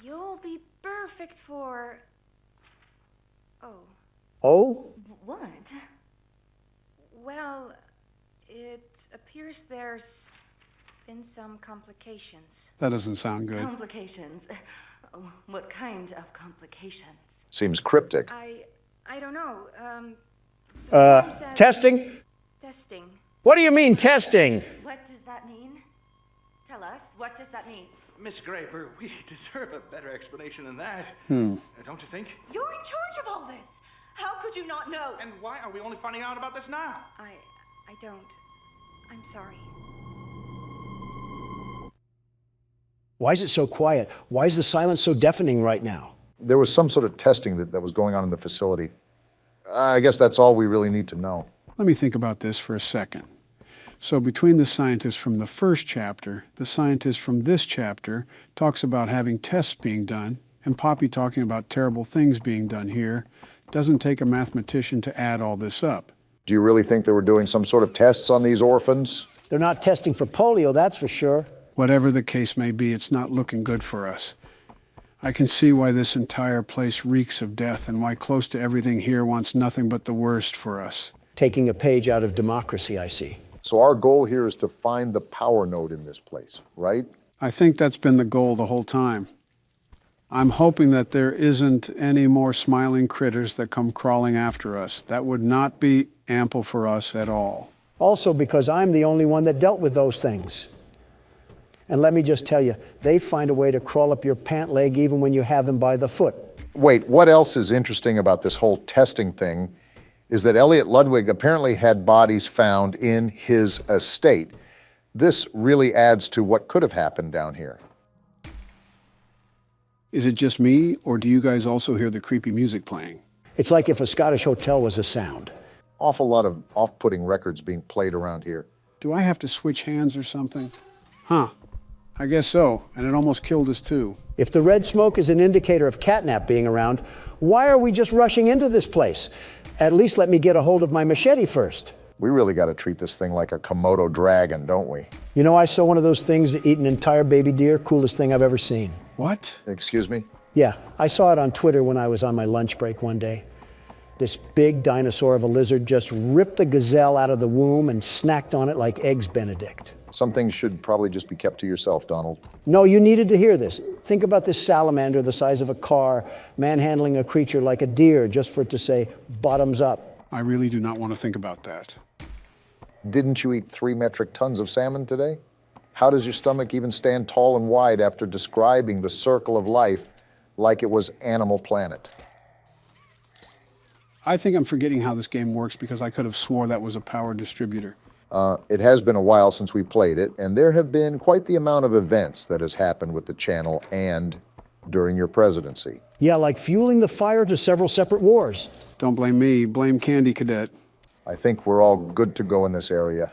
You'll be perfect for... Oh. Oh? What? Well, it appears there's been some complications. That doesn't sound good. Complications? What kind of complications? Seems cryptic. I don't know. Testing? Testing. What do you mean, testing? What does that mean? Tell us, what does that mean? Miss Graber, we deserve a better explanation than that. Hmm. Don't you think? You're in charge of all this. How could you not know? And why are we only finding out about this now? I don't. I'm sorry. Why is it so quiet? Why is the silence so deafening right now? There was some sort of testing that was going on in the facility. I guess that's all we really need to know. Let me think about this for a second. So between the scientist from the first chapter, the scientist from this chapter talks about having tests being done, And Poppy talking about terrible things being done here. Doesn't take a mathematician to add all this up. Do you really think they were doing some sort of tests on these orphans? They're not testing for polio, that's for sure. Whatever the case may be, it's not looking good for us. I can see why this entire place reeks of death and why close to everything here wants nothing but the worst for us. Taking a page out of democracy, I see. So our goal here is to find the power node in this place, right? I think that's been the goal the whole time. I'm hoping that there isn't any more smiling critters that come crawling after us. That would not be ample for us at all. Also because I'm the only one that dealt with those things. And let me just tell you, they find a way to crawl up your pant leg even when you have them by the foot. Wait, what else is interesting about this whole testing thing is that Elliot Ludwig apparently had bodies found in his estate. This really adds to what could have happened down here. Is it just me, or do you guys also hear the creepy music playing? It's like if a Scottish hotel was a sound. Awful lot of off-putting records being played around here. Do I have to switch hands or something? Huh. I guess so, and it almost killed us too. If the red smoke is an indicator of catnap being around, why are we just rushing into this place? At least let me get a hold of my machete first. We really got to treat this thing like a Komodo dragon, don't we? You know, I saw one of those things eat an entire baby deer. Coolest thing I've ever seen. What? Excuse me? Yeah, I saw it on Twitter when I was on my lunch break one day. This big dinosaur of a lizard just ripped the gazelle out of the womb and snacked on it like Eggs Benedict. Some things should probably just be kept to yourself, Donald. No, you needed to hear this. Think about this salamander the size of a car, manhandling a creature like a deer just for it to say, bottoms up. I really do not want to think about that. Didn't you eat 3 metric tons of salmon today? How does your stomach even stand tall and wide after describing the circle of life like it was Animal Planet? I think I'm forgetting how this game works because I could have swore that was a power distributor. It has been a while since we played it, and there have been quite the amount of events that has happened with the channel and during your presidency. Yeah, like fueling the fire to several separate wars. Don't blame me, blame Candy Cadet. I think we're all good to go in this area.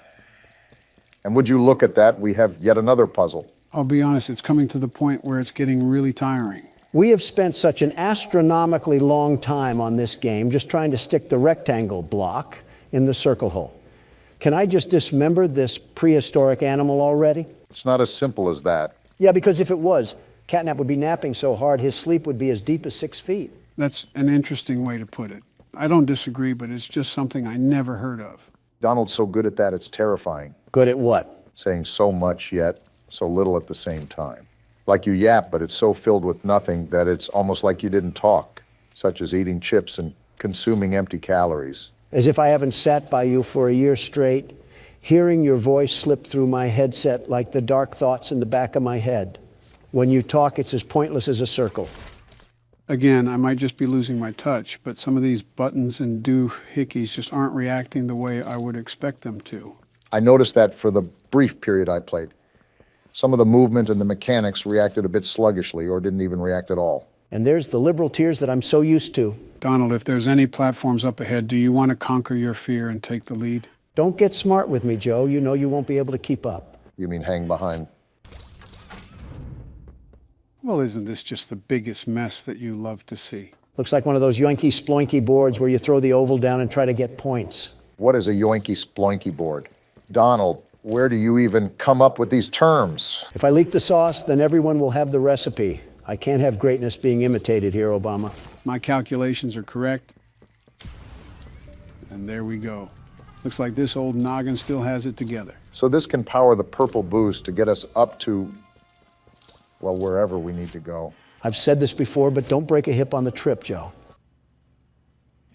And would you look at that, we have yet another puzzle. I'll be honest, it's coming to the point where it's getting really tiring. We have spent such an astronomically long time on this game just trying to stick the rectangle block in the circle hole. Can I just dismember this prehistoric animal already? It's not as simple as that. Yeah, because if it was, Catnap would be napping so hard his sleep would be as deep as 6 feet. That's an interesting way to put it. I don't disagree, but it's just something I never heard of. Donald's so good at that, it's terrifying. Good at what? Saying so much yet so little at the same time. Like you yap, but it's so filled with nothing that it's almost like you didn't talk, such as eating chips and consuming empty calories. As if I haven't sat by you for a year straight, hearing your voice slip through my headset like the dark thoughts in the back of my head. When you talk, it's as pointless as a circle. Again, I might just be losing my touch, but some of these buttons and doohickeys just aren't reacting the way I would expect them to. I noticed that for the brief period I played. Some of the movement and the mechanics reacted a bit sluggishly or didn't even react at all. And there's the liberal tears that I'm so used to. Donald, if there's any platforms up ahead, do you want to conquer your fear and take the lead? Don't get smart with me, Joe. You know you won't be able to keep up. You mean hang behind? Well, isn't this just the biggest mess that you love to see? Looks like one of those yoinky sploinky boards where you throw the oval down and try to get points. What is a yoinky sploinky board? Donald, where do you even come up with these terms? If I leak the sauce, then everyone will have the recipe. I can't have greatness being imitated here, Obama. My calculations are correct. And there we go. Looks like this old noggin still has it together. So this can power the purple boost to get us up to, well, wherever we need to go. I've said this before, but don't break a hip on the trip, Joe.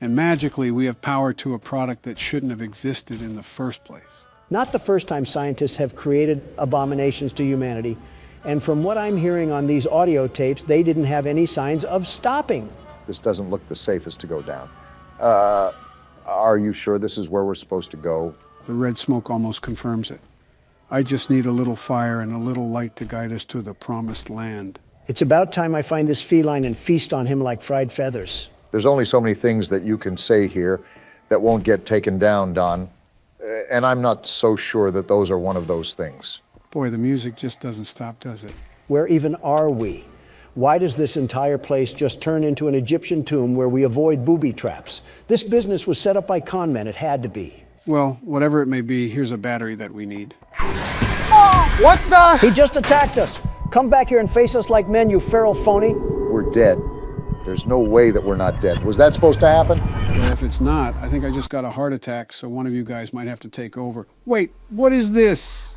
And magically, we have power to a product that shouldn't have existed in the first place. Not the first time scientists have created abominations to humanity. And from what I'm hearing on these audio tapes, they didn't have any signs of stopping. This doesn't look the safest to go down. Are you sure this is where we're supposed to go? The red smoke almost confirms it. I just need a little fire and a little light to guide us to the promised land. It's about time I find this feline and feast on him like fried feathers. There's only so many things that you can say here that won't get taken down, Don. And I'm not so sure that those are one of those things. Boy, the music just doesn't stop, does it? Where even are we? Why does this entire place just turn into an Egyptian tomb where we avoid booby traps? This business was set up by con men. It had to be. Well, whatever it may be, here's a battery that we need. What the? He just attacked us. Come back here and face us like men, you feral phony. We're dead. There's no way that we're not dead. Was that supposed to happen? Well, if it's not, I think I just got a heart attack, so one of you guys might have to take over. Wait, what is this?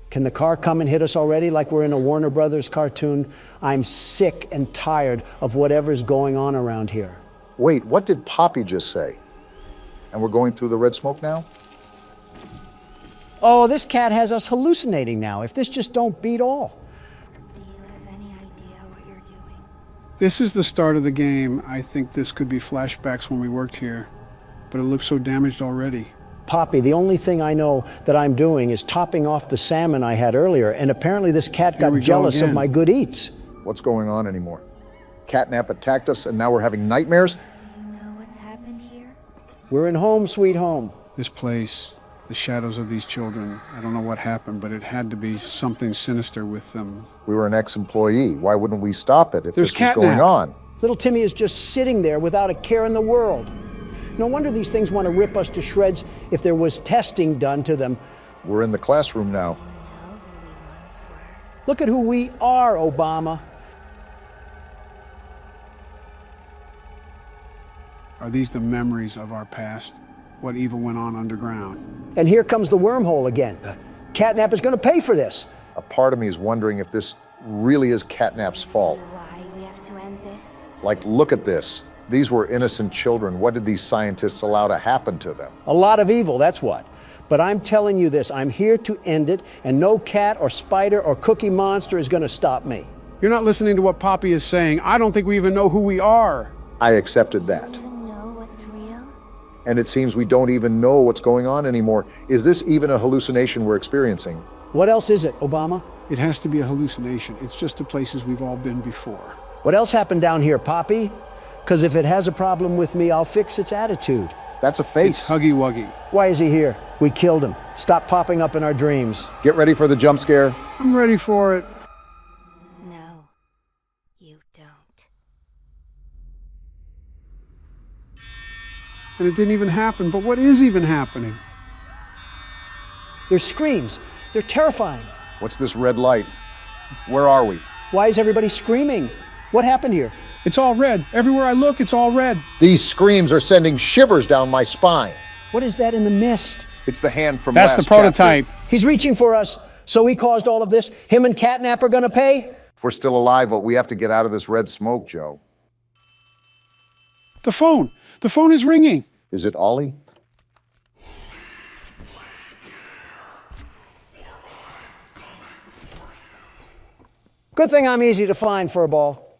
Can the car come and hit us already like we're in a Warner Brothers cartoon? I'm sick and tired of whatever's going on around here. Wait, what did Poppy just say? And we're going through the red smoke now? Oh, this cat has us hallucinating now. If this just don't beat all. This is the start of the game. I think this could be flashbacks when we worked here, but it looks so damaged already. Poppy, the only thing I know that I'm doing is topping off the salmon I had earlier, and apparently this cat got jealous of my good eats. What's going on anymore? Catnap attacked us and now we're having nightmares? Do you know what's happened here? We're in home, sweet home. This place, the shadows of these children, I don't know what happened, but it had to be something sinister with them. We were an ex-employee. Why wouldn't we stop it if There's this was going on? Little Timmy is just sitting there without a care in the world. No wonder these things want to rip us to shreds if there was testing done to them. We're in the classroom now. Look at who we are, Obama. Are these the memories of our past? What evil went on underground? And here comes the wormhole again. Catnap is going to pay for this. A part of me is wondering if this really is Catnap's fault. Why we have to end this? Like, look at this. These were innocent children. What did these scientists allow to happen to them? A lot of evil, that's what. But I'm telling you this, I'm here to end it, and no cat or spider or cookie monster is going to stop me. You're not listening to what Poppy is saying. I don't think we even know who we are. I accepted that. Do you even know what's real? And it seems we don't even know what's going on anymore. Is this even a hallucination we're experiencing? What else is it, Obama? It has to be a hallucination. It's just the places we've all been before. What else happened down here, Poppy? Because if it has a problem with me, I'll fix its attitude. That's a face. It's Huggy Wuggy. Why is he here? We killed him. Stop popping up in our dreams. Get ready for the jump scare. I'm ready for it. No, you don't. And it didn't even happen, but what is even happening? There's screams. They're terrifying. What's this red light? Where are we? Why is everybody screaming? What happened here? It's all red. Everywhere I look, it's all red. These screams are sending shivers down my spine. What is that in the mist? It's the hand from That's last the prototype. chapter. He's reaching for us. So he caused all of this. Him and Catnap are gonna pay? If we're still alive, we have to get out of this red smoke, Joe. The phone. The phone is ringing. Is it Ollie? Good thing I'm easy to find, Furball.